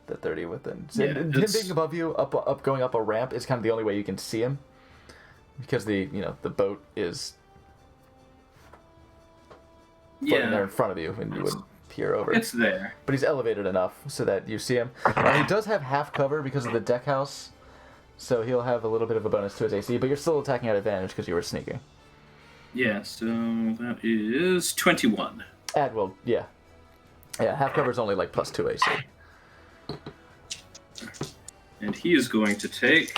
Speaker 1: That 30 within. So
Speaker 5: Yeah,
Speaker 1: him being above you, going up a ramp is kind of the only way you can see him, because the boat is floating there in front of you, and you wouldn't peer over.
Speaker 5: It's there.
Speaker 1: But he's elevated enough so that you see him. He does have half cover because of the deck house, so he'll have a little bit of a bonus to his AC, but you're still attacking at advantage because you were sneaking.
Speaker 5: Yeah, so that is 21.
Speaker 1: Yeah, half cover is only like +2 AC.
Speaker 5: And he is going to take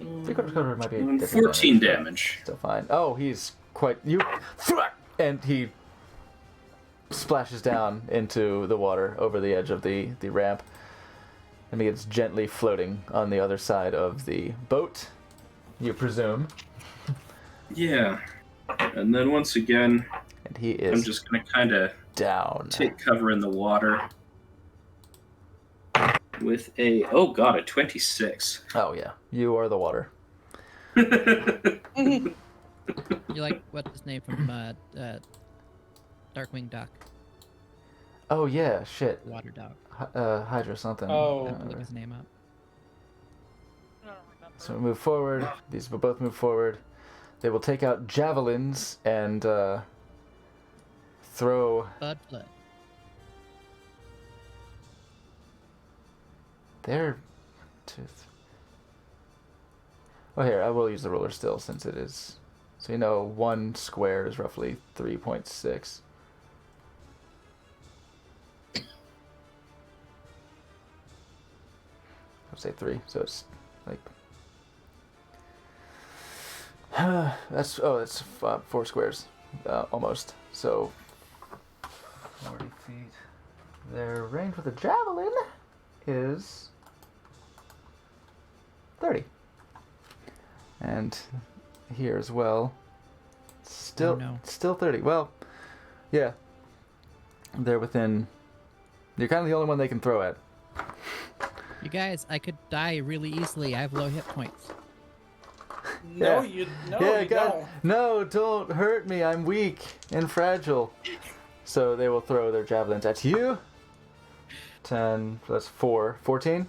Speaker 1: 3/4 cover might be a different
Speaker 5: 14
Speaker 1: but
Speaker 5: damage.
Speaker 1: Still fine. Oh, he's quite and he splashes down into the water over the edge of the ramp, and begins gently floating on the other side of the boat, you presume.
Speaker 5: Yeah. And then once again,
Speaker 1: And he
Speaker 5: I'm
Speaker 1: is
Speaker 5: just going to kind of
Speaker 1: down.
Speaker 5: take cover in the water with a 26.
Speaker 1: Oh yeah, you are the water.
Speaker 4: You like what's his name from Darkwing Duck,
Speaker 1: Oh yeah, shit.
Speaker 4: Water Dog.
Speaker 1: Hydra something.
Speaker 2: Oh.
Speaker 1: I don't
Speaker 4: Look
Speaker 1: remember.
Speaker 4: his name up.
Speaker 3: I don't remember.
Speaker 1: So we move forward. These will both move forward. They will take out javelins and throw.
Speaker 4: Bud Flood.
Speaker 1: Their tooth. Well, here, I will use the ruler still, since it is. So 1 square is roughly 3.6. I'll say 3, so it's like. That's 4 squares, almost. So 40 feet. Their range with a javelin is 30. And here as well. Still,
Speaker 4: Oh, no.
Speaker 1: still 30. Well, yeah. They're within. You're kind of the only one they can throw at.
Speaker 4: You guys, I could die really easily. I have low hit points.
Speaker 2: No,
Speaker 1: Yeah.
Speaker 2: you
Speaker 1: God,
Speaker 2: don't.
Speaker 1: no, don't hurt me. I'm weak and fragile. So they will throw their javelins at you. 10 plus 4, 14.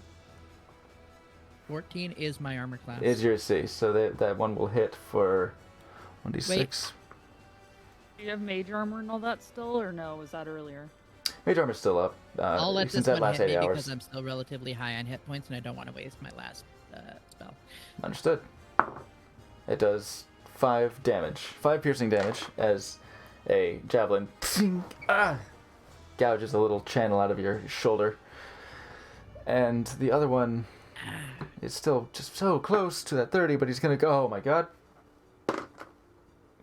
Speaker 4: 14 is my armor class.
Speaker 1: Is your C, so that one will hit for 1d6.
Speaker 3: Do you have mage armor and all that still, or no? Was that earlier?
Speaker 1: Mage armor's still up.
Speaker 4: I'll let
Speaker 1: since
Speaker 4: this
Speaker 1: that
Speaker 4: one
Speaker 1: last
Speaker 4: hit
Speaker 1: 8
Speaker 4: me
Speaker 1: hours.
Speaker 4: because I'm still relatively high on hit points and I don't want to waste my last spell.
Speaker 1: Understood. It does 5 damage. 5 piercing damage as a javelin gouges a little channel out of your shoulder. And the other one is still just so close to that 30, but he's going to go, oh my god.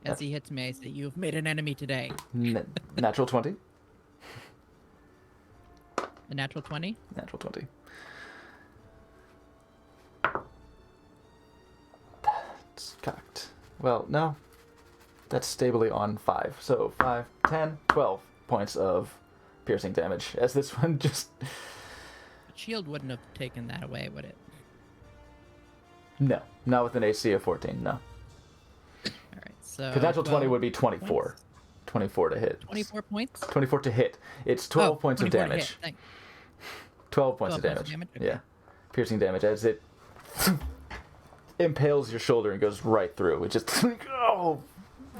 Speaker 4: As he hits me, I say, "You've made an enemy today."
Speaker 1: Natural 20.
Speaker 4: A natural 20?
Speaker 1: Natural 20. That's cocked. Well, no. That's stably on 5. So 5, 10, 12 points of piercing damage. As this one just...
Speaker 4: Shield wouldn't have taken that away, would it?
Speaker 1: No. Not with an AC of 14, no.
Speaker 4: Alright, so...
Speaker 1: Because natural 20 would be 24.
Speaker 4: Points?
Speaker 1: 24 to hit.
Speaker 4: 24 points?
Speaker 1: 24 to hit. It's 12 points of
Speaker 4: 24 to
Speaker 1: damage.
Speaker 4: hit. Thank-
Speaker 1: 12 points of
Speaker 4: 12 points
Speaker 1: damage.
Speaker 4: of damage? Okay.
Speaker 1: Yeah. Piercing damage as it impales your shoulder and goes right through. It just... Oh,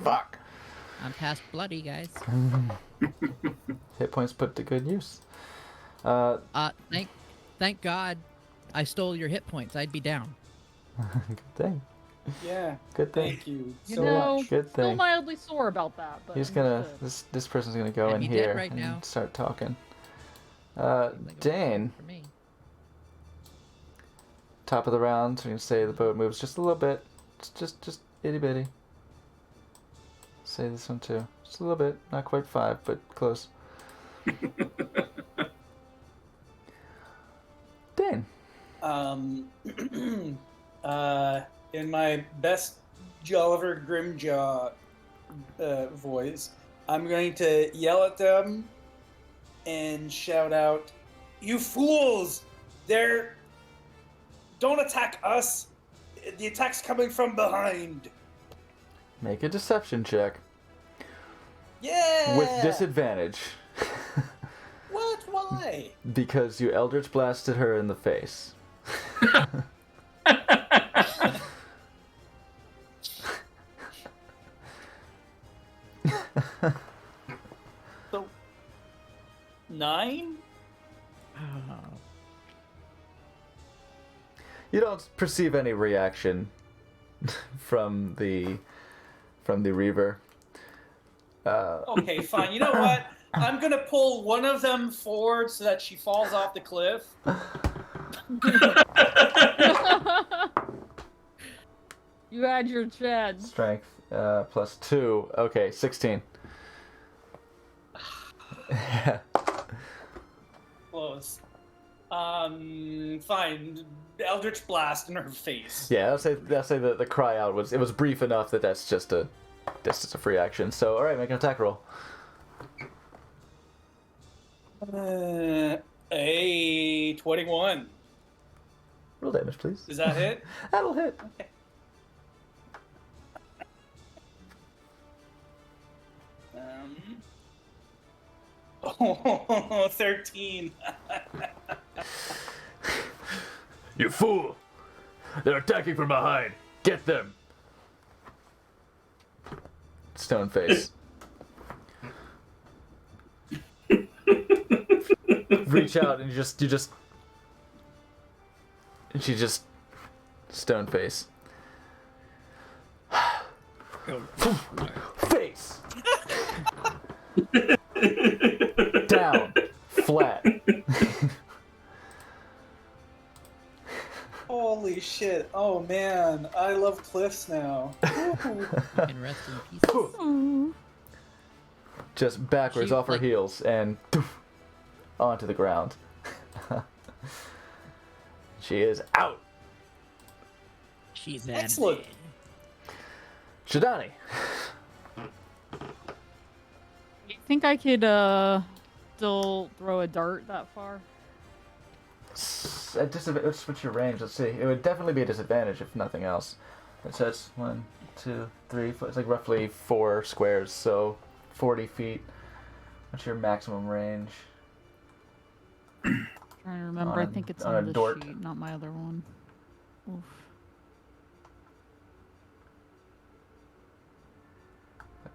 Speaker 1: fuck.
Speaker 4: I'm past bloody, guys.
Speaker 1: Hit points put to good use.
Speaker 4: Thank God I stole your hit points. I'd be down.
Speaker 1: Good thing.
Speaker 2: Yeah.
Speaker 1: Good thing.
Speaker 2: Thank you
Speaker 3: You
Speaker 2: so
Speaker 3: know,
Speaker 2: much.
Speaker 1: Good
Speaker 3: still
Speaker 1: thing.
Speaker 3: mildly sore about that, but
Speaker 1: He's gonna...
Speaker 3: understood.
Speaker 1: This person's gonna go
Speaker 4: I'm
Speaker 1: in
Speaker 4: dead
Speaker 1: here
Speaker 4: right
Speaker 1: and
Speaker 4: now.
Speaker 1: start talking.
Speaker 4: Seems like a
Speaker 1: Dane.
Speaker 4: for me.
Speaker 1: Top of the round. We're gonna say the boat moves just a little bit. Just itty bitty. Say this one too. Just a little bit. Not quite 5, but close. Dane.
Speaker 2: In my best Jolliver Grimjaw voice, I'm going to yell at them and shout out, "You fools! Don't attack us! The attack's coming from behind!"
Speaker 1: Make a deception check.
Speaker 2: Yeah!
Speaker 1: With disadvantage.
Speaker 2: What? Why?
Speaker 1: Because you Eldritch blasted her in the face.
Speaker 2: So, 9?
Speaker 1: You don't perceive any reaction from the Reaver.
Speaker 2: Okay, fine. You know what? I'm gonna pull one of them forward so that she falls off the cliff.
Speaker 3: You had your chance.
Speaker 1: Strength plus 2. Okay, 16.
Speaker 2: Close. Fine. Eldritch blast in her face.
Speaker 1: Yeah, I'll say the cry out was brief enough that that's just a free action. So all right, make an attack roll.
Speaker 2: A 21.
Speaker 1: Roll damage, please.
Speaker 2: Is that it?
Speaker 1: That'll hit.
Speaker 2: Okay. Oh, 13.
Speaker 1: You fool! They're attacking from behind. Get them. Stone face. Reach out and she just stone face. Face. Down. Flat.
Speaker 2: Holy shit. Oh man, I love cliffs now. Ooh.
Speaker 4: And rest in peace.
Speaker 1: Just backwards
Speaker 4: She,
Speaker 1: off her
Speaker 4: like-
Speaker 1: heels and onto the ground. She is out.
Speaker 4: She's
Speaker 2: Excellent.
Speaker 4: enemy.
Speaker 1: Shadani.
Speaker 3: You think I could still throw a dart that far?
Speaker 1: At disadvantage, what's your range? Let's see. It would definitely be a disadvantage if nothing else. It says 1, 2, 3, 4. It's like roughly 4 squares, so 40 feet. What's your maximum range?
Speaker 3: Trying to remember.
Speaker 1: On
Speaker 3: I
Speaker 1: a-
Speaker 3: think it's
Speaker 1: on a
Speaker 3: on this
Speaker 1: dort.
Speaker 3: sheet, not my other one. Oof.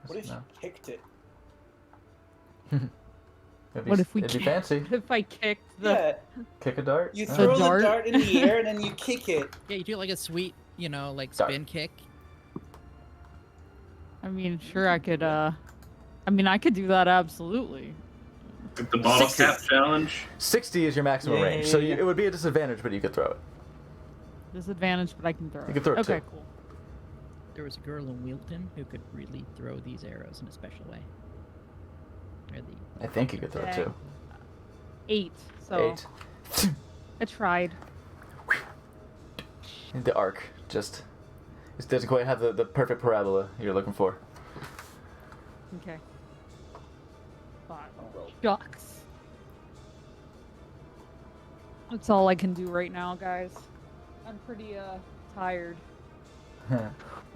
Speaker 2: What if you
Speaker 1: No.
Speaker 2: kicked it?
Speaker 3: What if we
Speaker 1: It'd be
Speaker 3: kick-
Speaker 1: fancy.
Speaker 3: What if I kicked the?
Speaker 2: Yeah,
Speaker 1: Kick a dart.
Speaker 2: you
Speaker 1: Oh.
Speaker 2: throw the
Speaker 3: dart?
Speaker 2: dart in the air and then you kick it.
Speaker 4: Yeah, you do like a sweet, like
Speaker 1: Dart.
Speaker 4: spin kick.
Speaker 3: I mean, sure, I could. I mean, I could do that absolutely.
Speaker 5: Like the bottle
Speaker 2: 60.
Speaker 5: cap challenge.
Speaker 1: 60 is your maximum
Speaker 2: Yeah,
Speaker 1: range,
Speaker 2: yeah,
Speaker 1: so
Speaker 2: yeah.
Speaker 1: it would be a disadvantage, but you could throw it.
Speaker 3: Disadvantage, but I can throw.
Speaker 1: You can throw it,
Speaker 3: Okay,
Speaker 1: too.
Speaker 3: cool.
Speaker 4: There was a girl in Wilton who could really throw these arrows in a special way. Really.
Speaker 1: I think you could throw it
Speaker 3: Okay.
Speaker 1: too.
Speaker 3: 8. So
Speaker 1: 8.
Speaker 3: I tried.
Speaker 1: The arc just it doesn't quite have the perfect parabola you're looking for.
Speaker 3: Okay. 5.
Speaker 2: well.
Speaker 3: Shucks. That's all I can do right now, guys. I'm pretty tired.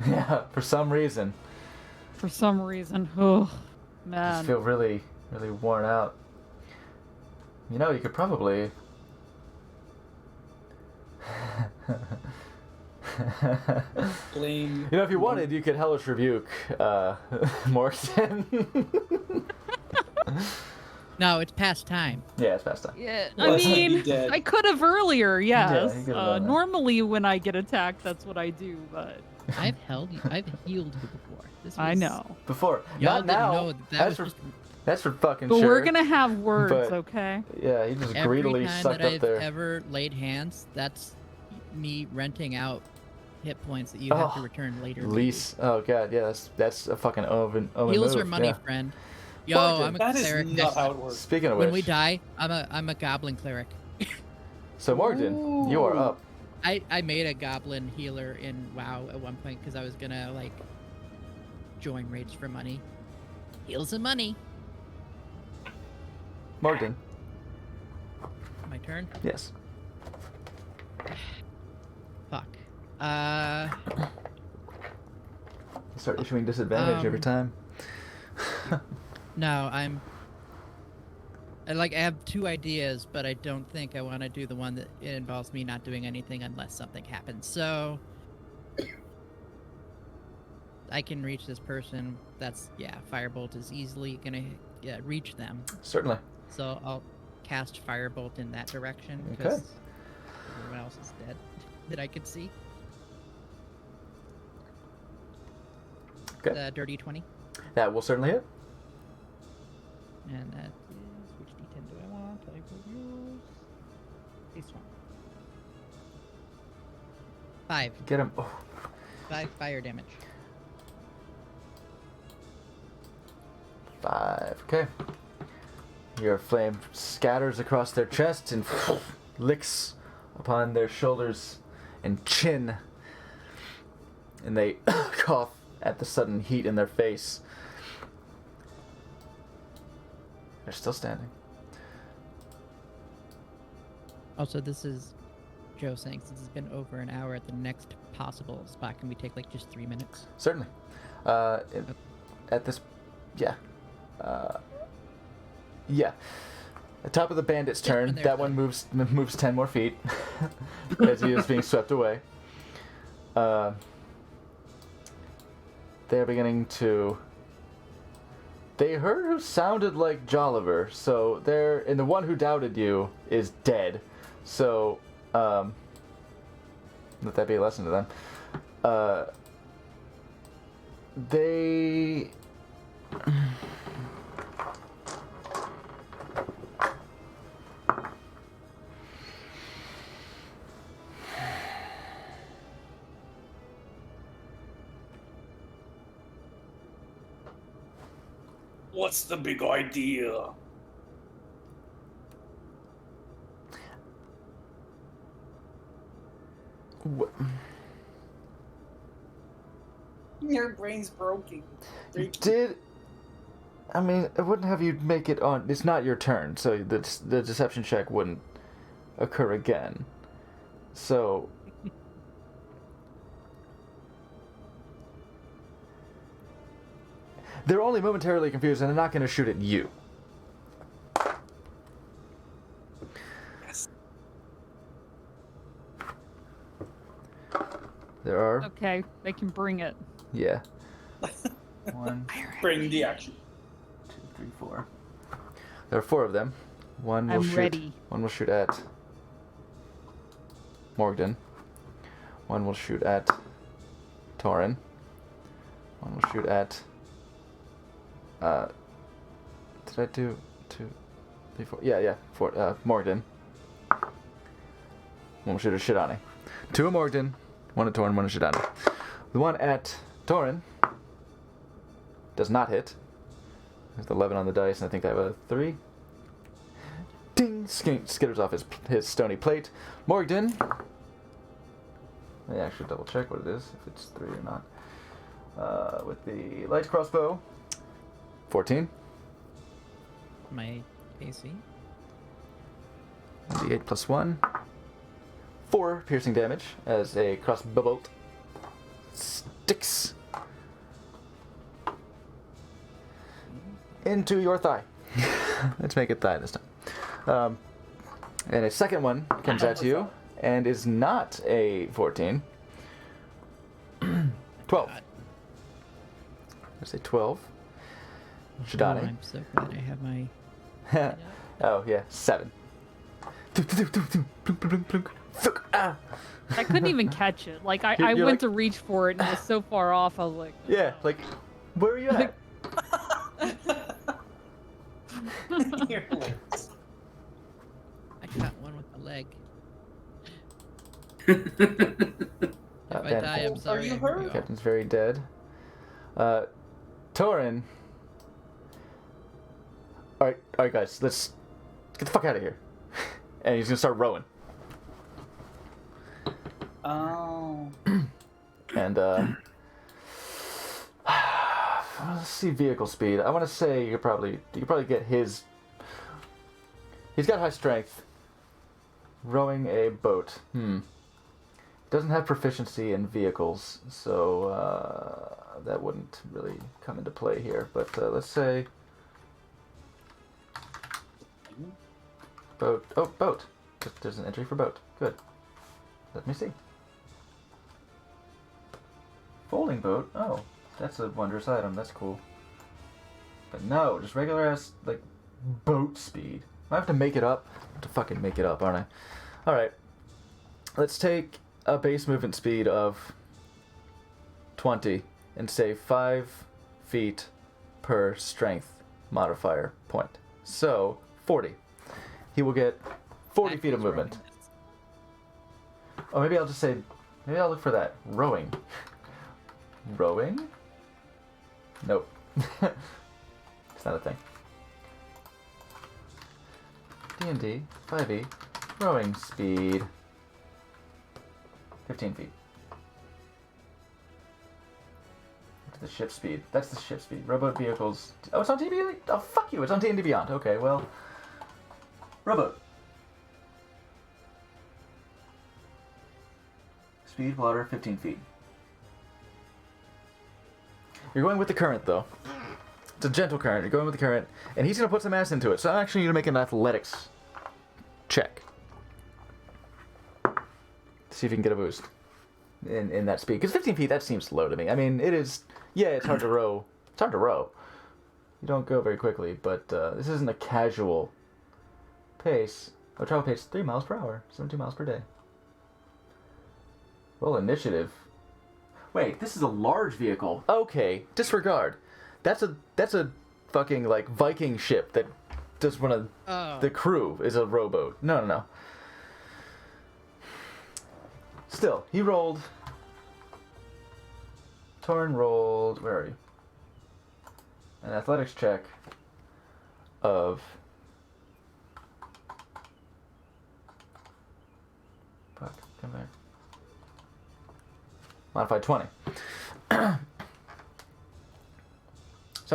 Speaker 1: Yeah, for some reason.
Speaker 3: For some reason. Oh,
Speaker 1: I
Speaker 3: man.
Speaker 1: just feel really, really worn out. You know, you could probably.
Speaker 2: Blame.
Speaker 1: You know, if you wanted, you could hellish rebuke Morrison.
Speaker 4: No, it's past time.
Speaker 1: Yeah, it's past time.
Speaker 3: Yeah,
Speaker 2: Well,
Speaker 3: I
Speaker 2: that's like you
Speaker 3: mean,
Speaker 2: dead.
Speaker 3: I could have earlier, yes.
Speaker 1: Yeah, you could've done that.
Speaker 3: Normally, when I get attacked, that's what I do, but
Speaker 4: I've healed you. I've healed you before. This
Speaker 3: I
Speaker 4: was-
Speaker 3: know.
Speaker 1: Before,
Speaker 4: Y'all
Speaker 1: not
Speaker 4: didn't
Speaker 1: now.
Speaker 4: know that
Speaker 1: that's
Speaker 4: was
Speaker 1: for
Speaker 4: just
Speaker 1: that's for fucking
Speaker 3: But
Speaker 1: sure.
Speaker 3: we're gonna have words,
Speaker 1: but-
Speaker 3: okay?
Speaker 1: Yeah, he just
Speaker 4: every
Speaker 1: greedily
Speaker 4: time
Speaker 1: sucked
Speaker 4: that
Speaker 1: up
Speaker 4: I've
Speaker 1: there.
Speaker 4: ever laid hands. That's me renting out hit points that you have to
Speaker 1: Oh,
Speaker 4: return later. maybe.
Speaker 1: Lease. Oh god, yeah, that's a fucking oven
Speaker 4: Heals
Speaker 1: move.
Speaker 4: are money,
Speaker 1: yeah.
Speaker 4: friend. Yo,
Speaker 1: Morgan,
Speaker 4: I'm a
Speaker 2: That is
Speaker 4: cleric.
Speaker 2: not how it works.
Speaker 1: Speaking of
Speaker 4: When
Speaker 1: which,
Speaker 4: we die, I'm a goblin cleric.
Speaker 1: so Morgan, you are
Speaker 2: Ooh.
Speaker 1: up.
Speaker 4: I made a goblin healer in WoW at one point because I was gonna like join raids for money. Heals and money.
Speaker 1: Morgan,
Speaker 4: My turn.
Speaker 1: yes.
Speaker 4: Fuck.
Speaker 1: Start issuing disadvantage every time.
Speaker 4: No, I have two ideas, but I don't think I want to do the one that involves me not doing anything unless something happens. So I can reach this person. That's Firebolt is easily gonna reach them.
Speaker 1: Certainly.
Speaker 4: So I'll cast Firebolt in that direction
Speaker 1: Okay.
Speaker 4: because everyone else is dead that I could see.
Speaker 1: Okay.
Speaker 4: The dirty 20.
Speaker 1: That will certainly hit.
Speaker 4: And that is, which D10 do I want? I will use this one. 5.
Speaker 1: Get him. Oh,
Speaker 4: 5 fire damage.
Speaker 1: 5. Okay. Your flame scatters across their chest and licks upon their shoulders and chin. And they cough at the sudden heat in their face. They're still standing.
Speaker 4: Also, this is Joe saying since it's been over an hour at the next possible spot, can we take like just 3 minutes?
Speaker 1: Certainly. At this, yeah. Yeah. The top of the bandit's
Speaker 4: Yeah,
Speaker 1: turn.
Speaker 4: and they're
Speaker 1: That one moves 10 more feet as he is being swept away. They're beginning to. They heard who sounded like Jolliver, so they're. And the one who doubted you is dead. So, let that be a lesson to them. They.
Speaker 2: What's the big idea? Your brain's broken.
Speaker 1: Did. I mean, it wouldn't have you make it on. It's not your turn, so the deception check wouldn't occur again. So. They're only momentarily confused, and they're not going to shoot at you.
Speaker 2: Yes.
Speaker 3: Okay, they can bring it.
Speaker 1: Yeah. 1,
Speaker 2: Bring the action.
Speaker 1: 2, 3, 4. There are 4 of them. One will
Speaker 3: I'm
Speaker 1: shoot.
Speaker 3: ready.
Speaker 1: One will shoot at Morgden. One will shoot at Torin. One will shoot at. Did I do 2, 3, 4? Yeah, 4. Morgden. One will shoot at Shidani. 2 at Morgden. 1 at Torin. 1 at Shidani. The one at Torin does not hit. There's 11 on the dice, and I think I have a 3. Ding! Skitters off his stony plate. Morgden. Let me actually double check what it is, if it's 3 or not. With the light crossbow, 14.
Speaker 4: My AC.
Speaker 1: D8 plus 1. 4 piercing damage as a crossbow bolt sticks into your thigh. Let's make it thigh this time. And a second one comes at you and is not a 14. 12.
Speaker 4: God.
Speaker 1: There's a 12.
Speaker 4: Oh,
Speaker 1: Shidani.
Speaker 4: I'm so glad I have my.
Speaker 1: Oh, yeah, 7. Ah.
Speaker 3: I couldn't even catch it. Like I
Speaker 1: You're
Speaker 3: went
Speaker 1: like-
Speaker 3: to reach for it and it was so far off. I was like,
Speaker 1: Yeah, like, where are you at?
Speaker 2: Your lips.
Speaker 4: I shot one with the leg.
Speaker 1: Oh,
Speaker 4: If I
Speaker 1: man.
Speaker 4: die, I'm
Speaker 2: Are
Speaker 4: sorry.
Speaker 2: you
Speaker 4: I'm
Speaker 2: hurt?
Speaker 4: real.
Speaker 1: Captain's very dead. Torin. Alright, guys, let's get the fuck out of here. And he's gonna start rowing.
Speaker 2: Oh.
Speaker 1: And, let's see vehicle speed. I want to say you could probably get his. He's got high strength. Rowing a boat. Doesn't have proficiency in vehicles, so that wouldn't really come into play here. But let's say boat. Oh, boat. There's an entry for boat. Good. Let me see. Folding boat. Oh, that's a wondrous item. That's cool. But no, just regular ass like boat speed. I have to make it up. I have to fucking make it up, aren't I? All right. Let's take a base movement speed of 20 and say 5 feet per strength modifier point. So 40. He will get 40 feet of movement. Oh, maybe I'll just say, maybe I'll look for that. Rowing. Rowing? Nope. It's not a thing. D&D, 5e, rowing speed, 15 feet. The ship speed. That's the ship speed. Rowboat vehicles. Oh, it's on D&D? Oh, fuck you. It's on D&D Beyond. Okay, well. Rowboat. Speed, water, 15 feet. You're going with the current, though. It's a gentle current. You're going with the current, and he's going to put some ass into it. So I'm actually going to make an athletics check. See if you can get a boost in that speed. Because 15 feet, that seems low to me. I mean, it is... Yeah, it's hard to row. It's hard to row. You don't go very quickly, but this isn't a casual pace. Oh, travel pace 3 miles per hour, 72 miles per day. Roll initiative. Wait, this is a large vehicle. Okay, disregard. That's a fucking like Viking ship that just one of the crew is a rowboat. No. Still, he rolled. Torn rolled. Where are you? An athletics check of. Fuck, come back. Modified 20. So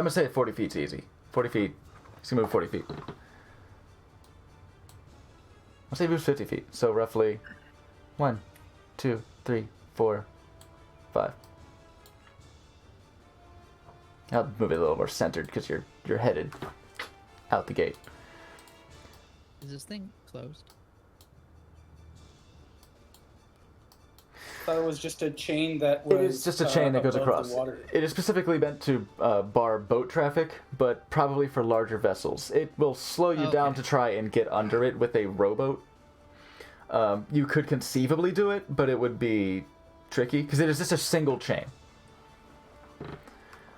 Speaker 1: I'm going to say 40 feet's easy. 40 feet. He's going to move 40 feet. I'll say he moves 50 feet. So roughly 1, 2, 3, 4, 5. I'll move it a little more centered because you're headed out the gate.
Speaker 4: Is this thing closed?
Speaker 2: thought it was just a chain that was.
Speaker 1: It is just a chain that goes
Speaker 2: above
Speaker 1: across.
Speaker 2: the water.
Speaker 1: It is specifically meant to bar boat traffic, but probably for larger vessels. It will slow you down
Speaker 4: Okay.
Speaker 1: to try and get under it with a rowboat. You could conceivably do it, but it would be tricky because it is just a single chain.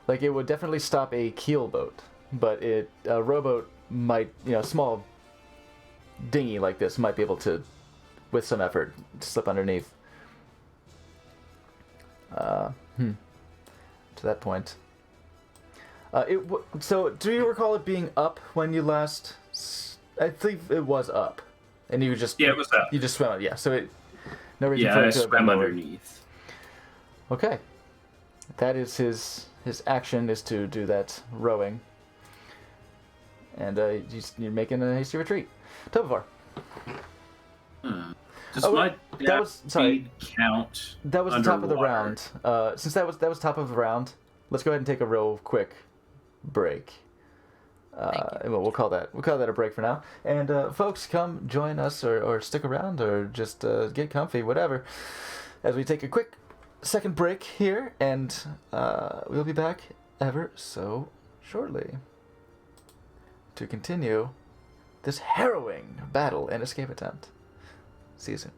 Speaker 1: Like, it would definitely stop a keel boat, but a rowboat might, a small dinghy like this might be able to, with some effort, slip underneath. To that point. So, do you recall it being up when you last? I think it was up, and you just
Speaker 5: Yeah, it was up.
Speaker 1: You just swam it, yeah. So no reason
Speaker 5: Yeah,
Speaker 1: for
Speaker 5: I
Speaker 1: it to have been
Speaker 5: swam
Speaker 1: lowered.
Speaker 5: underneath.
Speaker 1: Okay, that is his action is to do that rowing, and you're making a hasty retreat. Tovar.
Speaker 5: Does
Speaker 1: Oh,
Speaker 5: my
Speaker 1: that was- sorry.
Speaker 5: speed count?
Speaker 1: That was the top of the
Speaker 5: underwater?
Speaker 1: round. Since that was top of the round, let's go ahead and take a real quick break. And we'll call that a break for now. And folks, come join us or stick around or just get comfy, whatever. As we take a quick second break here, and we'll be back ever so shortly to continue this harrowing battle and escape attempt. See you soon.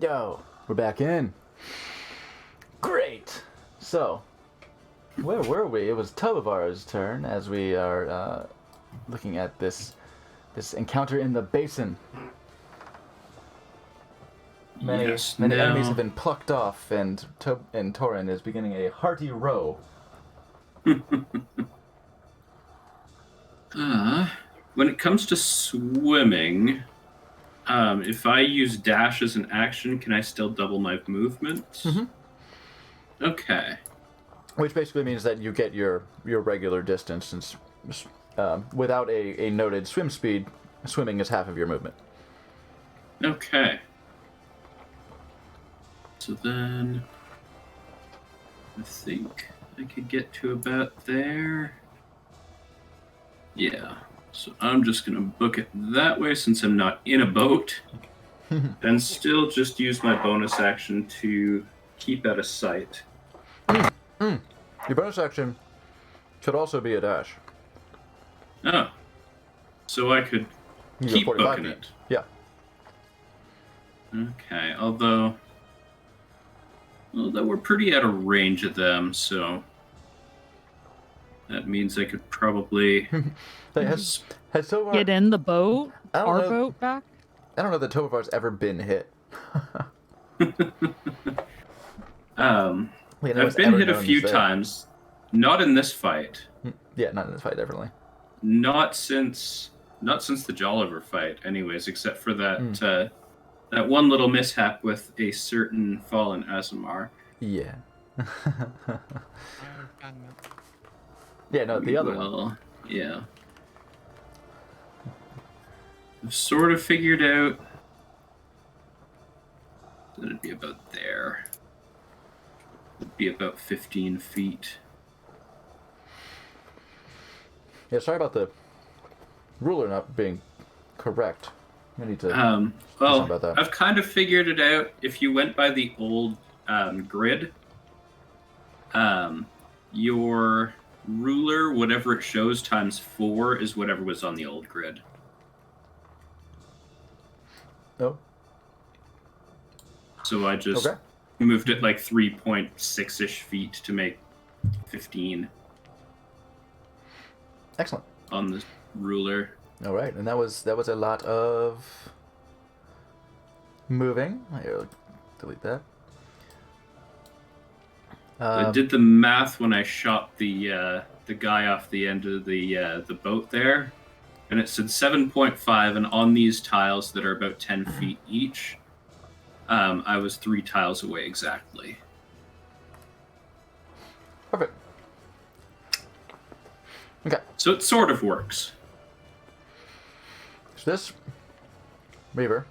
Speaker 1: Yo, we're back in. Great. So, where were we? It was Tovar's turn as we are looking at this encounter in the basin. Many enemies have been plucked off, and Torin is beginning a hearty row.
Speaker 5: When it comes to swimming, if I use dash as an action, can I still double my movement?
Speaker 1: Mm-hmm.
Speaker 5: Okay.
Speaker 1: Which basically means that you get your regular distance, since without a noted swim speed, swimming is half of your movement.
Speaker 5: Okay. So then, I think I could get to about there. Yeah. So I'm just going to book it that way since I'm not in a boat. And still just use my bonus action to keep out of sight.
Speaker 1: Your bonus action could also be a dash.
Speaker 5: Oh. So I could
Speaker 1: You
Speaker 5: keep
Speaker 1: go 45
Speaker 5: booking
Speaker 1: feet.
Speaker 5: it.
Speaker 1: Yeah.
Speaker 5: Okay, although we're pretty out of range of them, so that means I could probably
Speaker 1: Hey, has Tovar...
Speaker 3: Get in the boat?
Speaker 1: I don't
Speaker 3: Our
Speaker 1: know.
Speaker 3: boat back?
Speaker 1: I don't know that Tovar's ever been hit. Wait,
Speaker 5: I've been hit a few times. Not in this fight.
Speaker 1: Yeah, not in this fight, definitely.
Speaker 5: Not since the Jolliver fight, anyways, except for that that one little mishap with a certain fallen Azamar.
Speaker 1: Yeah. Yeah, no, the other one.
Speaker 5: Yeah. I've sort of figured out that it'd be about there. It'd be about 15 feet.
Speaker 1: Yeah, sorry about the ruler not being correct. I need to do something
Speaker 5: Well,
Speaker 1: about that.
Speaker 5: I've kind of figured it out. If you went by the old grid, your ruler, whatever it shows times 4 is whatever was on the old grid.
Speaker 1: Oh.
Speaker 5: So I just
Speaker 1: Okay.
Speaker 5: moved it like 3.6-ish feet to make 15
Speaker 1: Excellent.
Speaker 5: on the ruler.
Speaker 1: All right, and that was a lot of moving. Here, delete that.
Speaker 5: I did the math when I shot the guy off the end of the boat there, and it said 7.5. And on these tiles that are about 10 feet each, I was 3 tiles away exactly.
Speaker 1: Perfect. Okay.
Speaker 5: So it sort of works.
Speaker 1: So this Reaver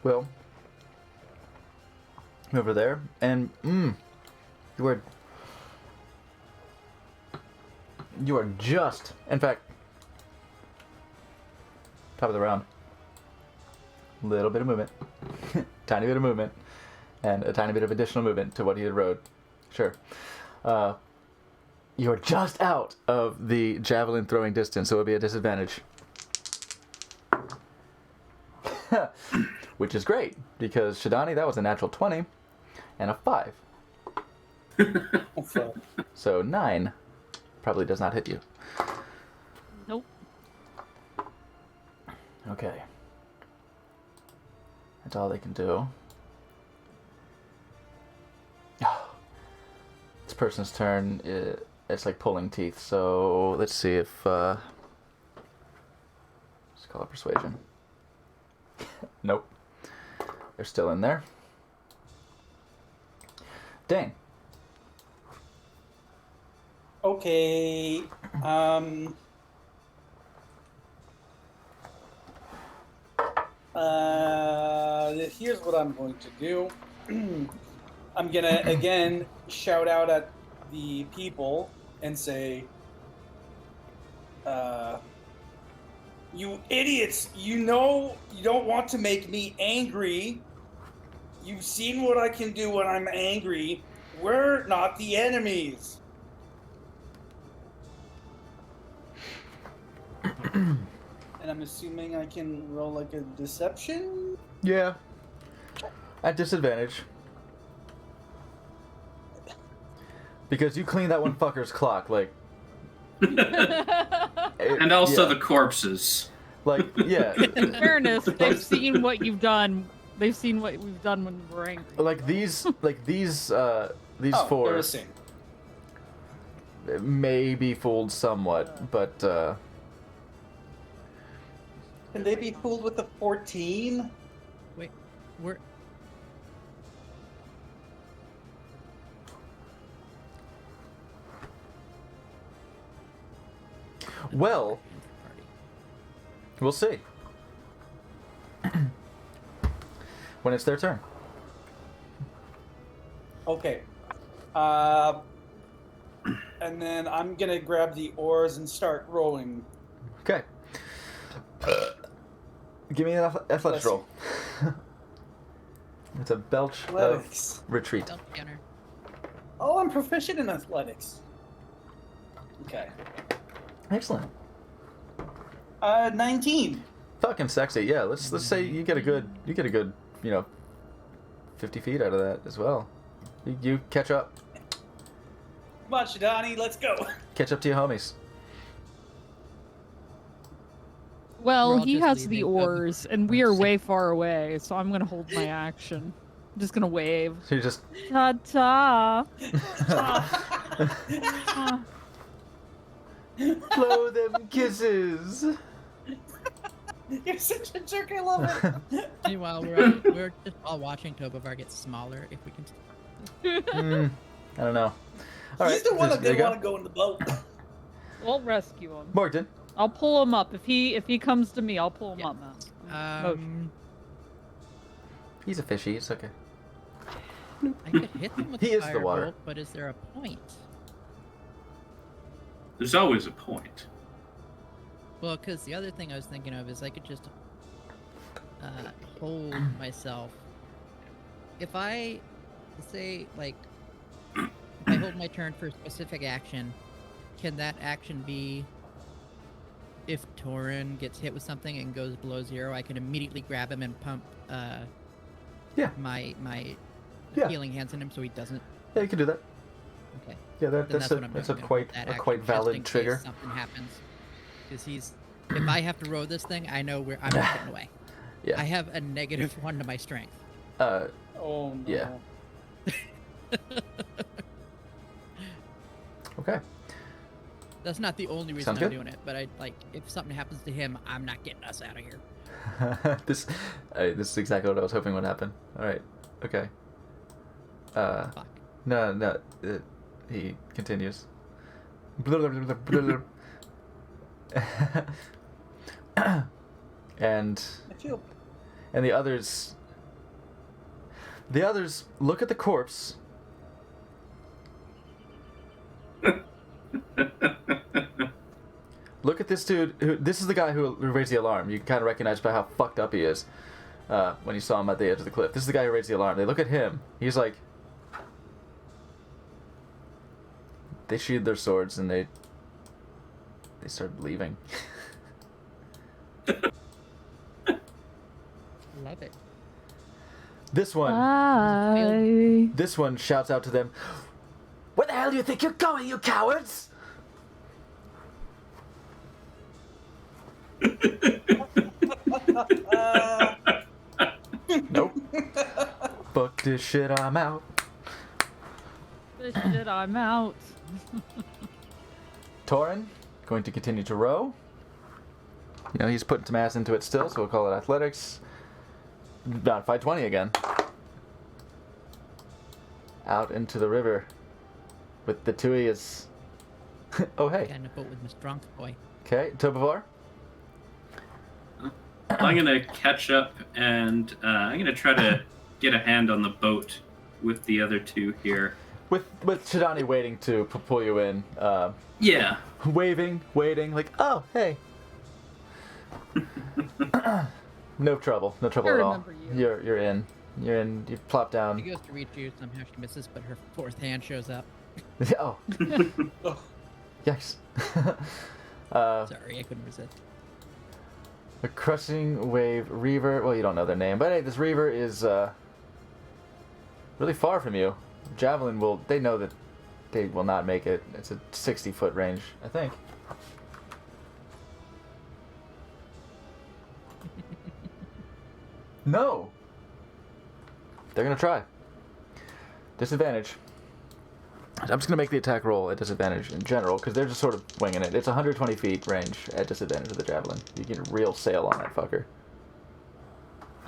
Speaker 1: will move over there, and you are just, in fact, top of the round. Little bit of movement, tiny bit of movement, and a tiny bit of additional movement to what he had rode. Sure. You are just out of the javelin throwing distance, so it would be a disadvantage. Which is great, because Shidani, that was a natural 20 and a 5. So 9 probably does not hit you.
Speaker 3: Nope.
Speaker 1: Okay. That's all they can do. This person's turn, it's like pulling teeth, so let's see if... let's call it persuasion. Nope. They're still in there. Dane.
Speaker 2: Okay. Here's what I'm going to do. I'm gonna again shout out at the people and say, you idiots, you know you don't want to make me angry. You've seen what I can do when I'm angry. We're not the enemies. And I'm assuming I can roll like a deception?
Speaker 1: Yeah. At disadvantage. Because you cleaned that one fucker's clock, like...
Speaker 5: And also the corpses.
Speaker 1: Like, yeah.
Speaker 3: In fairness, they've seen what you've done. They've seen what we've done when we're angry.
Speaker 1: Like these
Speaker 2: Oh, they're
Speaker 1: four
Speaker 2: the same.
Speaker 1: may be fooled somewhat, but
Speaker 2: Can they be fooled with the 14?
Speaker 4: Wait, we're.
Speaker 1: well, we'll see. When it's their turn.
Speaker 2: Okay. And then I'm gonna grab the oars and start rowing.
Speaker 1: Okay. Give me an athletics
Speaker 2: Bless
Speaker 1: roll. It's a belch
Speaker 2: Athletics.
Speaker 1: of retreat.
Speaker 4: Stealth counter.
Speaker 2: Oh, I'm proficient in athletics. Okay.
Speaker 1: Excellent.
Speaker 2: 19.
Speaker 1: Fucking sexy. Yeah, let's say you get a good 50 feet out of that as well. You catch up.
Speaker 2: Come on, Shidani, let's go.
Speaker 1: Catch up to your homies.
Speaker 3: Well,
Speaker 4: We're all
Speaker 3: he
Speaker 4: just
Speaker 3: has the
Speaker 4: leaving.
Speaker 3: oars, and we are way far away, so I'm gonna hold my action. I'm just gonna wave.
Speaker 1: So you just
Speaker 3: Ta-ta!
Speaker 1: blow them kisses.
Speaker 2: You're such a jerk, I love it.
Speaker 4: Meanwhile, we're just all watching Tobovar get smaller. If we can.
Speaker 1: I don't know. All right,
Speaker 2: He's the one that
Speaker 1: there you
Speaker 2: didn't want to go in the boat.
Speaker 3: We'll rescue him.
Speaker 1: Morgan.
Speaker 3: I'll pull him up. If he comes to me, I'll pull him
Speaker 4: Yeah.
Speaker 3: up now.
Speaker 1: He's a fishy. It's okay.
Speaker 4: I could hit them with
Speaker 1: He
Speaker 4: a
Speaker 1: is the water.
Speaker 4: firebolt, but is there a point?
Speaker 5: There's always a point.
Speaker 4: Well, because the other thing I was thinking of is I could just hold myself. If I say like, if I hold my turn for a specific action, can that action be if Torin gets hit with something and goes below 0? I can immediately grab him and pump
Speaker 1: Yeah.
Speaker 4: my
Speaker 1: Yeah.
Speaker 4: healing hands in him so he doesn't.
Speaker 1: Yeah, you can do that.
Speaker 4: Okay.
Speaker 1: Yeah,
Speaker 4: Then
Speaker 1: that's
Speaker 4: what I'm
Speaker 1: a
Speaker 4: doing.
Speaker 1: quite
Speaker 4: That
Speaker 1: a
Speaker 4: action,
Speaker 1: quite
Speaker 4: just in
Speaker 1: valid
Speaker 4: case
Speaker 1: trigger.
Speaker 4: Something happens, because he's. If I have to row this thing, I know where I'm not getting away.
Speaker 1: Yeah.
Speaker 4: I have a -1 to my strength.
Speaker 1: Uh,
Speaker 2: Oh, no.
Speaker 1: Yeah. okay.
Speaker 4: That's not the only reason
Speaker 1: Sound
Speaker 4: I'm
Speaker 1: good?
Speaker 4: doing it, but I like if something happens to him, I'm not getting us out of here.
Speaker 1: this is exactly what I was hoping would happen. All right. Okay.
Speaker 4: Fuck.
Speaker 1: No. He continues. and
Speaker 2: I feel
Speaker 1: the others look at the corpse. Look at this dude. This is the guy who raised the alarm. You can kind of recognize by how fucked up he is when you saw him at the edge of the cliff. This is the guy who raised the alarm. They look at him. He's like... They sheathed their swords and they started leaving.
Speaker 4: Love it.
Speaker 1: This one...
Speaker 3: Bye.
Speaker 1: This one shouts out to them, "Where the hell do you think you're going, you cowards?" Nope. Fuck this shit, I'm out.
Speaker 3: This shit, I'm out.
Speaker 1: Torin, going to continue to row. You know, he's putting some ass into it still, so we'll call it athletics. About 520 again. Out into the river with the two of yous. Oh, hey.
Speaker 4: Got in a boat with Miss Drunk Boy.
Speaker 1: Okay, Tobavar.
Speaker 5: I'm gonna catch up and I'm gonna try to get a hand on the boat with the other two here.
Speaker 1: With Shidani waiting to pull you in.
Speaker 5: Yeah.
Speaker 1: Waving, waiting, like, oh, hey. No trouble at all.
Speaker 3: remember you.
Speaker 1: You're in. You plop
Speaker 4: She
Speaker 1: down.
Speaker 4: goes to reach you, somehow she misses, but her fourth hand shows up.
Speaker 1: Oh,
Speaker 2: Oh,
Speaker 1: yikes.
Speaker 4: Sorry, I couldn't resist.
Speaker 1: The crushing wave reaver. Well, you don't know their name, but hey, this reaver is really far from you. Javelin will. They know that they will not make it. It's a 60-foot range, I think. No. They're gonna try. Disadvantage. I'm just gonna make the attack roll at disadvantage in general because they're just sort of winging it. It's 120 feet range at disadvantage with the javelin. You get a real sail on that fucker.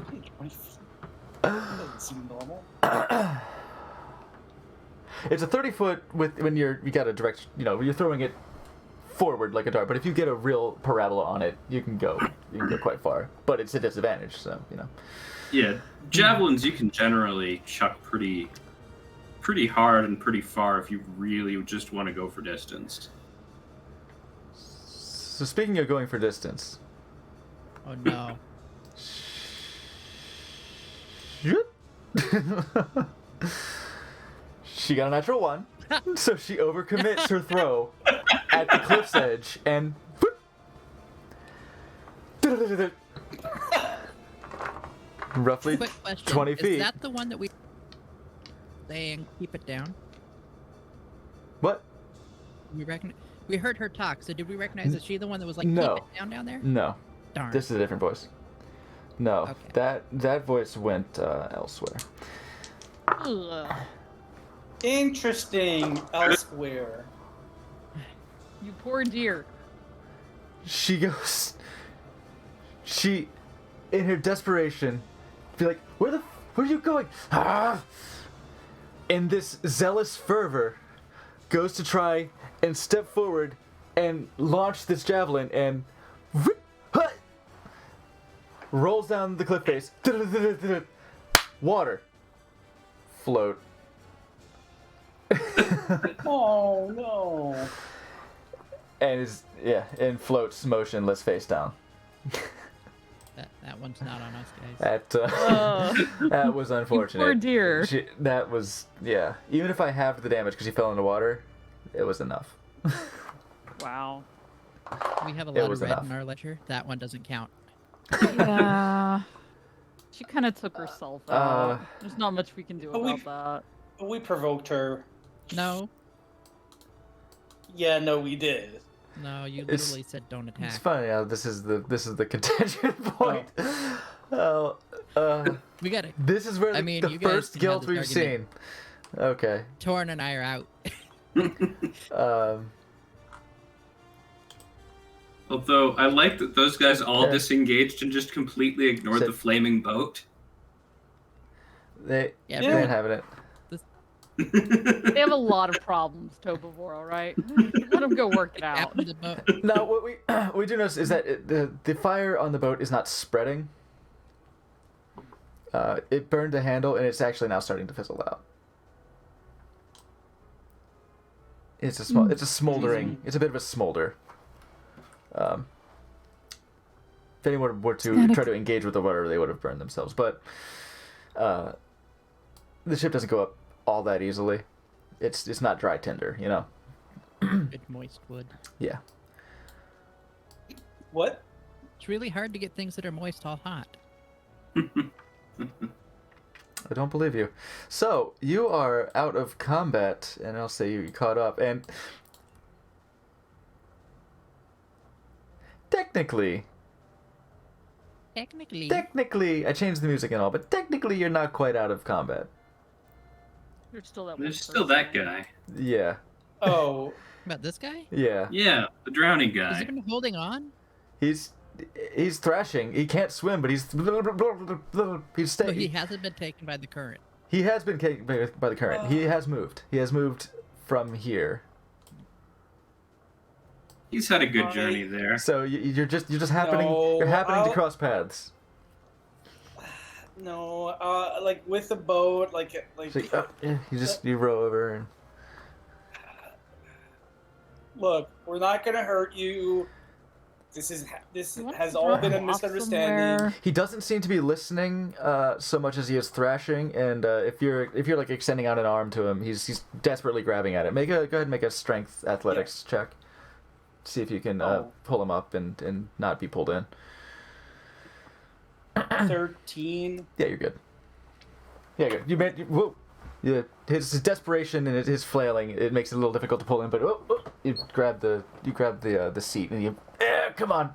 Speaker 2: 20 feet. That doesn't seem normal.
Speaker 1: It's a 30-foot with when you got a direct, you're throwing it forward like a dart. But if you get a real parabola on it, you can go quite far. But it's a disadvantage, so.
Speaker 5: Yeah, javelins you can generally chuck pretty hard and pretty far if you really just want to go for distance.
Speaker 1: So speaking of going for distance.
Speaker 4: Oh no.
Speaker 1: She got a natural 1, so she overcommits her throw at the cliff's edge and roughly
Speaker 4: Quick question.
Speaker 1: 20 feet.
Speaker 4: Is that the one that we saying keep it down?
Speaker 1: What?
Speaker 4: We heard her talk, so did we recognize is she the one that was like
Speaker 1: No.
Speaker 4: keep it down there?
Speaker 1: No.
Speaker 4: Darn.
Speaker 1: This is a different voice. No.
Speaker 4: Okay.
Speaker 1: That voice went elsewhere.
Speaker 3: Ugh.
Speaker 2: Interesting. Elsewhere.
Speaker 3: You poor dear.
Speaker 1: She goes. She, in her desperation, be like, where are you going? Ah! In this zealous fervor, goes to try and step forward and launch this javelin and rolls down the cliff face. Water. Float.
Speaker 2: Oh no.
Speaker 1: And floats motionless face down.
Speaker 4: That one's not on us, guys.
Speaker 1: That was unfortunate.
Speaker 3: You poor dear.
Speaker 1: That was, yeah. Even if I halved the damage because she fell into water, it was enough.
Speaker 3: Wow.
Speaker 4: We have a
Speaker 1: It
Speaker 4: lot
Speaker 1: was
Speaker 4: of red
Speaker 1: enough.
Speaker 4: in our ledger. That one doesn't count.
Speaker 3: Yeah. She kind of took herself out. There's not much we can do
Speaker 2: But
Speaker 3: about that.
Speaker 2: We provoked her.
Speaker 4: No,
Speaker 2: Yeah, no, we did.
Speaker 4: no, you
Speaker 1: It's-
Speaker 4: literally said don't
Speaker 1: It's
Speaker 4: attack.
Speaker 1: funny how this is the contention point. Oh,
Speaker 4: We got it.
Speaker 1: this is where
Speaker 4: I mean,
Speaker 1: the
Speaker 4: you guys
Speaker 1: first
Speaker 4: can have
Speaker 1: guilt
Speaker 4: this
Speaker 1: we've
Speaker 4: argument.
Speaker 1: seen. Okay.
Speaker 4: Torn and I are out.
Speaker 5: Although I like that those guys all
Speaker 1: Yeah.
Speaker 5: disengaged and just completely ignored
Speaker 1: Said-
Speaker 5: the flaming boat.
Speaker 1: they
Speaker 4: Yeah,
Speaker 1: ain't having it.
Speaker 3: They have a lot of problems, Tobivore, alright? Let them go work it out.
Speaker 4: Happened to boat.
Speaker 1: Now, what we do notice is that the fire on the boat is not spreading. It burned the handle, and it's actually now starting to fizzle out. It's a smoldering. It's a bit of a smolder. If anyone were to try to engage with the water, they would have burned themselves. But the ship doesn't go up all that easily. It's not dry tinder,
Speaker 4: Good moist wood.
Speaker 1: Yeah.
Speaker 2: What?
Speaker 4: It's really hard to get things that are moist all hot.
Speaker 1: I don't believe you. So, you are out of combat, and I'll say you caught up, and technically, I changed the music and all, but technically you're not quite out of combat.
Speaker 3: There's still that one
Speaker 5: There's still that
Speaker 3: person.
Speaker 5: guy.
Speaker 1: Yeah.
Speaker 2: Oh,
Speaker 4: About this guy?
Speaker 1: Yeah.
Speaker 5: Yeah, the drowning
Speaker 4: Has he
Speaker 5: guy.
Speaker 4: been holding on?
Speaker 1: He's thrashing. He can't swim, but he's
Speaker 4: So he
Speaker 1: staying.
Speaker 4: hasn't been taken by the current.
Speaker 1: He has been taken by the current. He has moved. He has moved from here.
Speaker 5: He's had a good journey there.
Speaker 1: So you're just happening.
Speaker 2: No,
Speaker 1: You're happening to
Speaker 2: I'll-
Speaker 1: cross paths.
Speaker 2: no, like with the boat, like
Speaker 1: So, you row over and.
Speaker 2: look, we're not gonna hurt you. This
Speaker 3: You want
Speaker 2: has
Speaker 3: to
Speaker 2: all
Speaker 3: drop
Speaker 2: been a
Speaker 3: him off
Speaker 2: misunderstanding.
Speaker 3: somewhere?
Speaker 1: He doesn't seem to be listening so much as he is thrashing, and if you're like extending out an arm to him, he's desperately grabbing at it. Go ahead and make a strength athletics check. See if you can pull him up and not be pulled in.
Speaker 2: 13.
Speaker 1: Yeah, you're good. Yeah, good. Whoa. Yeah, his desperation and his flailing, it makes it a little difficult to pull in. But you grab the seat and you, come on.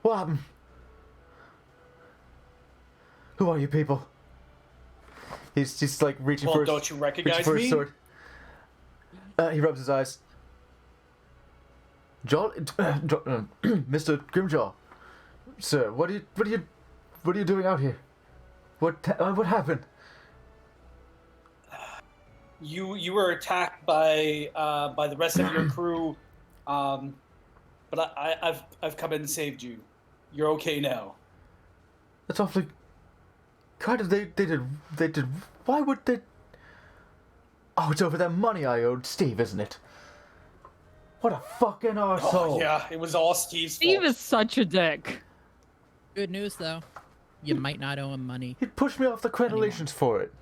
Speaker 1: What happened? Who are you people? He's like reaching
Speaker 2: Well,
Speaker 1: for his,
Speaker 2: don't you
Speaker 1: reaching
Speaker 2: recognize
Speaker 1: for his
Speaker 2: me?
Speaker 1: sword. He rubs his eyes. Mr. Grimjaw, sir, what are you doing out here? What happened?
Speaker 2: You were attacked by the rest of your crew, but I've come in and saved you. You're okay now.
Speaker 1: That's awfully kind of they did. Why would they? Oh, it's over that money I owed Steve, isn't it? What a fucking arsehole.
Speaker 2: Oh, yeah, it was all Steve's
Speaker 3: Steve
Speaker 2: fault.
Speaker 3: is such a dick.
Speaker 4: Good news, though. You might not owe him money.
Speaker 1: He'd push me off the crenellations for it.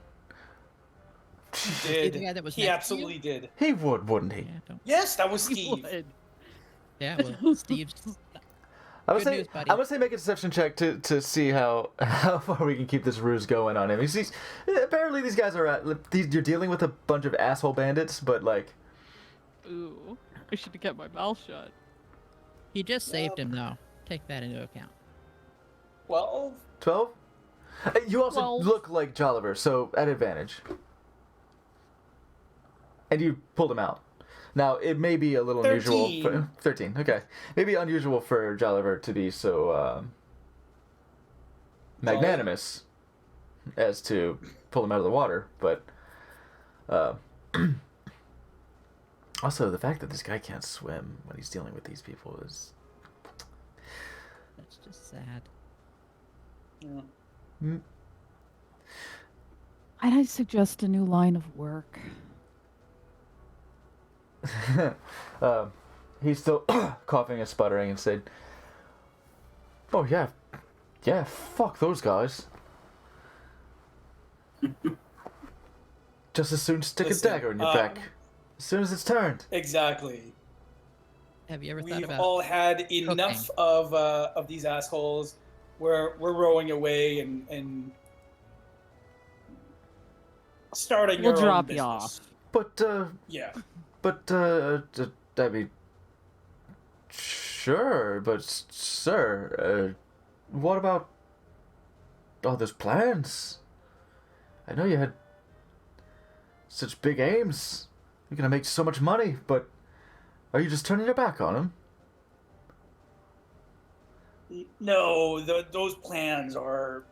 Speaker 2: He
Speaker 4: The
Speaker 2: did.
Speaker 4: guy that was
Speaker 2: He
Speaker 4: next to
Speaker 2: absolutely did.
Speaker 1: He would, wouldn't he?
Speaker 4: Yeah, don't.
Speaker 2: Yes, that was
Speaker 3: He
Speaker 2: Steve.
Speaker 3: would.
Speaker 4: Yeah, well, Steve's.
Speaker 1: I would
Speaker 4: Good
Speaker 1: say
Speaker 4: news, buddy.
Speaker 1: I would say make a deception check to see how far we can keep this ruse going on him. He's apparently these guys are you're dealing with a bunch of asshole bandits, but like
Speaker 3: Ooh, I should have kept my mouth shut.
Speaker 4: He just saved him, though. Take that into account.
Speaker 2: 12?
Speaker 1: 12. You also
Speaker 3: 12.
Speaker 1: look like Jolliver, so at advantage. And you pulled him out. Now it may be a little unusual. 13. Okay, maybe unusual for Jolliver to be so magnanimous as to pull him out of the water, but also the fact that this guy can't swim when he's dealing with these people is.
Speaker 4: That's just sad.
Speaker 2: Yeah.
Speaker 3: I'd I suggest a new line of work.
Speaker 1: He's still coughing and sputtering and said, "Oh yeah, fuck those guys. Just as soon stick
Speaker 2: Listen,
Speaker 1: a dagger in your back, as soon as it's turned."
Speaker 2: Exactly.
Speaker 4: Have you ever thought
Speaker 2: We've
Speaker 4: about
Speaker 2: all had enough of these assholes. We're rowing away and starting
Speaker 3: We'll
Speaker 2: our
Speaker 3: drop
Speaker 2: own
Speaker 3: you
Speaker 2: business.
Speaker 3: off.
Speaker 2: Yeah.
Speaker 1: I mean, sure, but sir, what about all those plans? I know you had such big aims. You're gonna make so much money, but are you just turning your back on them?
Speaker 2: No, those plans are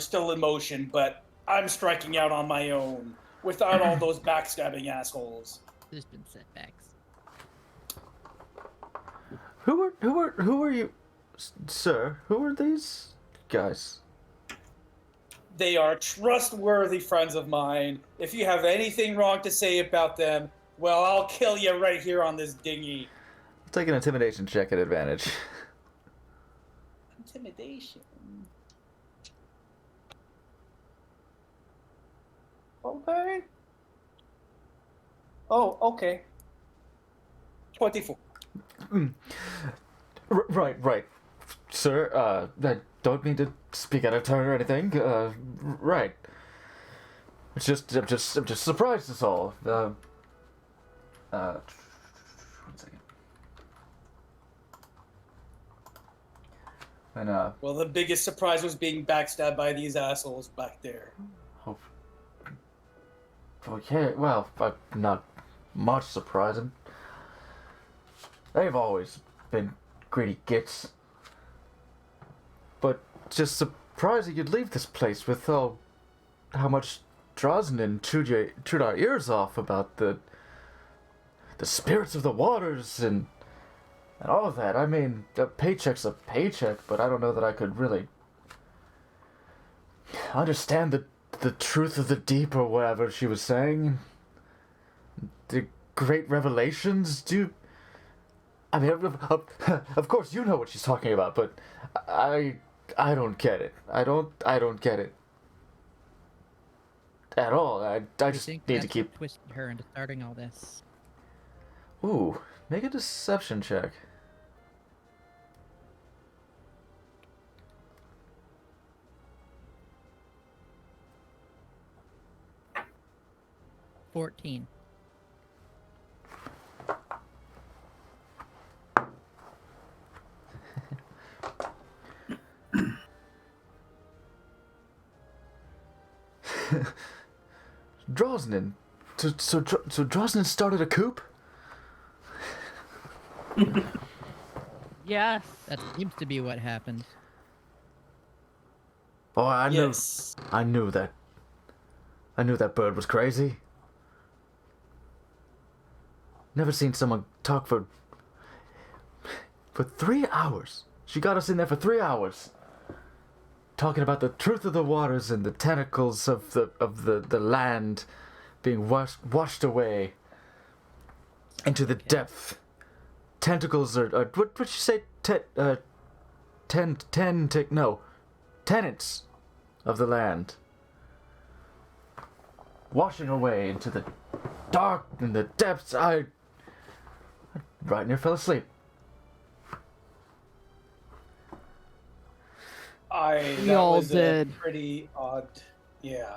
Speaker 2: still in motion, but I'm striking out on my own without all those backstabbing assholes.
Speaker 4: there's been setbacks?
Speaker 1: Who are you, sir? Who are these guys?
Speaker 2: They are trustworthy friends of mine. If you have anything wrong to say about them, well, I'll kill you right here on this dinghy.
Speaker 1: Take an intimidation check at advantage.
Speaker 2: Intimidation. Okay. Oh, okay. 24.
Speaker 1: Right. Sir, I don't mean to speak out of turn or anything. Right. I'm just surprised that's all. 1 second. And,
Speaker 2: Well, the biggest surprise was being backstabbed by these assholes back there.
Speaker 1: okay, well, not much surprising. They've always been greedy gits. But just surprising you'd leave this place with how much Drosnin chewed our ears off about the spirits of the waters and all of that. I mean, a paycheck's a paycheck, but I don't know that I could really understand the truth of the deep or whatever she was saying. The great revelations. I mean, of course you know what she's talking about, but I don't get it. I don't get it at all. I just
Speaker 4: think
Speaker 1: need to
Speaker 4: that's
Speaker 1: keep.
Speaker 4: what twisted her into starting all this.
Speaker 1: Ooh, make a deception check.
Speaker 4: 14.
Speaker 1: Drosnin. So Drosnin started a coup?
Speaker 3: Yes.
Speaker 4: That seems to be what happened.
Speaker 1: Oh, I knew.
Speaker 2: Yes.
Speaker 1: I knew that. I knew that bird was crazy. Never seen someone talk for 3 hours. She got us in there for 3 hours, talking about the truth of the waters and the tentacles of the land being washed away into the depth. Tentacles are what would you say? Tenants of the land washing away into the dark and the depths. I right near fell asleep.
Speaker 3: We
Speaker 2: that
Speaker 3: all
Speaker 2: was
Speaker 3: did.
Speaker 2: A pretty odd. Yeah.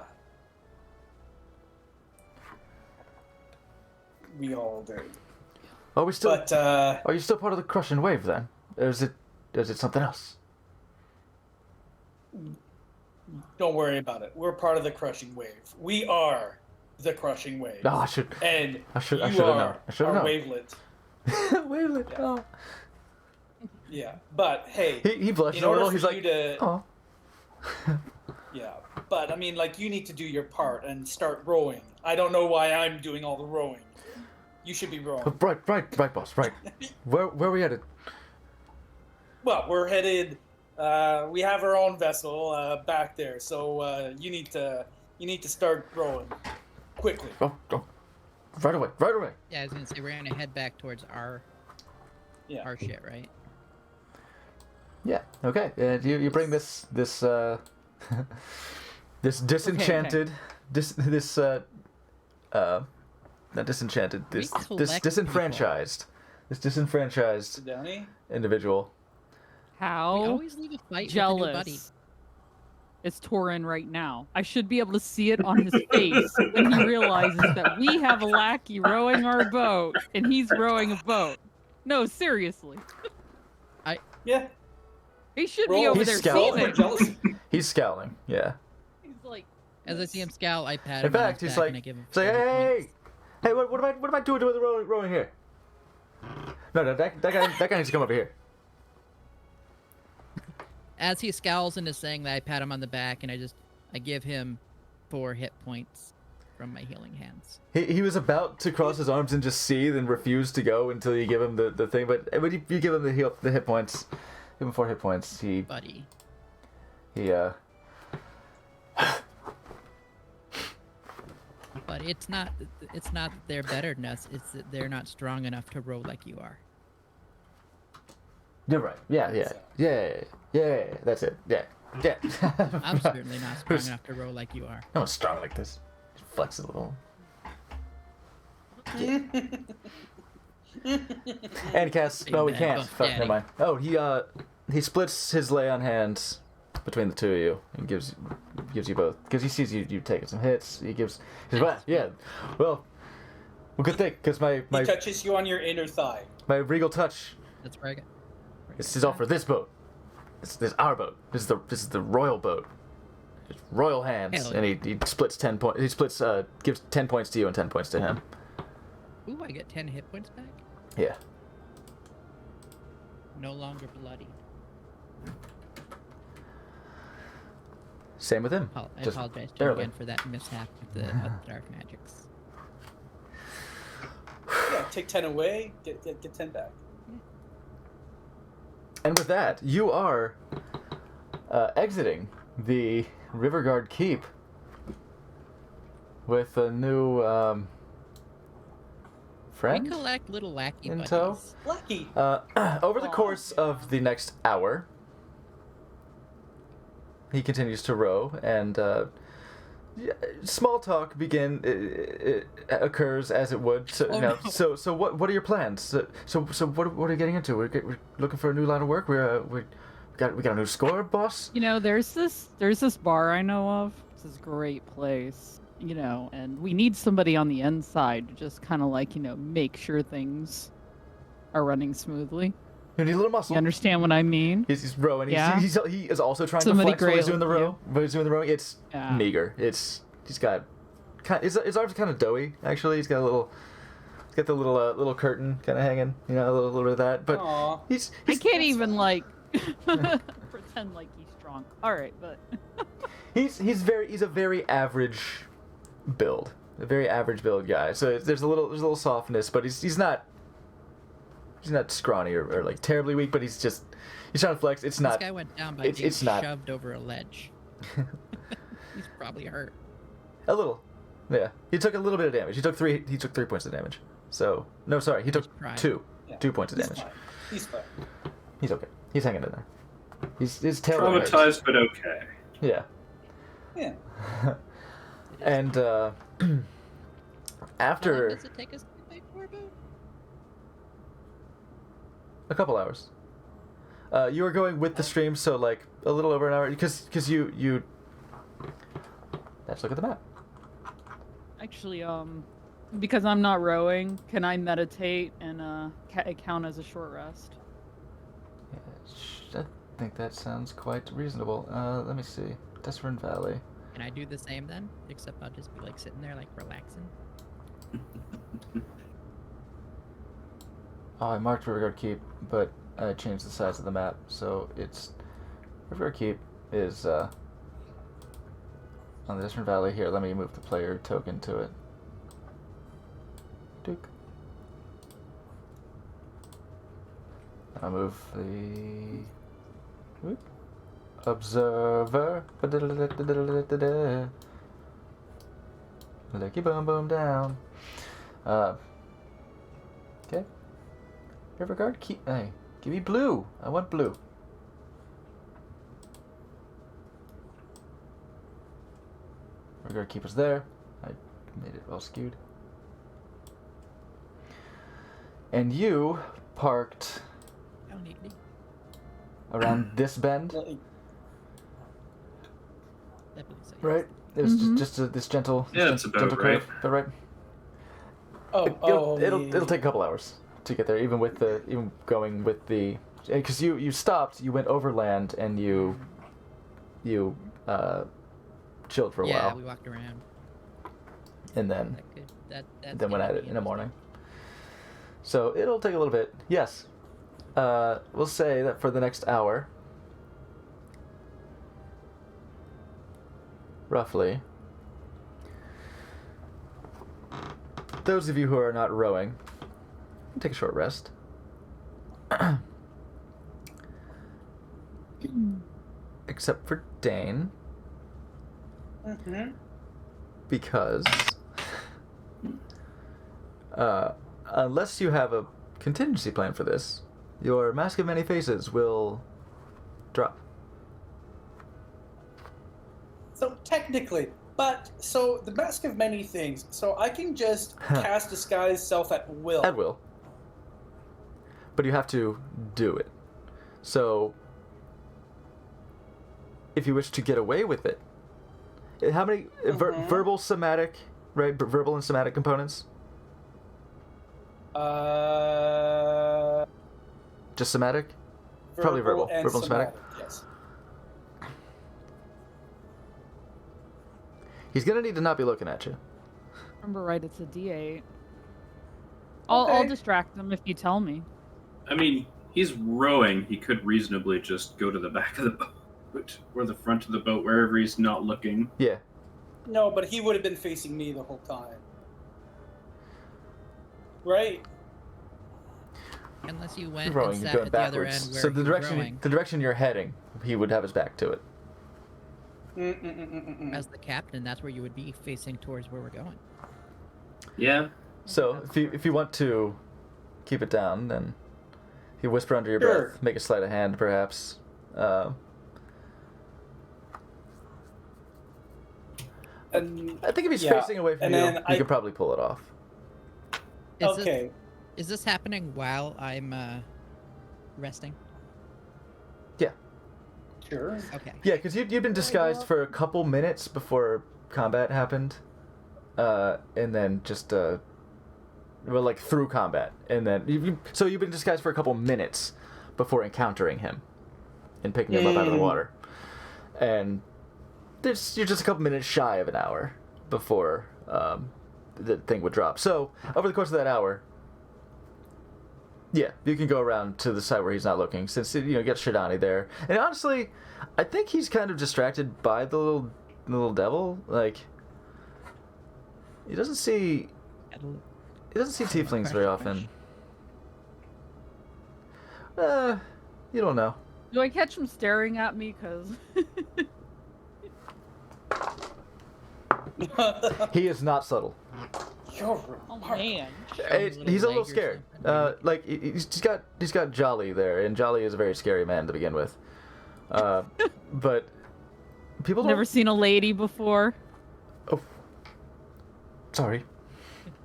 Speaker 2: We all did.
Speaker 1: Are we still?
Speaker 2: But
Speaker 1: Are you still part of the crushing wave then? Or is it something else?
Speaker 2: don't worry about it. We're part of the crushing wave. We are the crushing wave.
Speaker 1: No, I should.
Speaker 2: And
Speaker 1: I should
Speaker 2: you
Speaker 1: have known.
Speaker 2: are
Speaker 1: I should have
Speaker 2: our
Speaker 1: known.
Speaker 2: wavelet.
Speaker 1: Wavelet.
Speaker 2: Yeah.
Speaker 1: Oh.
Speaker 2: Yeah, but hey,
Speaker 1: He blushed
Speaker 2: in
Speaker 1: a
Speaker 2: order
Speaker 1: little.
Speaker 2: for
Speaker 1: He's
Speaker 2: you
Speaker 1: like,
Speaker 2: to,
Speaker 1: oh.
Speaker 2: yeah, but I mean, like, you need to do your part and start rowing. I don't know why I'm doing all the rowing. You should be rowing.
Speaker 1: Right, boss. Right. Where we headed?
Speaker 2: Well, we're headed. We have our own vessel back there, so you need to start rowing quickly.
Speaker 1: Oh. Right away.
Speaker 4: Yeah, I was gonna say we're gonna head back towards our shit, right?
Speaker 1: Yeah. Okay. And you bring this this disenchanted not disenchanted this disenfranchised
Speaker 2: Downey?
Speaker 1: individual.
Speaker 4: We
Speaker 3: How
Speaker 4: always leave a fight with a new buddy.
Speaker 3: jealous is Torin right now? I should be able to see it on his face when he realizes that we have a lackey rowing our boat and he's rowing a boat. No, seriously.
Speaker 2: Yeah.
Speaker 3: He should
Speaker 2: Roll-
Speaker 3: be over
Speaker 1: He's
Speaker 3: there
Speaker 1: scowling.
Speaker 3: seething.
Speaker 2: Jealousy.
Speaker 1: He's scowling. Yeah.
Speaker 3: He's like,
Speaker 4: As I see him scowl, I pat
Speaker 1: In
Speaker 4: him on
Speaker 1: fact,
Speaker 4: his
Speaker 1: he's
Speaker 4: back
Speaker 1: like,
Speaker 4: and I give him
Speaker 1: he's like,
Speaker 4: 40 points.
Speaker 1: hey, what am I doing with the rowing here? No, that guy needs to come over here.
Speaker 4: As he scowls into saying that, I pat him on the back and I give him 4 hit points from my healing hands.
Speaker 1: He was about to cross his arms and just seethe and refuse to go until you give him the thing, but when you give him the hit points, give him 4 hit points.
Speaker 4: Buddy. But it's not that they're better than us, it's that they're not strong enough to row like you are.
Speaker 1: You're right. Yeah. That's it. Yeah.
Speaker 4: I'm certainly not strong enough to row like you are.
Speaker 1: No one's strong like this. He flexes a little. And casts. No, he
Speaker 4: Big
Speaker 1: can't.
Speaker 4: bad
Speaker 1: Fuck,
Speaker 4: daddy.
Speaker 1: never mind. Oh, he splits his lay on hands between the two of you and gives you both, because he sees you taking some hits. He says, well, yeah, well, good thing, because
Speaker 2: He touches you on your inner thigh.
Speaker 1: my regal touch.
Speaker 4: That's where I get.
Speaker 1: This is all for this boat. This is our boat. This is the royal boat. It's royal hands,
Speaker 4: Hell
Speaker 1: and he splits 10 points. He splits gives 10 points to you and 10 points to him.
Speaker 4: Ooh, I get 10 hit points back?
Speaker 1: Yeah.
Speaker 4: No longer bloody.
Speaker 1: Same with him.
Speaker 4: I
Speaker 1: Just
Speaker 4: apologize to you
Speaker 1: barely.
Speaker 4: again for that mishap with the dark magics.
Speaker 2: Yeah, take 10 away, get 10 back.
Speaker 1: And with that, you are exiting the Riverguard Keep with a new
Speaker 4: We
Speaker 1: friend
Speaker 4: collect little lackey
Speaker 1: in
Speaker 4: buddies.
Speaker 1: tow.
Speaker 2: Lucky.
Speaker 1: Over the
Speaker 3: Aw.
Speaker 1: course of the next hour, he continues to row, and small talk it occurs as it would. So,
Speaker 4: Oh,
Speaker 1: no.
Speaker 4: no.
Speaker 1: So what are your plans? So what are you getting into? We're looking for a new line of work. We got a new score, boss.
Speaker 3: you know, there's this bar I know of. It's this great place. and we need somebody on the inside to just kind of like, make sure things are running smoothly.
Speaker 1: You need a little muscle.
Speaker 3: You understand what I mean?
Speaker 1: He's rowing.
Speaker 3: Yeah.
Speaker 1: He is also trying
Speaker 3: Somebody
Speaker 1: to flex while he's doing the
Speaker 3: grailed
Speaker 1: row. But he's doing the rowing. It's
Speaker 3: Yeah.
Speaker 1: meager. He's got his arms are kind of doughy. Actually, he's got the little curtain kind of hanging. A little bit of that. But
Speaker 2: Aw.
Speaker 1: he's
Speaker 3: I can't even like pretend like he's strong. All right, but
Speaker 1: he's a very average build. A very average build guy. So there's a little softness, but he's not scrawny or like terribly weak, but he's trying to flex. It's not.
Speaker 4: This guy went down by being
Speaker 1: it's not
Speaker 4: shoved over a ledge. He's probably hurt.
Speaker 1: a little. Yeah, he took a little bit of damage. He took 3 points of damage. So no, sorry, he took
Speaker 4: Right.
Speaker 1: 2
Speaker 2: Yeah.
Speaker 1: 2 points of
Speaker 2: He's
Speaker 1: damage.
Speaker 2: fine. He's fine.
Speaker 1: He's okay. He's hanging in there. His tail.
Speaker 5: Traumatized, but okay.
Speaker 1: Yeah.
Speaker 2: Yeah.
Speaker 1: And
Speaker 4: How long
Speaker 1: after
Speaker 4: does it take us to make more boat?
Speaker 1: a couple hours, you were going with the stream, so like a little over an hour, because you. Let's look at the map.
Speaker 3: actually, because I'm not rowing, can I meditate and count as a short rest?
Speaker 1: Yeah, I think that sounds quite reasonable. Let me see. Desperin Valley.
Speaker 4: Can I do the same then? Except I'll just be like sitting there like relaxing.
Speaker 1: Oh, I marked Riverguard Keep, but I changed the size of the map, so it's Riverguard Keep is on the Desperin Valley. Here, let me move the player token to it. Duke. I'll move the whoop. Observer. Licky boom boom down. Okay. Riverguard, keep. Hey, give me blue. I want blue. Riverguard keeper's there. I made it well skewed. And you parked
Speaker 4: Don't need me.
Speaker 1: around this bend,
Speaker 4: That believes it.
Speaker 1: right? It's
Speaker 3: Mhm.
Speaker 1: this gentle.
Speaker 5: Yeah,
Speaker 1: this
Speaker 5: that's about
Speaker 1: gentle
Speaker 5: right.
Speaker 1: curve. Is that right?
Speaker 2: Oh,
Speaker 1: It'll take a couple hours to get there, even going with the, because you stopped, you went overland, and you chilled for a
Speaker 4: Yeah,
Speaker 1: while,
Speaker 4: we walked around.
Speaker 1: and then
Speaker 4: That's
Speaker 1: went
Speaker 4: gonna
Speaker 1: at
Speaker 4: be
Speaker 1: it in the
Speaker 4: interesting.
Speaker 1: morning. So it'll take a little bit. Yes, we'll say that for the next hour, roughly. Those of you who are not rowing, take a short rest. Except for Dane,
Speaker 2: Mm-hmm.
Speaker 1: because unless you have a contingency plan for this, your Mask of Many Faces will drop.
Speaker 2: So technically, so the Mask of Many Things. So I can just cast Disguise Self at will.
Speaker 1: At will. But you have to do it. So, if you wish to get away with it, how many
Speaker 2: Mhm.
Speaker 1: verbal, somatic, right? Verbal and somatic components? Just somatic? Probably verbal.
Speaker 2: and
Speaker 1: Verbal and somatic.
Speaker 2: Yes.
Speaker 1: He's gonna need to not be looking at you.
Speaker 3: Remember right, it's a D8. I'll
Speaker 2: Okay.
Speaker 3: distract them if you tell me.
Speaker 5: I mean, he's rowing. He could reasonably just go to the back of the boat or the front of the boat, wherever he's not looking.
Speaker 1: Yeah.
Speaker 2: No, but he would have been facing me the whole time. Right?
Speaker 4: Unless you
Speaker 1: You're
Speaker 4: went
Speaker 1: rowing,
Speaker 4: and
Speaker 1: you're
Speaker 4: sat
Speaker 1: going
Speaker 4: at the other end
Speaker 1: backwards.
Speaker 4: where
Speaker 1: So
Speaker 4: he
Speaker 1: the
Speaker 4: was
Speaker 1: direction
Speaker 4: rowing.
Speaker 1: the direction you're heading, he would have his back to it.
Speaker 4: As the captain, that's where you would be, facing towards where we're going.
Speaker 5: Yeah.
Speaker 1: So if you want to keep it down, then if you whisper under your
Speaker 2: Sure.
Speaker 1: breath, make a sleight of hand, perhaps.
Speaker 2: And
Speaker 1: I think if he's
Speaker 2: Yeah,
Speaker 1: facing away from
Speaker 2: and
Speaker 1: you,
Speaker 2: then
Speaker 1: he
Speaker 2: I-
Speaker 1: could probably pull it off.
Speaker 2: okay.
Speaker 4: Is this happening while I'm resting?
Speaker 2: Sure.
Speaker 4: Okay.
Speaker 1: Yeah, because you'd been disguised for a couple minutes before combat happened. and then just well, like through combat, and then so you've been disguised for a couple minutes before encountering him and picking him up out of the water, and you're just a couple minutes shy of an hour before the thing would drop. So over the course of that hour, yeah, you can go around to the side where he's not looking, since you get Shidani there. And honestly, I think he's kind of distracted by the little devil. Like, he doesn't see tieflings very often. You don't know.
Speaker 3: Do I catch him staring at me? Cause
Speaker 1: He is not subtle.
Speaker 3: oh man.
Speaker 1: He's a little scared. Like he's got Jolly there, and Jolly is a very scary man to begin with. But people don't...
Speaker 3: Never seen a lady before.
Speaker 1: Oh, sorry.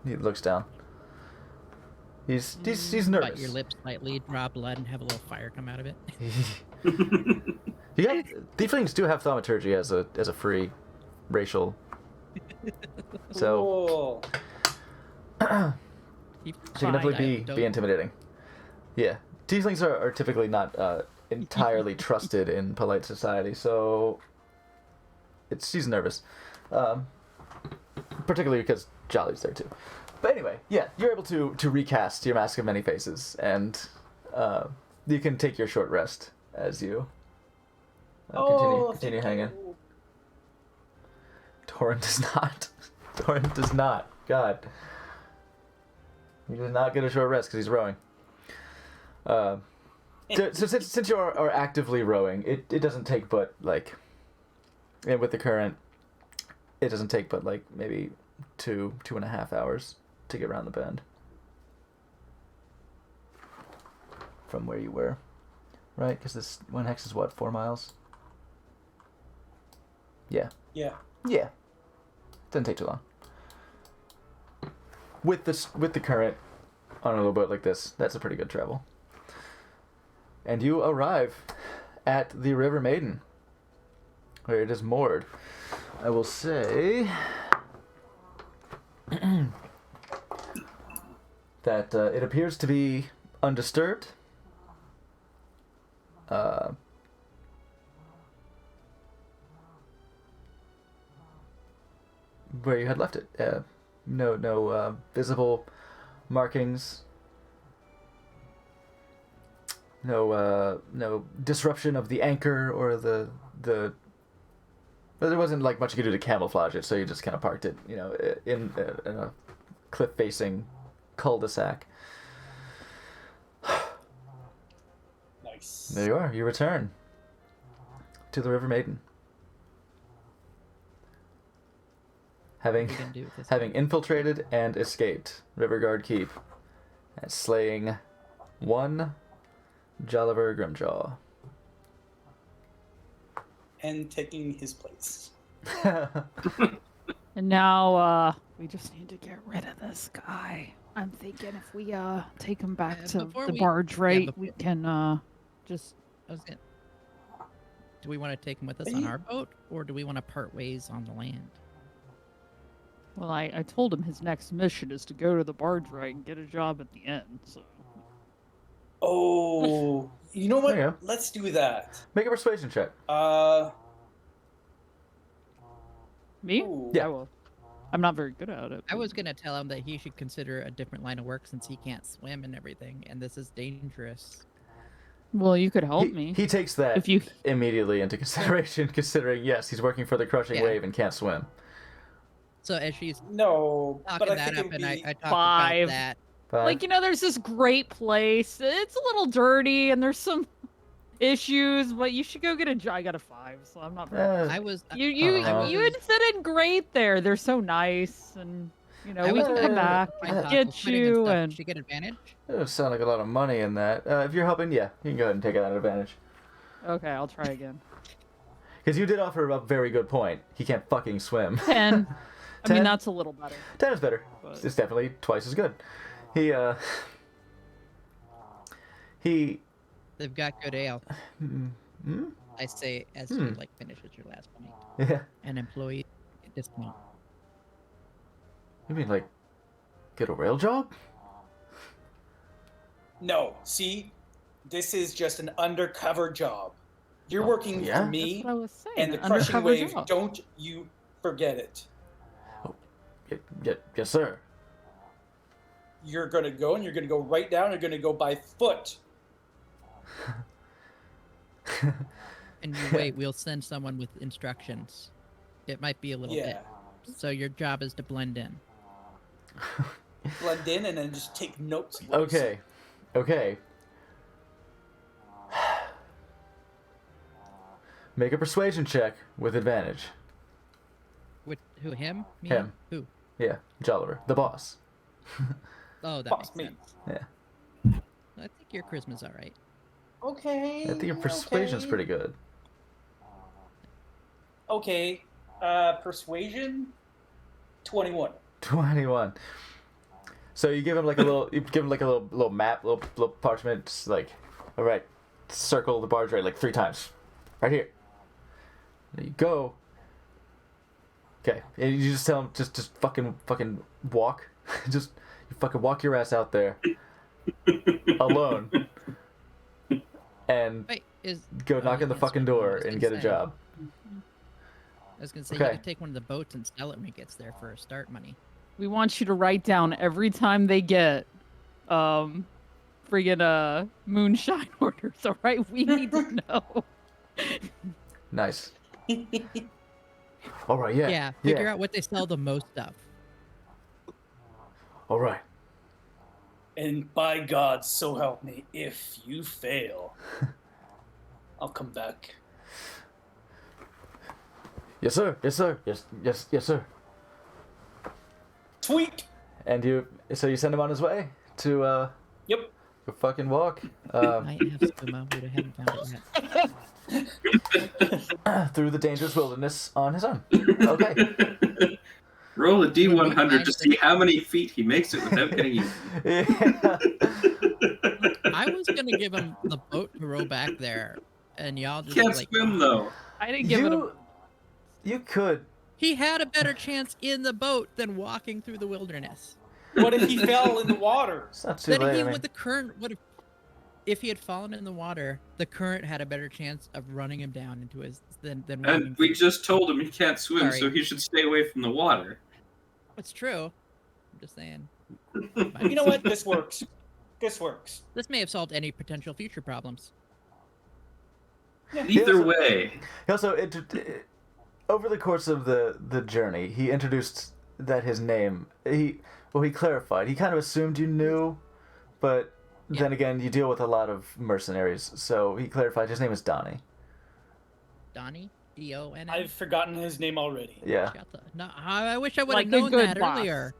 Speaker 1: He looks down. He's nervous.
Speaker 4: Bite your lips slightly, draw blood, and have a little fire come out of it.
Speaker 1: Tieflings do have thaumaturgy as a free racial. So she can definitely be intimidating. Yeah, tieflings are typically not entirely trusted in polite society, so she's nervous, particularly because Jolly's there too. But anyway, yeah, you're able to recast your Mask of Many Faces, and you can take your short rest as you continue hanging. Torrent does not. Torrent does not. God. He does not get a short rest because he's rowing. So since you are actively rowing, it doesn't take but like, and with the current, it doesn't take but like maybe 2.5 hours to get around the bend from where you were, right? Because this one hex is what, 4 miles? Yeah.
Speaker 2: Yeah.
Speaker 1: Yeah. Doesn't take too long. With the current on a little boat like this, that's a pretty good travel. And you arrive at the River Maiden, where it is moored. I will say that it appears to be undisturbed. Where you had left it. No visible markings. No disruption of the anchor or the. But there wasn't like much you could do to camouflage it, so you just kind of parked it, in a cliff-facing cul-de-sac.
Speaker 2: Nice.
Speaker 1: There you are. You return to the River Maiden. Having infiltrated and escaped Riverguard Keep, and slaying one Jolliver Grimjaw.
Speaker 2: And taking his place.
Speaker 3: And now we just need to get rid of this guy. I'm thinking if we take him back to the barge, right? We can just.
Speaker 4: Do we want to take him with us on our boat, or do we want to part ways on the land?
Speaker 3: Well, I told him his next mission is to go to the barge right and get a job at the end. So.
Speaker 2: Oh, you know what?
Speaker 1: Yeah.
Speaker 2: Let's do that.
Speaker 1: Make a persuasion check.
Speaker 3: Me?
Speaker 2: Ooh.
Speaker 1: Yeah.
Speaker 3: I will. I'm not very good at it.
Speaker 4: I was gonna tell him that he should consider a different line of work since he can't swim and everything, and this is dangerous.
Speaker 3: Well, you could help me.
Speaker 1: He takes that
Speaker 3: If you-
Speaker 1: immediately into consideration, considering, yes, he's working for the Crushing Wave and can't swim.
Speaker 4: So as she's
Speaker 2: No, but
Speaker 4: talking
Speaker 2: I
Speaker 4: that
Speaker 2: think it
Speaker 4: up,
Speaker 2: would
Speaker 4: and
Speaker 2: be...
Speaker 4: I talked
Speaker 3: 5.
Speaker 4: about that.
Speaker 1: But
Speaker 3: Like, there's this great place. It's a little dirty, and there's some issues, but you should go get a job. I got a 5, so I'm not very...
Speaker 4: I was
Speaker 3: You had fit in great there. They're so nice, and, we can come back and get you, and...
Speaker 4: Did you get advantage?
Speaker 1: it doesn't sound like a lot of money in that. If you're helping, yeah, you can go ahead and take that advantage.
Speaker 3: Okay, I'll try again.
Speaker 1: Because you did offer a very good point. He can't fucking swim.
Speaker 3: 10. I
Speaker 1: 10?
Speaker 3: mean, that's a little better.
Speaker 1: 10 is better.
Speaker 3: But-
Speaker 1: It's definitely twice as good. He
Speaker 4: They've got good ale.
Speaker 1: Hmm?
Speaker 4: I say as you finishes your last point.
Speaker 1: Yeah.
Speaker 4: An employee discount.
Speaker 1: You mean like get a real job?
Speaker 2: No, see, this is just an undercover job. You're
Speaker 1: Oh,
Speaker 2: working
Speaker 1: yeah?
Speaker 2: for me
Speaker 3: That's what I was saying.
Speaker 2: and the
Speaker 3: an
Speaker 2: crushing
Speaker 3: undercover
Speaker 2: wave.
Speaker 3: job.
Speaker 2: Don't you forget it.
Speaker 1: Yes, sir.
Speaker 2: You're gonna go and you're gonna go right down. You're gonna go by foot.
Speaker 4: And you wait, we'll send someone with instructions. It might be a little
Speaker 2: Yeah.
Speaker 4: bit. So your job is to blend in.
Speaker 2: Blend in and then just take notes. boys.
Speaker 1: Okay. Make a persuasion check with advantage.
Speaker 4: With who? Him? Me?
Speaker 1: Him.
Speaker 4: Who?
Speaker 1: Yeah, Jolliver, the boss.
Speaker 4: Oh, that
Speaker 2: Boss
Speaker 4: makes
Speaker 2: me.
Speaker 4: sense.
Speaker 1: Yeah.
Speaker 4: I think your charisma's all right.
Speaker 2: Okay.
Speaker 1: I think your persuasion's
Speaker 2: okay.
Speaker 1: pretty good.
Speaker 2: Okay. Persuasion. 21.
Speaker 1: 21. So you give him like a little map, little parchment, just like, all right, circle the barge right like 3 times, right here. There you go. Okay, and you just tell him just fucking walk, just you fucking walk your ass out there, alone, and
Speaker 4: Wait,
Speaker 1: go knock on the
Speaker 4: yes,
Speaker 1: fucking
Speaker 4: I
Speaker 1: door
Speaker 4: was
Speaker 1: and
Speaker 4: gonna
Speaker 1: get a
Speaker 4: say.
Speaker 1: job.
Speaker 4: I was gonna say
Speaker 1: Okay.
Speaker 4: you could take one of the boats and sell it when it gets there for start money.
Speaker 3: We want you to write down every time they get friggin' moonshine orders, all right? We need to know.
Speaker 1: Nice. All right, yeah.
Speaker 4: Yeah, figure out what they sell the most of.
Speaker 1: All right.
Speaker 2: And by God, so help me, if you fail, I'll come back.
Speaker 1: Yes, sir. Yes, sir. Yes, sir.
Speaker 2: Tweak.
Speaker 1: And you send him on his way to
Speaker 2: Yep.
Speaker 1: go fucking walk
Speaker 4: I have Spuma, we haven't found it yet.
Speaker 1: through the dangerous wilderness on his own. Okay.
Speaker 5: Roll a D100 to see how many feet he makes it without getting eaten.
Speaker 1: Yeah.
Speaker 4: I was gonna give him the boat to row back there, and y'all just
Speaker 5: Can't
Speaker 4: like
Speaker 5: swim though.
Speaker 3: I didn't give it a...
Speaker 1: You could.
Speaker 4: he had a better chance in the boat than walking through the wilderness.
Speaker 2: What if he fell in the water?
Speaker 1: It's not too
Speaker 4: Then
Speaker 1: late.
Speaker 4: he
Speaker 1: I mean,
Speaker 4: with the current would have. If he had fallen in the water, the current had a better chance of running him down into his than walking.
Speaker 5: And we just told him he can't swim,
Speaker 4: Sorry.
Speaker 5: so he should stay away from the water.
Speaker 4: It's true. I'm just saying.
Speaker 2: You know what? This works. This works.
Speaker 4: This may have solved any potential future problems.
Speaker 5: Either way,
Speaker 1: he also over the course of the journey, he introduced that his name. He clarified. He kind of assumed you knew, but then again, you deal with a lot of mercenaries, so he clarified his name is Donnie.
Speaker 4: Donnie? D-O-N-N?
Speaker 2: I've forgotten his name already.
Speaker 1: Yeah.
Speaker 4: No, I wish I would
Speaker 3: Like
Speaker 4: have
Speaker 3: a
Speaker 4: known
Speaker 3: good
Speaker 4: that
Speaker 3: boss.
Speaker 4: earlier.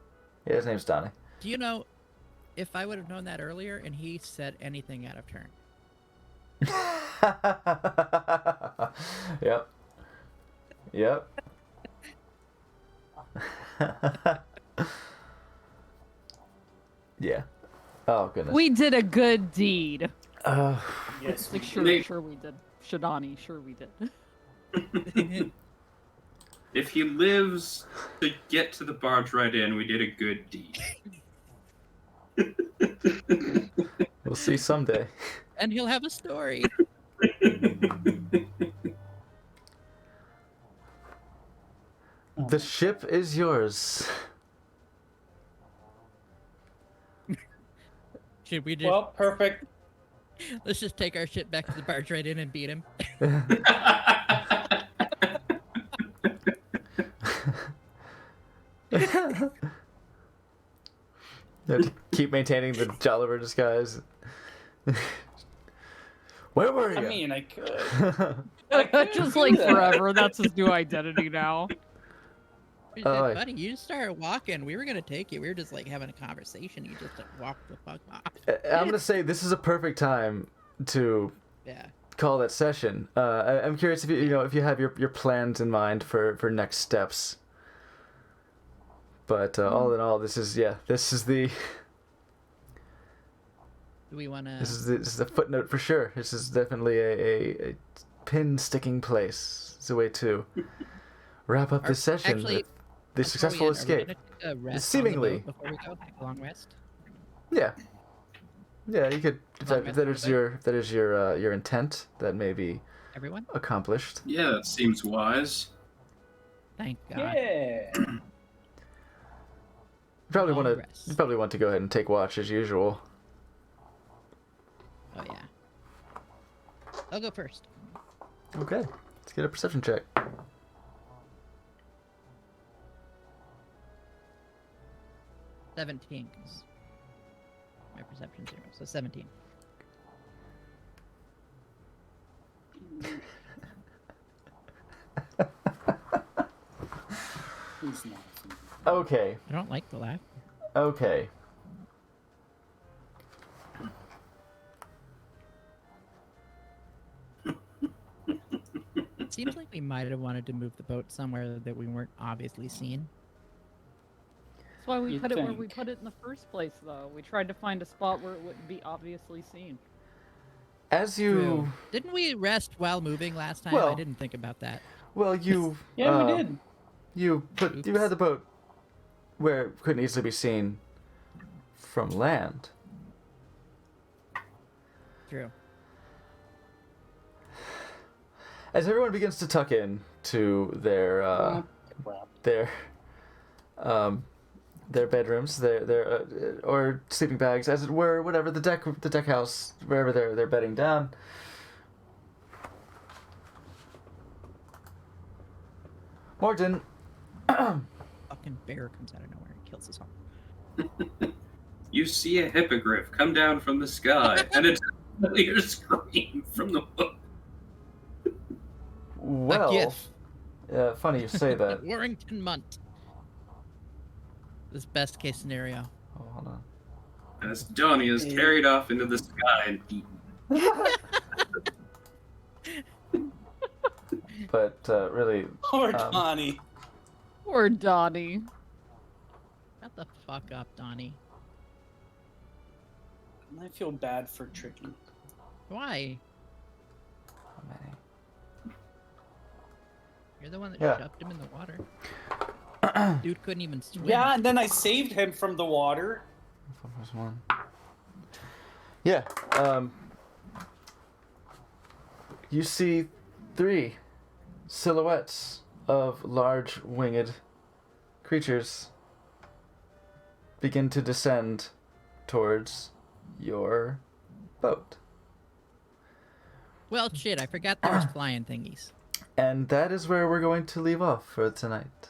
Speaker 1: Yeah, his name's Donnie.
Speaker 4: Do you know, if I would have known that earlier and he said anything out of turn?
Speaker 1: Yep. Yeah. Oh goodness.
Speaker 3: We did a good deed.
Speaker 2: Yes.
Speaker 3: Like, sure we did. Shadani, sure we did.
Speaker 5: if he lives to get to the barge right in, we did a good deed.
Speaker 1: We'll see someday.
Speaker 4: And he'll have a story.
Speaker 1: The ship is yours.
Speaker 4: Should we just
Speaker 2: Well, perfect.
Speaker 4: let's just take our shit back to the barge right in and beat him?
Speaker 1: Keep maintaining the Jolliver disguise. Where were you?
Speaker 2: I mean, I could.
Speaker 3: Just like forever. That's his new identity now.
Speaker 4: He
Speaker 1: Oh,
Speaker 4: said,
Speaker 1: I-
Speaker 4: buddy, you just started walking. We were gonna take you. We were just like having a conversation. You just like, walked the fuck off.
Speaker 1: I'm gonna say this is a perfect time to
Speaker 4: Yeah.
Speaker 1: call that session. I'm curious if if you have your plans in mind for next steps. But all in all, this is the
Speaker 4: Do we wanna?
Speaker 1: this is a footnote for sure. This is definitely a pin sticking place. It's a way to wrap up this session
Speaker 4: actually-
Speaker 1: with successful escape. Seemingly.
Speaker 4: Before we go, take a long rest.
Speaker 1: Yeah. Yeah, you could. If
Speaker 4: Long
Speaker 1: that,
Speaker 4: rest
Speaker 1: if that is
Speaker 4: everybody?
Speaker 1: your if that is your intent, that may be
Speaker 4: Everyone?
Speaker 1: accomplished.
Speaker 5: Yeah, that seems wise.
Speaker 4: Thank God.
Speaker 2: Yeah.
Speaker 1: You probably
Speaker 4: Long
Speaker 1: want to.
Speaker 4: rest.
Speaker 1: You probably want to go ahead and take watch as usual.
Speaker 4: Oh yeah. I'll go first.
Speaker 1: Okay. Let's get a perception check.
Speaker 4: 17. 'Cause my perception 0, so 17.
Speaker 2: He's not.
Speaker 1: Okay.
Speaker 4: I don't like the laugh.
Speaker 1: Okay.
Speaker 4: It seems like we might have wanted to move the boat somewhere that we weren't obviously seen.
Speaker 3: That's why we
Speaker 2: You'd
Speaker 3: put it where
Speaker 2: think.
Speaker 3: we put it in the first place, though. We tried to find a spot where it wouldn't be obviously seen.
Speaker 1: As you
Speaker 4: Didn't we rest while moving last time?
Speaker 1: Well-
Speaker 4: I didn't think about that.
Speaker 1: you
Speaker 2: Yeah, we did.
Speaker 1: you
Speaker 4: Oops.
Speaker 1: had the boat where it couldn't easily be seen from land.
Speaker 4: True.
Speaker 1: As everyone begins to tuck in to their
Speaker 2: Crap.
Speaker 1: their bedrooms, their or sleeping bags, as it were, whatever the deck house, wherever they're bedding down. Morton,
Speaker 4: Fucking bear comes out of nowhere and kills us all.
Speaker 5: You see a hippogriff come down from the sky, and it's a familiar scream from the book.
Speaker 1: well,
Speaker 4: GIF.
Speaker 1: funny you say that.
Speaker 4: Warrington Munt. This best case scenario.
Speaker 1: Oh, hold on.
Speaker 5: As Donnie is carried off into the sky and eaten.
Speaker 1: But really,
Speaker 2: Poor Donnie.
Speaker 3: Poor Donnie.
Speaker 4: Shut the fuck up, Donnie.
Speaker 2: I feel bad for Tricky.
Speaker 4: Why?
Speaker 1: how many?
Speaker 4: You're the one that
Speaker 1: Yeah.
Speaker 4: shoved him in the water. Dude couldn't even swim.
Speaker 2: Yeah, and then I saved him from the water.
Speaker 1: Plus one. Yeah. You see 3 silhouettes of large winged creatures begin to descend towards your boat.
Speaker 4: Well, shit, I forgot there was flying thingies.
Speaker 1: And that is where we're going to leave off for tonight.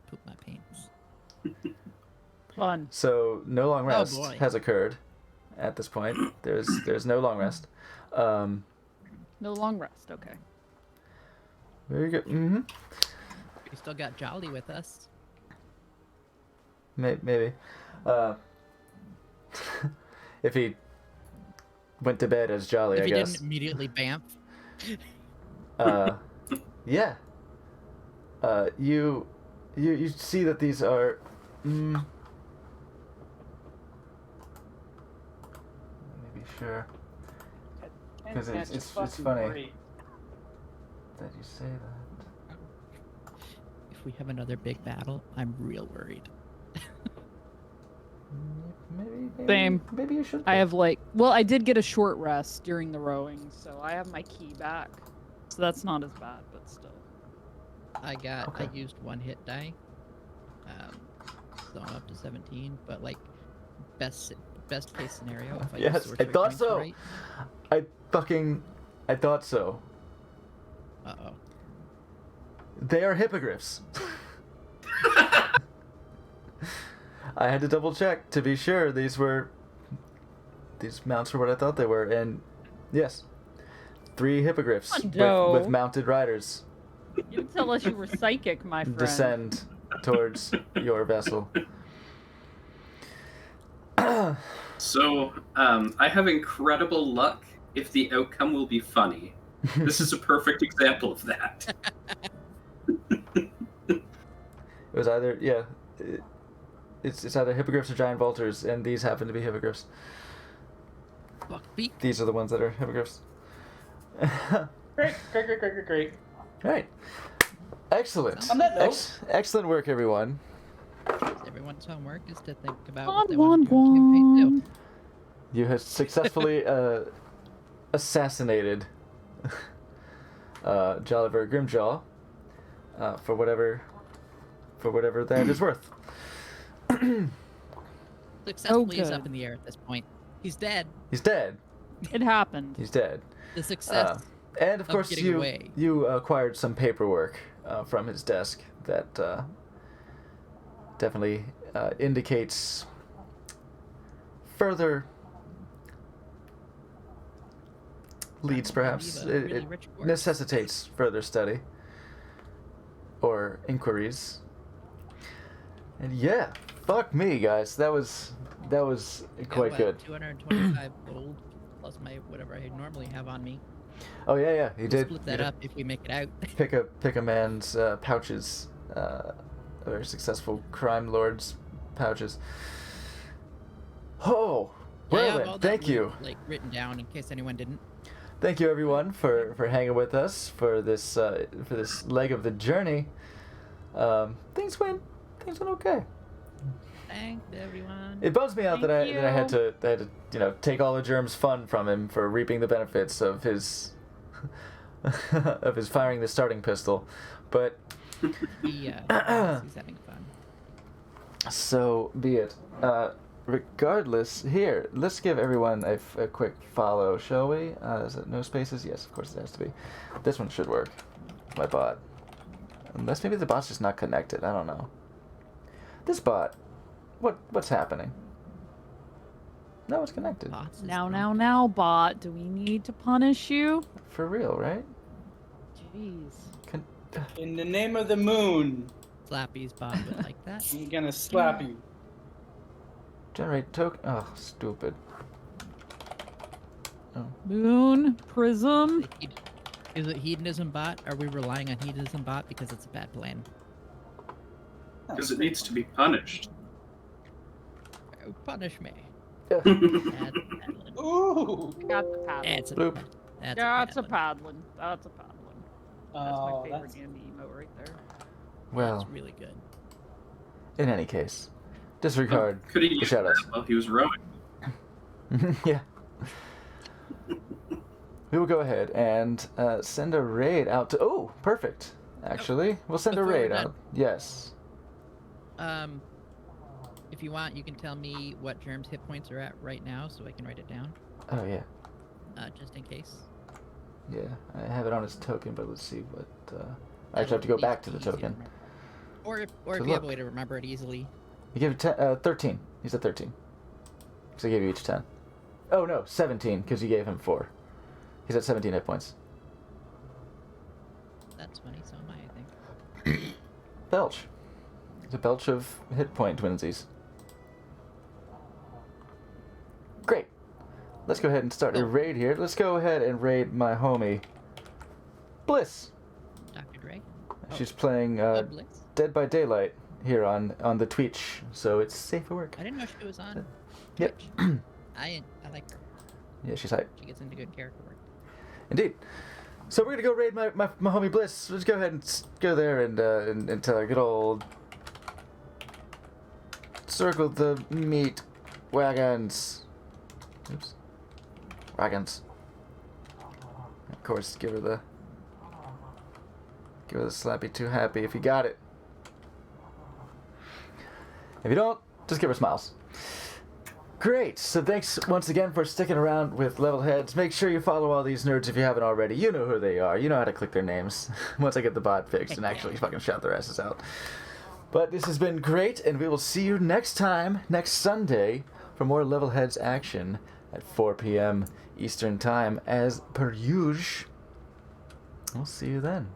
Speaker 4: Poop my pants.
Speaker 3: Fun.
Speaker 1: So no long rest
Speaker 4: boy.
Speaker 1: has occurred at this point. There's no long rest.
Speaker 3: No long rest. Okay.
Speaker 1: Very good. Mm-hmm.
Speaker 4: We still got Jolly with us.
Speaker 1: Maybe. If he went to bed as Jolly,
Speaker 4: If
Speaker 1: I
Speaker 4: he
Speaker 1: guess.
Speaker 4: didn't immediately bamf.
Speaker 1: Yeah. You see that these are. Let me be sure 'Cause
Speaker 2: That's
Speaker 1: it's
Speaker 2: fucking
Speaker 1: funny.
Speaker 2: great.
Speaker 1: that you say that.
Speaker 4: If we have another big battle, I'm real worried.
Speaker 1: Maybe.
Speaker 3: Same.
Speaker 1: Maybe you should.
Speaker 3: I
Speaker 1: be.
Speaker 3: have I did get a short rest during the rowing, so I have my key back. So that's not as bad, but still.
Speaker 4: I
Speaker 1: Okay.
Speaker 4: used 1 hit die. So I'm up to 17, but like best case scenario if I
Speaker 1: Yes,
Speaker 4: use sword
Speaker 1: I
Speaker 4: trick
Speaker 1: thought
Speaker 4: points
Speaker 1: so.
Speaker 4: right.
Speaker 1: I thought so.
Speaker 4: Uh-oh.
Speaker 1: They are hippogriffs. I had to double check to be sure these mounts were what I thought they were, and yes, 3 hippogriffs
Speaker 3: No.
Speaker 1: with mounted riders
Speaker 3: You didn't tell us you were psychic, my friend.
Speaker 1: descend towards your vessel.
Speaker 5: So, I have incredible luck if the outcome will be funny. This is a perfect example of that.
Speaker 1: It was either it's either hippogriffs or giant vultures, and these happen to be hippogriffs.
Speaker 4: Fuck me.
Speaker 1: These are the ones that are hippogriffs.
Speaker 2: Great.
Speaker 1: Right. Excellent.
Speaker 2: On that note-
Speaker 1: Excellent work, everyone.
Speaker 4: Everyone's homework is to think about
Speaker 3: One,
Speaker 4: what they want to do in campaign 2.
Speaker 1: You have successfully assassinated Jolliver Grimjaw for whatever that is worth.
Speaker 4: Successfully is
Speaker 3: good.
Speaker 4: up in the air at this point. He's dead.
Speaker 1: He's dead.
Speaker 3: It happened.
Speaker 1: He's dead.
Speaker 4: The success.
Speaker 1: And of course,
Speaker 4: getting away.
Speaker 1: you acquired some paperwork from his desk that definitely indicates further leads, perhaps.
Speaker 4: Leave a really
Speaker 1: It
Speaker 4: rich corpse.
Speaker 1: necessitates further study or inquiries. And yeah, fuck me, guys. That was quite
Speaker 4: Got,
Speaker 1: good.
Speaker 4: 225 gold plus my whatever I normally have on me.
Speaker 1: Oh yeah, he
Speaker 4: We'll
Speaker 1: did.
Speaker 4: split that up if we make it out.
Speaker 1: Pick a man's pouches. A very successful crime lord's pouches. Oh,
Speaker 4: Yeah, I
Speaker 1: well
Speaker 4: have
Speaker 1: then,
Speaker 4: all that
Speaker 1: thank you.
Speaker 4: Like written down in case anyone didn't.
Speaker 1: Thank you everyone for hanging with us for this leg of the journey. Things went okay.
Speaker 4: Thanks everyone.
Speaker 1: It bums me out that
Speaker 3: Thank
Speaker 1: I had
Speaker 3: you.
Speaker 1: to take all the germs fun from him for reaping the benefits of his of his firing the starting pistol, but
Speaker 4: He's having fun.
Speaker 1: so be it. Regardless, here, let's give everyone a quick follow, shall we? Is it no spaces? Yes, of course it has to be. This one should work. My bot. Unless maybe the bot's just not connected. I don't know. This bot. What's happening? No, it's connected.
Speaker 4: Bots is
Speaker 3: Now, bot. Do we need to punish you?
Speaker 1: For real, right?
Speaker 3: Jeez.
Speaker 2: In the name of the moon,
Speaker 4: Slappy's bot would like that.
Speaker 2: I'm gonna slap you.
Speaker 1: Generate token. Oh, stupid. Oh.
Speaker 3: Moon, prism.
Speaker 4: Is it hedonism bot? Are we relying on hedonism bot because it's a bad plan?
Speaker 5: Because it needs to be punished.
Speaker 4: Oh, punish me.
Speaker 1: Ugh.
Speaker 4: Bad paddling.
Speaker 2: Ooh.
Speaker 3: Got the paddle.
Speaker 4: That's a
Speaker 1: Bloop.
Speaker 4: That's
Speaker 3: That's a
Speaker 4: paddling.
Speaker 3: paddling. That's a paddling. That's
Speaker 2: Oh,
Speaker 3: my favorite
Speaker 2: that's
Speaker 3: Andy emote right there.
Speaker 1: Well,
Speaker 4: That's really good.
Speaker 1: in any case, disregard
Speaker 5: Could he
Speaker 1: the
Speaker 5: use
Speaker 1: shadows.
Speaker 5: that while he was rowing?
Speaker 1: Yeah. We will go ahead and send a raid out to. Oh, perfect. Actually, we'll send a
Speaker 4: Before we're
Speaker 1: raid
Speaker 4: done.
Speaker 1: out. Yes.
Speaker 4: If you want, you can tell me what Germ's hit points are at right now, so I can write it down,
Speaker 1: Oh yeah.
Speaker 4: just in case.
Speaker 1: Yeah. I have it on his token, but let's see what. I
Speaker 4: That'll
Speaker 1: actually have to go
Speaker 4: at
Speaker 1: back
Speaker 4: least
Speaker 1: to the
Speaker 4: be easy
Speaker 1: token.
Speaker 4: remember. Or if
Speaker 1: So
Speaker 4: you have
Speaker 1: look.
Speaker 4: a way to remember it easily.
Speaker 1: You gave it 13. He's at 13. Because I gave you each 10. Oh no, 17, because you gave him 4. He's at 17 hit points.
Speaker 4: That's funny, so am I think.
Speaker 1: Belch. It's a belch of hit point twinsies. Great. Let's go ahead and start a
Speaker 4: Cool.
Speaker 1: raid here. Let's go ahead and raid my homie, Bliss.
Speaker 4: Dr. Dre?
Speaker 1: She's playing
Speaker 4: Bliss?
Speaker 1: Dead by Daylight here on the Twitch, so it's safe for work.
Speaker 4: I didn't know she was on
Speaker 1: Yep.
Speaker 4: Twitch. I like her.
Speaker 1: Yeah, she's hype.
Speaker 4: She gets into good character work.
Speaker 1: Indeed. So we're gonna go raid my homie Bliss. Let's go ahead and go there and tell her good old circle the meat wagons. Oops. Wagons. Of course, give her the slappy too happy if you got it. If you don't, just give her smiles. Great. So thanks once again for sticking around with Level Heads. Make sure you follow all these nerds if you haven't already. You know who they are. You know how to click their names once I get the bot fixed and actually fucking shout their asses out. But this has been great, and we will see you next time, next Sunday, for more Level Heads action at 4 p.m. Eastern Time, as per usual. We'll see you then.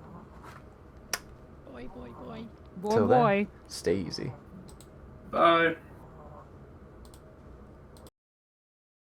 Speaker 4: Boy.
Speaker 3: Boy,
Speaker 1: Till then,
Speaker 3: boy.
Speaker 1: stay easy.
Speaker 5: Bye.